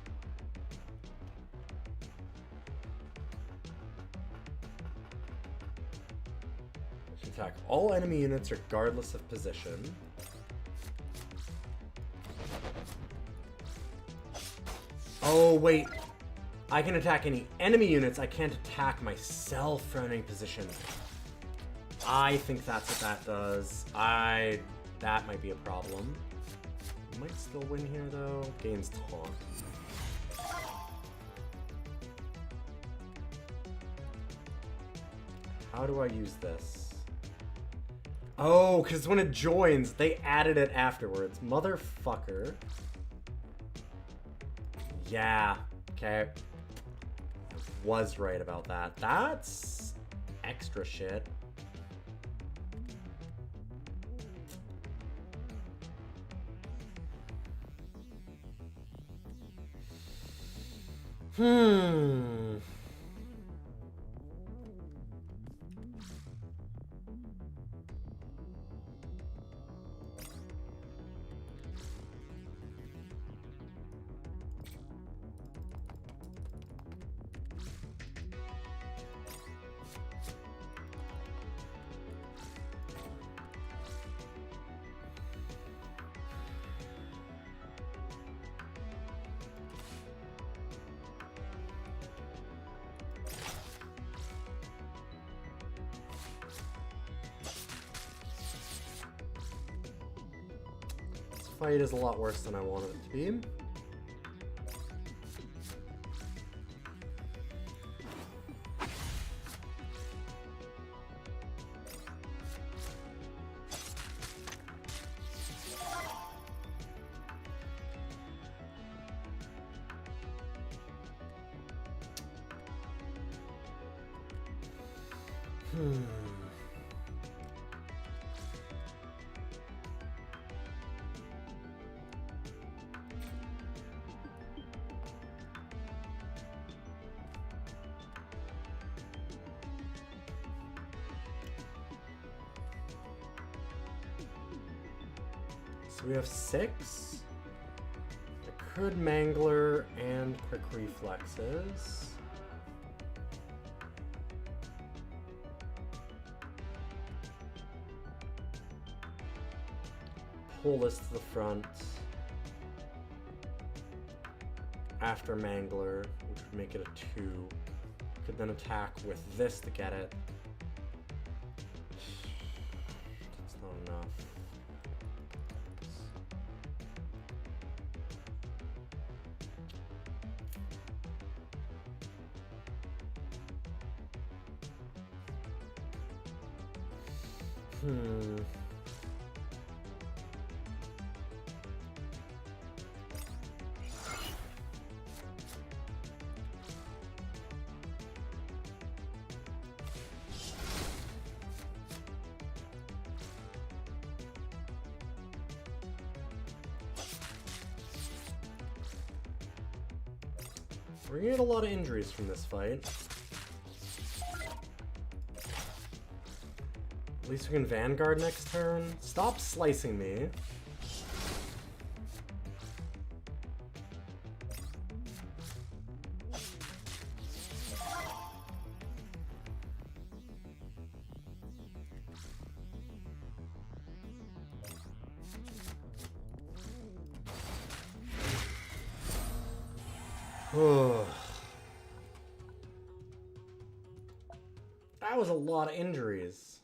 Attack all enemy units regardless of position. Oh, wait. I can attack any enemy units. I can't attack myself from any position. I think that's what that does. That might be a problem. Might still win here, though. Gains taunt. How do I use this? Oh, because when it joins, they added it afterwards. Motherfucker. Yeah. Okay. I was right about that. That's extra shit. Fight is a lot worse than I wanted it to be. So we have 6. I could Mangler and Quick Reflexes. Pull this to the front after Mangler, which would make it a 2. Could then attack with this to get it. That's not enough. We're gonna get a lot of injuries from this fight. At least we can Vanguard next turn. Stop slicing me. That was a lot of injuries.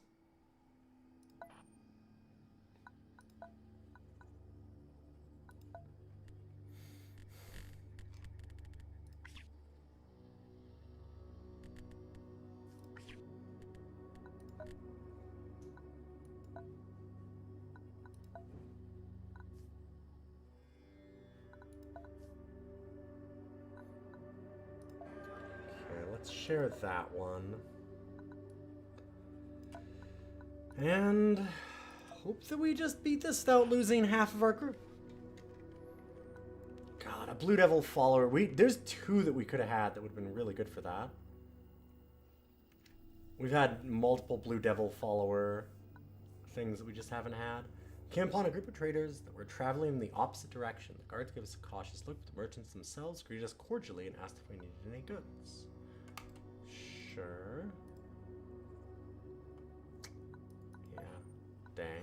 care of that one. And hope that we just beat this without losing half of our group. God, a Blue Devil follower. There's 2 that we could have had that would have been really good for that. We've had multiple Blue Devil follower things that we just haven't had. Came upon a group of traders that were traveling in the opposite direction. The guards gave us a cautious look, but the merchants themselves greeted us cordially and asked if we needed any goods. Sure. Yeah. Dang.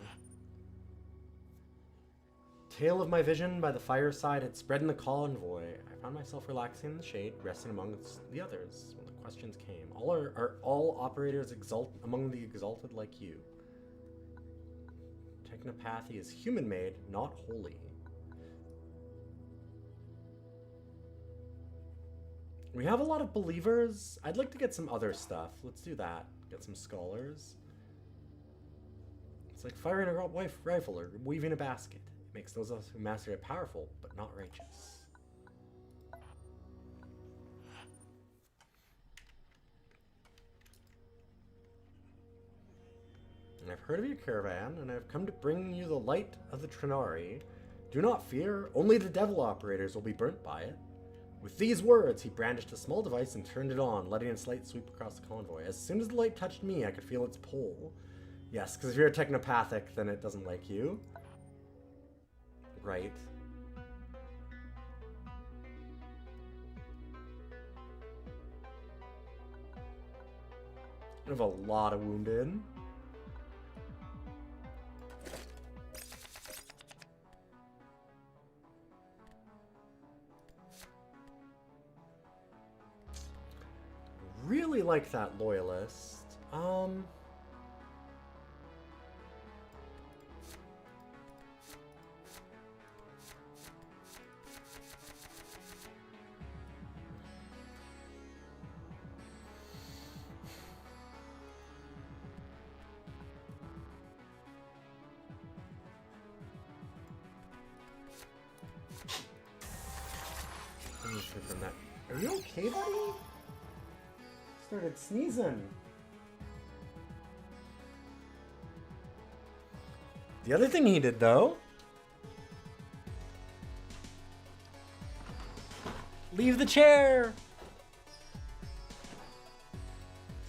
Tale of my vision by the fireside had spread in the convoy. I found myself relaxing in the shade, resting amongst the others when the questions came. Are all operators among the exalted like you? Technopathy is human-made, not holy. We have a lot of believers. I'd like to get some other stuff. Let's do that. Get some scholars. It's like firing a rifle or weaving a basket. It makes those of us who master it powerful, but not righteous. I've heard of your caravan, and I've come to bring you the light of the Trinari. Do not fear, only the devil operators will be burnt by it. With these words, he brandished a small device and turned it on, letting its light sweep across the convoy. As soon as the light touched me, I could feel its pull. Yes, because if you're a technopathic, then it doesn't like you. Right. I have a lot of wounded. Really like that loyalist. Are you okay, buddy? Started sneezing. The other thing he did, though, leave the chair.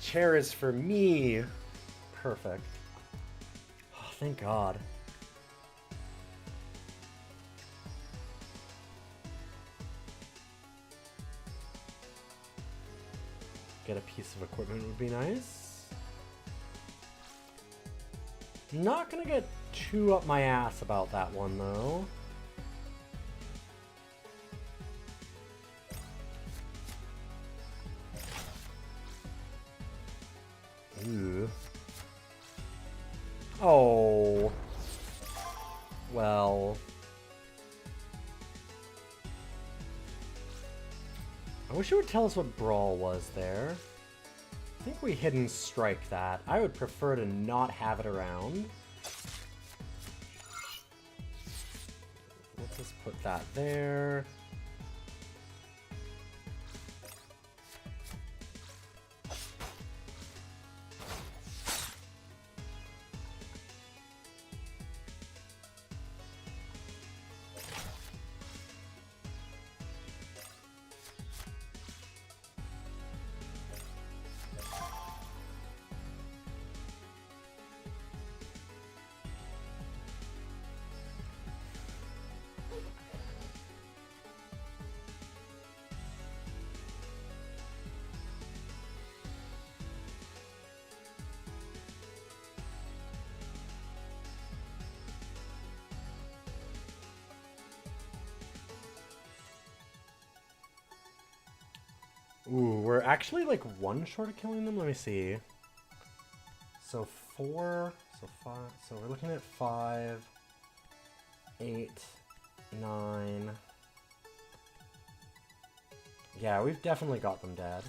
Chair is for me. Perfect. Oh, thank God. Get a piece of equipment would be nice. Not gonna get too up my ass about that one though. Ooh. Oh. Well. I wish it would tell us what Brawl was there. I think we hidden strike that. I would prefer to not have it around. Let's just put that there. Ooh, we're actually like one short of killing them. Let me see. So 4, so 5, so we're looking at 5, 8, 9. Yeah, we've definitely got them dead.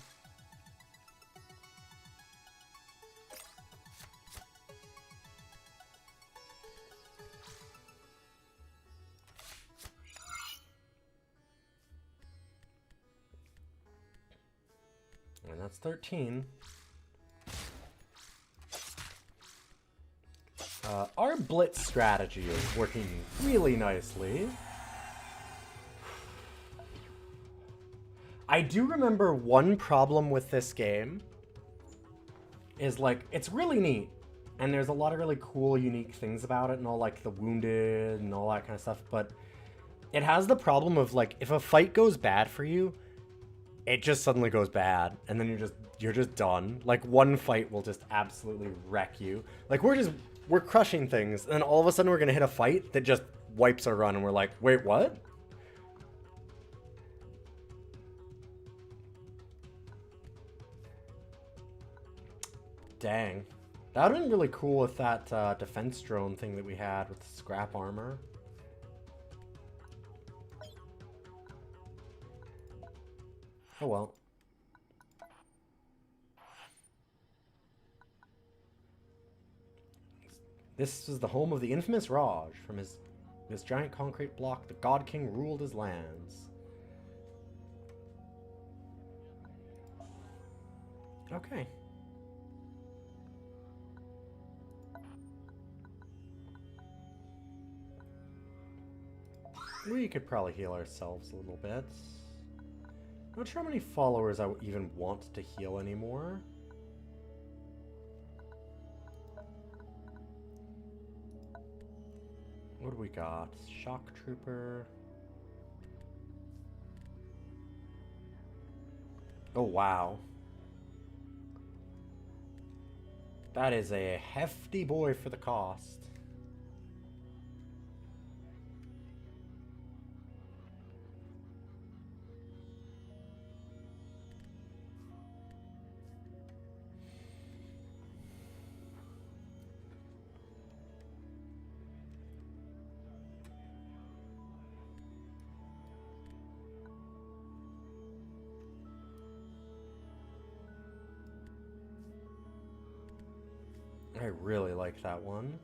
And that's 13. Our blitz strategy is working really nicely. I do remember one problem with this game is, like, it's really neat. And there's a lot of really cool, unique things about it and all, like, the wounded and all that kind of stuff. But it has the problem of, like, if a fight goes bad for you, it just suddenly goes bad. And then you're just done. Like, one fight will just absolutely wreck you. Like, we're crushing things. And then all of a sudden we're going to hit a fight that just wipes our run. And we're like, wait, what? Dang. That would have been really cool with that defense drone thing that we had with the scrap armor. Oh well. This is the home of the infamous Raj. From this giant concrete block, the God King ruled his lands. Okay. We could probably heal ourselves a little bit. Not sure how many followers I even want to heal anymore. What do we got? Shock Trooper. Oh, wow. That is a hefty boy for the cost. I really like that one.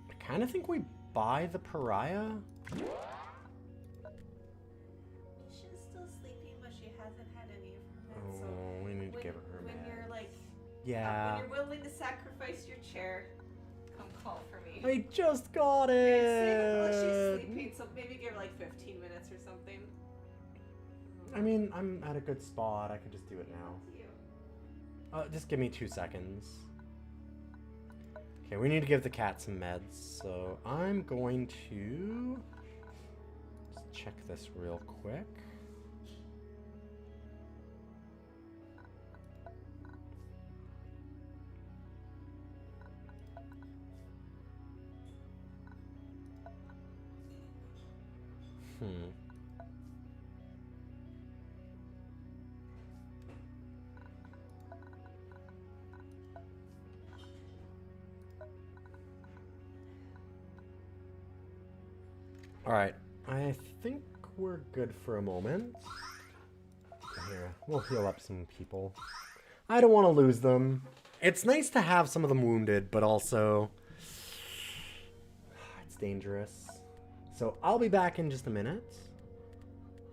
I kind of think we buy the pariah. She's still sleeping, but she hasn't had any of her meds. Oh, we need to give her When meds. you're like, Yeah. when you're willing to sacrifice your chair, come call for me. I just got Okay, she's it. sleeping, so maybe give her like 15 minutes or something. I mean, I'm at a good spot. I could just do it now. Up to you. Just give me 2 seconds. Okay, we need to give the cat some meds, so I'm going to just check this real quick. Alright, I think we're good for a moment. Here, we'll heal up some people. I don't want to lose them. It's nice to have some of them wounded, but also it's dangerous. So I'll be back in just a minute,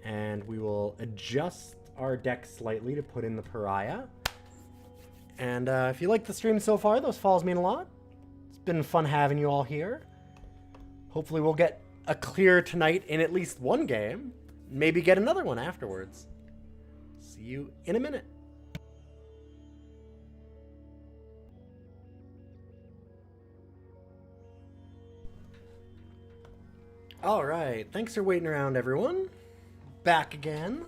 and we will adjust our deck slightly to put in the pariah. And if you like the stream so far, those follows mean a lot. It's been fun having you all here. Hopefully we'll get a clear tonight in at least one game. Maybe get another one afterwards. See you in a minute. Alright, thanks for waiting around, everyone. Back again.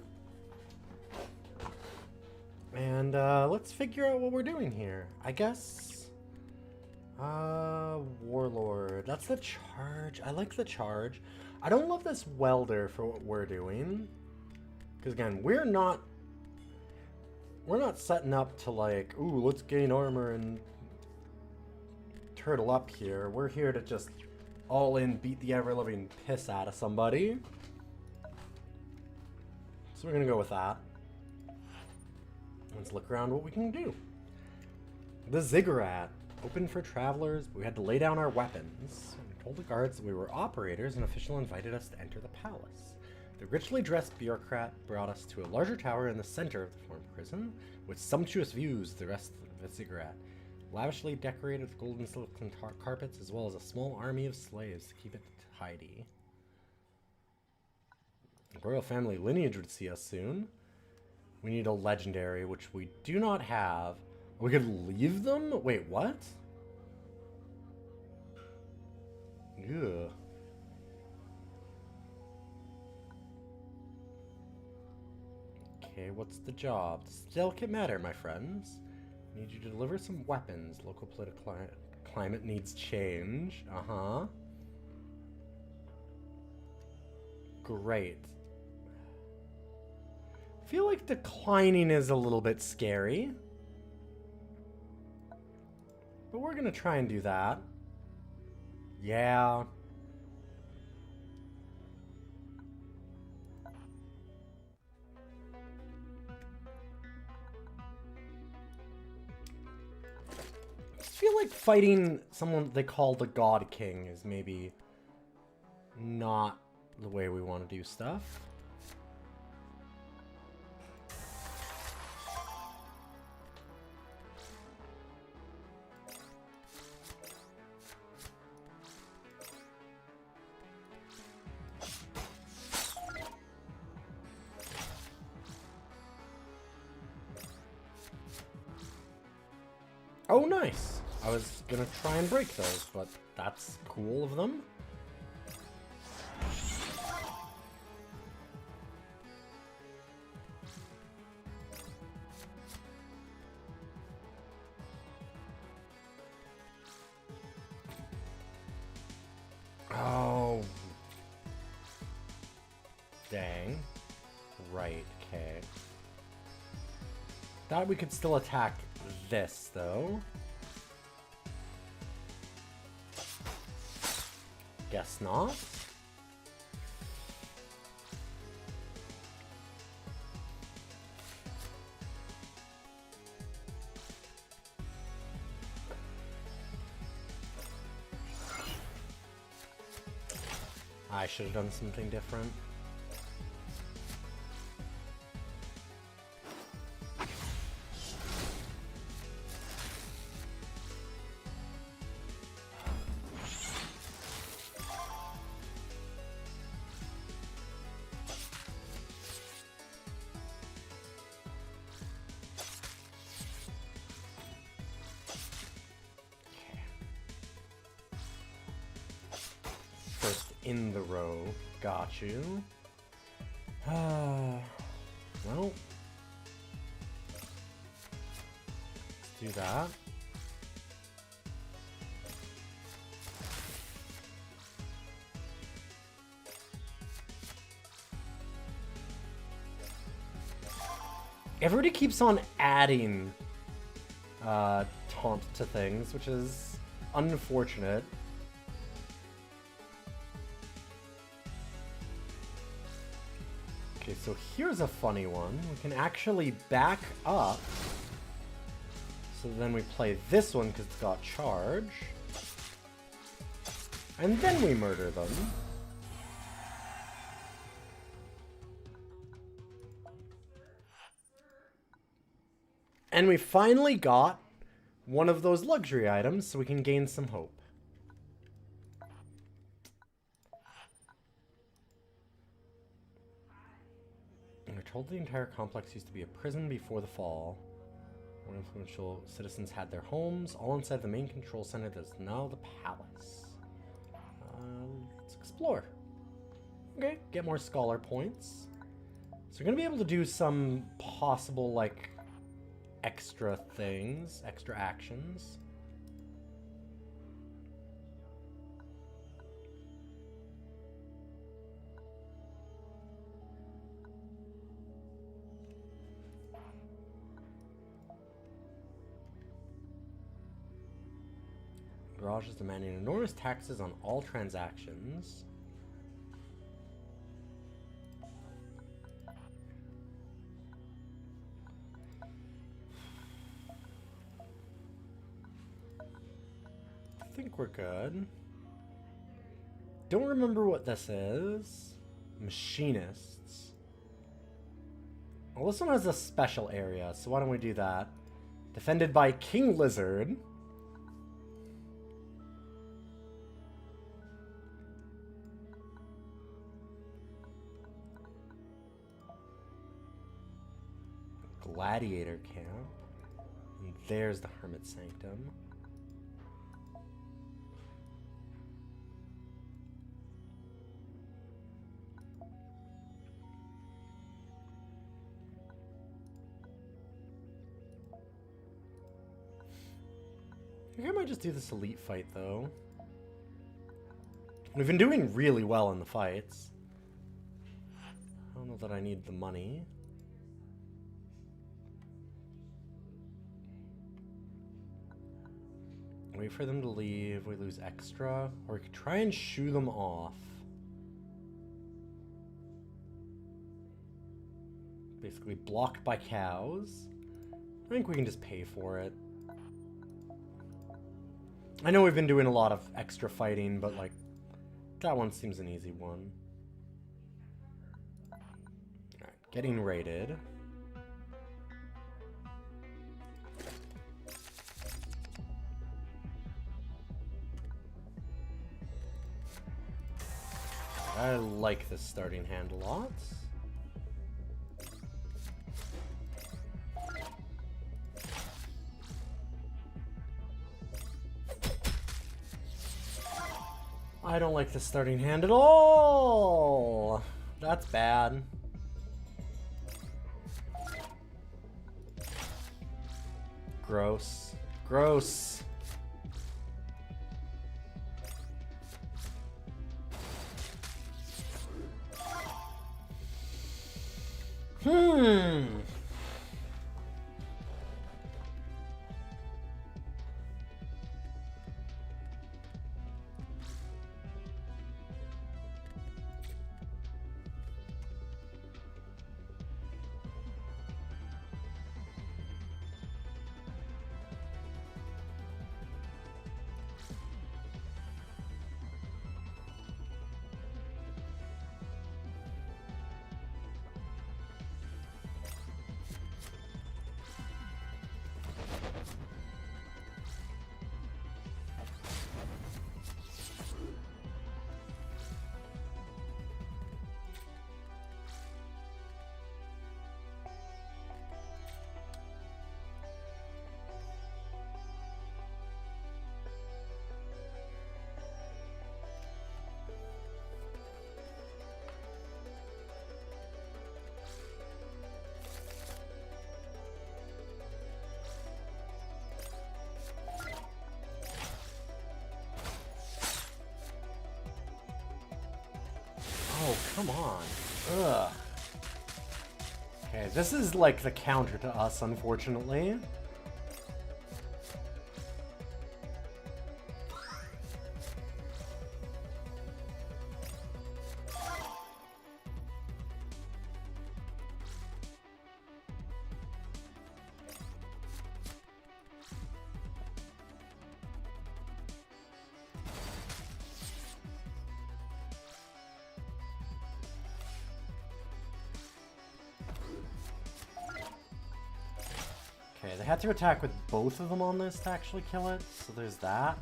And let's figure out what we're doing here. I guess... Warlord. That's the charge. I like the charge. I don't love this welder for what we're doing. Because again, we're not setting up to like, ooh, let's gain armor and turtle up here. We're here to just all in beat the ever-living piss out of somebody. So we're gonna go with that. Let's look around what we can do. The ziggurat. Open for travelers, but we had to lay down our weapons. We told the guards that we were operators, and an official invited us to enter the palace. The richly dressed bureaucrat brought us to a larger tower in the center of the former prison, with sumptuous views of the rest of the ziggurat, lavishly decorated with gold and silk carpets, as well as a small army of slaves to keep it tidy. The royal family lineage would see us soon. We need a legendary, which we do not have. We could leave them? Wait, what? Ugh. Okay, what's the job? It's a delicate matter, my friends. I need you to deliver some weapons. Local political climate needs change. Uh-huh. Great. I feel like declining is a little bit scary. But we're gonna try and do that. Yeah. I feel like fighting someone they call the God King is maybe not the way we want to do stuff. Oh, nice. I was gonna try and break those, but that's cool of them. Oh. Dang. Right, okay. Thought we could still attack this, though. Guess not. I should have done something different. In the row. Got you. Well. Let's do that. Everybody keeps on adding taunt to things, which is unfortunate. Okay, so here's a funny one. We can actually back up. So then we play this one because it's got charge. And then we murder them. And we finally got one of those luxury items so we can gain some hope. We're told the entire complex used to be a prison before the fall. More influential citizens had their homes, all inside the main control center that's now the palace. Let's explore. Okay, get more scholar points. So we're going to be able to do some possible, like, extra things, extra actions. Garage is demanding enormous taxes on all transactions. think we're good. Don't remember what this is. Machinists. Well, this one has a special area, so why don't we do that? Defended by King Lizard. Gladiator camp. And there's the Hermit Sanctum. I think I might just do this elite fight, though. We've been doing really well in the fights. I don't know that I need the money. Wait for them to leave. We lose extra. Or we could try and shoo them off. Basically blocked by cows. I think we can just pay for it. I know we've been doing a lot of extra fighting, but like, that one seems an easy one. Alright, getting raided. I like this starting hand a lot. I don't like the starting hand at all. That's bad. Gross. Gross. Oh, come on. Ugh. Okay, this is like the counter to us, unfortunately. Okay, they had to attack with both of them on this to actually kill it, so there's that.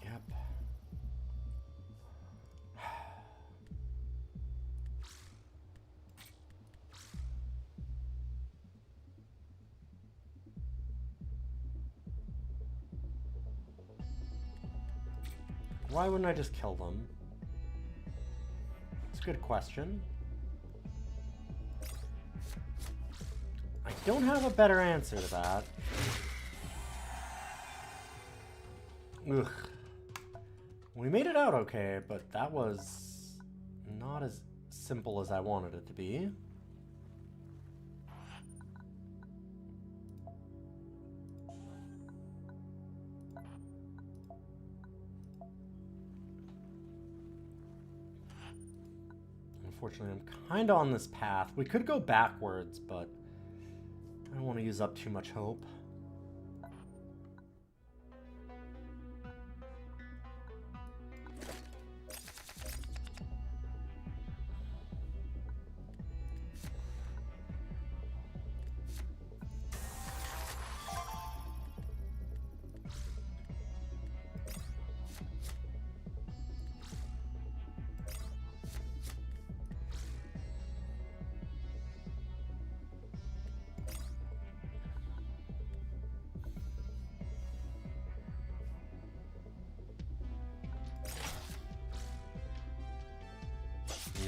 Yep. Why wouldn't I just kill them? Good question. I don't have a better answer to that. Ugh. We made it out okay, but that was not as simple as I wanted it to be. Unfortunately, I'm kind of on this path. We could go backwards, but I don't want to use up too much hope.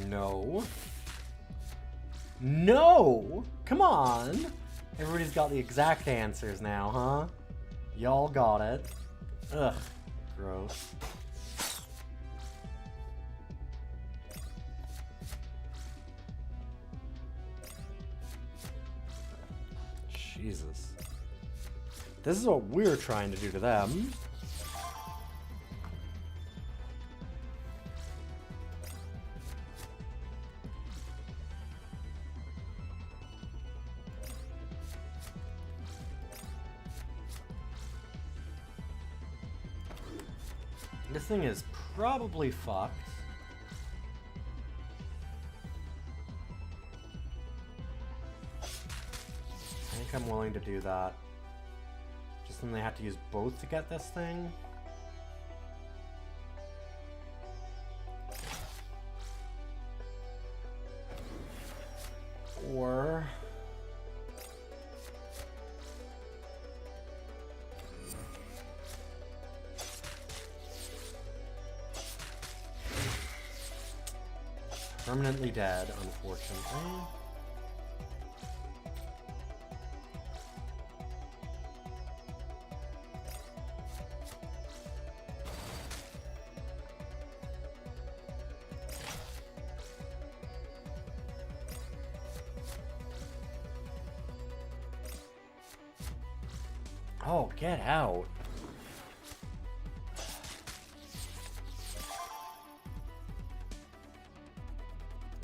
No. No! Come on! Everybody's got the exact answers now, huh? Y'all got it. Ugh. Gross. Jesus. This is what we're trying to do to them. This thing is probably fucked. I think I'm willing to do that. Just then they have to use both to get this thing. Or... permanently dead, unfortunately. Oh, get out.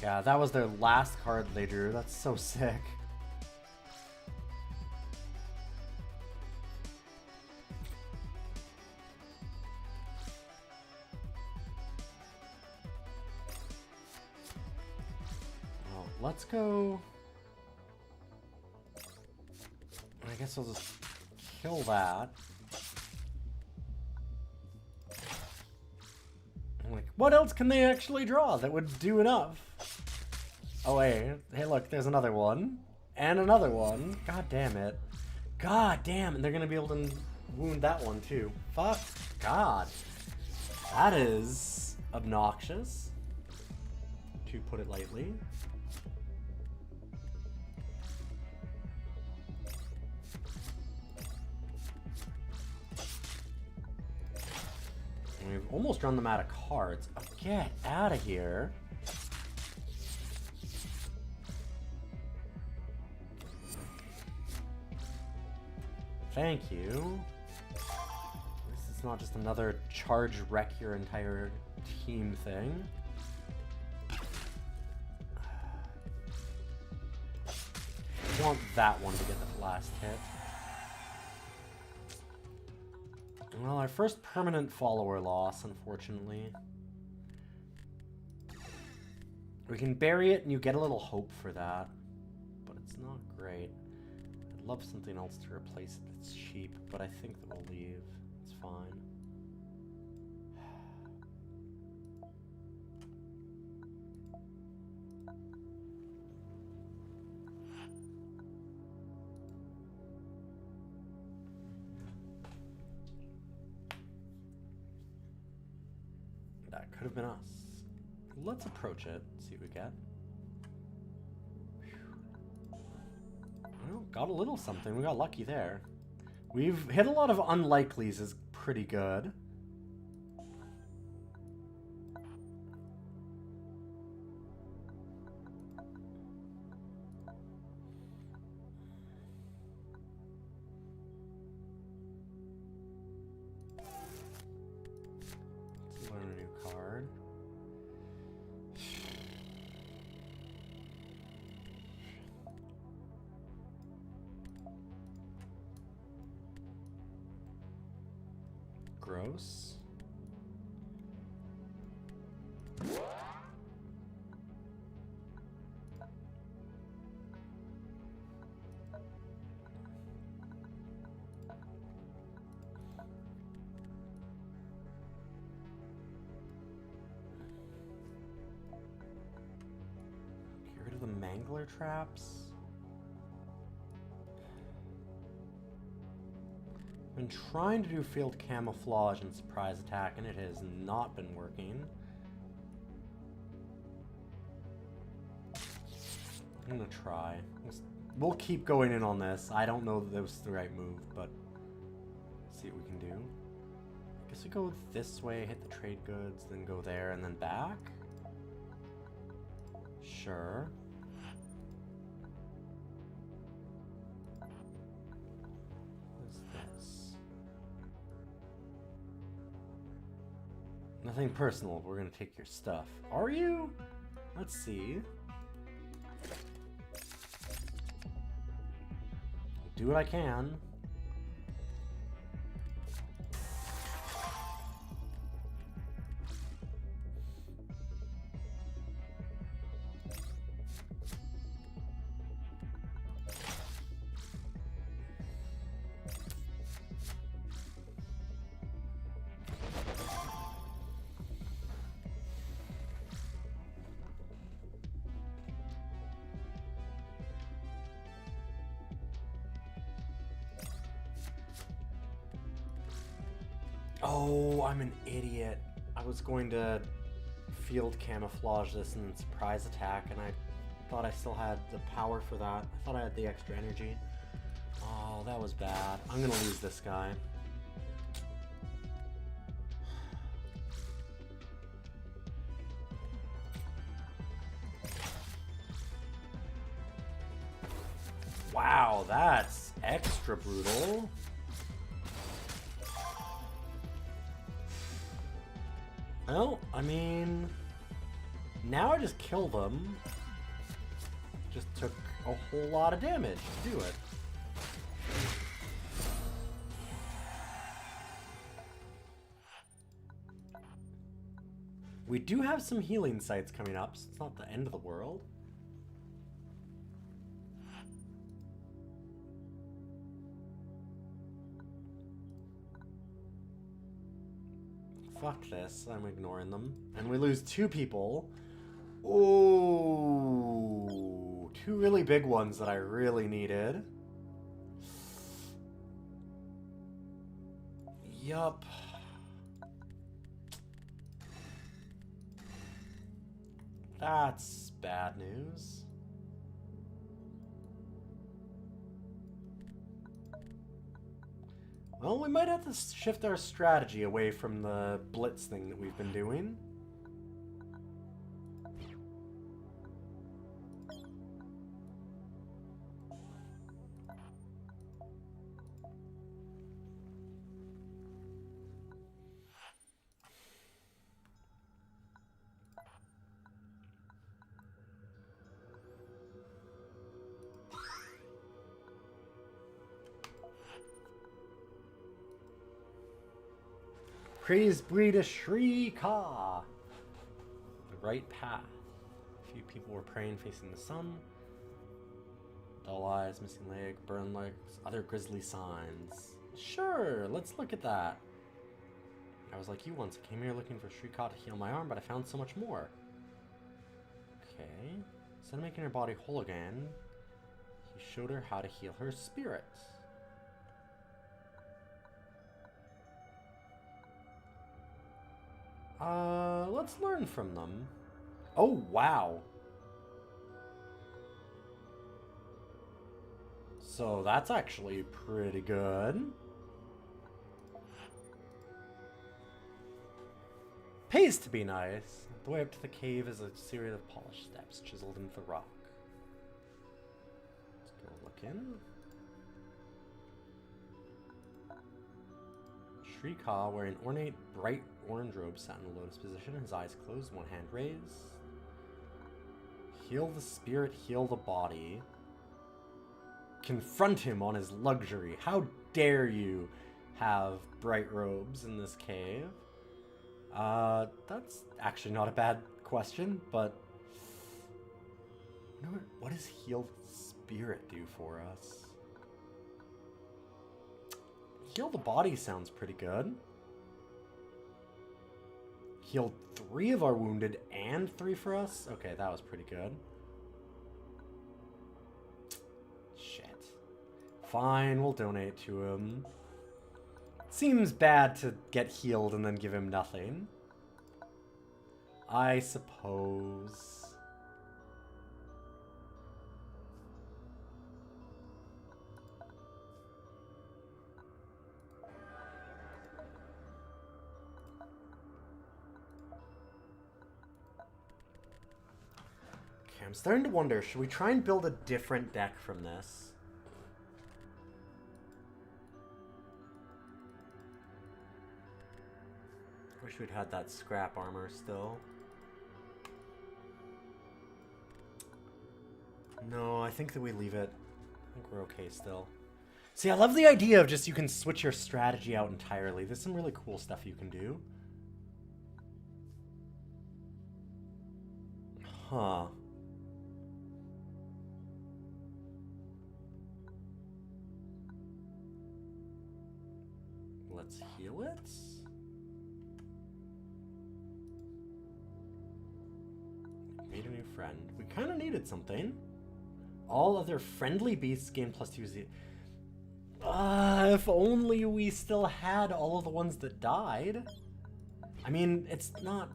Yeah, that was their last card they drew. That's so sick. Oh, let's go... I guess I'll just kill that. I'm like, what else can they actually draw that would do enough? Oh wait, hey look, there's another one. And another one. God damn it. God damn it, they're gonna be able to wound that one too. Fuck. God. That is obnoxious, to put it lightly. And we've almost run them out of cards. Oh, get out of here. Thank you. This is not just another charge wreck your entire team thing. I want that one to get the last hit. Well, our first permanent follower loss, unfortunately. We can bury it and you get a little hope for that, but it's not great. I'd love something else to replace it that's cheap, but I think that we'll leave. It's fine. That could have been us. Let's approach it, see what we get. Well, got a little something. We got lucky there. We've hit a lot of unlikelies is pretty good. Let's learn a new card. gross. Get rid of the mangler traps. Been trying to do field camouflage and surprise attack, and it has not been working. I'm gonna try. We'll keep going in on this. I don't know that was the right move, but see what we can do. I guess we go this way, hit the trade goods, then go there, and then back? Sure. Nothing personal, we're gonna take your stuff. Are you? Let's see. Do what I can. Oh, I'm an idiot. I was going to field camouflage this and then surprise attack, and I thought I still had the power for that. I thought I had the extra energy. Oh, that was bad. I'm gonna lose this guy. Wow, that's extra brutal. Well, I mean, now I just kill them. Just took a whole lot of damage to do it. We do have some healing sites coming up, so it's not the end of the world. Fuck this, I'm ignoring them. And we lose 2 people. Ooh, 2 really big ones that I really needed. Yup. That's bad news. Well, we might have to shift our strategy away from the blitz thing that we've been doing. Praise be to Sri Ka. The right path. A few people were praying facing the sun. Dull eyes, missing leg, burned legs, other grisly signs. Sure, let's look at that. I was like you once. I came here looking for Sri Ka to heal my arm, but I found so much more. Okay. Instead of making her body whole again, he showed her how to heal her spirit. Let's learn from them. Oh, wow. So that's actually pretty good. Pays to be nice. The way up to the cave is a series of polished steps chiseled into the rock. Let's go look in. Sri Ka, wearing ornate, bright orange robe, sat in a lotus position, his eyes closed, one hand raised. Heal the spirit, heal the body. Confront him on his luxury. How dare you have bright robes in this cave? That's actually not a bad question, but what does healed spirit do for us? Heal the body sounds pretty good. Healed 3 of our wounded and 3 for us? Okay, that was pretty good. Shit. Fine, we'll donate to him. Seems bad to get healed and then give him nothing. I suppose. Okay, I'm starting to wonder, should we try and build a different deck from this? Wish we'd had that scrap armor still. No, I think that we leave it. I think we're okay still. See, I love the idea of just you can switch your strategy out entirely. There's some really cool stuff you can do. Huh. Let's heal it. Made a new friend. We kind of needed something. All other friendly beasts gain +2. If only we still had all of the ones that died. I mean, it's not...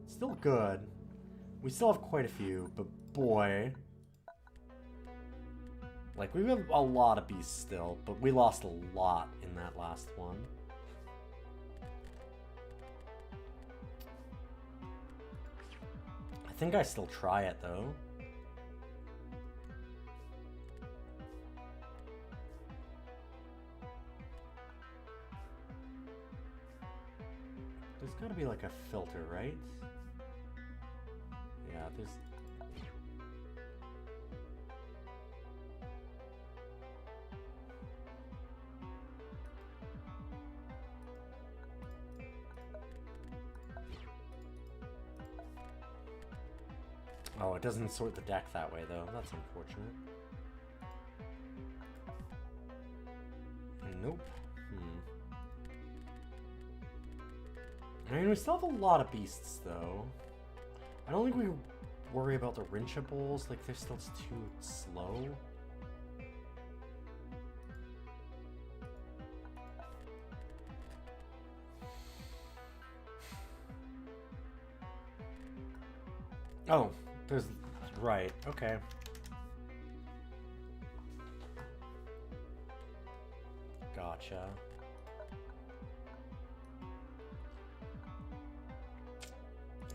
It's still good. We still have quite a few, but boy... Like, we have a lot of beasts still, but we lost a lot in that last one. I think I still try it, though. There's gotta be like a filter, right? Yeah, there's... Oh, it doesn't sort the deck that way, though. That's unfortunate. Nope. I mean, we still have a lot of beasts, though. I don't think we worry about the Rinchables. Like, they're still too slow. Oh. There's... Right, okay. Gotcha.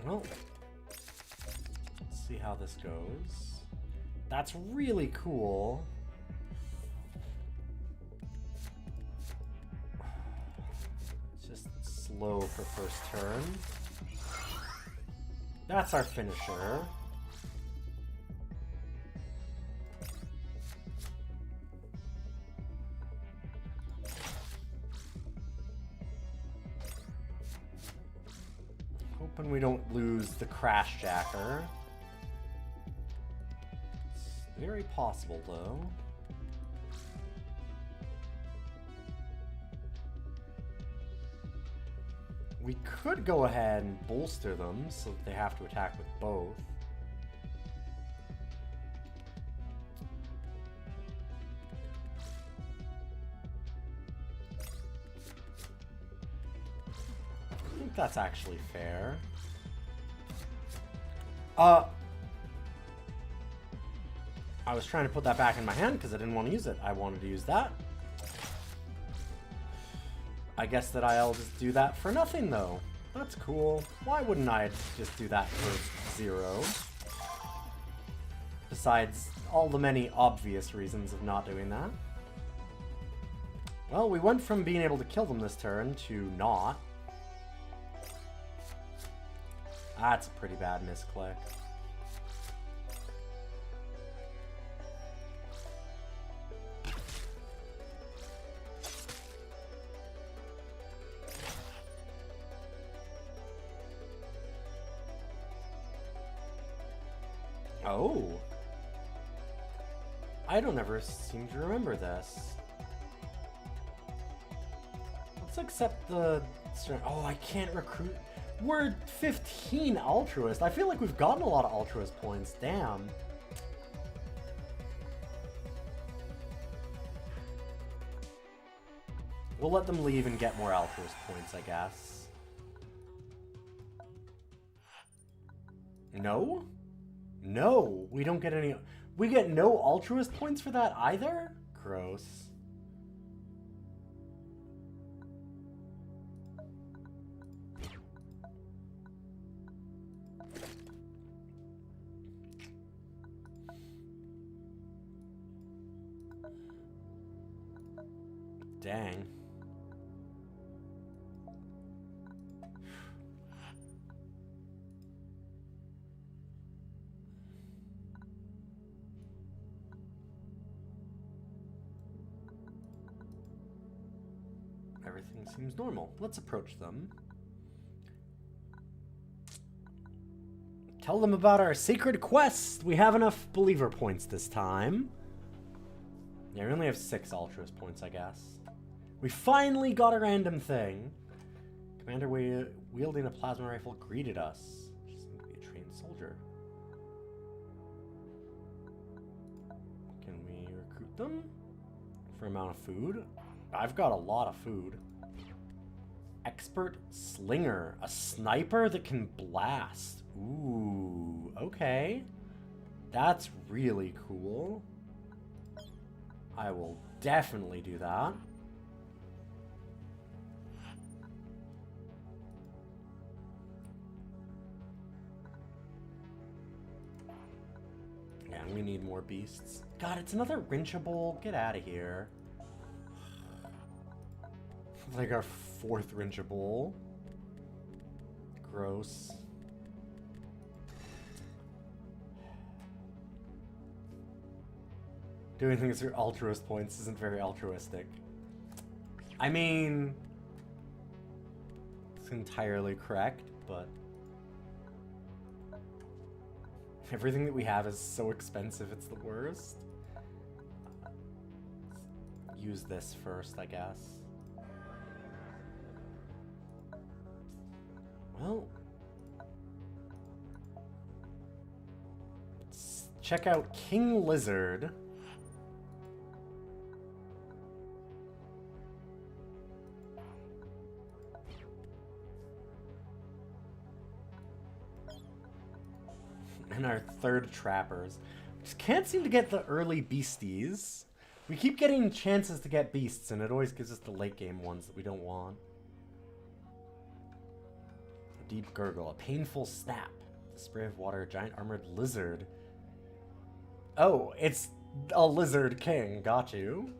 Well, let's see how this goes. That's really cool. It's just slow for first turn. That's our finisher. Hoping we don't lose the Crash Jacker. It's very possible, though. We could go ahead and bolster them so that they have to attack with both. I think that's actually fair. I was trying to put that back in my hand because I didn't want to use it. I wanted to use that. I guess that I'll just do that for nothing, though. That's cool. Why wouldn't I just do that for 0? Besides all the many obvious reasons of not doing that. Well, we went from being able to kill them this turn to not. That's a pretty bad misclick. Oh. I don't ever seem to remember this. Let's accept the... Oh, I can't recruit... We're 15 altruist. I feel like we've gotten a lot of altruist points. Damn. We'll let them leave and get more altruist points, I guess. No? No, we don't get any... We get no altruist points for that either? Gross. Dang. Everything seems normal. Let's approach them. Tell them about our sacred quest. We have enough believer points this time. Yeah, we only have 6 altruist points, I guess. We finally got a random thing. Commander wielding a plasma rifle greeted us. She seemed to be a trained soldier. Can we recruit them? For amount of food? I've got a lot of food. Expert slinger. A sniper that can blast. Ooh, okay. That's really cool. I will definitely do that. Yeah, we need more beasts. God, it's another wrenchable. Get out of here. Like our 4th wrenchable. Gross. Doing things for altruist points isn't very altruistic. I mean, it's entirely correct, but everything that we have is so expensive, it's the worst. Use this first, I guess. Well, let's check out King Lizard. And our 3rd trappers. Just can't seem to get the early beasties. We keep getting chances to get beasts, and it always gives us the late game ones that we don't want. A deep gurgle, a painful snap, the spray of water, a giant armored lizard. Oh, it's a lizard king. Got you.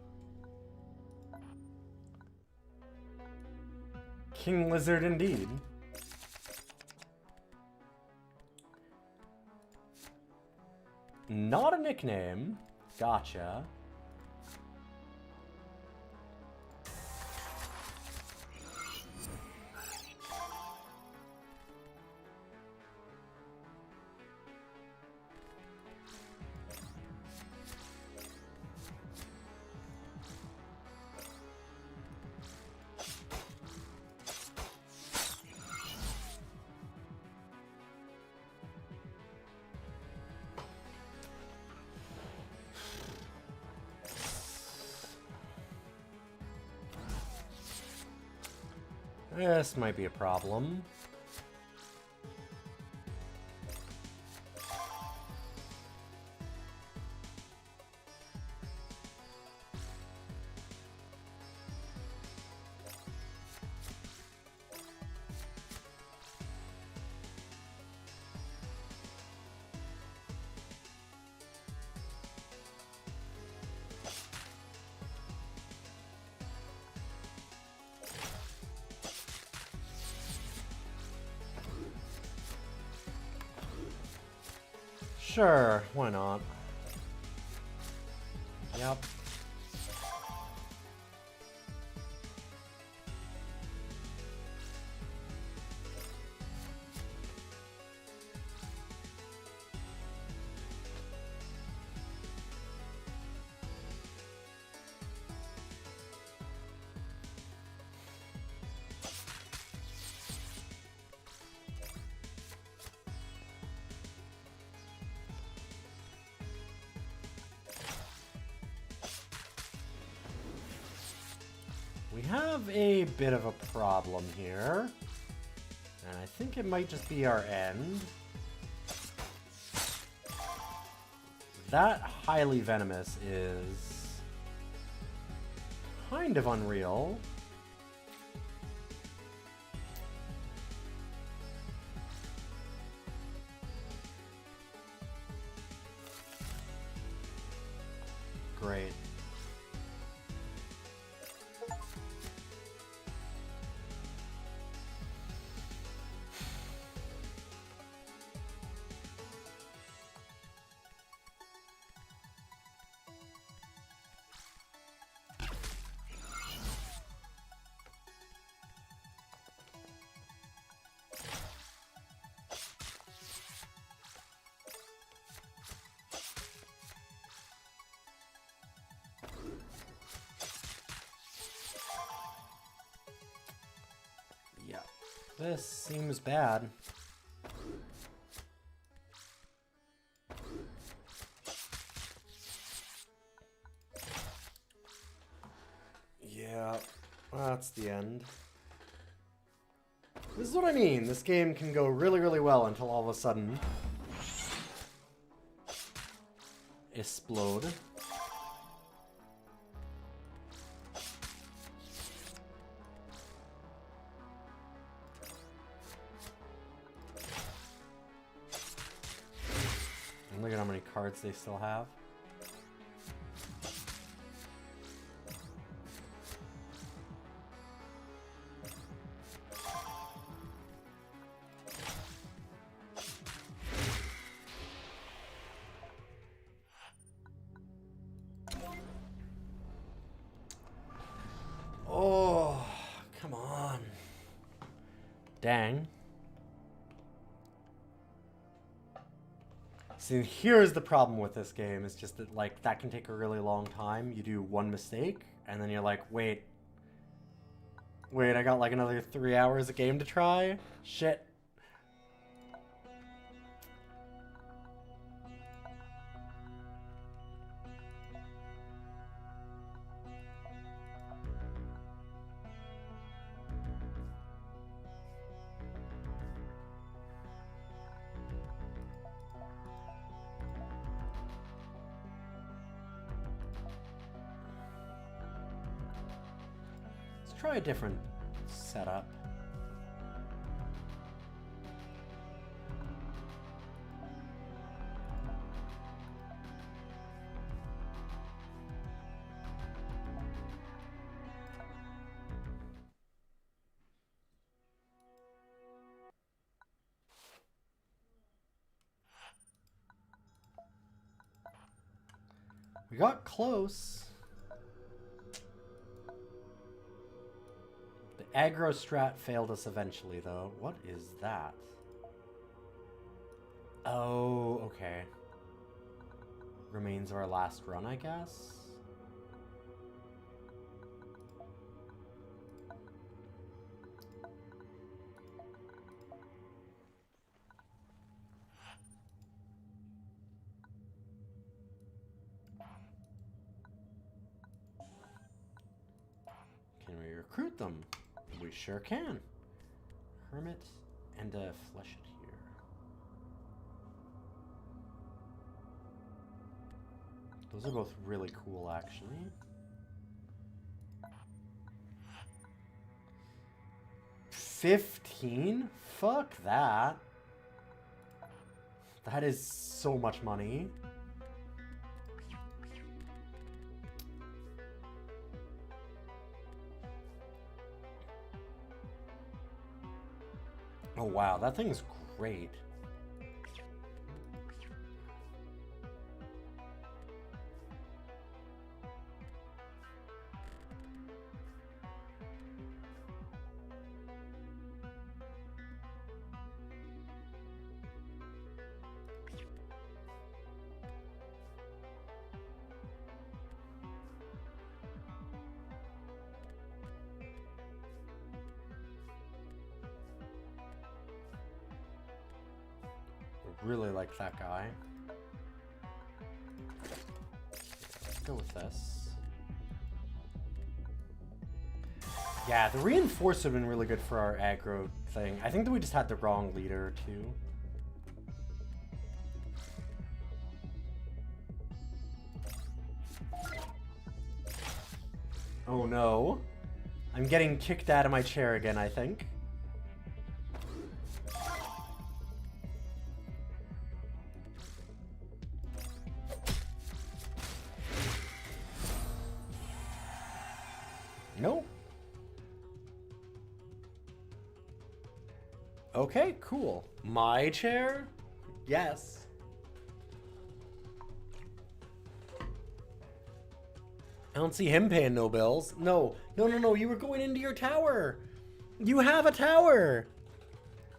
King Lizard indeed. Not a nickname. Gotcha. This might be a problem. Sure, why not? Yep. We have a bit of a problem here. And I think it might just be our end. That highly venomous is kind of unreal. Great. Yeah, this seems bad. Yeah, that's the end. This is what I mean. This game can go really, really well until all of a sudden explode. And look at how many cards they still have. Oh, come on. Dang. See, here's the problem with this game. It's just that, like, that can take a really long time. You do one mistake, and then you're like, wait, I got like another 3 hours of game to try? Shit. Let's try a different setup. We got close. The aggro strat failed us eventually, though. What is that? Oh, okay. Remains of our last run, I guess? Can we recruit them? We sure can. Hermit and a Flesheteer. Those are both really cool, actually. $15? Fuck that. That is so much money. Oh wow, that thing's great. Really like that guy. Let's go with this. Yeah, the reinforce would have been really good for our aggro thing. I think that we just had the wrong leader, too. Oh no. I'm getting kicked out of my chair again, I think. Nope. Okay, cool. My chair? Yes. I don't see him paying no bills. No, no, no, no, you were going into your tower. You have a tower.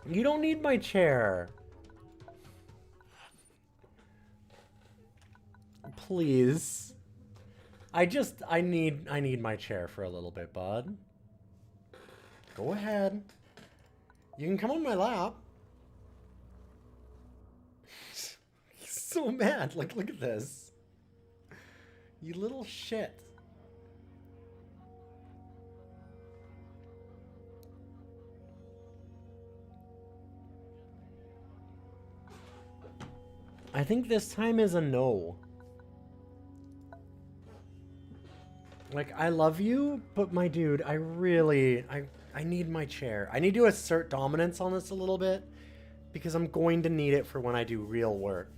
You don't need my chair. Please. I need my chair for a little bit, bud. Go ahead. You can come on my lap. He's so mad. Like, look at this. You little shit. I think this time is a no. Like, I love you, but my dude, I need my chair. I need to assert dominance on this a little bit because I'm going to need it for when I do real work.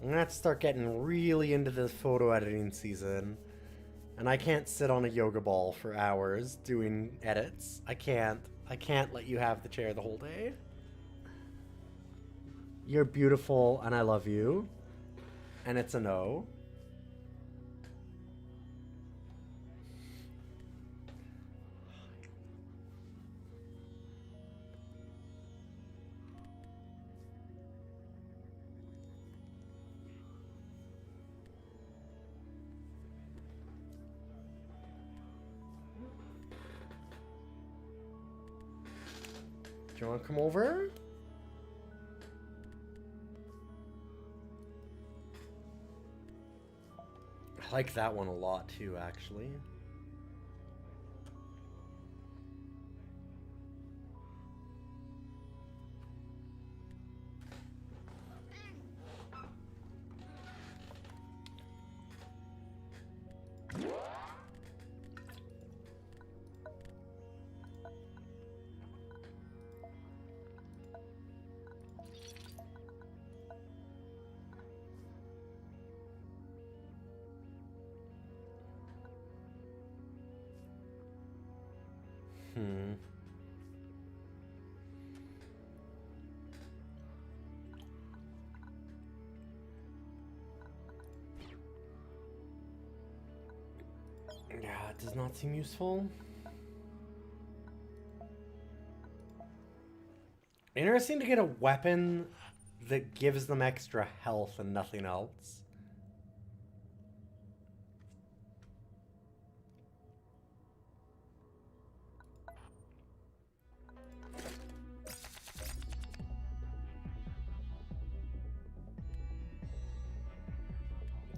I'm gonna have to start getting really into this photo editing season. And I can't sit on a yoga ball for hours doing edits. I can't let you have the chair the whole day. You're beautiful and I love you. And it's a no. Do you want to come over? I like that one a lot too, actually. Yeah, it does not seem useful. Interesting to get a weapon that gives them extra health and nothing else.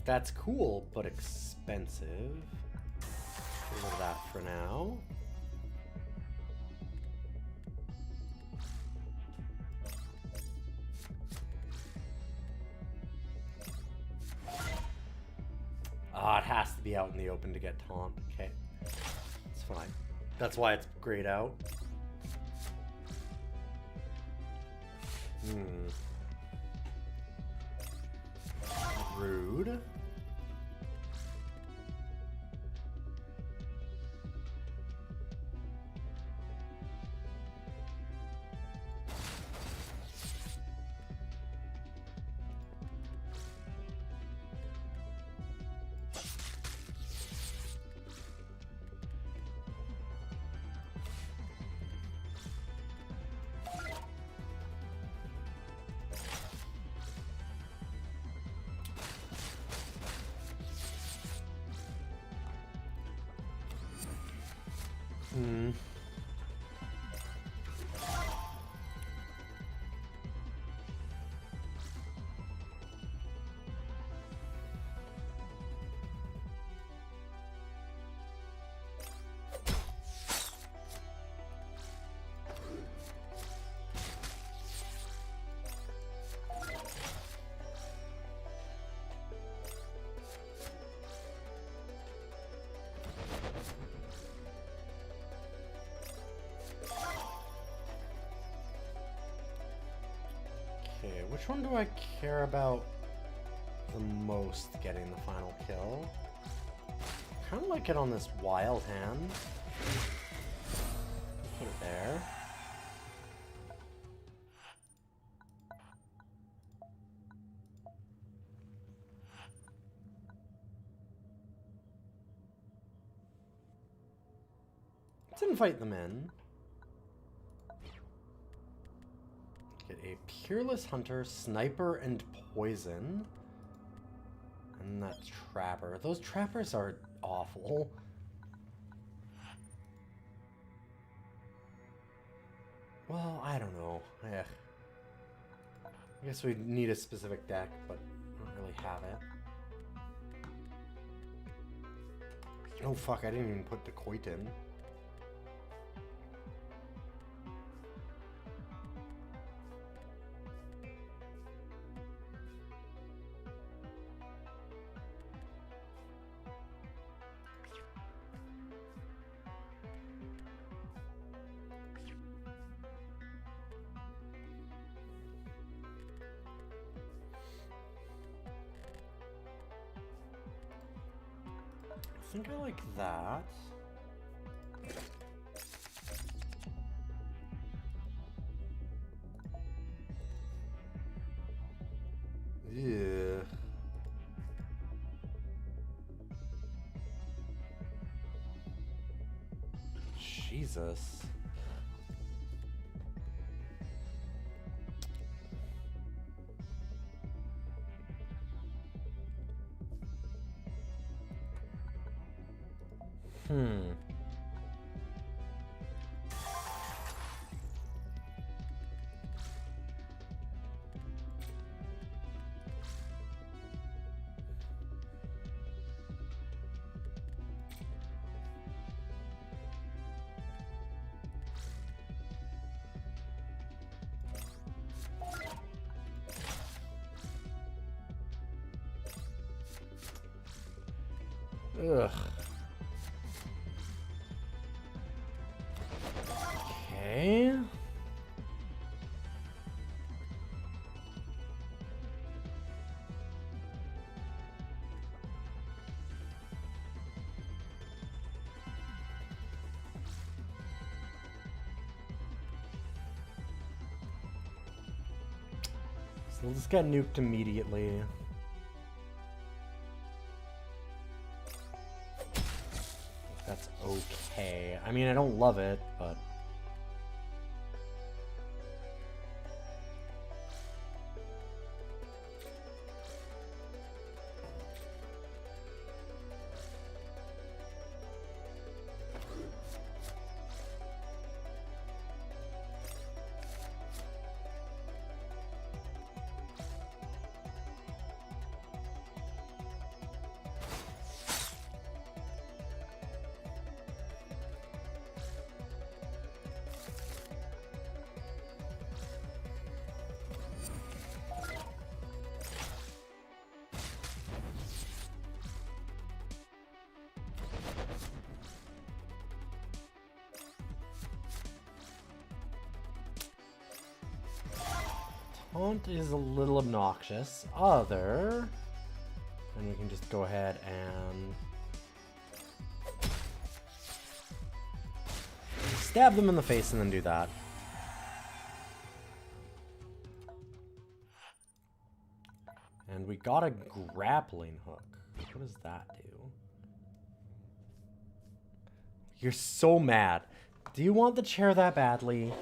That's cool, but expensive. Get rid of that for now. Ah, it has to be out in the open to get taunt. Okay, it's fine. That's why it's grayed out. Rude. which one do I care about the most getting the final kill? Kind of like it on this wild hand. Put it there. Let's invite them in. Get a Peerless Hunter, Sniper, and Poison. And that Trapper. Those Trappers are awful. Well, I don't know. I guess we need a specific deck, but I don't really have it. Oh fuck, I didn't even put the Coit in. I think I like that. Yeah. Jesus. Ugh. Okay. So we'll just get nuked immediately. That's okay. I mean, I don't love it, but... Taunt is a little obnoxious. Other... And we can just go ahead and... stab them in the face and then do that. And we got a grappling hook. What does that do? You're so mad. Do you want the chair that badly?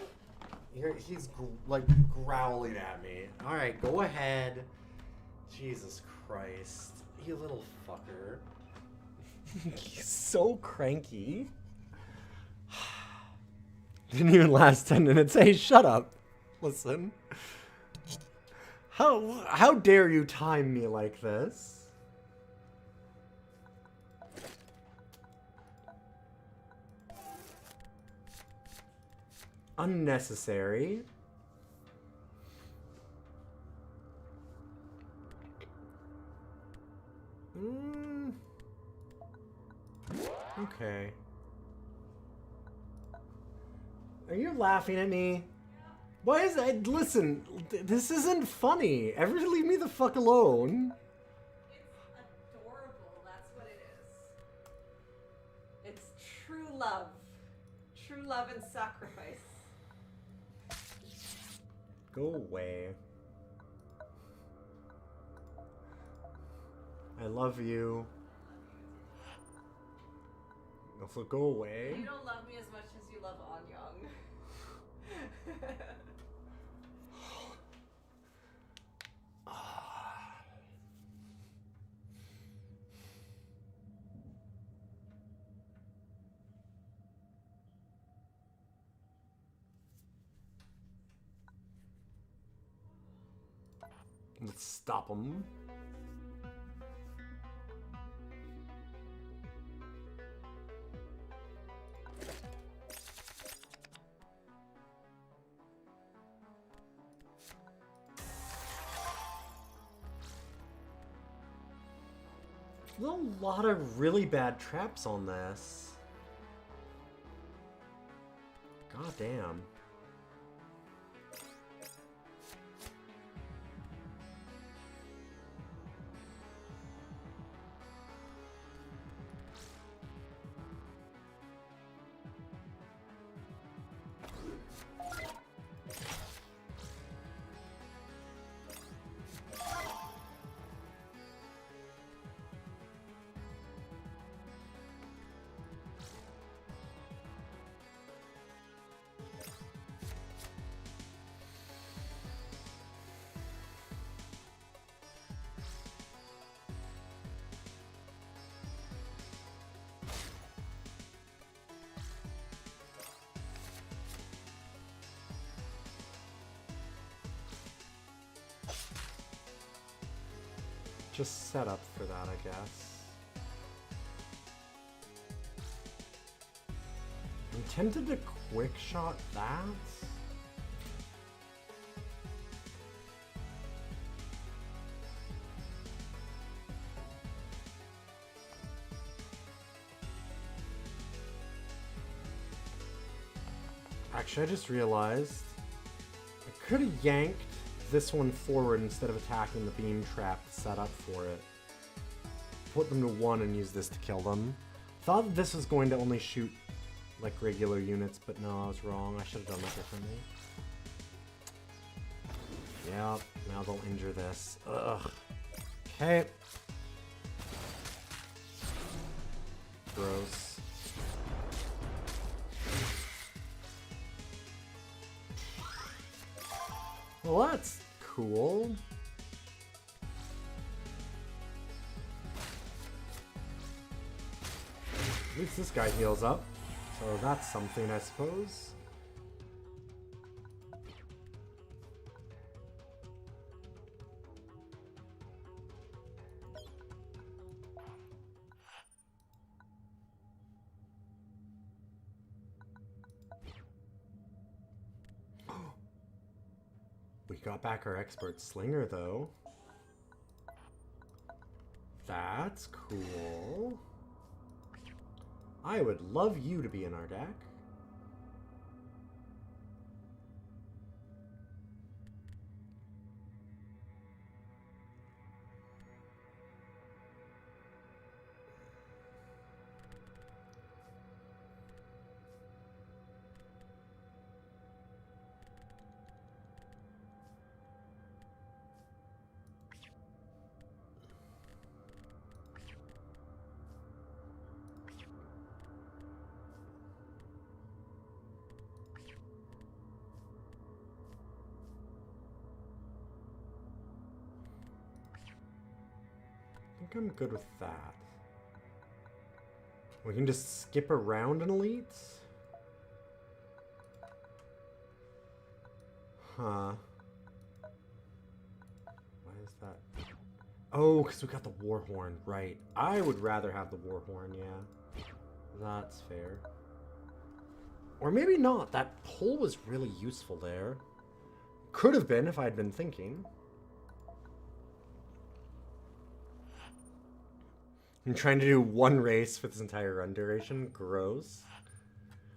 He's like growling at me. Alright, go ahead. Jesus Christ. You little fucker. He's so cranky. Didn't even last 10 minutes. Hey, shut up. Listen. How dare you time me like this? Unnecessary. Okay. Are you laughing at me? Why is that? Listen, this isn't funny. Everybody leave me the fuck alone. It's adorable. That's what it is. It's true love. True love and sacrifice. Go away. I love you. Also, go away. You don't love me as much as you love Anyang. Let's stop him. There's a lot of really bad traps on this. God damn. Just set up for that, I guess. I'm tempted to quick shot that. Actually, I just realized I could have yanked this one forward instead of attacking the beam trap set up for it. Put them to 1 and use this to kill them. Thought that this was going to only shoot like regular units, but no, I was wrong. I should have done that differently. Yep, now they'll injure this. Ugh. Okay. Gross. Well, that's cool. At least this guy heals up, so that's something, I suppose. We got back our expert slinger, though. That's cool. I would love you to be in our deck. I think I'm good with that. We can just skip around an elite? Huh. Why is that? Oh, because we got the Warhorn, right. I would rather have the Warhorn, yeah. That's fair. Or maybe not. That pull was really useful there. Could have been if I'd been thinking. I'm trying to do one race for this entire run duration. Gross.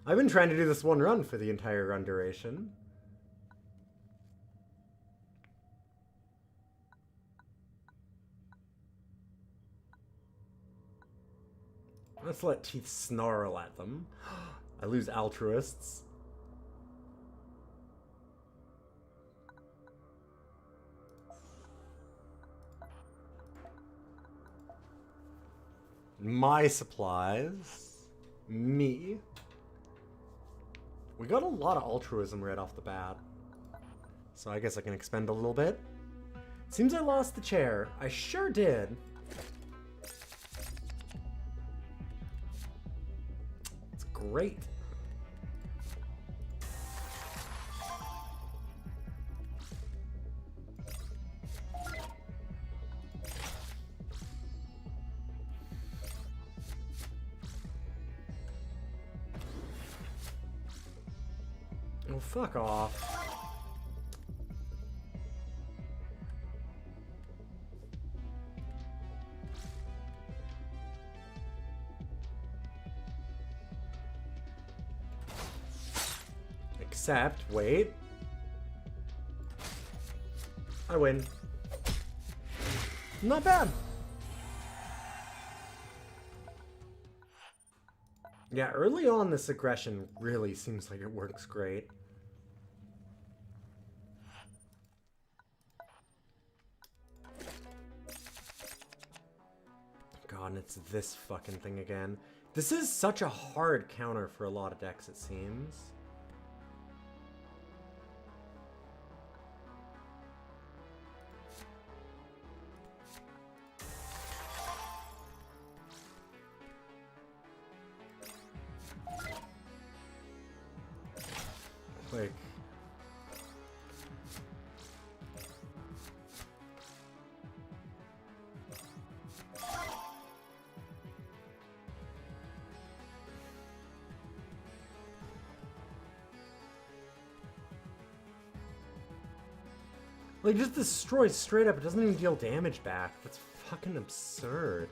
I've been trying to do this one run for the entire run duration. Let's let teeth snarl at them. I lose altruists. My supplies. Me. We got a lot of altruism right off the bat. So I guess I can expend a little bit. Seems I lost the chair. I sure did. It's great. Oh, fuck off. Except, wait. I win. Not bad. Yeah, early on this aggression really seems like it works great. God, and it's this fucking thing again. This is such a hard counter for a lot of decks, it seems. Like, just destroys straight up. It doesn't even deal damage back. That's fucking absurd.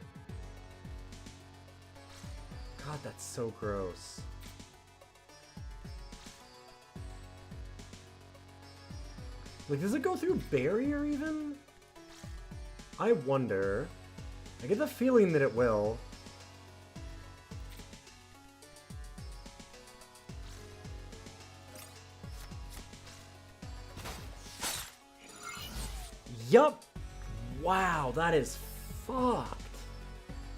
God, that's so gross. Like, does it go through barrier even? I wonder. I get the feeling that it will. Yup. Wow, that is fucked.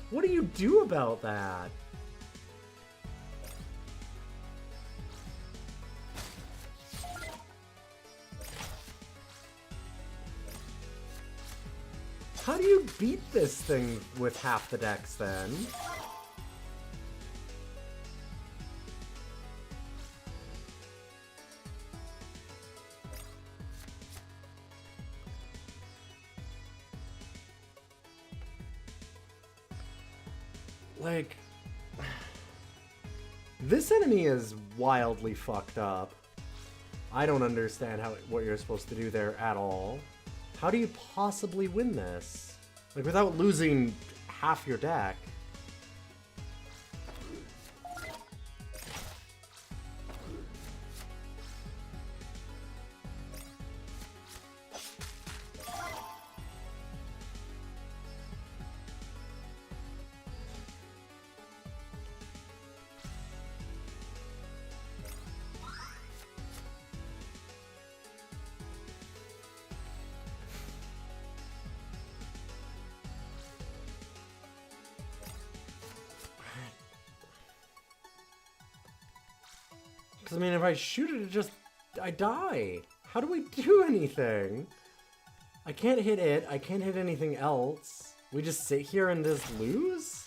What do you do about that? How do you beat this thing with half the decks then? Like, this enemy is wildly fucked up. I don't understand what you're supposed to do there at all. How do you possibly win this? Like, without losing half your deck? I mean, if I shoot it, I die. How do we do anything? I can't hit it. I can't hit anything else. We just sit here and just lose?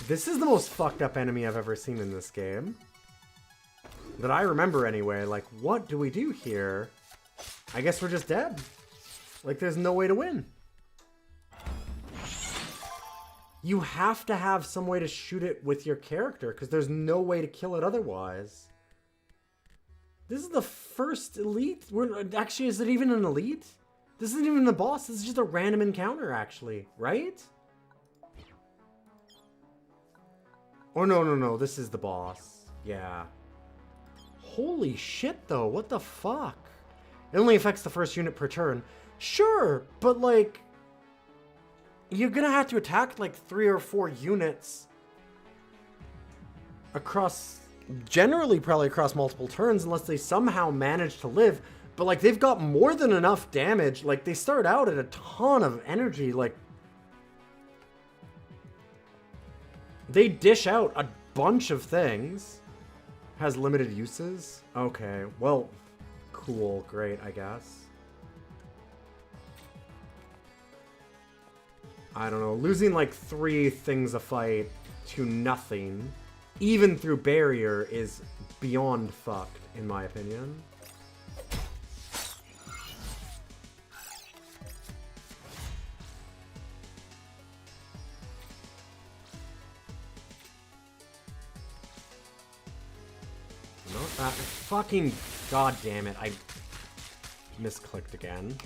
This is the most fucked up enemy I've ever seen in this game. That I remember anyway. Like, what do we do here? I guess we're just dead. Like, there's no way to win. You have to have some way to shoot it with your character, because there's no way to kill it otherwise. This is the first elite? Actually, is it even an elite? This isn't even the boss, this is just a random encounter, actually, right? Oh, no, this is the boss. Yeah. Holy shit, though, what the fuck? It only affects the first unit per turn. Sure, but like... you're gonna have to attack like 3 or 4 units across, generally probably across multiple turns, unless they somehow manage to live. But like they've got more than enough damage. Like they start out at a ton of energy. Like they dish out a bunch of things. Has limited uses. Okay, well, cool, great, I guess. I don't know, losing like 3 things a fight to nothing, even through barrier, is beyond fucked, in my opinion. Not that fucking, god damn it, I misclicked again.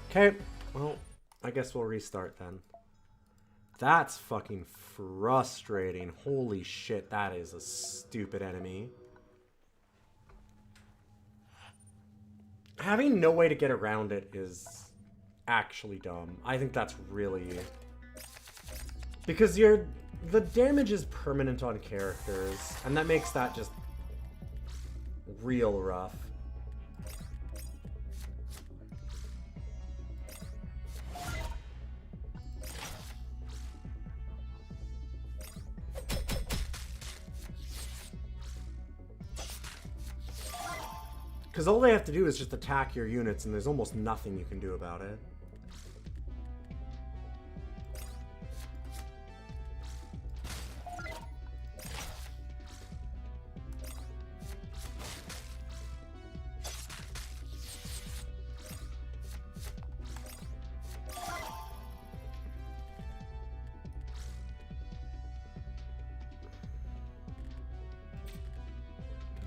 Okay, well, I guess we'll restart then. That's fucking frustrating. Holy shit, that is a stupid enemy. Having no way to get around it is actually dumb. I think that's really... Because the damage is permanent on characters, and that makes that just real rough. Because all they have to do is just attack your units, and there's almost nothing you can do about it.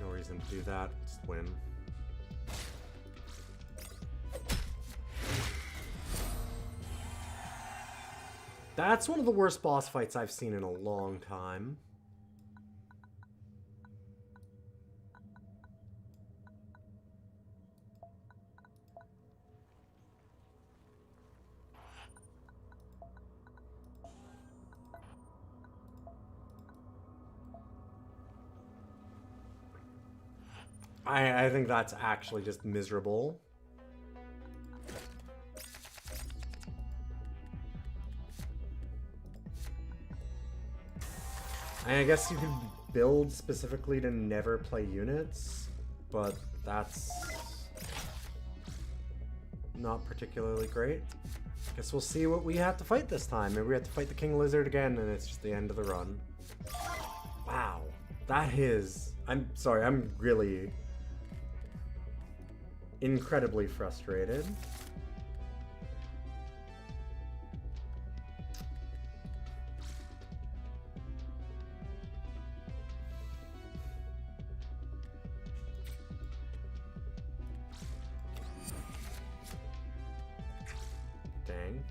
No reason to do that, just win. That's one of the worst boss fights I've seen in a long time. I think that's actually just miserable. I guess you could build specifically to never play units, but that's not particularly great. Guess we'll see what we have to fight this time. Maybe we have to fight the King Lizard again, and it's just the end of the run. Wow. That is... I'm sorry, I'm really incredibly frustrated. Dang.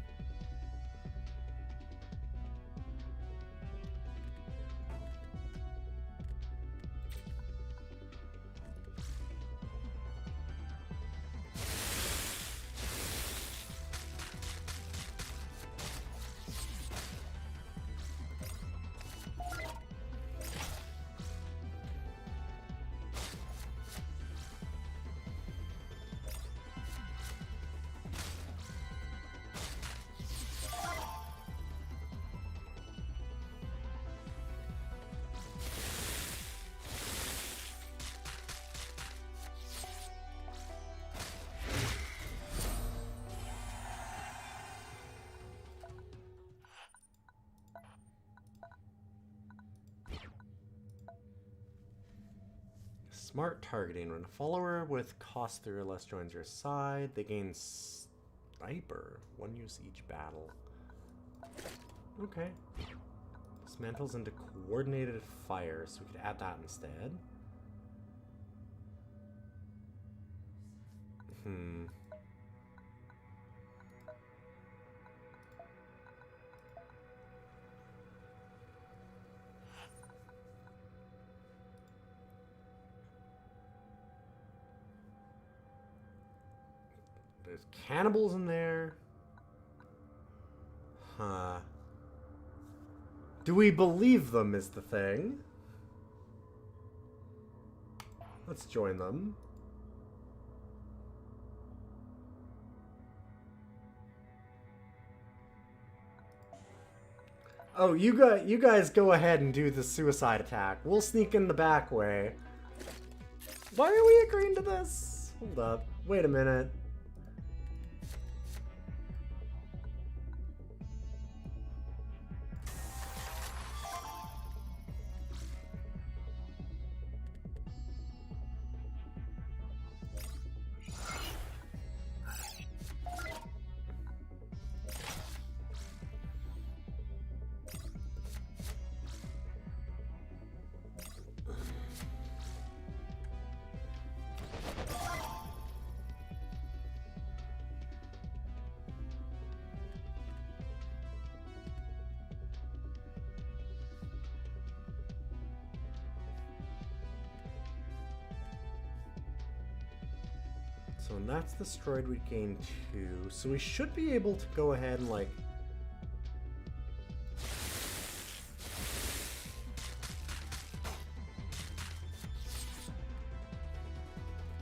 Smart targeting. When a follower with cost 3 or less joins your side, they gain sniper. 1 use each battle. Okay. Dismantles into coordinated fire, so we could add that instead. There's cannibals in there. Huh. Do we believe them is the thing. Let's join them. Oh, you guys go ahead and do the suicide attack. We'll sneak in the back way. Why are we agreeing to this? Hold up. Wait a minute. So when that's destroyed, we gain 2. So we should be able to go ahead and, like...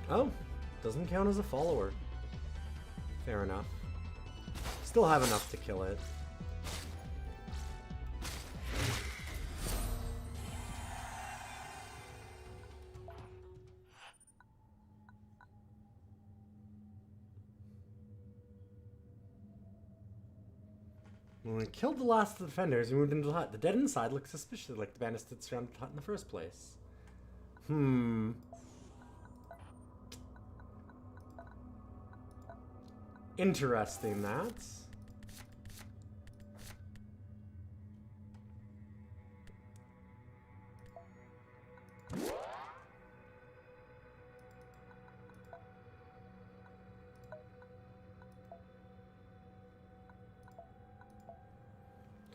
Oh, doesn't count as a follower. Fair enough. Still have enough to kill it. When we killed the last of the defenders, we moved into the hut. The dead inside looked suspiciously like the bandits that surrounded the hut in the first place. Interesting, that.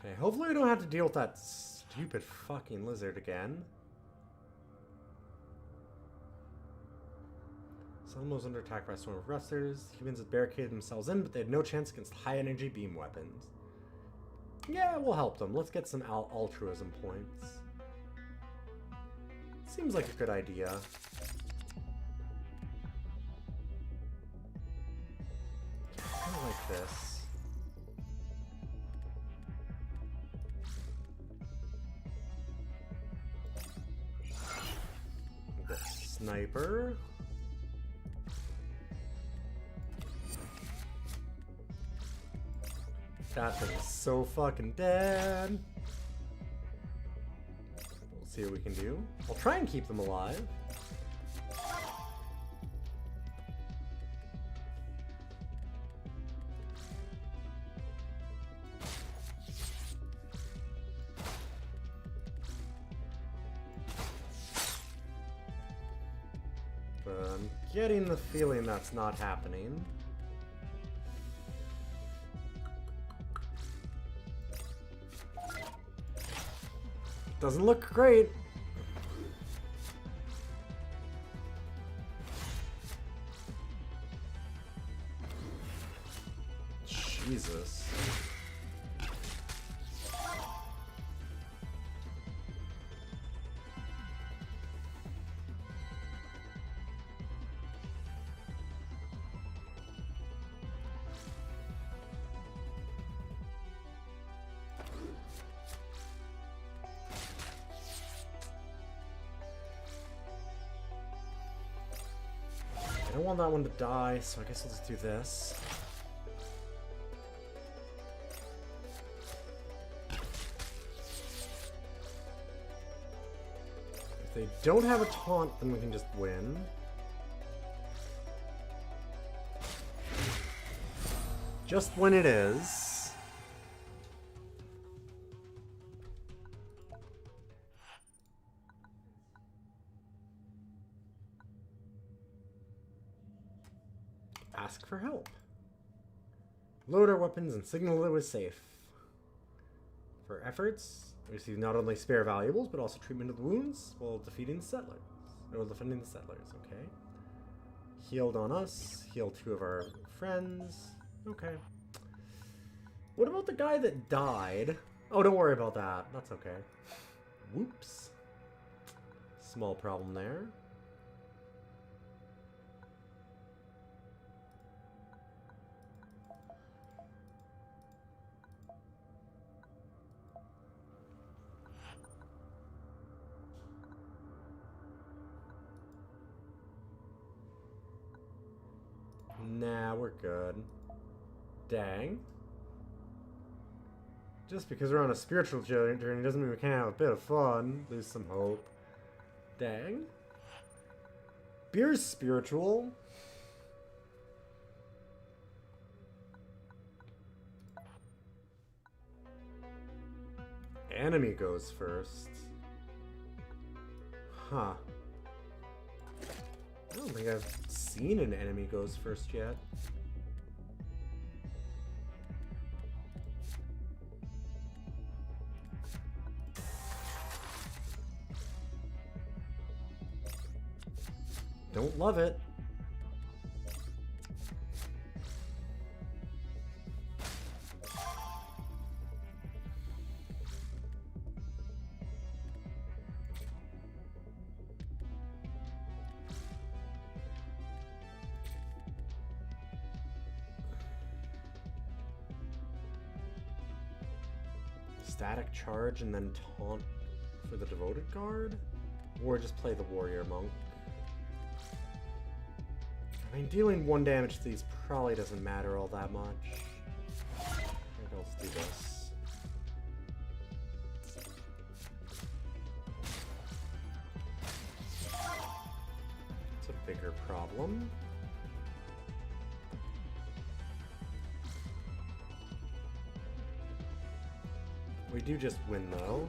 Okay, hopefully we don't have to deal with that stupid fucking lizard again. Some was under attack by a swarm of wrestlers. Humans had barricaded themselves in, but they had no chance against high-energy beam weapons. Yeah, we'll help them. Let's get some altruism points. Seems like a good idea. Kind of like this. The sniper. That thing is so fucking dead. We'll see what we can do. I'll try and keep them alive. But I'm getting the feeling that's not happening. Doesn't look great. Jesus. I don't want that one to die, so I guess I'll just do this. If they don't have a taunt, then we can just win. Just when it is. Ask for help. Load our weapons and signal that it was safe. For efforts, we receive not only spare valuables, but also treatment of the wounds while defeating the settlers. Or defending the settlers, okay? Healed on us. Heal 2 of our friends. Okay. What about the guy that died? Oh, don't worry about that. That's okay. Whoops. Small problem there. Nah, we're good. Dang. Just because we're on a spiritual journey doesn't mean we can't have a bit of fun. Lose some hope. Dang. Beer's spiritual. Enemy goes first. Huh. I don't think I've seen an enemy goes first yet. Don't love it. Static charge and then taunt for the devoted guard? Or just play the warrior monk? I mean, dealing 1 damage to these probably doesn't matter all that much. I think I'll just do this. It's a bigger problem. We do just win, though.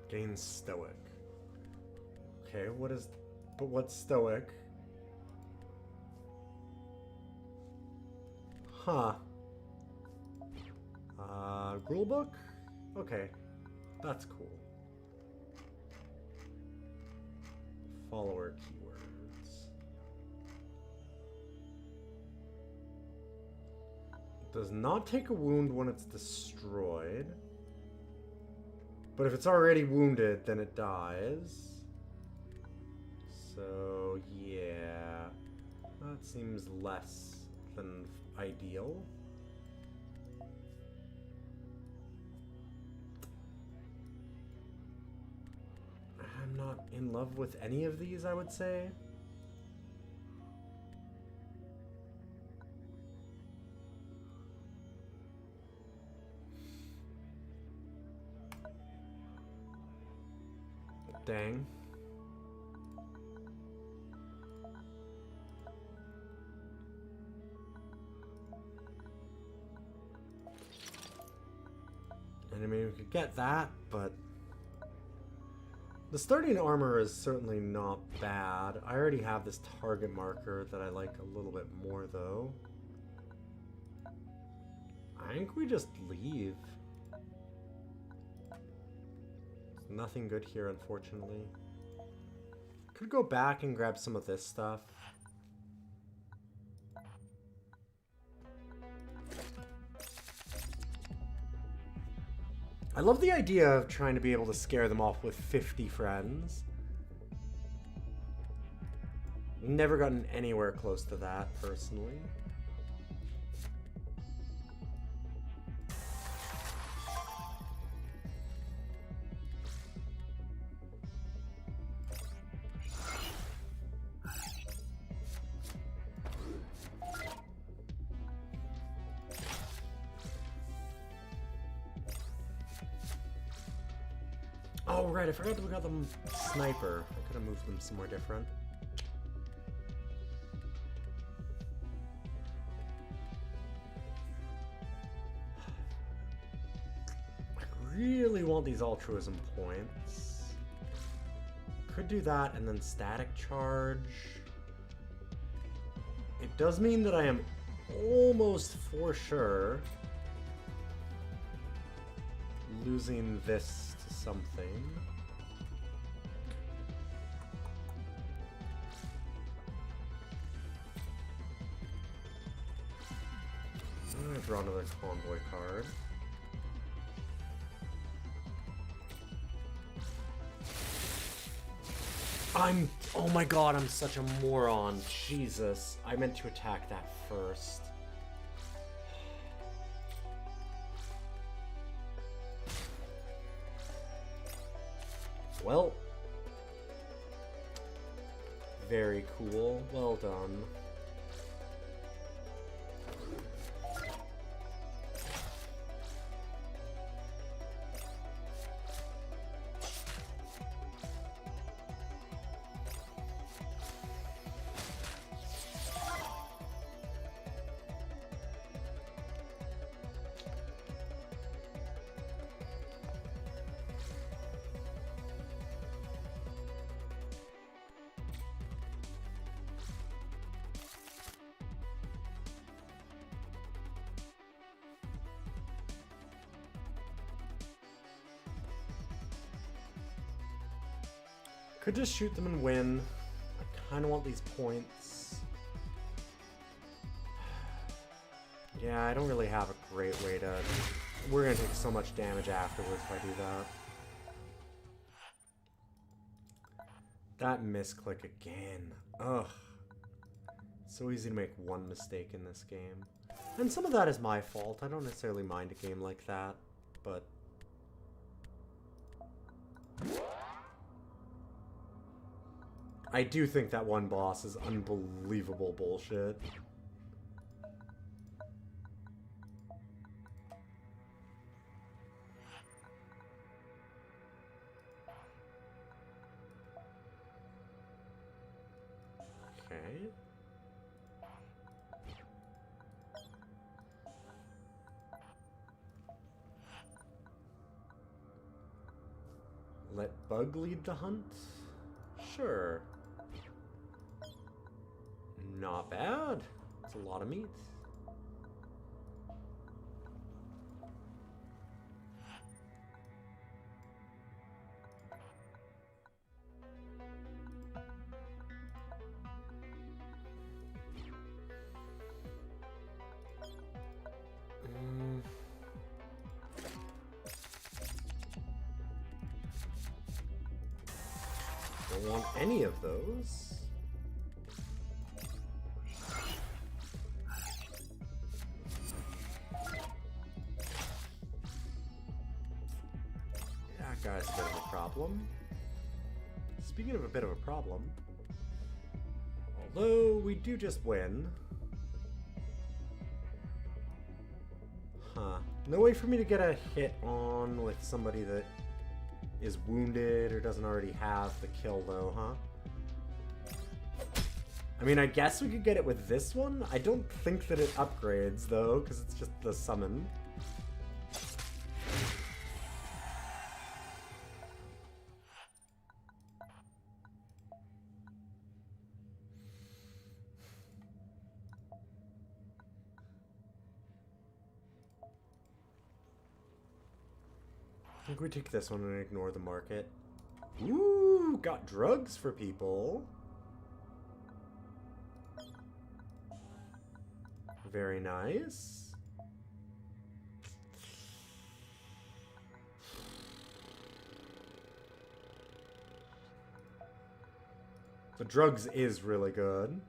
Gain stoic. Okay, what's stoic? Huh. Rule book? Okay. That's cool. Follower keywords. Does not take a wound when it's destroyed. But if it's already wounded, then it dies. So, yeah. That seems less than ideal. I'm not in love with any of these, I would say. Dang. And I mean, we could get that, but the starting armor is certainly not bad. I already have this target marker that I like a little bit more, though. I think we just leave. Nothing good here, unfortunately. Could go back and grab some of this stuff. I love the idea of trying to be able to scare them off with 50 friends. Never gotten anywhere close to that, personally. Oh, right, I forgot that we got them sniper. I could have moved them somewhere different. really want these altruism points. Could do that and then static charge. It does mean that I am almost for sure losing this to something. I'm gonna draw another convoy card. Oh my god, I'm such a moron. Jesus. I meant to attack that first. Well. Very cool. Well done. Could just shoot them and win. I kind of want these points. Yeah, I don't really have a great way to... We're going to take so much damage afterwards if I do that. That misclick again. Ugh. So easy to make one mistake in this game. And some of that is my fault. I don't necessarily mind a game like that, but... I do think that one boss is unbelievable bullshit. Okay. Let Bug lead the hunt? Sure. Not bad. It's a lot of meat. Don't want any of those. That guy's a bit of a problem. Speaking of a bit of a problem, although we do just win. Huh. No way for me to get a hit on with somebody that is wounded or doesn't already have the kill though, huh? I mean, I guess we could get it with this one. I don't think that it upgrades though, because it's just the summon. I think we take this one and ignore the market. Ooh, got drugs for people. Very nice. The drugs is really good.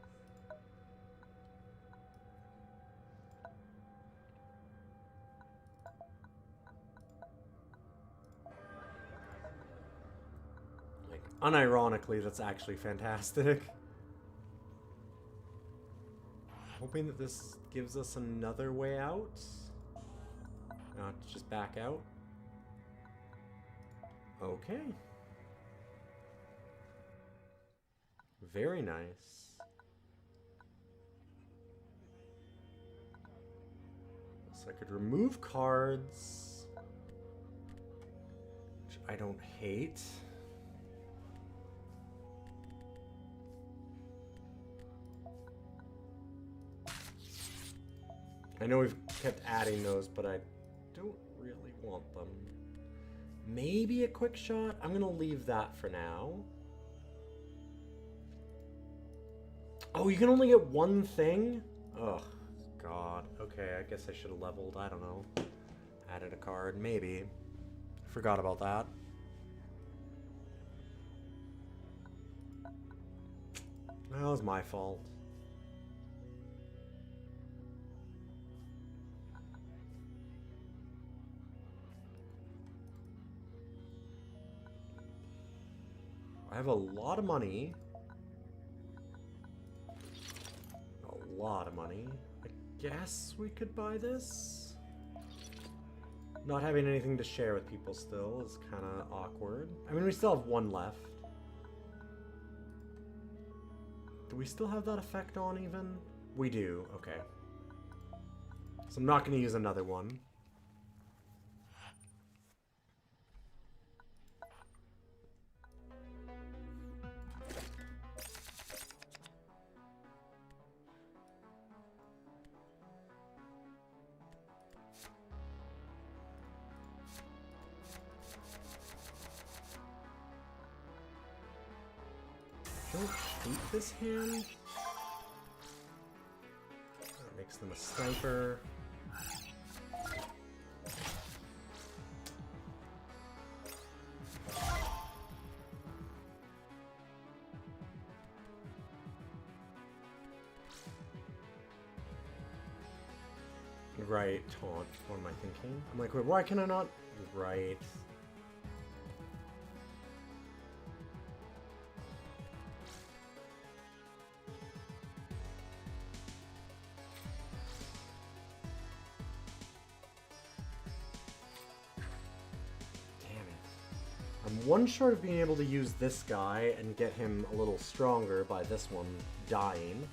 Unironically, that's actually fantastic. Hoping that this gives us another way out. Not just back out. Okay. Very nice. So I could remove cards. I don't hate. I know we've kept adding those, but I don't really want them. Maybe a quick shot? I'm gonna leave that for now. Oh, you can only get one thing? Oh, God. Okay, I guess I should have leveled. I don't know. Added a card. Maybe. Forgot about that. That was my fault. I have a lot of money. A lot of money. I guess we could buy this? Not having anything to share with people still is kind of awkward. I mean, we still have one left. Do we still have that effect on even? We do, okay. So I'm not going to use another one. Don't beat this hand. That makes them a sniper. Right, taunt. What am I thinking? I'm like, wait, why can I not? Right. I'm one short of being able to use this guy and get him a little stronger by this one dying.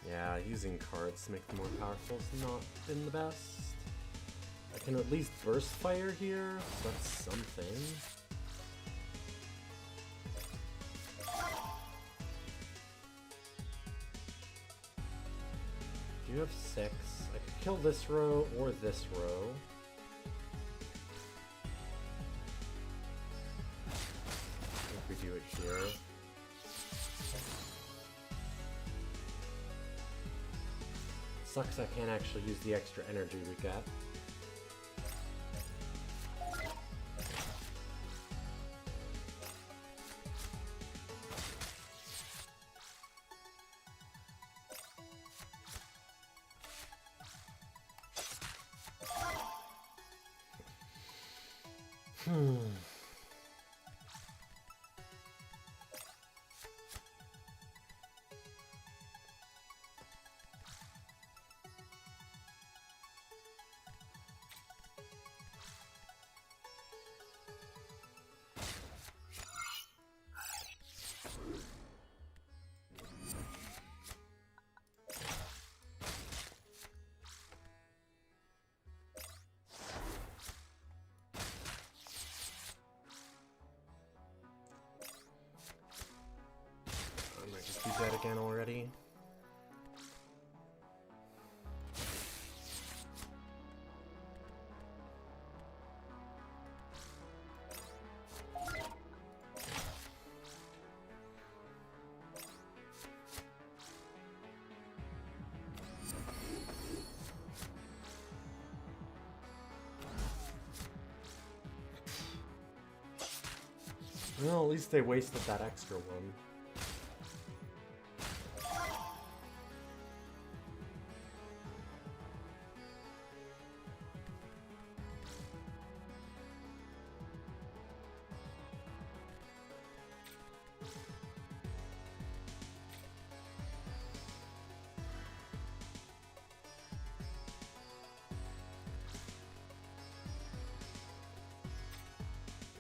Yeah, using cards to make them more powerful has not been the best. I can at least burst fire here, so that's something. You have 6. I could kill this row or this row. If we do it here. Sucks I can't actually use the extra energy we got. Dead again already. Well, at least they wasted that extra one.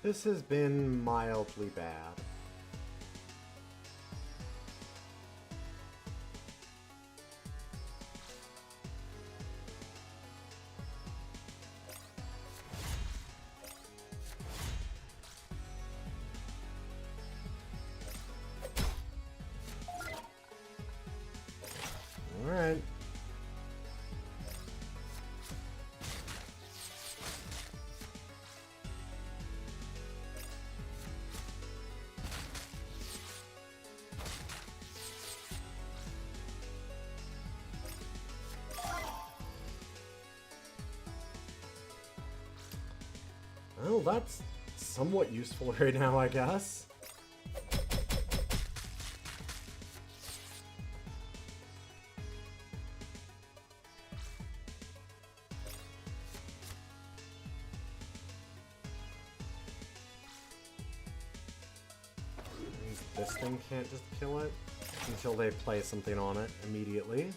This has been mildly bad. All right. Well, that's somewhat useful right now, I guess. This thing can't just kill it until they play something on it immediately.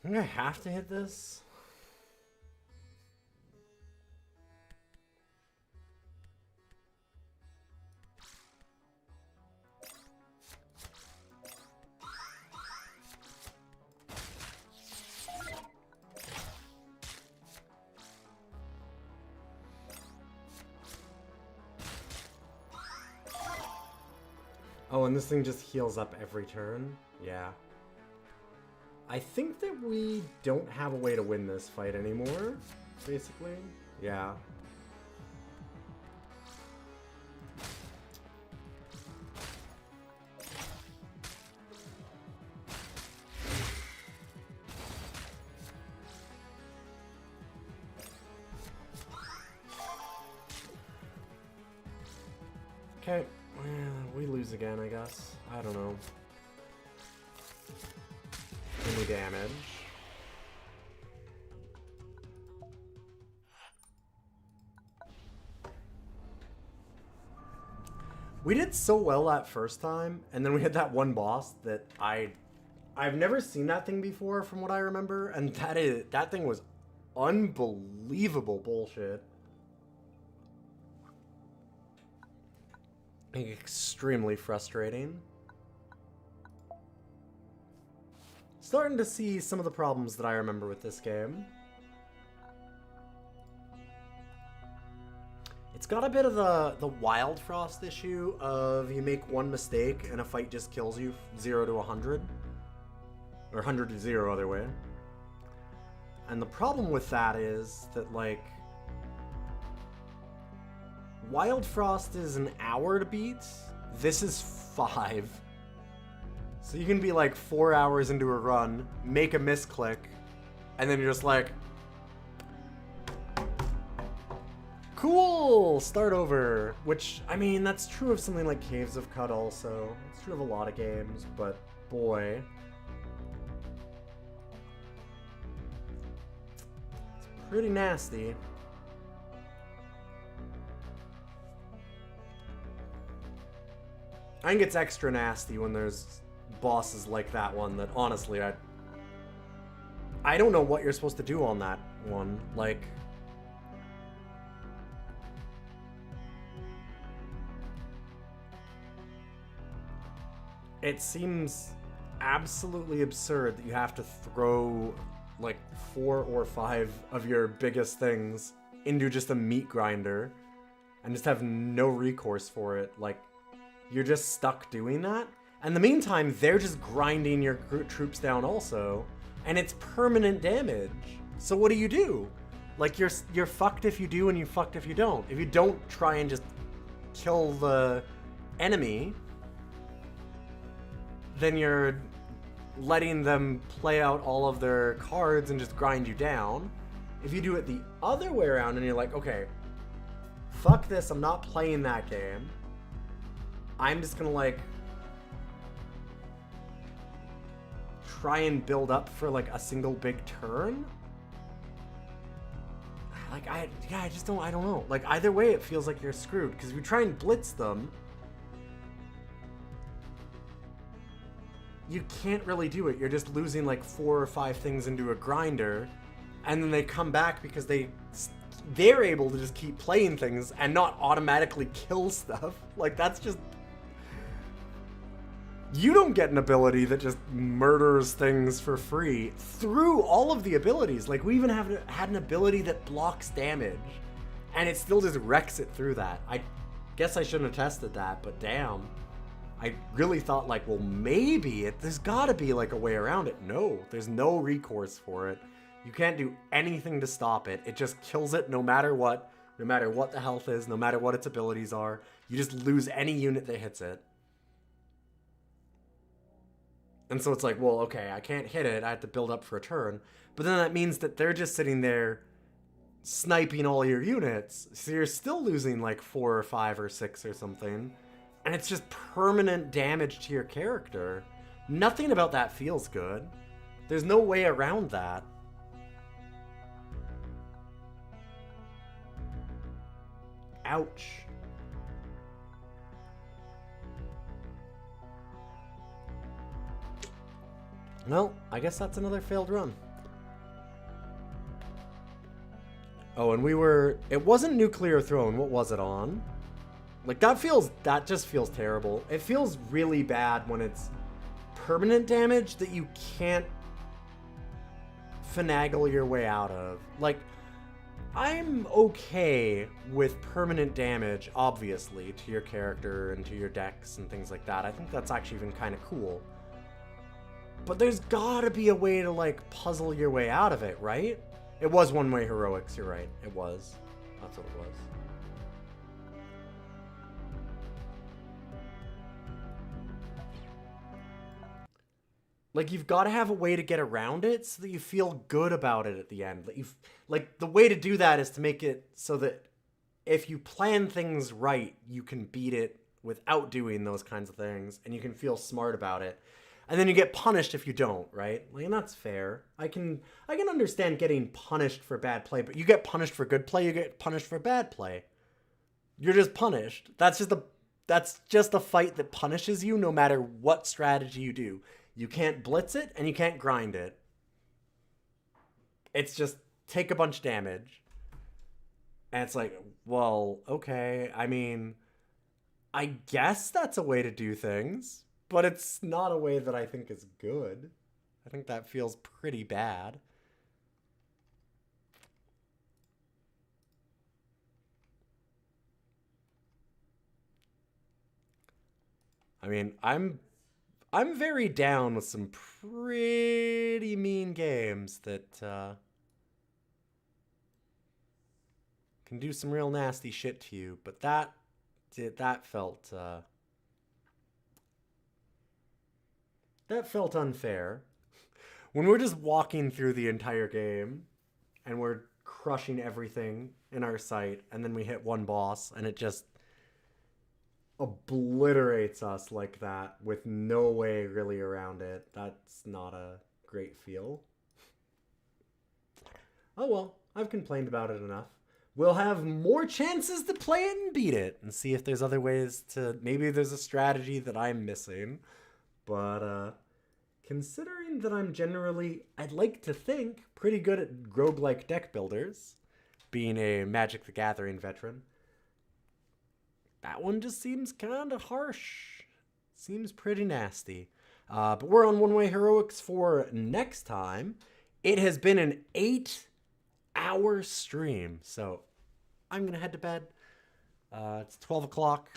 I'm gonna have to hit this. Oh, and this thing just heals up every turn? Yeah. I think that we don't have a way to win this fight anymore, basically. Yeah. Okay, well, we lose again, I guess. I don't know. Any damage. We did so well that first time, and then we had that one boss that I've never seen that thing before from what I remember, and that thing was unbelievable bullshit. Extremely frustrating. Starting to see some of the problems that I remember with this game. It's got a bit of the Wild Frost issue of you make one mistake and a fight just kills you 0 to 100. Or 100 to 0 other way. And the problem with that is that, like, Wild Frost is an hour to beat. This is 5. So you can be like 4 hours into a run, make a misclick, and then you're just like, cool, start over. Which, I mean, that's true of something like Caves of Cut also. It's true of a lot of games, but boy. It's pretty nasty. I think it's extra nasty when there's bosses like that one that honestly I don't know what you're supposed to do on that one. Like, it seems absolutely absurd that you have to throw like 4 or 5 of your biggest things into just a meat grinder and just have no recourse for it. Like, you're just stuck doing that. And in the meantime, they're just grinding your troops down also, and it's permanent damage. So what do? Like, you're fucked if you do and you're fucked if you don't. If you don't try and just kill the enemy, then you're letting them play out all of their cards and just grind you down. If you do it the other way around and you're like, okay, fuck this, I'm not playing that game. I'm just gonna like try and build up for like a single big turn. Like I don't know. Like either way it feels like you're screwed, because if you try and blitz them, you can't really do it. You're just losing like 4 or 5 things into a grinder, and then they come back because they're able to just keep playing things and not automatically kill stuff. Like, that's just... You don't get an ability that just murders things for free through all of the abilities. Like, we even had an ability that blocks damage, and it still just wrecks it through that. I guess I shouldn't have tested that, but damn. I really thought, like, well, maybe there's gotta be, like, a way around it. No, there's no recourse for it. You can't do anything to stop it. It just kills it no matter what the health is, no matter what its abilities are. You just lose any unit that hits it. And so it's like, well, okay, I can't hit it. I have to build up for a turn. But then that means that they're just sitting there sniping all your units. So you're still losing, like, 4 or 5 or 6 or something. And it's just permanent damage to your character. Nothing about that feels good. There's no way around that. Ouch. Well, I guess that's another failed run. Oh, and it wasn't Nuclear Throne. What was it on? Like, that just feels terrible. It feels really bad when it's permanent damage that you can't finagle your way out of. Like, I'm okay with permanent damage, obviously, to your character and to your decks and things like that. I think that's actually even kind of cool. But there's gotta be a way to, like, puzzle your way out of it, right? It was one-way heroics, you're right. It was. That's what it was. Like, you've got to have a way to get around it so that you feel good about it at the end. Like, the way to do that is to make it so that if you plan things right, you can beat it without doing those kinds of things, and you can feel smart about it. And then you get punished if you don't, right? Like, and that's fair. I can understand getting punished for bad play, but you get punished for good play, you get punished for bad play. You're just punished. That's just a fight that punishes you no matter what strategy you do. You can't blitz it, and you can't grind it. It's just take a bunch of damage. And it's like, well, okay. I mean, I guess that's a way to do things, but it's not a way that I think is good. I think that feels pretty bad. I mean, I'm very down with some pretty mean games that can do some real nasty shit to you, but that felt unfair. When we're just walking through the entire game and we're crushing everything in our sight, and then we hit one boss and it just obliterates us like that with no way really around it. That's not a great feel. Oh well, I've complained about it enough. we'll have more chances to play it and beat it and see if there's other ways to, maybe there's a strategy that I'm missing. But considering that I'm generally, I'd like to think, pretty good at roguelike deck builders, being a Magic the Gathering veteran, that one just seems kind of harsh. Seems pretty nasty. But we're on One Way Heroics for next time. It has been an 8-hour stream, so I'm going to head to bed. It's 12 o'clock.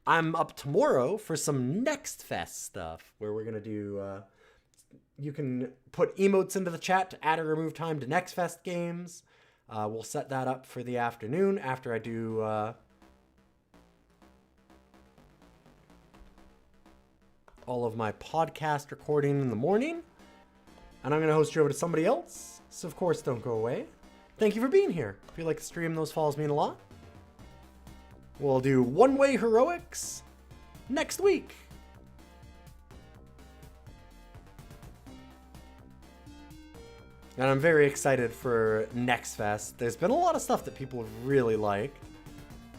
I'm up tomorrow for some Next Fest stuff, where we're going to do... you can put emotes into the chat to add or remove time to Next Fest games. We'll set that up for the afternoon after I do... all of my podcast recording in the morning. And I'm going to host you over to somebody else. So, of course, don't go away. Thank you for being here. If you like the stream, those follows mean a lot. We'll do One Way Heroics next week. And I'm very excited for Next Fest. There's been a lot of stuff that people have really liked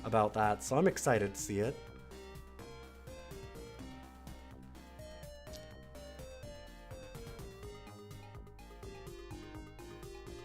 about that, so I'm excited to see it.